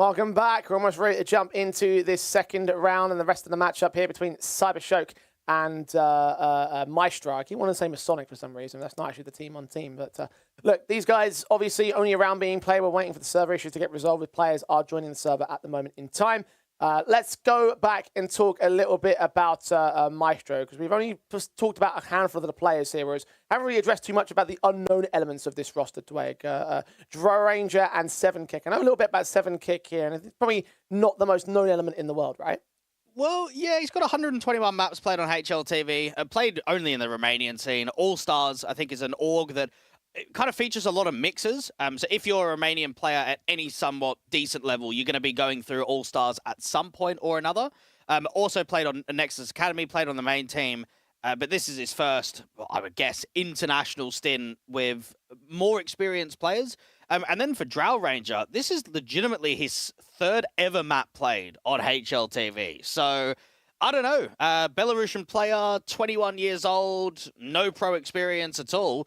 Welcome back. We're almost ready to jump into this second round and the rest of the matchup here between CYBERSHOKE and Maestro. I keep wanting to say Masonic for some reason. That's not actually the team on team. But look, these guys, obviously, only a round being played. We're waiting for the server issues to get resolved with players are joining the server at the moment in time. Let's go back and talk a little bit about Maestro, because we've only just talked about a handful of the players here, whereas haven't really addressed too much about the unknown elements of this roster, Dwayne. Drow Ranger and 7kick. I know a little bit about 7kick here, and it's probably not the most known element in the world, right? Well, yeah, he's got 121 maps played on HLTV, played only in the Romanian scene. All-Stars, I think, is an org that it kind of features a lot of mixers. So if you're a Romanian player at any somewhat decent level, you're going to be going through All-Stars at some point or another. Also played on Nexus Academy, played on the main team. But this is his first, well, I would guess, international stint with more experienced players. And then for Drow Ranger, this is legitimately his third ever map played on HLTV. So, I don't know. Belarusian player, 21 years old, no pro experience at all.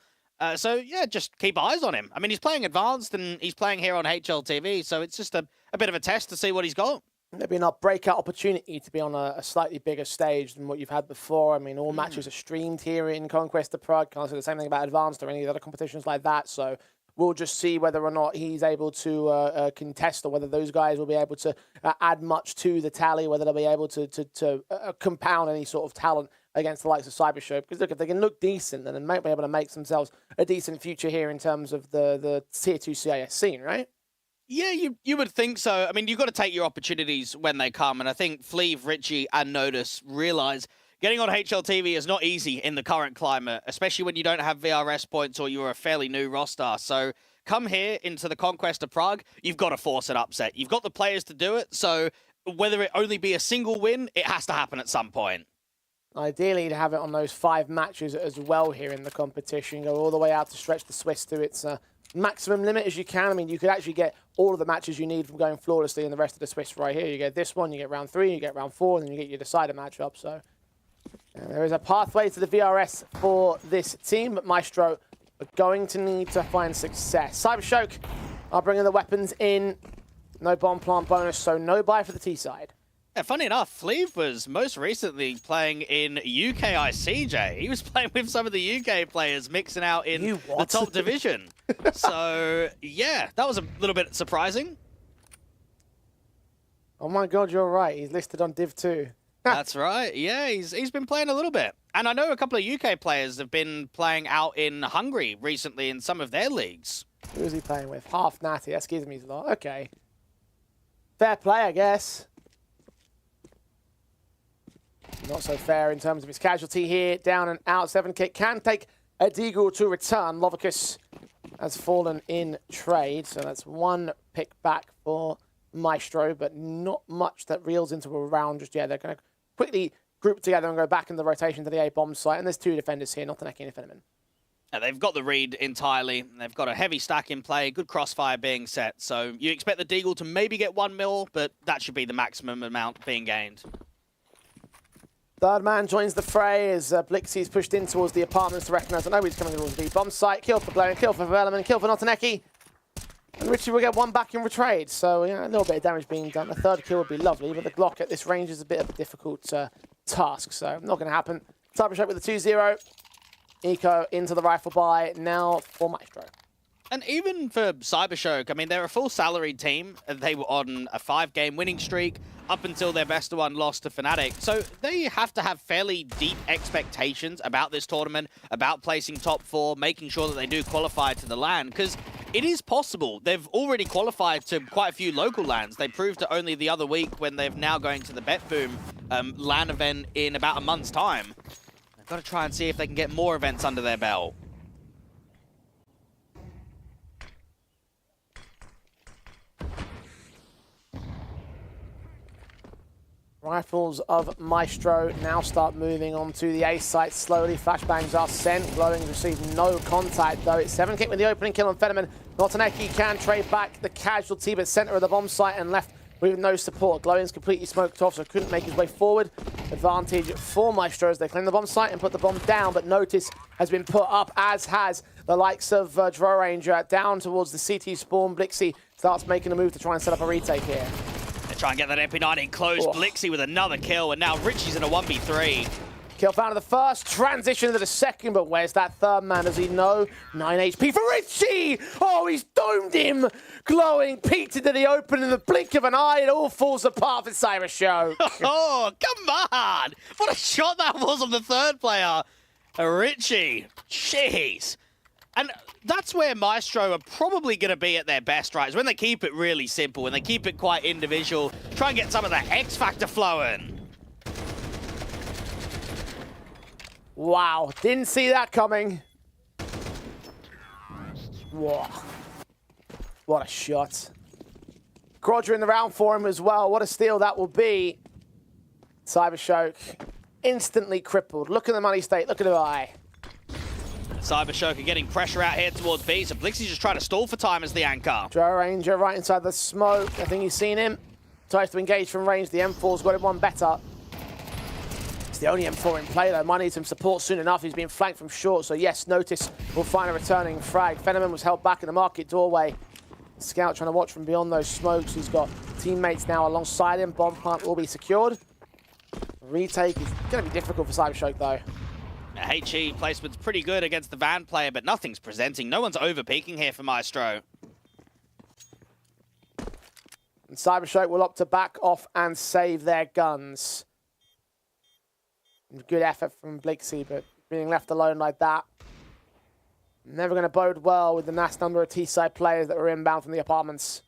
So, yeah, just keep eyes on him. I mean, he's playing advanced and he's playing here on HLTV, so it's just a bit of a test to see what he's got. Maybe a breakout opportunity to be on a slightly bigger stage than what you've had before. I mean, all matches are streamed here in Conquest of Prague. Can't say the same thing about Advanced or any other competitions like that. So we'll just see whether or not he's able to contest, or whether those guys will be able to add much to the tally, whether they'll be able to compound any sort of talent against the likes of CYBERSHOKE. Because look, if they can look decent, then they might be able to make themselves a decent future here in terms of the Tier 2 CIS scene, right? Yeah, you would think so. I mean, you've got to take your opportunities when they come. And I think Fleeve, Richie, and Notice realize getting on HLTV is not easy in the current climate, especially when you don't have VRS points or you're a fairly new roster. So come here into the Conquest of Prague, you've got to force an upset. You've got the players to do it. So whether it only be a single win, it has to happen at some point. Ideally, to have it on those 5 matches as well here in the competition. Go all the way out to stretch the Swiss to its maximum limit as you can. I mean, you could actually get all of the matches you need from going flawlessly in the rest of the Swiss right here. You get this one, you get round 3, you get round 4, and then you get your decider matchup. So there is a pathway to the VRS for this team, but Maestro are going to need to find success. CYBERSHOKE are bringing the weapons in. No bomb plant bonus, so no buy for the T side. Yeah, funny enough, Fleeve was most recently playing in UKICJ. He was playing with some of the UK players, mixing out in the top division. So, yeah, that was a little bit surprising. Oh my god, you're right. He's listed on Div 2. That's right. Yeah, he's been playing a little bit. And I know a couple of UK players have been playing out in Hungary recently in some of their leagues. Who's he playing with? Half Natty. That gives me a lot. Okay. Fair play, I guess. Not so fair in terms of his casualty here. Down and out. 7kick can take a deagle to return. Lovicus has fallen in trade. So that's 1 pick back for Maestro, but not much that reels into a round just yet. They're going to quickly group together and go back in the rotation to the A bomb site. And there's 2 defenders here, Notaneki and Fenneman. They've got the read entirely. They've got a heavy stack in play, good crossfire being set. So you expect the deagle to maybe get 1 mil, but that should be the maximum amount being gained. Third man joins the fray as Blixie is pushed in towards the apartments to recognise that nobody's coming towards the bomb site. Kill for Blown, kill for Velleman, kill for Notaneki. And Richie will get 1 back in retrade. So, yeah, a little bit of damage being done. The 3rd kill would be lovely, but the Glock at this range is a bit of a difficult task. So, not going to happen. CYBERSHOKE with the 2-0. Eco into the rifle buy now for Maestro. And even for CYBERSHOKE, I mean, they're a full salaried team. They were on a 5-game winning streak up until their best of 1 loss to Fnatic. So they have to have fairly deep expectations about this tournament, about placing top 4, making sure that they do qualify to the LAN, because it is possible. They've already qualified to quite a few local LANs. They proved it only the other week when they're now going to the Bet Boom LAN event in about a month's time. They've got to try and see if they can get more events under their belt. Rifles of Maestro now start moving on to the A site slowly. Flashbangs are sent. Glowing's received no contact though. It's 7kick with the opening kill on Fenneman. Notaneki can trade back the casualty, but center of the bomb site and left with no support. Glowing's completely smoked off, so couldn't make his way forward. Advantage for Maestro as they claim the bomb site and put the bomb down, but notice has been put up, as has the likes of Drow Ranger down towards the CT spawn. Blixie starts making a move to try and set up a retake here. They try and get that MP9 in close. Blixie with another kill, and now Richie's in a 1v3. Kill found in the first, transition into the second, but where's that third man? Does he know? 9 HP for Richie! Oh, he's domed him! Glowing, peeked into the open in the blink of an eye, it all falls apart for CYBERSHOKE. Oh, come on! What a shot that was on the third player. Richie, jeez. And that's where Maestro are probably going to be at their best, right? Is when they keep it really simple, when they keep it quite individual, try and get some of that X factor flowing. Wow, didn't see that coming. Whoa. What a shot. Grodger in the round for him as well. What a steal that will be. CYBERSHOKE instantly crippled. Look at the money state, look at the eye. CYBERSHOKE are getting pressure out here towards B, so Blixie's just trying to stall for time as the anchor. Joe Ranger right inside the smoke. I think he's seen him. Tries to engage from range. The M4's got him one better. It's the only M4 in play, though. Might need some support soon enough. He's being flanked from short, so yes, Notice will find a returning frag. Fenneman was held back in the market doorway. Scout trying to watch from beyond those smokes. He's got teammates now alongside him. Bomb plant will be secured. Retake is going to be difficult for CYBERSHOKE, though. HE placement's pretty good against the Van player, but nothing's presenting. No one's over-peaking here for Maestro. And CYBERSHOKE will opt to back off and save their guns. Good effort from Blixie, but being left alone like that, never going to bode well with the mass number of T-side players that were inbound from the apartments.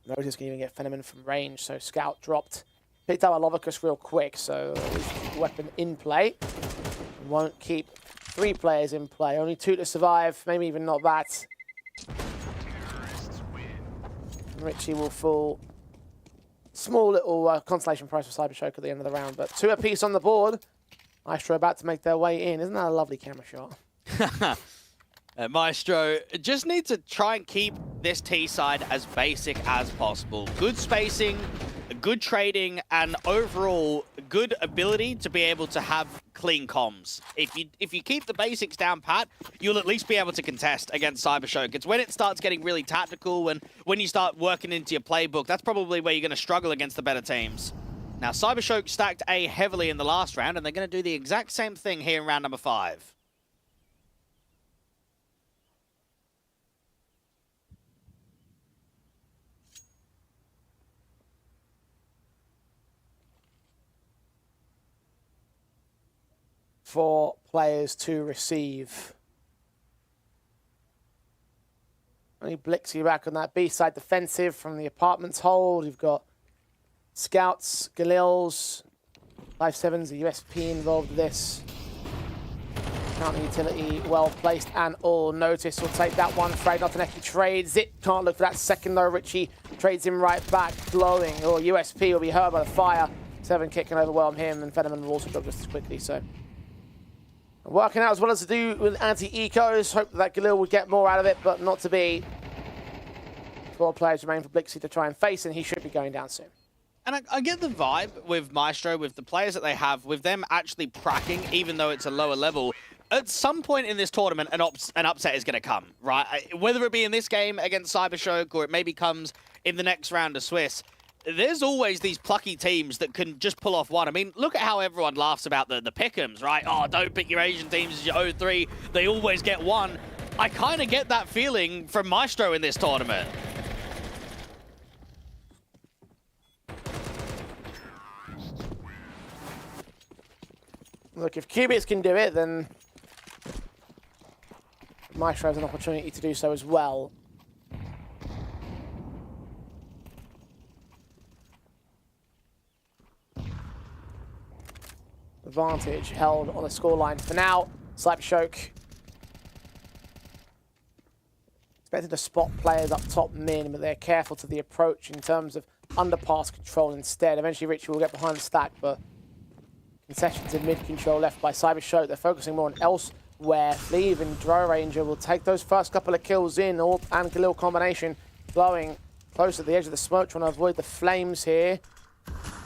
Notice can even get Fenneman from range, so Scout dropped. Picked up a Lovicus real quick, so weapon in play. Won't keep 3 players in play. Only 2 to survive, maybe even not that. Richie will fall. Small little consolation prize for CYBERSHOKE at the end of the round, but 2 apiece on the board. Maestro about to make their way in. Isn't that a lovely camera shot? Maestro just need to try and keep this T side as basic as possible. Good spacing, good trading, and overall good ability to be able to have clean comms. If you keep the basics down pat, you'll at least be able to contest against CYBERSHOKE. It's when it starts getting really tactical, when you start working into your playbook, that's probably where you're going to struggle against the better teams. Now, CYBERSHOKE stacked A heavily in the last round, and they're going to do the exact same thing here in round number 5. For players to receive. Only Blixie back on that B-side defensive from the apartments hold. You've got Scouts, Galils, 5-7's, the USP involved with this. Counter utility well placed and all. Notice will take that one. Frag Notaneki trades it. Can't look for that second though. Richie trades him right back. Glowing. Or USP will be hurt by the fire. 7 kick can overwhelm him, and Fenneman will also drop just as quickly. So working out as well as to do with anti-ecos. Hope that Galil would get more out of it, but not to be. 4 players remain for Blixie to try and face, and he should be going down soon. And I get the vibe with Maestro, with the players that they have, with them actually pracking, even though it's a lower level. At some point in this tournament, an upset is going to come, right? Whether it be in this game against CYBERSHOKE or it maybe comes in the next round of Swiss, there's always these plucky teams that can just pull off one. I mean, look at how everyone laughs about the pick'ems, right? Oh, don't pick your Asian teams as your 0-3. They always get 1. I kind of get that feeling from Maestro in this tournament. Look, if Cubits can do it, then Maestro has an opportunity to do so as well. Advantage held on the scoreline for now. CYBERSHOKE expected to spot players up top mid, but they're careful to the approach in terms of underpass control instead. Eventually Richie will get behind the stack, but concessions in mid control left by CYBERSHOKE. They're focusing more on elsewhere. Fleeve and Drow Ranger will take those first couple of kills in, or and Galil combination blowing close at the edge of the smoke, trying to avoid the flames here.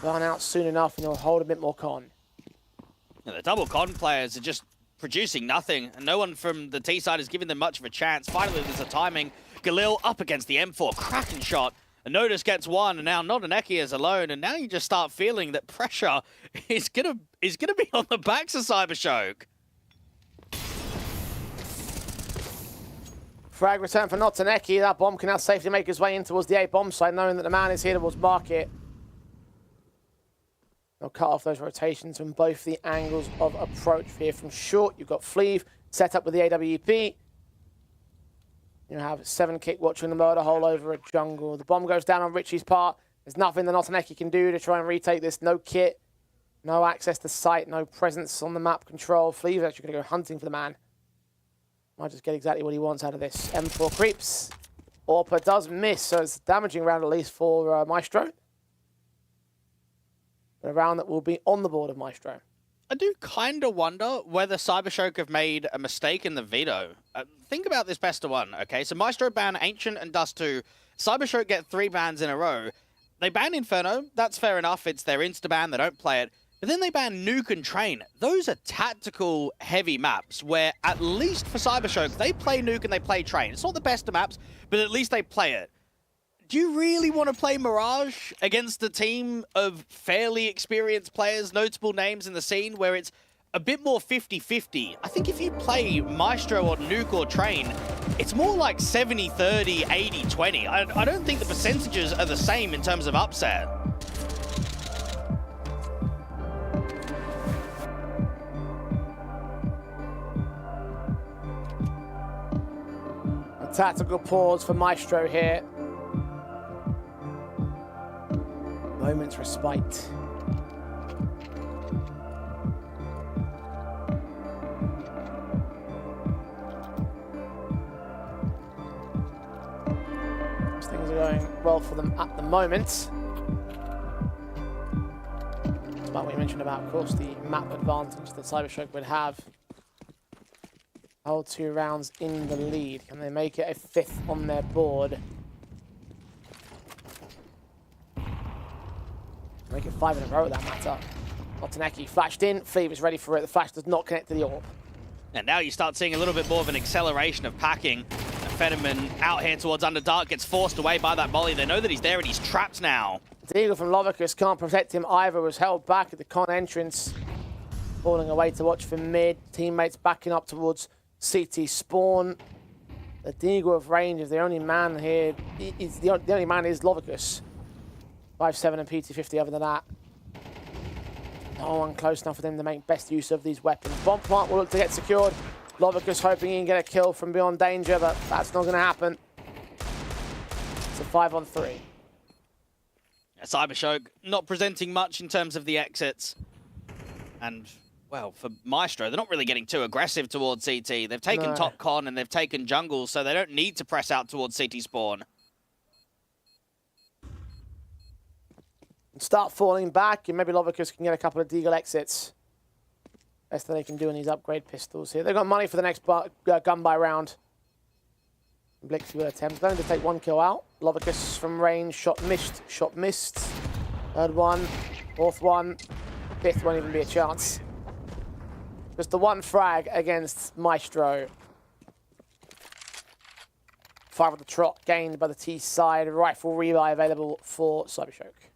Burn out soon enough and he'll hold a bit more con. And the double con players are just producing nothing, and no one from the T side is giving them much of a chance. Finally, there's a timing. Galil up against the M4, cracking shot. And Notice gets one, and now Notaneki is alone, and now you just start feeling that pressure is gonna be on the backs of CYBERSHOKE. Frag return for Notaneki. That bomb can now safely make his way in towards the A bomb site, knowing that the man is here towards market. They'll cut off those rotations from both the angles of approach here. From short, you've got Fleeve set up with the AWP. You have 7-Kick watching the murder hole over at jungle. The bomb goes down on Richie's part. There's nothing that Notaneki can do to try and retake this. No kit, no access to site, no presence on the map control. Fleeve's actually going to go hunting for the man. Might just get exactly what he wants out of this. M4 creeps. Orpa does miss, so it's a damaging round at least for Maestro. But a round that will be on the board of Maestro. I do kind of wonder whether CYBERSHOKE have made a mistake in the veto. Think about this best of one, okay? So Maestro ban Ancient and Dust 2. CYBERSHOKE get 3 bans in a row. They ban Inferno. That's fair enough. It's their insta-ban. They don't play it. But then they ban Nuke and Train. Those are tactical heavy maps where, at least for CYBERSHOKE, they play Nuke and they play Train. It's not the best of maps, but at least they play it. Do you really want to play Mirage against a team of fairly experienced players, notable names in the scene, where it's a bit more 50-50? I think if you play Maestro or Nuke or Train, it's more like 70-30, 80-20. I don't think the percentages are the same in terms of upset. A tactical pause for Maestro here. Moment's respite. Things are going well for them at the moment. Despite what you mentioned about, of course, the map advantage that CYBERSHOKE would have. Hold 2 rounds in the lead. Can they make it a 5th on their board? Make it 5 in a row at that matter. Notaneki flashed in. Fleeve is ready for it. The flash does not connect to the AWP. And now you start seeing a little bit more of an acceleration of packing. And Fetterman out here towards Underdark gets forced away by that molly. They know that he's there and he's trapped now. The Eagle from Lovicus can't protect him either. Was held back at the con entrance. Falling away to watch for mid. Teammates backing up towards CT spawn. The Deagle of range is the only man here. The only man is Lovicus. 5-7 and PT50 other than that. No one close enough for them to make best use of these weapons. Bomb plant will look to get secured. Lovicus hoping he can get a kill from beyond danger, but that's not going to happen. It's a 5-on-3. CYBERSHOKE not presenting much in terms of the exits. And, well, for Maestro, they're not really getting too aggressive towards CT. They've taken top con and they've taken jungle, so they don't need to press out towards CT spawn. Start falling back, and maybe Lovicus can get a couple of Deagle exits. Best that they can do in these upgrade pistols here. They've got money for the next gun buy round. Blixie will attempt. Going to take 1 kill out. Lovicus from range, shot missed, shot missed. 3rd one, 4th one, 5th won't even be a chance. Just the 1 frag against Maestro. 5 of the trot gained by the T side. Rifle rebuy available for CYBERSHOKE.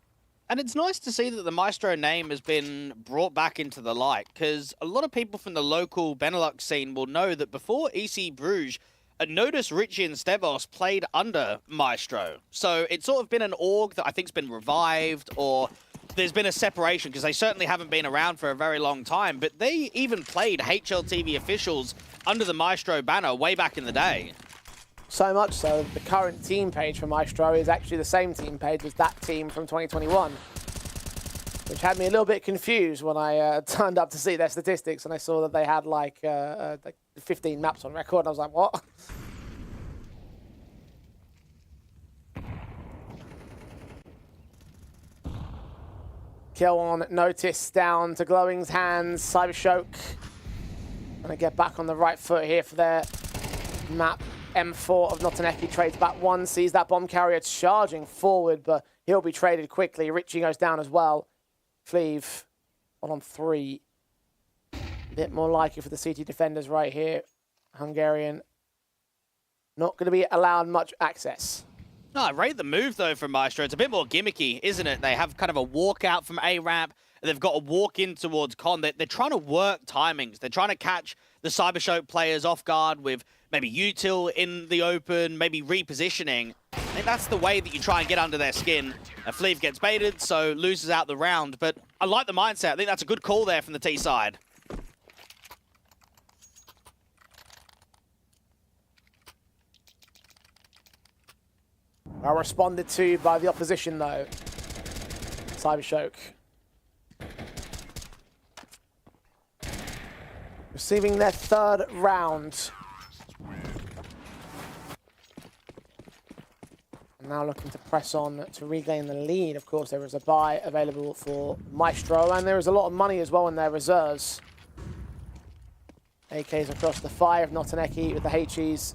And it's nice to see that the Maestro name has been brought back into the light, because a lot of people from the local Benelux scene will know that before EC Bruges, Notice, Richie and Stevos played under Maestro. So it's sort of been an org that I think's been revived, or there's been a separation, because they certainly haven't been around for a very long time, but they even played HLTV officials under the Maestro banner way back in the day. So much so, the current team page for Maestro is actually the same team page as that team from 2021. Which had me a little bit confused when I turned up to see their statistics and I saw that they had like 15 maps on record. And I was like, what? Kill on Notice down to Glowing's hands. CYBERSHOKE gonna get back on the right foot here for their map. M4 of Notaneki trades back 1, sees that bomb carrier charging forward, but he'll be traded quickly. Richie goes down as well. Fleeve 1-on-3. A bit more likely for the CT defenders right here. Hungarian not going to be allowed much access. No, I rate the move, though, from Maestro. It's a bit more gimmicky, isn't it? They have kind of a walkout from A-Ramp, and they've got a walk in towards Con. They're trying to work timings. They're trying to catch the CYBERSHOKE players off guard with maybe util in the open, maybe repositioning. I think that's the way that you try and get under their skin. Fleeve gets baited, so loses out the round. But I like the mindset. I think that's a good call there from the T side. Well responded to by the opposition, though. CYBERSHOKE. Receiving their third round. And now looking to press on to regain the lead. Of course, there is a buy available for Maestro, and there is a lot of money as well in their reserves. AKs across the 5, not an Eki with the HEs.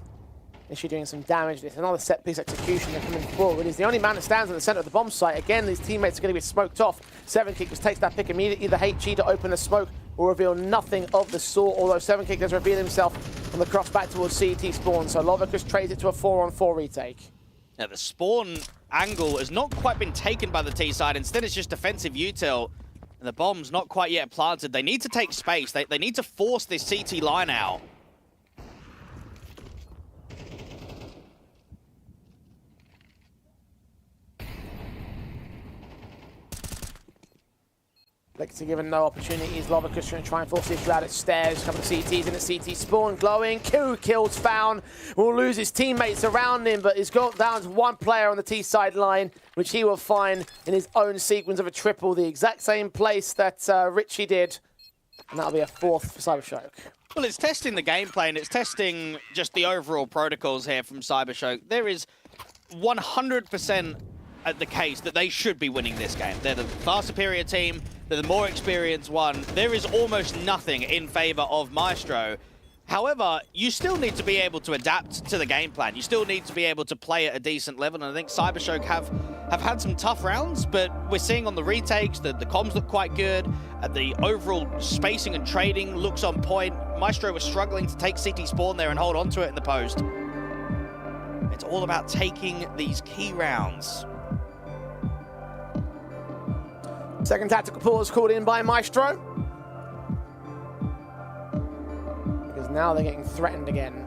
Issue doing some damage. It's another set-piece execution. They're coming forward. He's the only man that stands in the center of the bomb site. Again, these teammates are going to be smoked off. 7kick just takes that pick immediately. The HE to open the smoke will reveal nothing of the sort, although 7kick does reveal himself on the cross back towards CT spawn. So Lovicus trades it to a 4-on-4 retake. Now, the spawn angle has not quite been taken by the T side. Instead, it's just defensive util. And the bomb's not quite yet planted. They need to take space. They need to force this CT line out. Blixie given no opportunities. Lovicus going to try and force the issue out at stairs. Couple of CTs in at CT spawn. Glowing. 2 kills found. Will lose his teammates around him, but he's got down to 1 player on the T side line, which he will find in his own sequence of a triple. The exact same place that Richie did. And that'll be a 4th for CYBERSHOKE. Well, it's testing the gameplay, and it's testing just the overall protocols here from CYBERSHOKE. There is 100% the case that they should be winning this game. They're the far superior team. They're the more experienced one. There is almost nothing in favor of Maestro. However, you still need to be able to adapt to the game plan. You still need to be able to play at a decent level, and I think CYBERSHOKE have had some tough rounds, but we're seeing on the retakes that the comms look quite good. The overall spacing and trading looks on point. Maestro was struggling to take CT spawn there and hold on to it in the post. It's all about taking these key rounds. Second tactical pause called in by Maestro. Because now they're getting threatened again.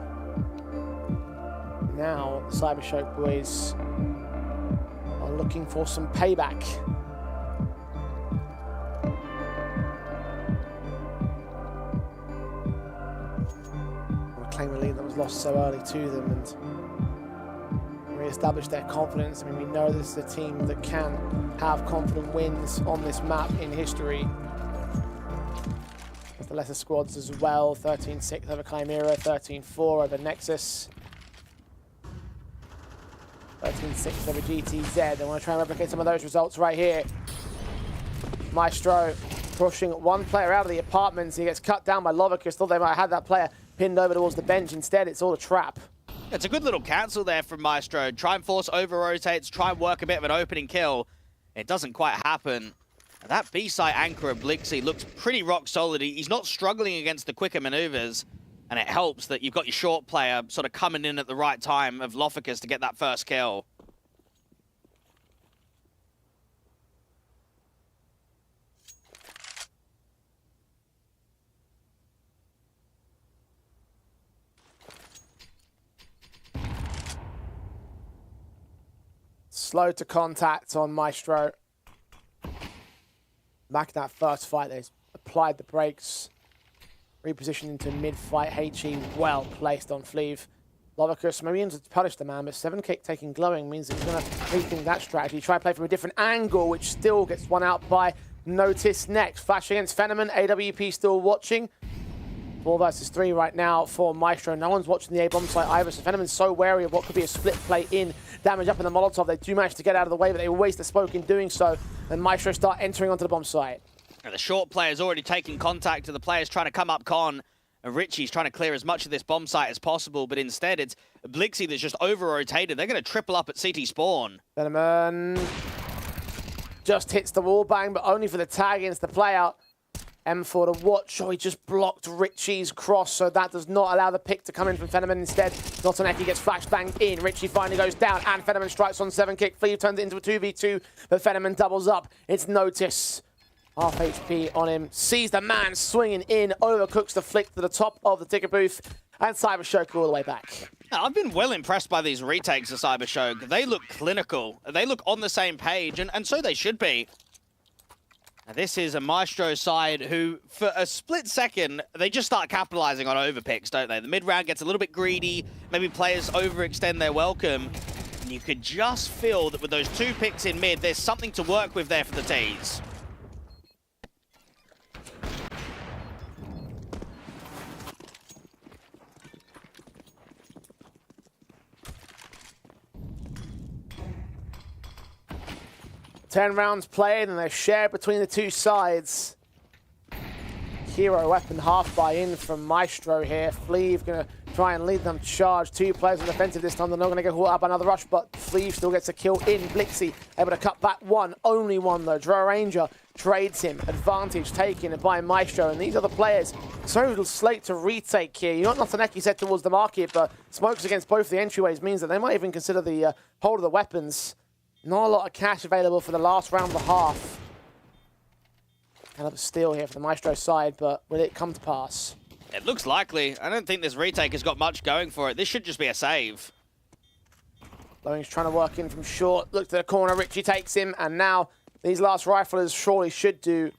Now the CYBERSHOKE boys are looking for some payback. Reclaim a lead that was lost so early to them and re-establish their confidence. I mean, we know this is a team that can have confident wins on this map in history. With the lesser squads as well, 13-6 over Chimera, 13-4 over Nexus. 13-6 over GTZ. They want to try and replicate some of those results right here. Maestro pushing 1 player out of the apartments. He gets cut down by Lovicus. Thought they might have had that player pinned over towards the bench. Instead, it's all a trap. It's a good little cancel there from Maestro. Try and force over-rotates, try and work a bit of an opening kill. It doesn't quite happen. That B-side anchor of Blixie looks pretty rock solid. He's not struggling against the quicker maneuvers, and it helps that you've got your short player sort of coming in at the right time of Lovicus to get that first kill. Slow to contact on Maestro. Back in that first fight, they applied the brakes. Repositioned into mid-fight. HE well placed on Fleeve. Lovicus maybe to punish the man, but 7kick taking glowing means that he's going to rethink that strategy. Try to play from a different angle, which still gets won out by Notice next. Flash against Fenneman. AWP still watching. 4 versus 3 right now for Maestro. No one's watching the A-bomb site either, so Fenneman's so wary of what could be a split play in. Damage up in the Molotov. They do manage to get out of the way, but they waste the smoke in doing so. Then Maestro start entering onto the bomb site. And the short player's already taking contact to the players trying to come up con. And Richie's trying to clear as much of this bomb site as possible, but instead it's Blixie that's just over-rotated. They're going to triple up at CT spawn. Fenneman just hits the wall bang, but only for the tag against the play out. M4 to watch. Oh, he just blocked Richie's cross, so that does not allow the pick to come in from Fenneman. Instead, Notoneki gets flashbanged in. Richie finally goes down, and Fenneman strikes on 7 kick. Fleeve turns it into a 2v2, but Fenneman doubles up. It's Notice. Half HP on him. Sees the man swinging in, overcooks the flick to the top of the ticket booth, and CYBERSHOKE all the way back. Now, I've been well impressed by these retakes of CYBERSHOKE. They look clinical. They look on the same page, and so they should be. Now, this is a Maestro side who, for a split second, they just start capitalizing on overpicks, don't they? The mid-round gets a little bit greedy. Maybe players overextend their welcome. And you could just feel that with those 2 picks in mid, there's something to work with there for the T's. Ten rounds played, and they're shared between the 2 sides. Hero weapon half buy in from Maestro here. Fleeve going to try and lead them charge. 2 players on defensive this time. They're not going to get caught up by another rush, but Fleeve still gets a kill in. Blixie able to cut back 1. Only 1 though. Draw Ranger trades him. Advantage taken by Maestro, and these other players so slate to retake here. You got Notoneki set towards the market, but smokes against both the entryways means that they might even consider the hold of the weapons. Not a lot of cash available for the last round of the half. Another steal here for the Maestro side, but will it come to pass? It looks likely. I don't think this retake has got much going for it. This should just be a save. Lowen's trying to work in from short. Look to the corner. Richie takes him, and now these last riflers surely should do.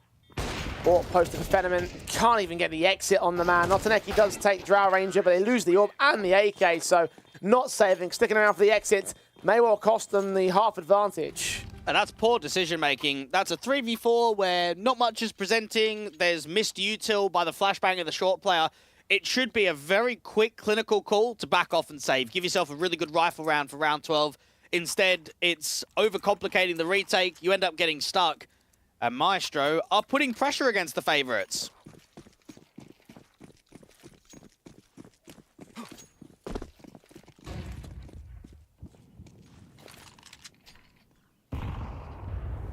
Orb posted for Fenneman. Can't even get the exit on the man. Notoneki does take Drow Ranger, but they lose the Orb and the AK, so not saving. Sticking around for the exit may well cost them the half advantage. And that's poor decision-making. That's a 3v4 where not much is presenting. There's missed util by the flashbang of the short player. It should be a very quick clinical call to back off and save. Give yourself a really good rifle round for round 12. Instead, it's overcomplicating the retake. You end up getting stuck. And Maestro are putting pressure against the favorites.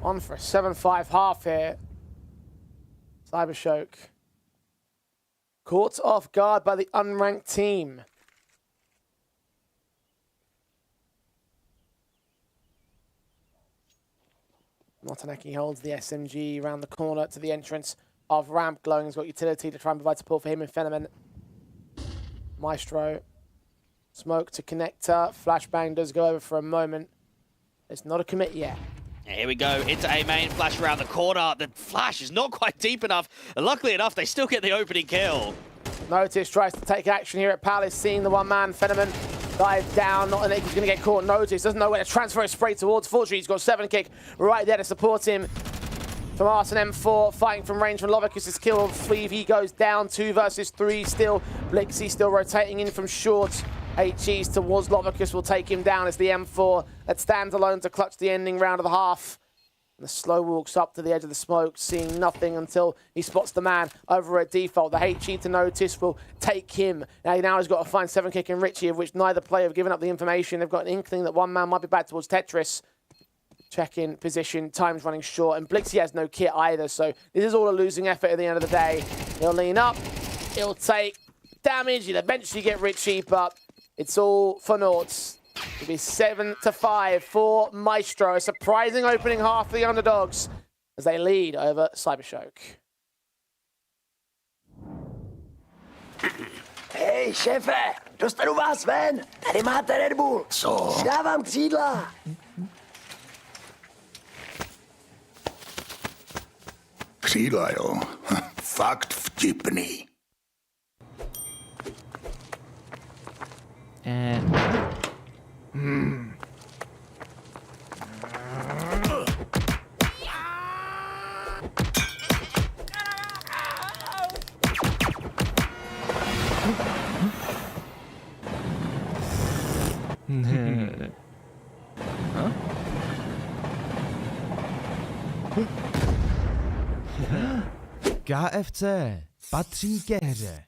On for a 7-5 half here. CYBERSHOKE caught off guard by the unranked team. Notoneki holds the SMG around the corner to the entrance of ramp. Glowing's got utility to try and provide support for him and Fenneman. Maestro. Smoke to connector. Flashbang does go over for a moment. It's not a commit yet. Here we go, into A main, flash around the corner. The flash is not quite deep enough. Luckily enough, they still get the opening kill. Notice tries to take action here at Palace, seeing the 1-man. Fenneman dive down, not he's going to get caught. Notice doesn't know where to transfer his spray towards. Fortunately, he's got 7 kick right there to support him. From Arson M4, fighting from range from Lovicus is killed. Fleeve, he goes down, 2 versus 3 still. Blixie still rotating in from short. HE's towards Lovicus will take him down as the M4 that stands alone to clutch the ending round of the half. And the slow walks up to the edge of the smoke, seeing nothing until he spots the man over at default. The HE to Notice will take him. Now he's got to find 7 kick and Richie, of which neither player have given up the information. They've got an inkling that 1 man might be back towards Tetris. Check in position, time's running short, and Blixie has no kit either, so this is all a losing effort at the end of the day. He'll lean up, he'll take damage, he'll eventually get Richie, but it's all for naught. It'll be 7-5 for Maestro. A surprising opening half for the underdogs as they lead over CYBERSHOKE. Hej, šéfe, dostanu vás ven. Tady máte Red Bull. Co? Dávám křídla. Křídla, jo. Fakt vtipný. KFC patří ke hře.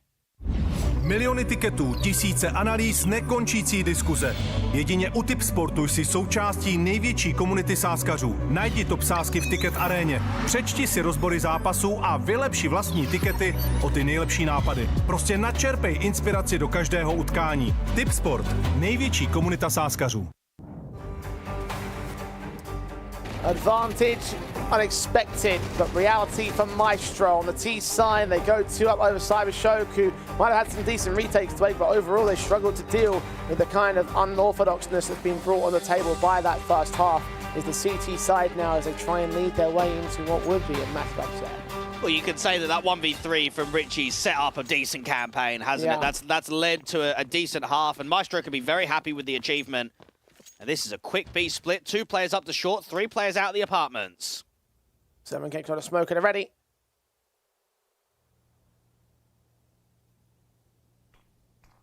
Miliony tiketů, tisíce analýz, nekončící diskuze. Jedině u Tipsportu jsi součástí největší komunity sázkařů. Najdi top sázky v Ticket aréně. Přečti si rozbory zápasů a vylepši vlastní tikety o ty nejlepší nápady. Prostě načerpej inspiraci do každého utkání. Tipsport, největší komunita sázkařů. Advantage, unexpected, but reality for Maestro on the T side. They go 2 up over CYBERSHOKE, who might have had some decent retakes to make, but overall they struggled to deal with the kind of unorthodoxness that's been brought on the table by that first half. Is the CT side now as they try and lead their way into what would be a massive upset. Well, you could say that 1v3 from Richie set up a decent campaign, hasn't it? That's led to a decent half, and Maestro can be very happy with the achievement. And this is a quick B split. 2 players up to short, 3 players out of the apartments. 7 kicks on a smoke and ready.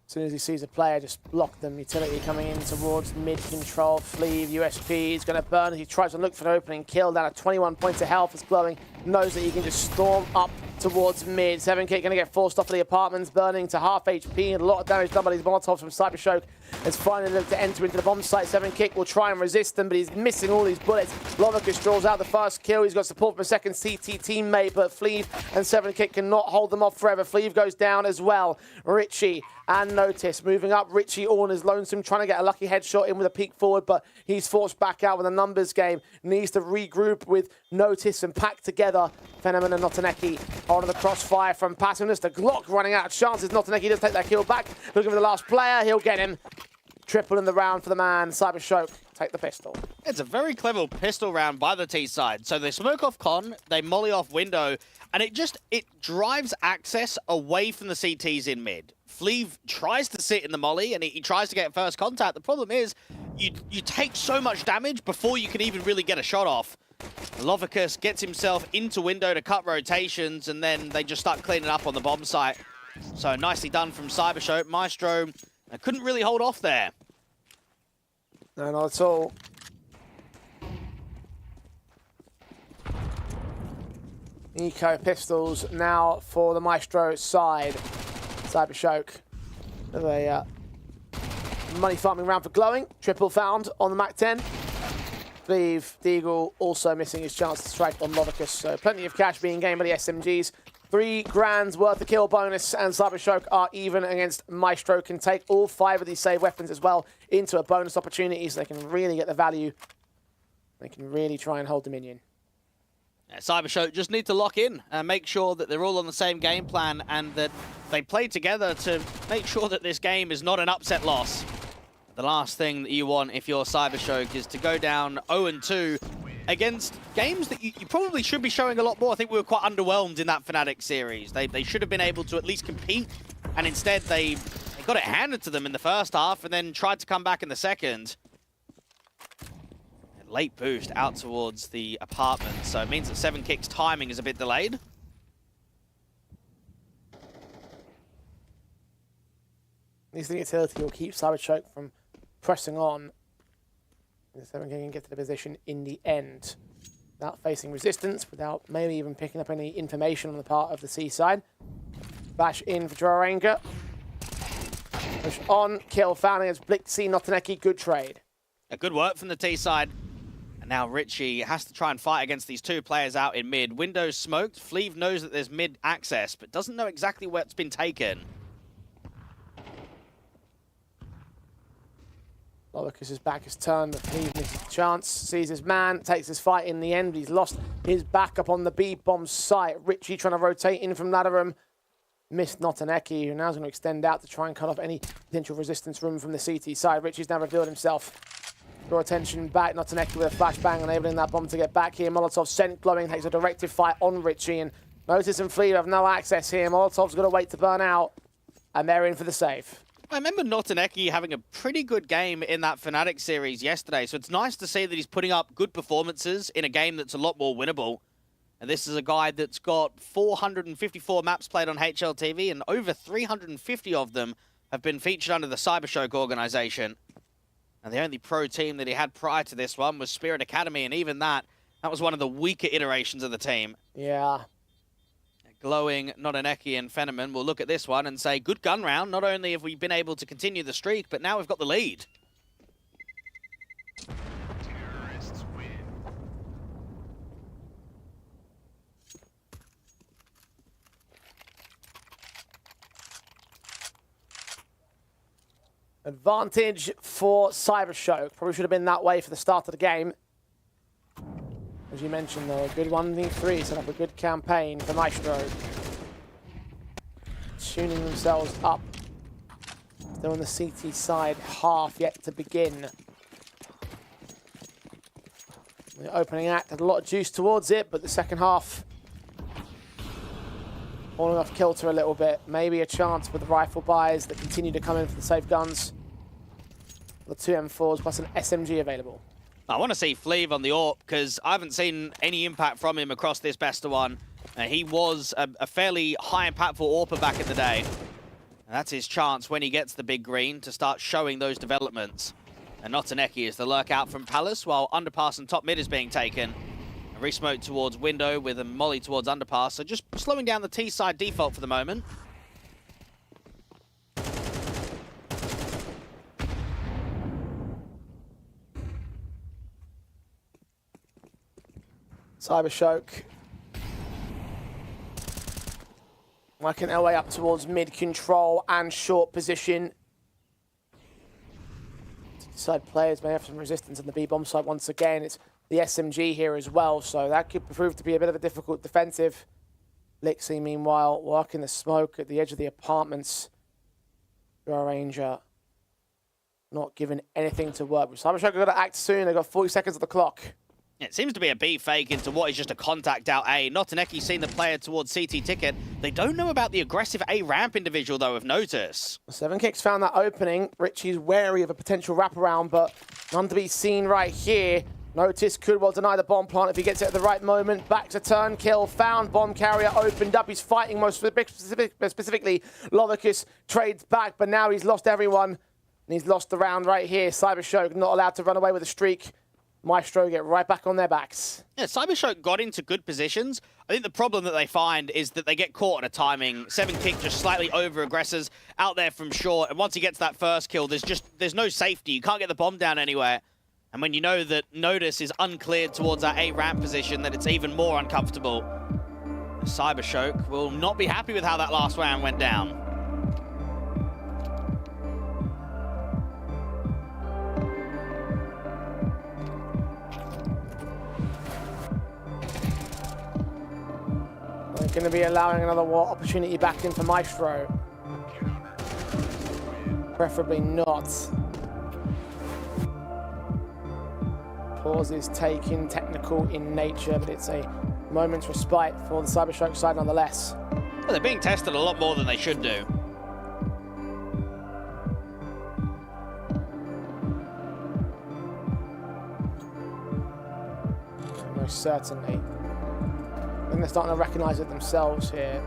As soon as he sees a player, just block them. Utility coming in towards mid-control. Fleeve, USP is going to burn. He tries to look for an opening kill. Down at 21 points of health as Glowing knows that he can just storm up towards mid. 7 kick going to get forced off of the apartments, burning to half HP. And a lot of damage done by these Molotovs from CYBERSHOKE. Has finally looked to enter into the bomb site. 7 kick will try and resist them, but he's missing all these bullets. Lovicus draws out the first kill. He's got support from a second CT teammate, but Fleeve and 7 kick cannot hold them off forever. Fleeve goes down as well. Richie and Notice moving up. Richie on his lonesome, trying to get a lucky headshot in with a peek forward, but he's forced back out with a numbers game. Needs to regroup with Notice and pack together. Fenomen and Notaneki on the crossfire from Passiveness. The Glock running out of chances. Notaneki does take that kill back. Looking for the last player. He'll get him. Triple in the round for the man. CYBERSHOKE take the pistol. It's a very clever pistol round by the T side. So they smoke off Con, they molly off window, and it drives access away from the CTs in mid. Fleeve tries to sit in the molly and he tries to get first contact. The problem is you take so much damage before you can even really get a shot off. Lovicus gets himself into window to cut rotations, and then they just start cleaning up on the bomb site. So nicely done from CYBERSHOKE. Maestro couldn't really hold off there. No, not at all. Eco pistols now for the Maestro side. CYBERSHOKE with a money farming round for Glowing. Triple found on the Mac 10. Fleeve, Deagle also missing his chance to strike on Lovicus. So plenty of cash being gained by the SMGs. 3 grand's worth of kill bonus, and CYBERSHOKE are even against Maestro. Can take all 5 of these save weapons as well into a bonus opportunity, so they can really get the value. They can really try and hold Dominion. Yeah, CYBERSHOKE just need to lock in and make sure that they're all on the same game plan and that they play together to make sure that this game is not an upset loss. The last thing that you want if you're CYBERSHOKE is to go down 0-2 against games that you probably should be showing a lot more. I think we were quite underwhelmed in that Fnatic series. They should have been able to at least compete, and instead they got it handed to them in the first half and then tried to come back in the second. A late boost out towards the apartment, so it means that 7 Kick's timing is a bit delayed. This utility will keep CYBERSHOKE from pressing on. The 7 can get to the position in the end without facing resistance, without maybe even picking up any information on the part of the C side. Bash in for Droranger. Push on, kill found against Blixie, Notaneki, good trade. A good work from the T side. And now Richie has to try and fight against these 2 players out in mid. Windows smoked. Fleeve knows that there's mid access, but doesn't know exactly where it's been taken. Lovicus' back is turned, but Fleeve misses the chance, sees his man, takes his fight in the end, but he's lost his back up on the B-bomb site. Richie trying to rotate in from Ladarum. Missed Notaneki, who now is going to extend out to try and cut off any potential resistance room from the CT side. Richie's now revealed himself. Draw attention back, Notaneki with a flashbang, enabling that bomb to get back here. Molotov sent Glowing, takes a directive fight on Richie, and Notice and Fleeve have no access here. Molotov's got to wait to burn out, and they're in for the save. I remember Notaneki having a pretty good game in that Fnatic series yesterday, so it's nice to see that he's putting up good performances in a game that's a lot more winnable. And this is a guy that's got 454 maps played on HLTV, and over 350 of them have been featured under the CYBERSHOKE organization. And the only pro team that he had prior to this one was Spirit Academy, and even that was one of the weaker iterations of the team. Yeah. glowing Nodaneki and Fenneman will look at this one and say, good gun round. Not only have we been able to continue the streak, but now we've got the lead. Advantage for CYBERSHOKE. Probably should have been that way for the start of the game. As you mentioned, though, a good 1v3 set up a good campaign for Maestro. Tuning themselves up. Still on the CT side, half yet to begin. The opening act had a lot of juice towards it, but the second half falling off kilter a little bit. Maybe a chance with the rifle buys that continue to come in for the safe guns. The 2 M4s plus an SMG available. I want to see Fleeve on the AWP because I haven't seen any impact from him across this best of one. He was a fairly high impactful AWPer back in the day. And that's his chance when he gets the big green to start showing those developments. And Notaneki is the lurk out from Palace while underpass and top mid is being taken. A resmoke towards window with a molly towards underpass. So just slowing down the T side default for the moment. CYBERSHOKE working their way up towards mid control and short position. Side players may have some resistance on the B-bomb side once again. It's the SMG here as well, so that could prove to be a bit of a difficult defensive. Lixie, meanwhile, working the smoke at the edge of the apartments. Your Ranger not given anything to work with. CYBERSHOKE got to act soon. They've got 40 seconds of the clock. It seems to be a B fake into what is just a contact out A. Notaneki seeing the player towards CT ticket. They don't know about the aggressive A ramp individual though of Notice. 7kicks found that opening. Richie's wary of a potential wraparound, but none to be seen right here. Notice could well deny the bomb plant if he gets it at the right moment. Back to turn, kill, found, bomb carrier opened up. He's fighting most specifically. Lovicus trades back, but now he's lost everyone. And he's lost the round right here. CYBERSHOKE not allowed to run away with a streak. Maestro get right back on their backs. Yeah, CYBERSHOKE got into good positions. I think the problem that they find is that they get caught at a timing. 7kick just slightly over aggressors out there from short. And once he gets that first kill, there's no safety. You can't get the bomb down anywhere. And when you know that Notice is uncleared towards that A ramp position, then it's even more uncomfortable. CYBERSHOKE will not be happy with how that last round went down. They're going to be allowing another war opportunity back in for Maestro. Preferably not. Pause is taken, technical in nature, but it's a moment's respite for the CYBERSHOKE side nonetheless. Well, they're being tested a lot more than they should do. Most certainly. I think they're starting to recognise it themselves here.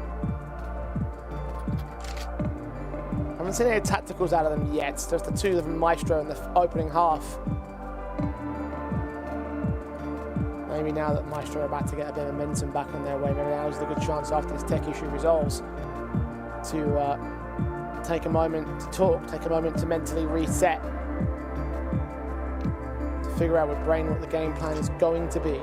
Haven't seen any tacticals out of them yet. There's the 2 of them, Maestro, in the opening half. Maybe now that Maestro are about to get a bit of momentum back on their way, maybe now's a good chance after this tech issue resolves to take a moment to talk, take a moment to mentally reset, to figure out with Brain what the game plan is going to be.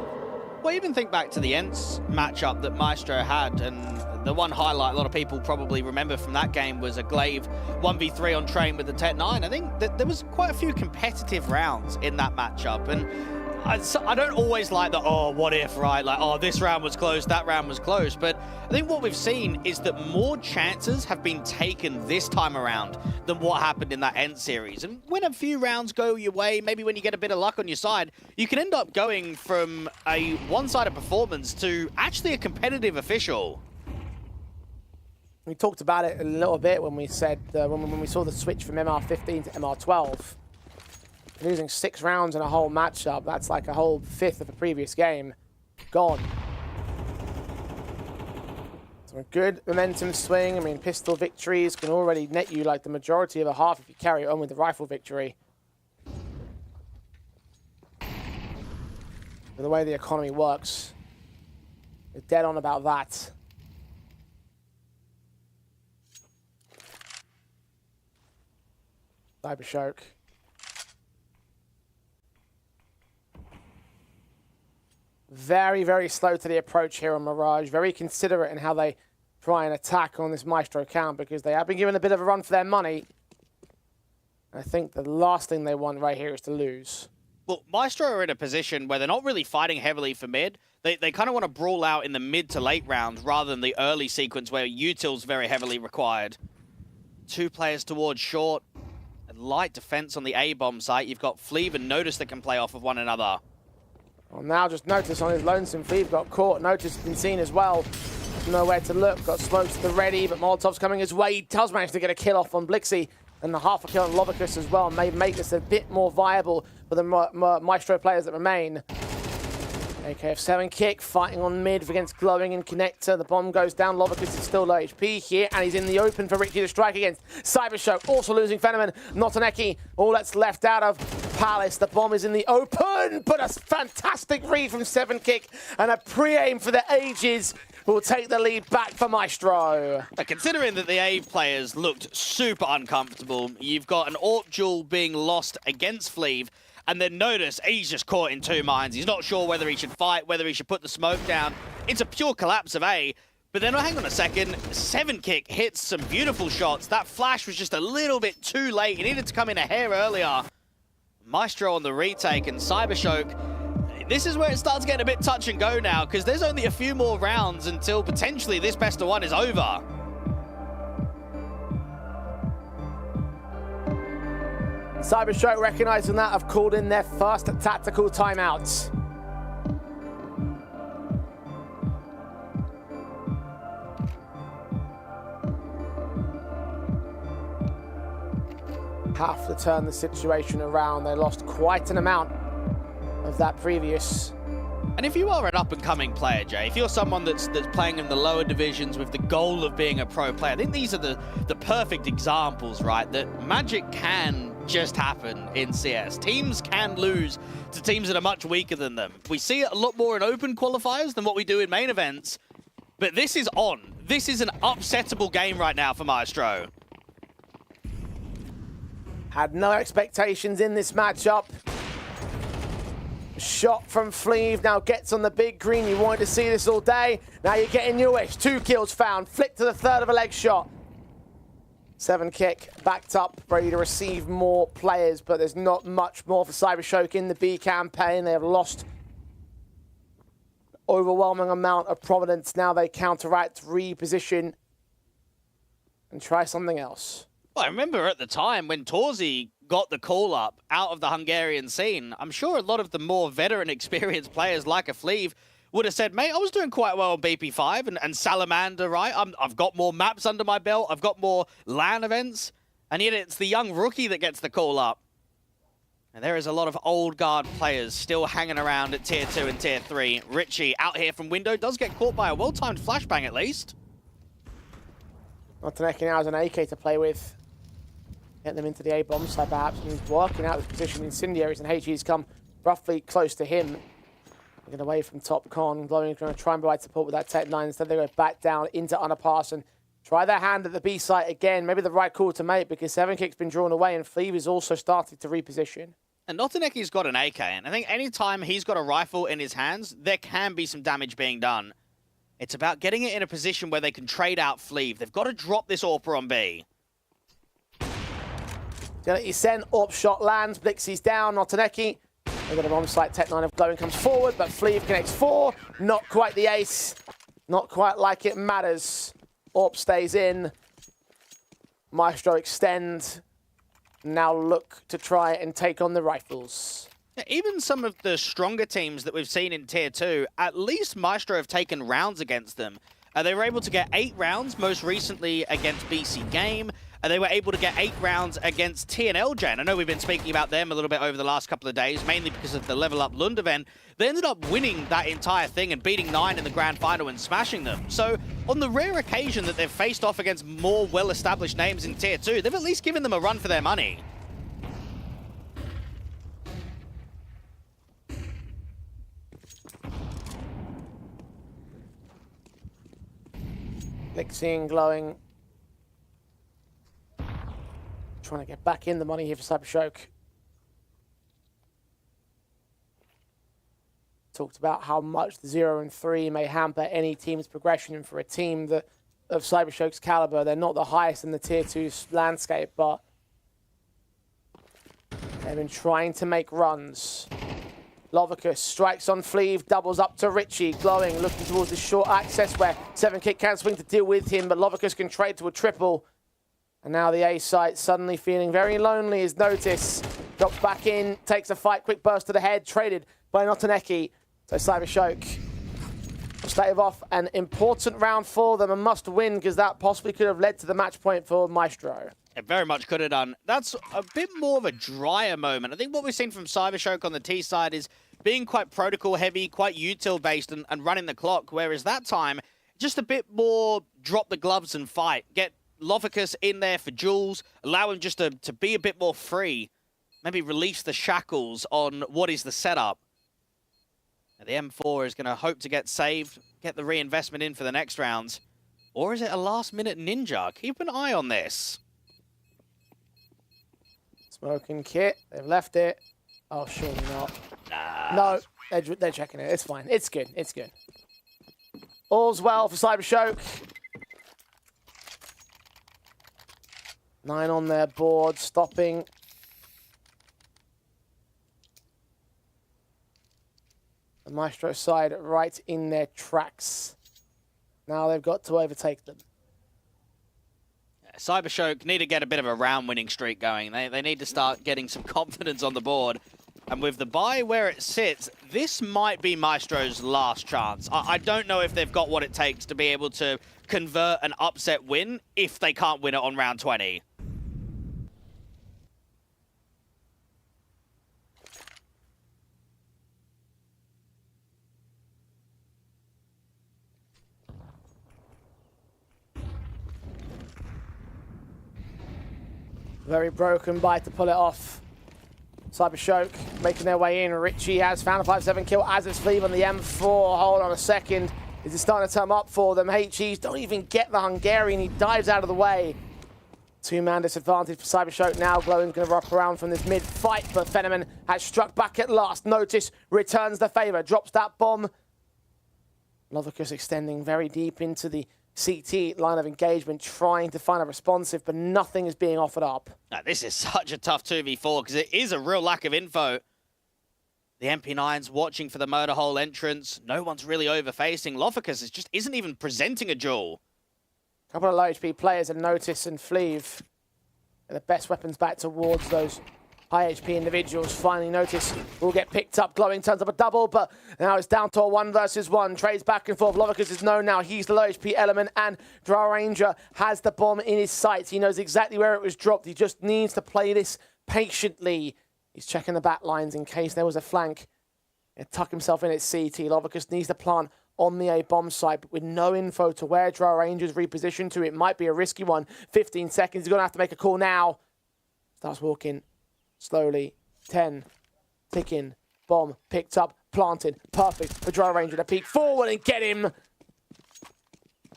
Well, even think back to the ENS matchup that Maestro had, and the one highlight a lot of people probably remember from that game was a Glaive 1v3 on train with the Tet 9. I think that there was quite a few competitive rounds in that matchup, and I don't always like the, oh, what if, right? Like, oh, this round was close, that round was close. But I think what we've seen is that more chances have been taken this time around than what happened in that end series. And when a few rounds go your way, maybe when you get a bit of luck on your side, you can end up going from a one-sided performance to actually a competitive official. We talked about it a little bit when we said, when we saw the switch from MR15 to MR12. Losing 6 rounds in a whole matchup, that's like a whole fifth of the previous game gone. So a good momentum swing. I mean, pistol victories can already net you like the majority of a half if you carry it on with the rifle victory. But the way the economy works, we're dead on about that. CYBERSHOKE. Very, very slow to the approach here on Mirage. Very considerate in how they try and attack on this Maestro account because they have been given a bit of a run for their money. I think the last thing they want right here is to lose. Well, Maestro are in a position where they're not really fighting heavily for mid. They kind of want to brawl out in the mid to late rounds rather than the early sequence where util's very heavily required. 2 players towards short. A light defense on the A-bomb site. You've got Fleeve and Notice that can play off of one another. Well, now just Notice on his lonesome. Fleeve got caught. Notice has been seen as well. Nowhere to look. Got smokes to the ready, but Molotov's coming his way. He does manage to get a kill off on Blixie. And the half a kill on Lovicus as well may make this a bit more viable for the Maestro players that remain. AKF7 kick, fighting on mid against Glowing and Connector. The bomb goes down. Lovicus is still low HP here, and he's in the open for Richie to strike against. CYBERSHOKE also losing Fenomen. Notaneki, all that's left out of Palace. The bomb is in the open, but a fantastic read from 7kick and a pre-aim for the ages will take the lead back for Maestro. Considering that the A players looked super uncomfortable, you've got an AWP duel being lost against Fleeve, and then Notice he's just caught in 2 minds. He's not sure whether he should fight, whether he should put the smoke down. It's a pure collapse of A. But then, hang on a second, 7kick hits some beautiful shots. That flash was just a little bit too late. He needed to come in a hair earlier. Maestro on the retake, and CYBERSHOKE, this is where it starts getting a bit touch and go now, because there's only a few more rounds until potentially this best of 1 is over. CYBERSHOKE, recognizing that, have called in their first tactical timeout. Have to turn the situation around. They lost quite an amount of that previous. And if you are an up-and-coming player, Jay, if you're someone that's playing in the lower divisions with the goal of being a pro player, I think these are the perfect examples, right? That magic can just happen in CS. Teams can lose to teams that are much weaker than them. We see it a lot more in open qualifiers than what we do in main events, but this is on. This is an upsettable game right now for Maestro. Had no expectations in this matchup. Shot from Fleeve, now gets on the big green. You wanted to see this all day. Now you're getting your wish. 2 kills found. Flick to the third of a leg shot. 7kick backed up, ready to receive more players, but there's not much more for CYBERSHOKE in the B campaign. They have lost overwhelming amount of prominence. Now they counteract, reposition, and try something else. Well, I remember at the time when Torzi got the call up out of the Hungarian scene, I'm sure a lot of the more veteran experienced players like a Fleeve would have said, mate, I was doing quite well on BP5 and Salamander, right? I've got more maps under my belt. I've got more LAN events. And yet it's the young rookie that gets the call up. And there is a lot of old guard players still hanging around at Tier 2 and Tier 3. Richie out here from window does get caught by a well-timed flashbang at least. Notaneki now has an AK to play with. Get them into the A-bomb side perhaps, and he's working out his position. Incendiaries and HG's come roughly close to him. Get away from top con. Glowing going to try and provide support with that Tech 9. Instead they go back down into Underpass and try their hand at the B site again. Maybe the right call to make because 7kick's been drawn away and Fleeve is also started to reposition. And Notaneki's got an AK, and I think anytime he's got a rifle in his hands, there can be some damage being done. It's about getting it in a position where they can trade out Fleeve. They've got to drop this AWPer on B. He sent AWP shot lands. Blixie's down. Notaneki. They've got a bomb site. Tech 9 of Glowing comes forward, but Fleeve connects 4. Not quite the ace. Not quite like it matters. AWP stays in. Maestro extend. Now look to try and take on the rifles. Even some of the stronger teams that we've seen in Tier 2, at least Maestro have taken rounds against them. They were able to get 8 rounds, most recently against BC Game. They were able to get 8 rounds against TNLJ. And I know we've been speaking about them a little bit over the last couple of days, mainly because of the Level Up Lund event. They ended up winning that entire thing and beating 9 in the grand final and smashing them. So on the rare occasion that they've faced off against more well-established names in Tier 2, they've at least given them a run for their money. Blixie and Glowing trying to get back in the money here for CYBERSHOKE. Talked about how much the 0-3 may hamper any team's progression, and for a team that of CYBERSHOKE's caliber, they're not the highest in the tier 2 landscape, but they've been trying to make runs. Lovicus strikes on Fleeve, doubles up to Richie. Glowing, looking towards the short access where 7Kick can swing to deal with him, but Lovicus can trade to a triple. And now the A site suddenly feeling very lonely as Notice drops back in, takes a fight, quick burst to the head, traded by Notaneki. So CYBERSHOKE will stave off an important round for them, a must win, because that possibly could have led to the match point for Maestro. It very much could have done. That's a bit more of a drier moment. I think what we've seen from CYBERSHOKE on the T side is being quite protocol heavy, quite util based and running the clock, whereas that time, just a bit more drop the gloves and fight. Get Lovicus in there for duels, allow him just to be a bit more free. Maybe release the shackles on what is the setup. Now, the M4 is going to hope to get saved, get the reinvestment in for the next rounds. Or is it a last-minute ninja? Keep an eye on this. Smoking kit, they've left it. Oh, surely not. Nah. No, they're checking it. It's fine. It's good. It's good. All's well for CYBERSHOKE. 9 on their board, stopping. The Maestro side right in their tracks. Now they've got to overtake them. CYBERSHOKE need to get a bit of a round-winning streak going. They need to start getting some confidence on the board. And with the bye where it sits, this might be Maestro's last chance. I don't know if they've got what it takes to be able to convert an upset win if they can't win it on round 20. Very broken bite to pull it off. CYBERSHOKE making their way in. Richie has found a 5-7 kill as it's Fleeve on the M4. Hold on a second. Is it starting to turn up for them? HEs don't even get the Hungarian. He dives out of the way. 2-man disadvantage for CYBERSHOKE now. Glowing's going to wrap around from this mid-fight, but Fenneman has struck back at last. Notice returns the favor, drops that bomb. Lovicus extending very deep into the CT line of engagement, trying to find a responsive, but nothing is being offered up. Now, this is such a tough 2v4 because it is a real lack of info. The MP9's watching for the murder hole entrance. No one's really overfacing. Lovicus just isn't even presenting a duel. A couple of low HP players, and Notice and Fleeve, are the best weapons back towards those high HP individuals. Finally, Notice will get picked up. Glowing turns up a double, but now it's down to a 1 versus 1. Trades back and forth. Lovicus is known now. He's the low HP element, and Drow Ranger has the bomb in his sights. He knows exactly where it was dropped. He just needs to play this patiently. He's checking the back lines in case there was a flank. He'll tuck himself in at CT. Lovicus needs to plant on the A bomb site, but with no info to where Drow Ranger's repositioned to. It might be a risky one. 15 seconds. He's going to have to make a call now. Starts walking slowly. 10. Ticking. Bomb picked up. Planted. Perfect for Drow Ranger to peek forward and get him.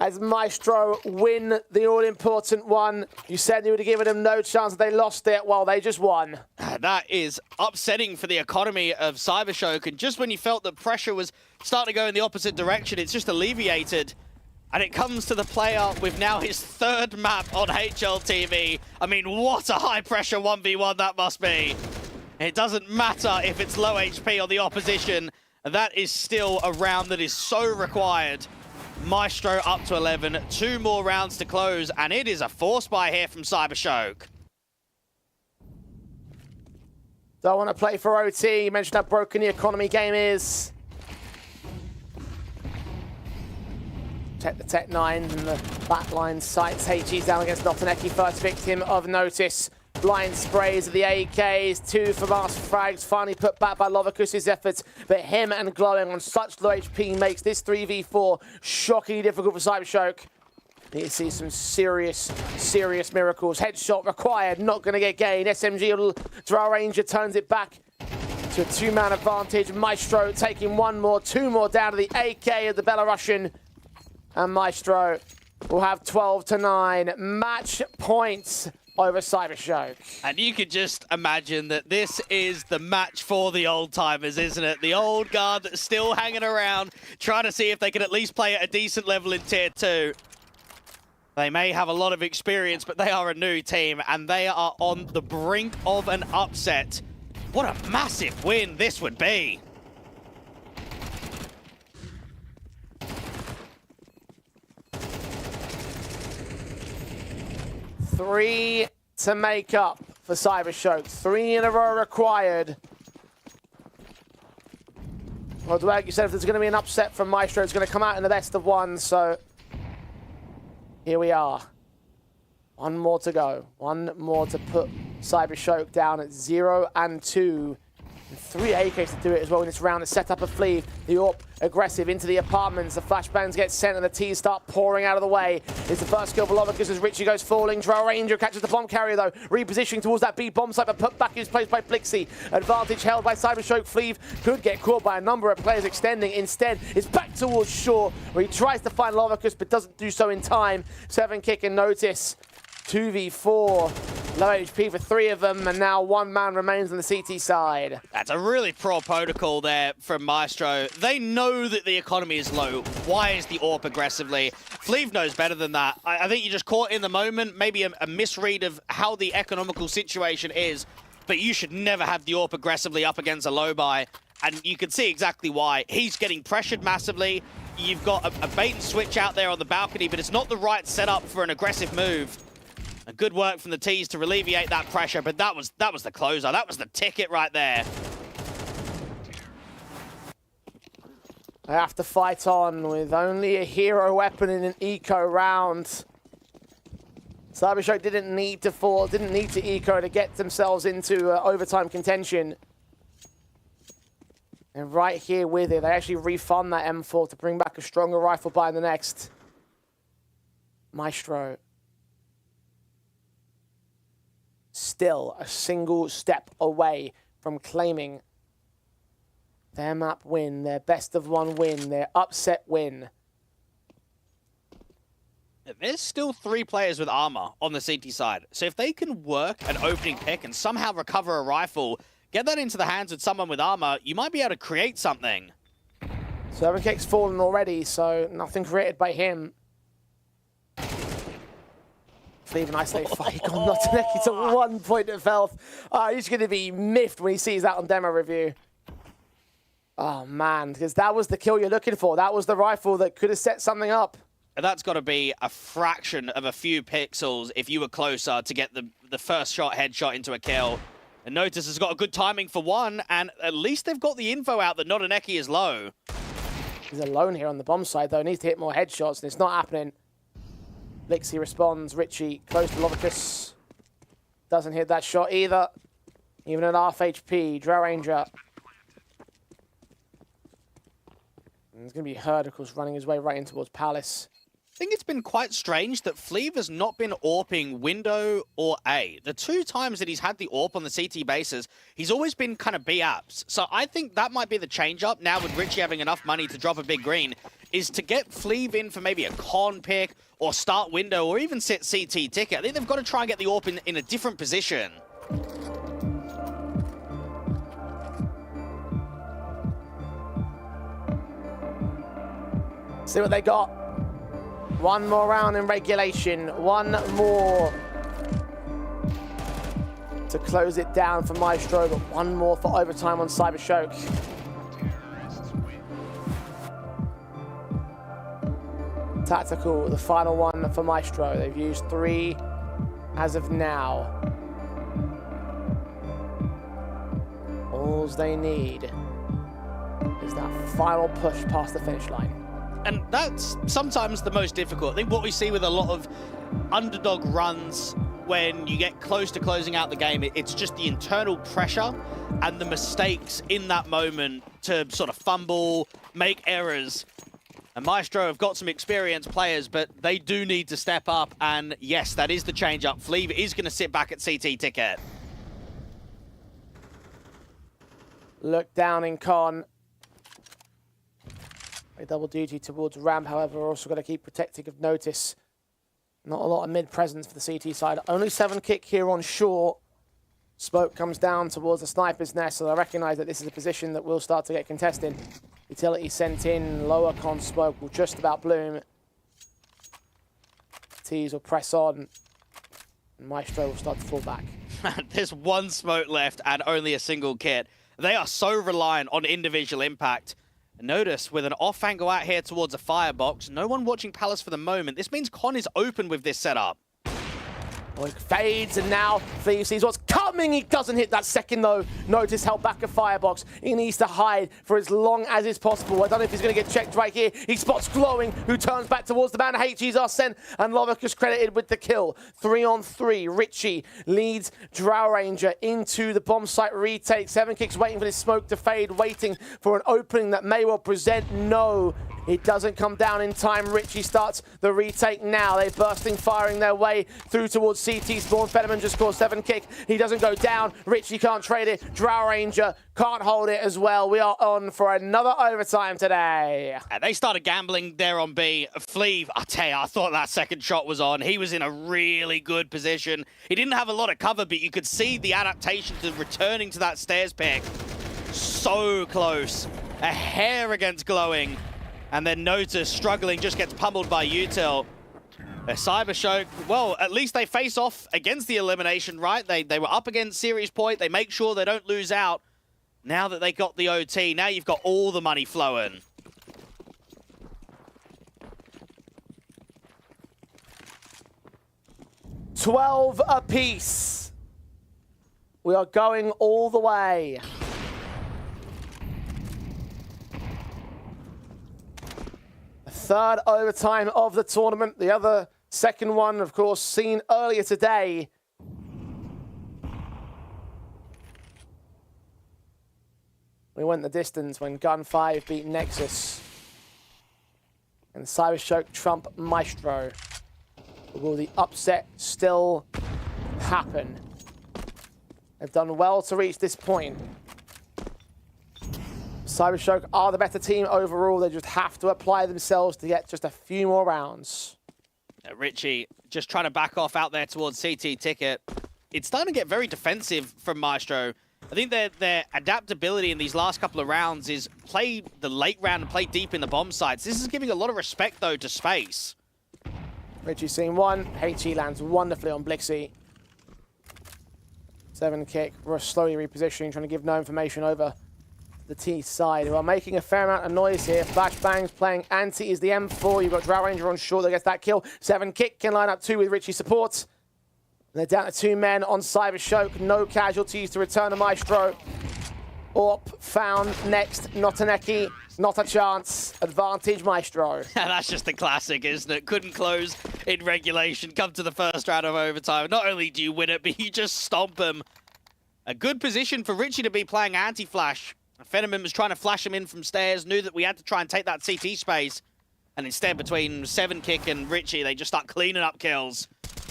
As Maestro win the all-important one. You said you would have given them no chance. They lost it. Well, they just won. That is upsetting for the economy of CYBERSHOKE. And just when you felt that pressure was starting to go in the opposite direction, it's just alleviated. And it comes to the player with now his 3rd map on HLTV. I mean, what a high-pressure 1v1 that must be. It doesn't matter if it's low HP on the opposition. That is still a round that is so required. Maestro up to 11. 2 more rounds to close, and it is a force buy here from CYBERSHOKE. Don't want to play for OT. You mentioned how broken the economy game is. Check the Tech 9 and the backline sights. HG's down against Notaneki, first victim of Notice. Blind sprays of the AKs, 2 for Master Frags, finally put back by Lovicus's efforts, but him and Glowing on such low HP makes this 3v4 shockingly difficult for CYBERSHOKE. Need to see some serious miracles. Headshot required, not going to get gained. SMG, Drow Ranger turns it back to a 2-man advantage. Maestro taking 1 more, 2 more down to the AK of the Belarusian. And Maestro will have 12-9. Match points over CYBERSHOKE. And you could just imagine that this is the match for the old-timers, isn't it? The old guard that's still hanging around, trying to see if they can at least play at a decent level in Tier 2. They may have a lot of experience, but they are a new team, and they are on the brink of an upset. What a massive win this would be. Three to make up for CYBERSHOKE. 3 in a row required. Well, Dwag, you said if there's going to be an upset from Maestro, it's going to come out in the best of 1, so here we are. 1 more to go. 1 more to put CYBERSHOKE down at 0 and 2. And 3 AKs to do it as well in this round. The setup of Fleeve, the AWP aggressive into the apartments. The flashbangs get sent and the T's start pouring out of the way. It's the first kill for Lovicus as Richie goes falling. Drow Ranger catches the bomb carrier though. Repositioning towards that B bomb site, but put back in his place by Blixie. Advantage held by CYBERSHOKE. Fleeve could get caught by a number of players extending. Instead, it's back towards Shore where he tries to find Lovicus but doesn't do so in time. 7 kick and notice. 2v4, low HP for 3 of them, and now 1 man remains on the CT side. That's a really poor protocol there from Maestro. They know that the economy is low. Why is the AWP aggressively? Fleeve knows better than that. I think you're just caught in the moment, maybe a misread of how the economical situation is, but you should never have the AWP aggressively up against a low buy, and you can see exactly why. He's getting pressured massively. You've got a bait and switch out there on the balcony, but it's not the right setup for an aggressive move. A good work from the T's to alleviate that pressure, but that was the closer. That was the ticket right there. They have to fight on with only a hero weapon in an eco round. CYBERSHOKE didn't need to fall, didn't need to eco to get themselves into overtime contention. And right here with it, they actually refund that M4 to bring back a stronger rifle by the next. Maestro. Still a single step away from claiming their map win, their best of 1 win, their upset win. There's still 3 players with armor on the CT side. So if they can work an opening pick and somehow recover a rifle, get that into the hands of someone with armor, you might be able to create something. 7 kicks fallen already, so nothing created by him. Fleeve an isolate fight. Gone not to 1 point of health. He's going to be miffed when he sees that on demo review. Oh man, because that was the kill you're looking for. That was the rifle that could have set something up. And that's got to be a fraction of a few pixels if you were closer to get the first shot headshot into a kill. And Notice has got a good timing for 1, and at least they've got the info out that Notoneki is low. He's alone here on the bomb side though. Needs to hit more headshots and it's not happening. Lixie responds, Richie close to Lovicus. Doesn't hit that shot either. Even at half HP, Drow Ranger. And there's going to be Herd, of course, running his way right in towards Palace. I think it's been quite strange that Fleeve has not been AWPing window or A. The 2 times that he's had the AWP on the CT bases, he's always been kind of B apps. So I think that might be the change up now with Richie having enough money to drop a big green, is to get Fleeve in for maybe a con pick or start window or even sit CT ticket. I think they've got to try and get the AWP in a different position. See what they got. 1 more round in regulation. 1 more to close it down for Maestro, but 1 more for overtime on CYBERSHOKE. Tactical, the final one for Maestro. They've used 3 as of now. All they need is that final push past the finish line. And that's sometimes the most difficult. I think what we see with a lot of underdog runs when you get close to closing out the game, it's just the internal pressure and the mistakes in that moment to sort of fumble, make errors. And Maestro have got some experienced players, but they do need to step up. And yes, that is the change up. Fleeve is going to sit back at CT ticket. Look down in con. A double duty towards Ramp, however, we're also going to keep protecting of Notice. Not a lot of mid presence for the CT side. Only 7kick here on short. Smoke comes down towards the sniper's nest, so I recognize that this is a position that will start to get contested. Utility sent in, lower con smoke will just about bloom. Tees will press on, and Maestro will start to fall back. There's one smoke left and only a single kit. They are so reliant on individual impact. Notice with an off angle out here towards a firebox, no one watching Palace for the moment. This means Con is open with this setup. Well, it fades, and now Thieves sees what's coming. He doesn't hit that second, though. Notice held back a firebox. He needs to hide for as long as is possible. I don't know if he's going to get checked right here. He spots Glowing, who turns back towards the man. HGs are sent, and Lovick is credited with the kill. 3-on-3. Richie leads Drow Ranger into the bomb site retake. 7kicks waiting for this smoke to fade, waiting for an opening that may well present. No, it doesn't come down in time. Richie starts the retake now. They're bursting, firing their way through towards CT spawn. Fetterman just scores 7kick. He doesn't go down. Richie can't trade it. Drow Ranger can't hold it as well. We are on for another overtime today. They started gambling there on B. Fleeve, I tell you, I thought that second shot was on. He was in a really good position. He didn't have a lot of cover, but you could see the adaptation to returning to that stairs pick. So close. A hair against Glowing. And then Notice, struggling, just gets pummeled by Util. CYBERSHOKE, well, at least they face off against the elimination, right? They were up against Series Point. They make sure they don't lose out. Now that they got the OT, now you've got all the money flowing. $12 apiece. We are going all the way. Third overtime of the tournament. The other second one, of course, seen earlier today. We went the distance when Gun 5 beat Nexus. And CYBERSHOKE trump Maestro. Will the upset still happen? They've done well to reach this point. CYBERSHOKE are the better team overall. They just have to apply themselves to get just a few more rounds. Richie just trying to back off out there towards CT Ticket. It's starting to get very defensive from Maestro. I think their adaptability in these last couple of rounds is play the late round and play deep in the bomb sites. This is giving a lot of respect, though, to space. Richie seeing one. HE lands wonderfully on Blixie. 7kick. We're slowly repositioning, trying to give no information over the T side, who are making a fair amount of noise here. Flashbangs playing anti is the M4. You've got Drow Ranger on short that gets that kill. 7kick can line up 2 with Richie support. They're down to 2 men on CYBERSHOKE. No casualties to return to Maestro. Orp found next. Notaneki. Not a chance. Advantage Maestro. That's just the classic, isn't it? Couldn't close in regulation. Come to the first round of overtime. Not only do you win it, but you just stomp him. A good position for Richie to be playing anti-flash. Fenneman was trying to flash him in from stairs, knew that we had to try and take that CT space. And instead, between 7kick and Richie, they just start cleaning up kills.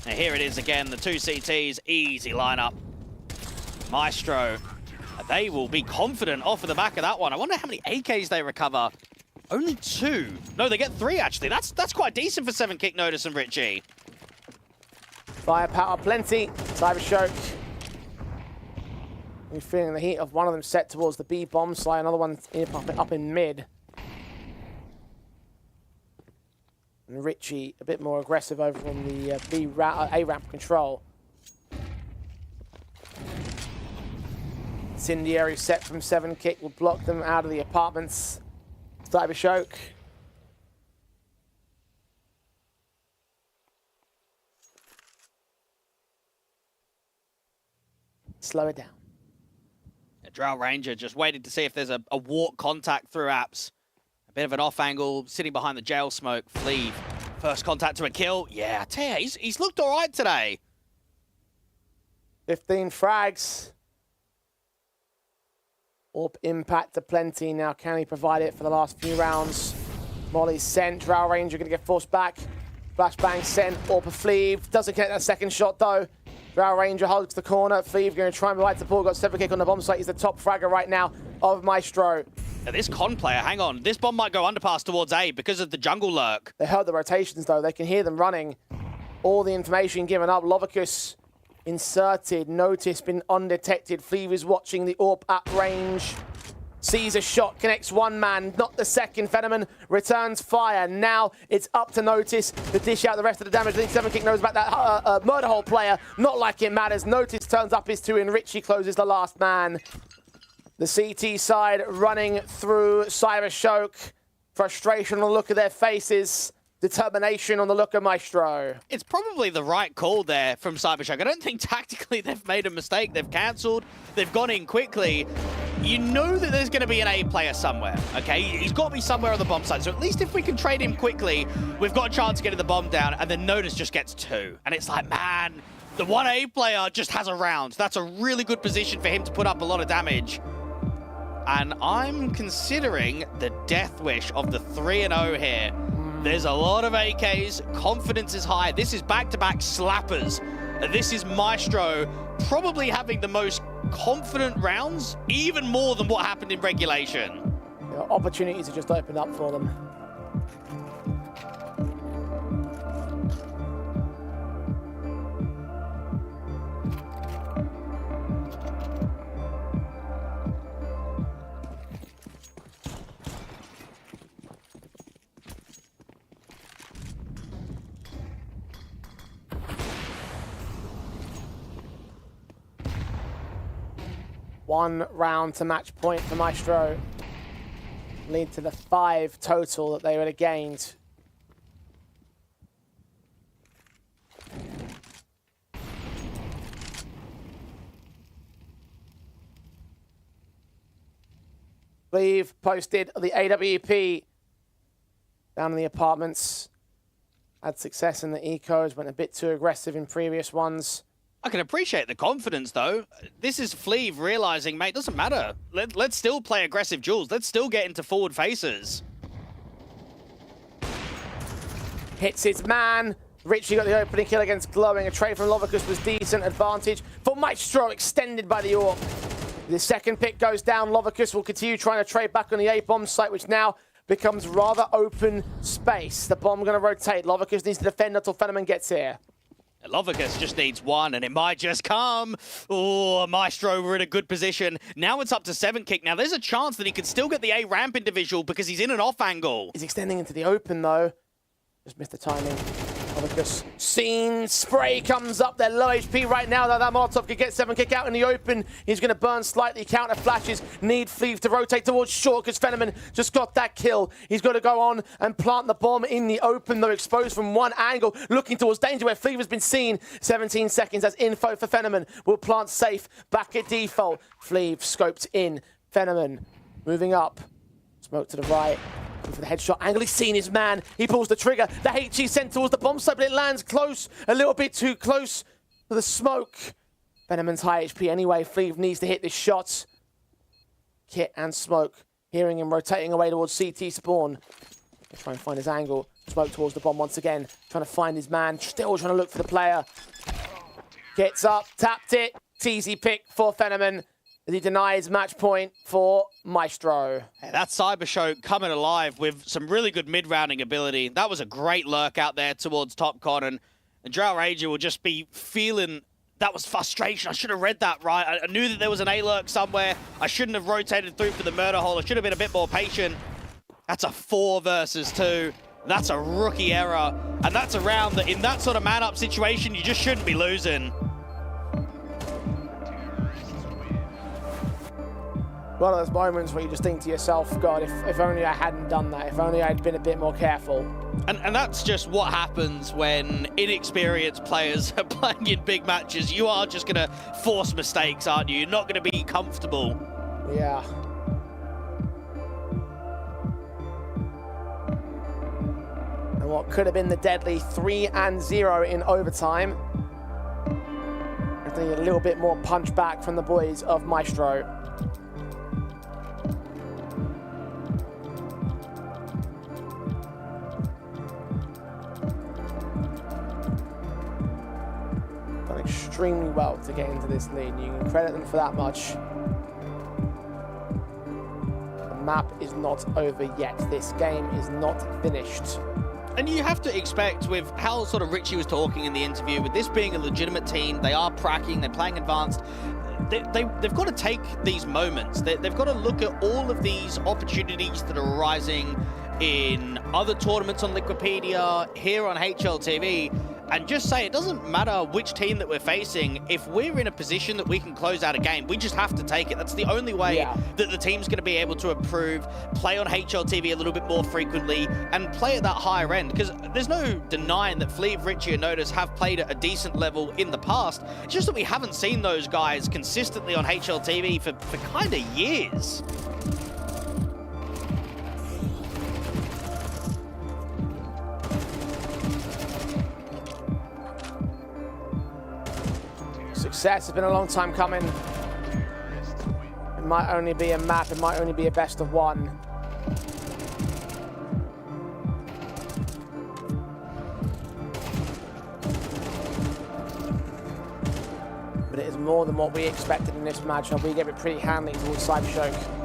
And here it is again, the 2 CTs, easy lineup. Maestro, they will be confident off of the back of that one. I wonder how many AKs they recover. Only 2. No, they get 3, actually. That's quite decent for 7kick, Notice, and Richie. Firepower plenty. CYBERSHOKE. We're feeling the heat of one of them set towards the B bomb site, another one up in mid. And Richie a bit more aggressive over on the A ramp control. Incendiary set from 7kick will block them out of the apartments. CYBERSHOKE. Slow it down. Drow Ranger just waiting to see if there's a walk contact through apps. A bit of an off angle, sitting behind the jail smoke. Fleeve, first contact to a kill. Yeah, I tell you, he's looked all right today. 15 frags. Orp impact to plenty. Now can he provide it for the last few rounds? Molly's sent. Drow Ranger going to get forced back. Flashbang sent. Orp a Fleeve. Doesn't get that second shot though. Drow Ranger hugs the corner. Fleeve going to try and provide support. Got 7kick on the bomb site. He's the top fragger right now of Maestro. Now this con player, hang on. This bomb might go underpass towards A because of the jungle lurk. They heard the rotations though. They can hear them running. all the information given up. Lovicus inserted, notice been undetected. Fleeve is watching the AWP at range. Sees a shot, connects one man, not the second. Fenneman returns fire. Now it's up to Notice to dish out the rest of the damage. I think 7kick knows about that murder hole player. Not like it matters. Notice turns up his 2 and Richie closes the last man. The CT side running through CYBERSHOKE. Frustration on the look of their faces. Determination on the look of Maestro. It's probably the right call there from CYBERSHOKE. I don't think tactically they've made a mistake. They've cancelled. They've gone in quickly. You know that there's going to be an A player somewhere, okay? He's got to be somewhere on the bomb side. So at least if we can trade him quickly, we've got a chance of getting the bomb down, and then Notice just gets 2. And it's like, man, the 1A player just has a round. That's a really good position for him to put up a lot of damage. And I'm considering the death wish of the 3-0 here. There's a lot of AKs, confidence is high. This is back-to-back slappers. This is Maestro probably having the most confident rounds, even more than what happened in regulation. Opportunities have just opened up for them. One round to match point for Maestro. Lead to the 5 total that they would have gained. Fleeve posted the AWP down in the apartments. Had success in the ecos, went a bit too aggressive in previous ones. I can appreciate the confidence, though. This is Fleeve realizing, mate, doesn't matter. Let's still play aggressive duels. Let's still get into forward faces. Hits his man. Richie got the opening kill against Glowing. A trade from Lovicus was decent. Advantage for Maestro, extended by the AWP. The second pick goes down. Lovicus will continue trying to trade back on the A-bomb site, which now becomes rather open space. The bomb going to rotate. Lovicus needs to defend until Fenneman gets here. Lovicus just needs 1, and it might just come. Oh, Maestro, we're in a good position. Now it's up to 7kick. Now there's a chance that he could still get the A ramp individual because he's in an off angle. He's extending into the open, though. Just missed the timing. Lovicus seen. Spray comes up. They're low HP right now. Though that Molotov could get 7kick out in the open. He's going to burn slightly. Counter flashes. Need Fleeve to rotate towards short because Fenneman just got that kill. He's got to go on and plant the bomb in the open, though exposed from one angle, looking towards danger where Fleeve has been seen. 17 seconds as info for Fenneman. Will plant safe. Back at default. Fleeve scoped in. Fenneman moving up. Smoke to the right. For the headshot angle, he's seen his man. He pulls the trigger. The HE sent towards the bomb site, but it lands close, a little bit too close for the smoke. Fenneman's high HP anyway. Fleeve needs to hit this shot. Kit and Smoke hearing him rotating away towards CT spawn. He'll try and find his angle. Smoke towards the bomb once again, trying to find his man. Still trying to look for the player. Gets up, tapped it. Easy pick for Fenneman. He denies match point for Maestro. Hey, that's CYBERSHOKE coming alive with some really good mid-rounding ability. That was a great lurk out there towards TopCon, and Drow Ranger will just be feeling that was frustration. I should have read that right. I knew that there was an A-lurk somewhere. I shouldn't have rotated through for the murder hole. I should have been a bit more patient. That's a 4 versus 2. That's a rookie error, and that's a round that in that sort of man-up situation, you just shouldn't be losing. One of those moments where you just think to yourself, God, if only I hadn't done that, if only I'd been a bit more careful. And that's just what happens when inexperienced players are playing in big matches. You are just going to force mistakes, aren't you? You're not going to be comfortable. Yeah. And what could have been the deadly 3-0 in overtime. I think a little bit more punch back from the boys of Maestro. Extremely well to get into this lead. You can credit them for that much. The map is not over yet. This game is not finished. And you have to expect, with how sort of Richie was talking in the interview, with this being a legitimate team, they are pracking, they're playing advanced, they've got to take these moments. They've got to look at all of these opportunities that are arising in other tournaments on Liquipedia, here on HLTV, and just say it doesn't matter which team that we're facing. If we're in a position that we can close out a game, we just have to take it. That's the only way that the team's going to be able to improve, play on HLTV a little bit more frequently, and play at that higher end. Because there's no denying that Fleet, Richie, and Notice have played at a decent level in the past. It's just that we haven't seen those guys consistently on HLTV for kind of years. Success has been a long time coming. It might only be a map, it might only be a best of one. But it is more than what we expected in this matchup. We gave it pretty handily towards CYBERSHOKE.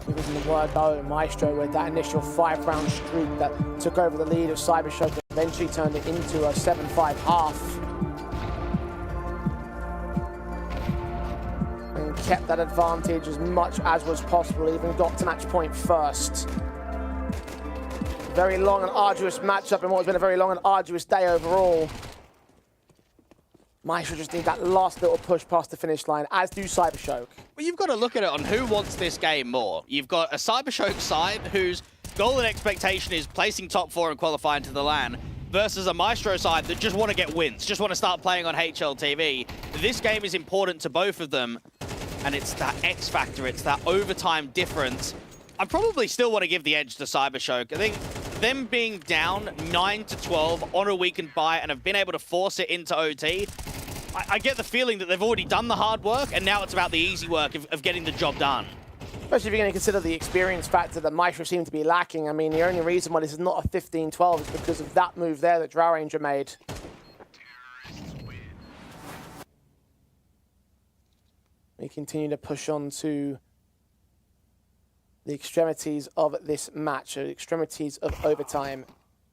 Using the word though, Maestro with that initial 5-round streak that took over the lead of CYBERSHOKE, eventually turned it into a 7-5 half. And kept that advantage as much as was possible, even got to match point first. Very long and arduous matchup in what has been a very long and arduous day overall. Maestro just need that last little push past the finish line, as do CYBERSHOKE. Well, you've got to look at it on who wants this game more. You've got a CYBERSHOKE side whose goal and expectation is placing top 4 and qualifying to the LAN, versus a Maestro side that just want to get wins, just want to start playing on HLTV. This game is important to both of them, and it's that X factor, it's that overtime difference. I probably still want to give the edge to CYBERSHOKE. I think them being down 9-12 on a weakened bye and have been able to force it into OT, I get the feeling that they've already done the hard work, and now it's about the easy work of getting the job done. Especially if you're going to consider the experience factor that Maestro seemed to be lacking. I mean, the only reason why this is not a 15-12 is because of that move there that Drow Ranger made. We continue to push on to the extremities of this match, the extremities of overtime.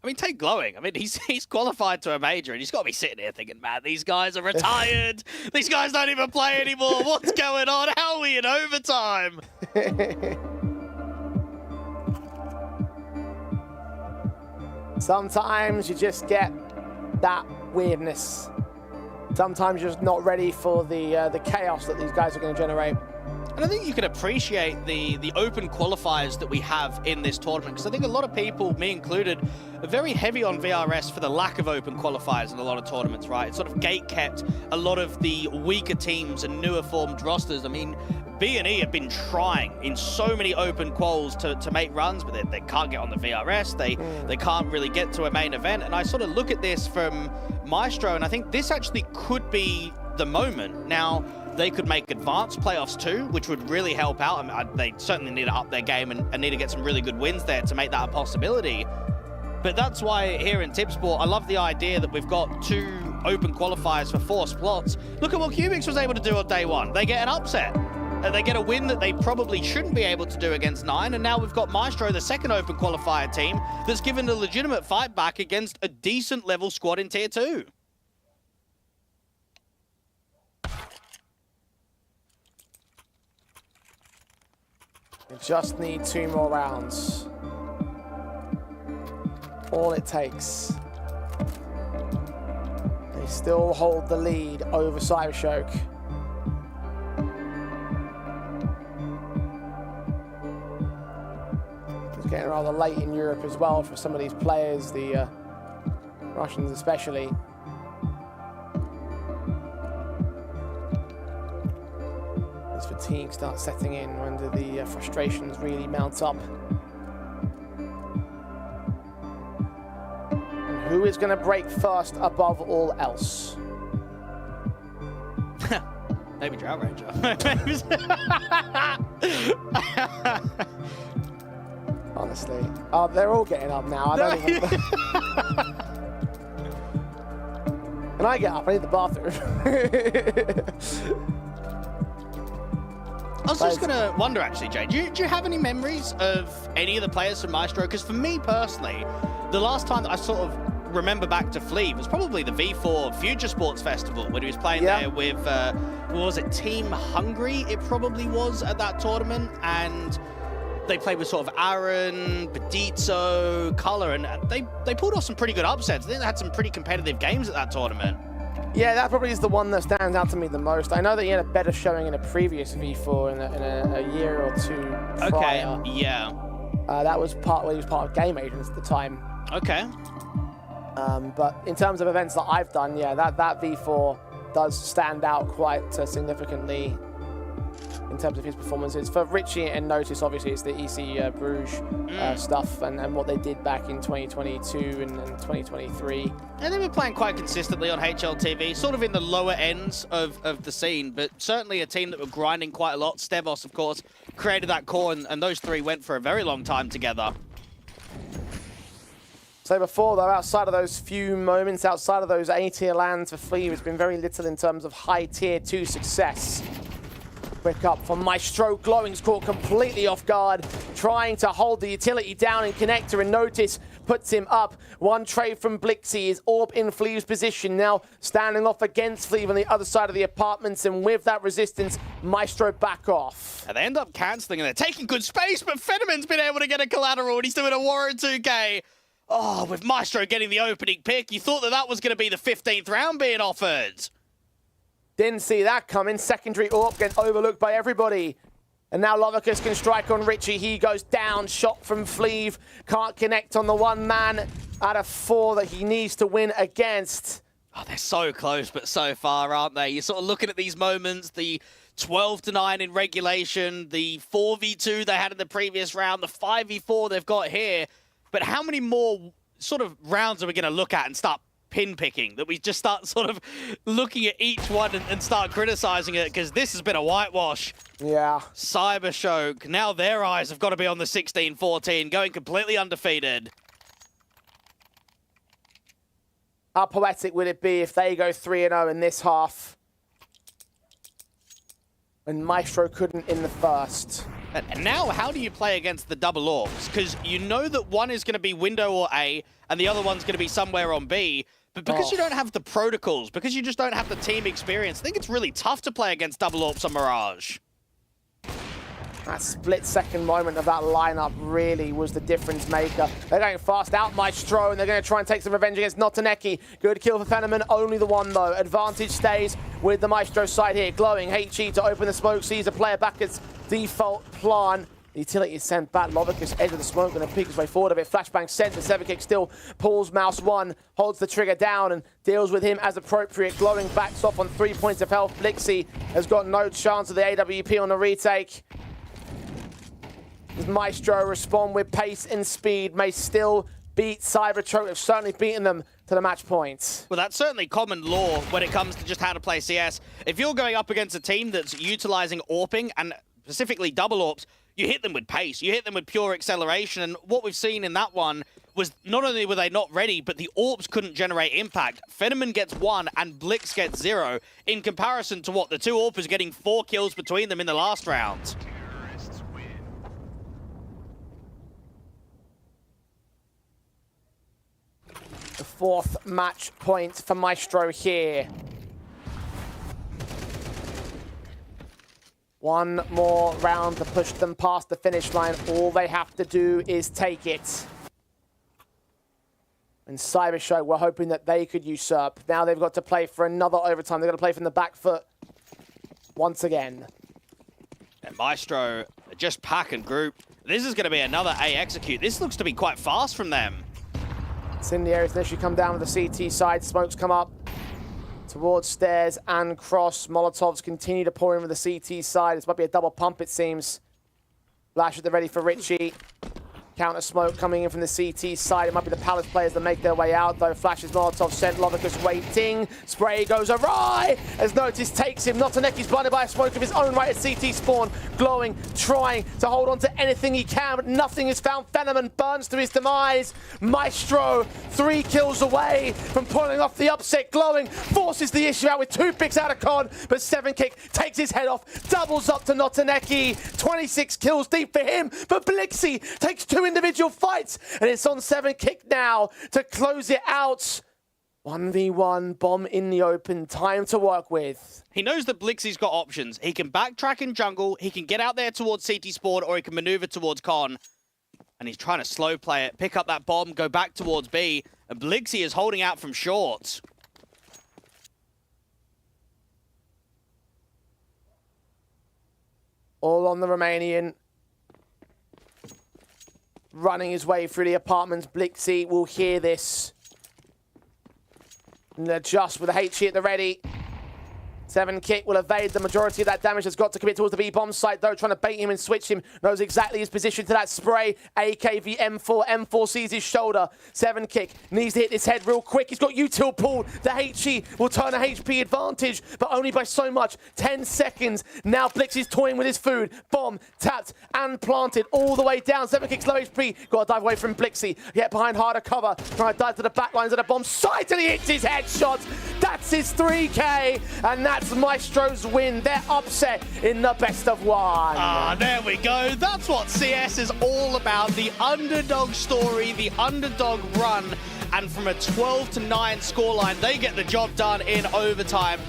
I mean, take Glowing. I mean, he's qualified to a major, and he's got to be sitting here thinking, man, these guys are retired. These guys don't even play anymore. What's going on? How are we in overtime? Sometimes you just get that weirdness. Sometimes you're just not ready for the chaos that these guys are going to generate. And I think you can appreciate the open qualifiers that we have in this tournament, because I think a lot of people, me included, are very heavy on VRS for the lack of open qualifiers in a lot of tournaments, right? It's sort of gate-kept a lot of the weaker teams and newer formed rosters. I mean, B&E have been trying in so many open quals to make runs, but they can't get on the VRS, they can't really get to a main event. And I sort of look at this from Maestro, and I think this actually could be the moment. Now, they could make advanced playoffs too, which would really help out. I mean, they certainly need to up their game and need to get some really good wins there to make that a possibility. But that's why here in Tipsport, I love the idea that we've got 2 open qualifiers for 4 spots. Look at what Cubics was able to do on day 1. They get an upset. They get a win that they probably shouldn't be able to do against 9. And now we've got Maestro, the second open qualifier team, that's given a legitimate fight back against a decent level squad in Tier 2. We just need 2 more rounds. All it takes. They still hold the lead over CYBERSHOKE. It's getting rather late in Europe as well for some of these players, the Russians especially. As fatigue starts setting in when the frustrations really mount up. And who is going to break first above all else? Maybe Drow Ranger. Honestly. Oh, they're all getting up now. I don't even... Can I get up? I need the bathroom. I was just going to wonder, actually, Jay, do you have any memories of any of the players from Maestro? Because for me personally, the last time that I sort of remember back to Flea was probably the V4 Future Sports Festival when he was playing there with, what was it, Team Hungary? It probably was at that tournament. And they played with sort of Aaron, Bedizzo, Color, and they pulled off some pretty good upsets. I think they had some pretty competitive games at that tournament. Yeah, that probably is the one that stands out to me the most. I know that he had a better showing in a previous V4 in a year or two prior. Okay, yeah. That was he was part of Game Agents at the time. Okay. But in terms of events that I've done, yeah, that V4 does stand out quite significantly in terms of his performances. For Richie and Notice, obviously, it's the EC Bruges stuff and what they did back in 2022 and 2023. And they were playing quite consistently on HLTV, sort of in the lower ends of the scene, but certainly a team that were grinding quite a lot. Stevos, of course, created that core, and those three went for a very long time together. So before, though, outside of those few moments, outside of those A-tier lands for Flea, there's been very little in terms of high tier 2 success. Quick up from Maestro. Glowing's caught completely off guard, trying to hold the utility down in connector, and Notice puts him up. One trade from Blixie is Orb in Flea's position, now standing off against Flea on the other side of the apartments, and with that resistance, Maestro back off. And they end up cancelling, and they're taking good space, but Fenneman's been able to get a collateral, and he's doing a Warren 2K. Oh, with Maestro getting the opening pick, you thought that was going to be the 15th round being offered. Didn't see that coming. Secondary AWP gets overlooked by everybody. And now Lovicus can strike on Richie. He goes down, shot from Fleeve. Can't connect on the one man out of 4 that he needs to win against. Oh, they're so close, but so far, aren't they? You're sort of looking at these moments, the 12-9 in regulation, the 4v2 they had in the previous round, the 5v4 they've got here. But how many more sort of rounds are we going to look at and start pin picking, that we just start sort of looking at each one and start criticizing it, because this has been a whitewash. Yeah. CYBERSHOKE, now their eyes have got to be on the 16-14, going completely undefeated. How poetic would it be if they go 3-0 in this half and Maestro couldn't in the first? And now, how do you play against the double orbs? Because you know that one is going to be window or A, and the other one's going to be somewhere on B. But because you don't have the protocols, because you just don't have the team experience, I think it's really tough to play against double orbs on Mirage. That split-second moment of that lineup really was the difference maker. They're going fast out Maestro, and they're going to try and take some revenge against Notaneki. Good kill for Fenneman, only the one though. Advantage stays with the Maestro side here. Glowing, HE to open the smoke, sees a player back as default plan. The utility is sent back. Lovicus edge of the smoke, going to peek his way forward a bit. Flashbang sent, the 7-kick still pulls Mouse 1, holds the trigger down and deals with him as appropriate. Glowing backs off on 3 points of health. Blixie has got no chance of the AWP on the retake. Does Maestro respond with pace and speed? May still beat CYBERSHOKE. Have certainly beaten them to the match point. Well, that's certainly common law when it comes to just how to play CS. If you're going up against a team that's utilizing AWPing, and specifically double AWPs, you hit them with pace, you hit them with pure acceleration, and what we've seen in that one was not only were they not ready, but the AWPs couldn't generate impact. Fenneman gets 1 and Blix gets 0, in comparison to what the two AWPers getting 4 kills between them in the last round. The 4th match point for Maestro here. One more round to push them past the finish line. All they have to do is take it. And CYBERSHOKE were hoping that they could usurp. Now they've got to play for another overtime. They've got to play from the back foot once again. And Maestro just pack and group. This is going to be another A execute. This looks to be quite fast from them. Incendiaries initially come down to the CT side. Smokes come up towards stairs and cross. Molotovs continue to pour in with the CT side. This might be a double pump, it seems. Flash at the ready for Richie. Counter smoke coming in from the CT side. It might be the Palace players that make their way out, though. Flashes Molotov sent. Lovicus waiting. Spray goes awry as Notice takes him. Notaneki's blinded by a smoke of his own right at CT spawn. Glowing, trying to hold on to anything he can, but nothing is found. Fenneman burns to his demise. Maestro, 3 kills away from pulling off the upset. Glowing forces the issue out with 2 picks out of Con, but 7kick takes his head off. Doubles up to Notaneki. 26 kills deep for him, but Blixie takes 2 individual fights, and it's on 7kick now to close it out. 1v1, bomb in the open, time to work with. He knows that Blixie's got options. He can backtrack in jungle, he can get out there towards CT Sport, or he can maneuver towards Con. And he's trying to slow play it, pick up that bomb, go back towards B, and Blixie is holding out from short. All on the Romanian. Running his way through the apartments. Blixie will hear this. And adjust with the HE at the ready. 7kick will evade the majority of that damage. Has got to commit towards the B-bomb site, though, trying to bait him and switch him. Knows exactly his position to that spray. AKV M4. M4 sees his shoulder. 7kick needs to hit his head real quick. He's got util pulled. The HE will turn a HP advantage, but only by so much. 10 seconds. Now Blix is toying with his food. Bomb tapped and planted all the way down. 7kick's low HP. Got to dive away from Blixie. Get behind harder cover. Trying to dive to the back lines of the bomb site, and he hits his headshot. That's his 3K, and that's Maestro's win. Their upset in the best of 1. Ah, there we go. That's what CS is all about. The underdog story, the underdog run. And from a 12-9 scoreline, they get the job done in overtime.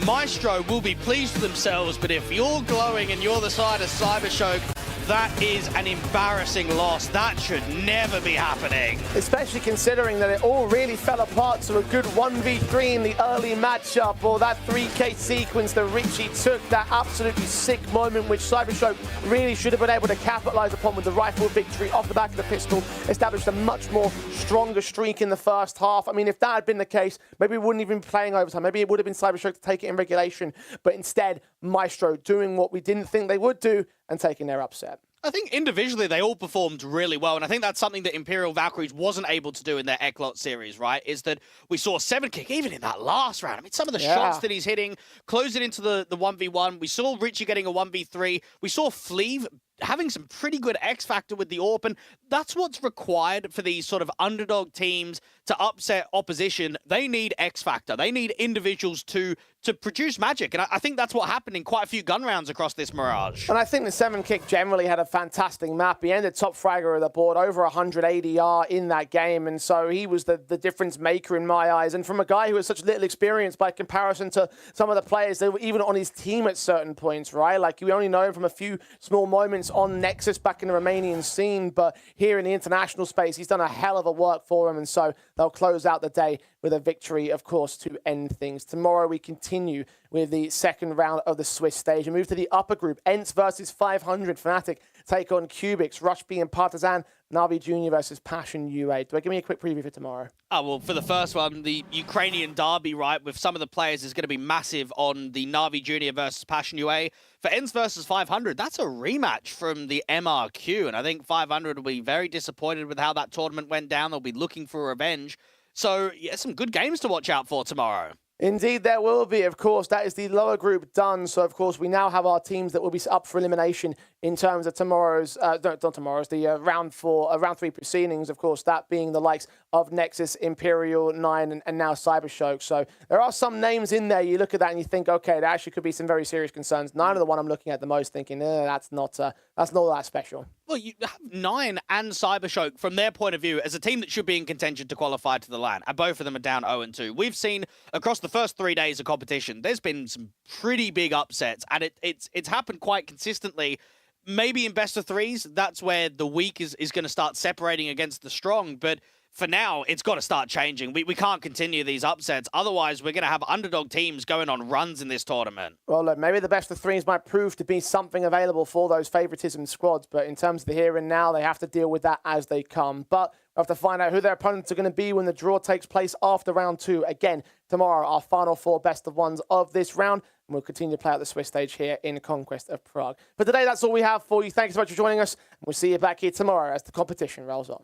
Maestro will be pleased with themselves, but if you're glowing and you're the side of CYBERSHOKE, that is an embarrassing loss. That should never be happening. Especially considering that it all really fell apart to a good 1v3 in the early matchup, or that 3K sequence that Richie took, that absolutely sick moment which CYBERSHOKE really should have been able to capitalize upon with the rifle victory off the back of the pistol, established a much more stronger streak in the first half. I mean, if that had been the case, maybe we wouldn't even be playing overtime. Maybe it would have been CYBERSHOKE to take it in regulation, but instead, Maestro doing what we didn't think they would do and taking their upset. I think individually they all performed really well, and I think that's something that Imperial Valkyries wasn't able to do in their Eclot series, right? Is that we saw 7kick even in that last round. I mean, some of the shots that he's hitting, close it into the 1v1. We saw Richie getting a 1v3. We saw Fleeve having some pretty good X factor with the AWP, and that's what's required for these sort of underdog teams to upset opposition. They need X factor. They need individuals to produce magic, and I think that's what happened in quite a few gun rounds across this Mirage. And I think the 7kick generally had a fantastic map. He ended top fragger of the board, over 100 ADR in that game, and so he was the difference maker in my eyes. And from a guy who has such little experience by comparison to some of the players that were even on his team at certain points, right? Like, we only know him from a few small moments on Nexus back in the Romanian scene, but here in the international space, he's done a hell of a work for him, and so they'll close out the day with a victory, of course, to end things. Tomorrow we continue with the second round of the Swiss stage and move to the upper group. ENT versus 500. Fnatic take on Cubics, Rush B and Partizan. Na'Vi Junior versus Passion UA. Do I give me a quick preview for tomorrow? Oh, well, for the first one, the Ukrainian derby, right, with some of the players is going to be massive on the Na'Vi Junior versus Passion UA. For ENT versus 500, that's a rematch from the MRQ, and I think 500 will be very disappointed with how that tournament went down. They'll be looking for revenge. So, yeah, some good games to watch out for tomorrow. Indeed, there will be, of course. That is the lower group done. So, of course, we now have our teams that will be up for elimination in terms of tomorrow's, not tomorrow's, the round 3 proceedings, of course, that being the likes of Nexus, Imperial, 9, and now CYBERSHOKE. So there are some names in there. You look at that and you think, okay, there actually could be some very serious concerns. 9 are the one I'm looking at the most, thinking, that's not that special. Well, you have 9 and CYBERSHOKE, from their point of view, as a team that should be in contention to qualify to the LAN, and both of them are down 0-2. We've seen across the first 3 days of competition, there's been some pretty big upsets, and it's happened quite consistently. Maybe in best of threes, that's where the weak is going to start separating against the strong, but for now, it's got to start changing. We can't continue these upsets. Otherwise, we're going to have underdog teams going on runs in this tournament. Well, look, maybe the best of threes might prove to be something available for those favoritism squads, but in terms of the here and now, they have to deal with that as they come. But we'll have to find out who their opponents are going to be when the draw takes place after round 2. Again, tomorrow, our final 4 best of ones of this round. And we'll continue to play out the Swiss stage here in Conquest of Prague. But today, that's all we have for you. Thank you so much for joining us. And we'll see you back here tomorrow as the competition rolls on.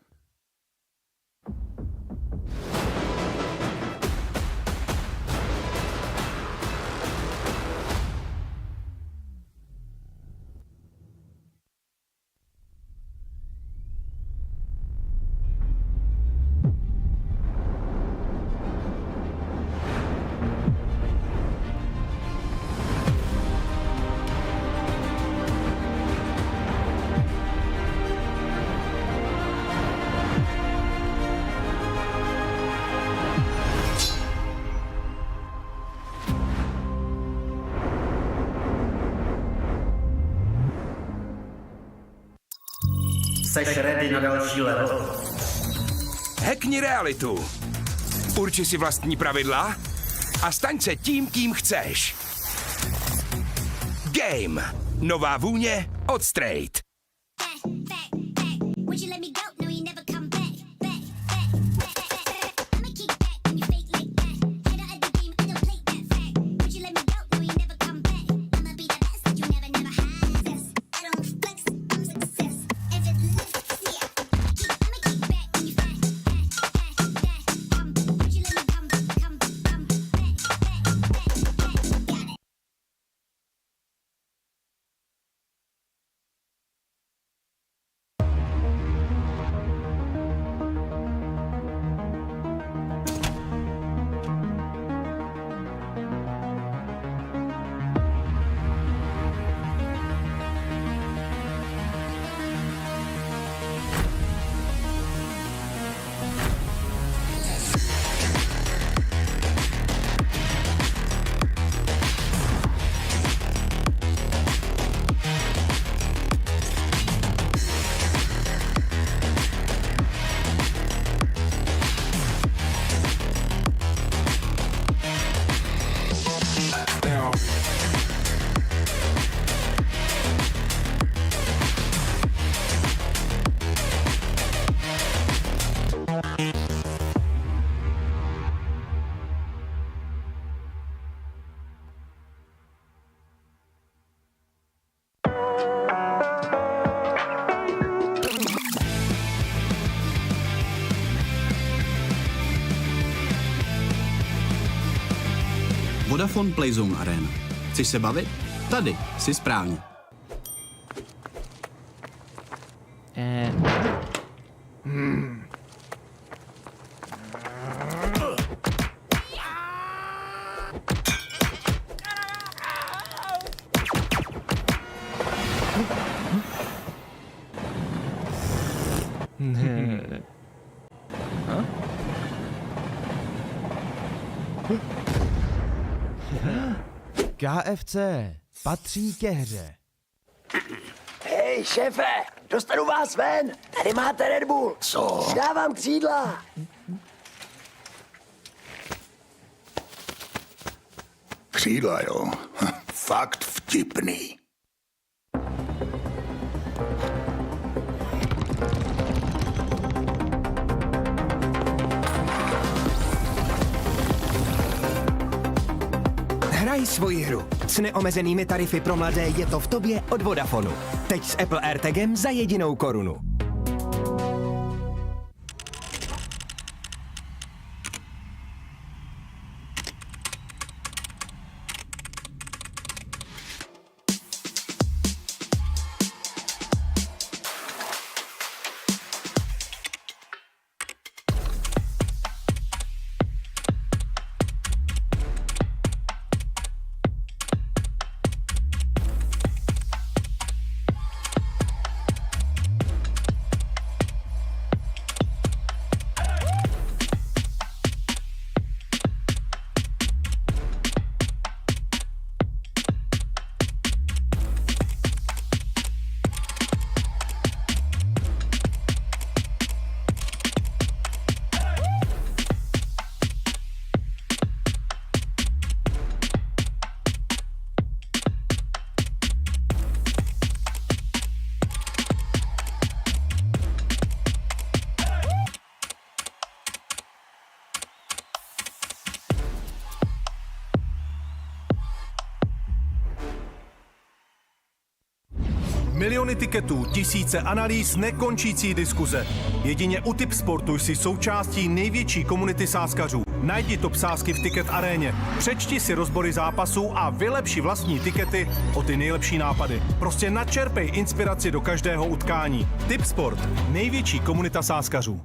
Seš ready na další level? Hackni realitu. Urči si vlastní pravidla a staň se tím, kým chceš. Game. Nová vůně od Straight. Vodafone PLAYzone Arena. Chceš se bavit? Tady jsi správně. KFC patří ke hře. Hej, šéfe, dostanu vás ven. Tady máte Red Bull. Co? Dávám křídla. Křídla, jo. Fakt vtipný. Hraj svoji hru. S neomezenými tarify pro mladé je to v tobě od Vodafonu. Teď s Apple AirTagem za 1 korunu. Miliony tiketů, tisíce analýz, nekončící diskuze. Jedině u Tipsportu jsi součástí největší komunity sázkařů. Najdi top sázky v Ticket aréně, přečti si rozbory zápasů a vylepši vlastní tikety o ty nejlepší nápady. Prostě načerpej inspiraci do každého utkání. Tipsport, největší komunita sázkařů.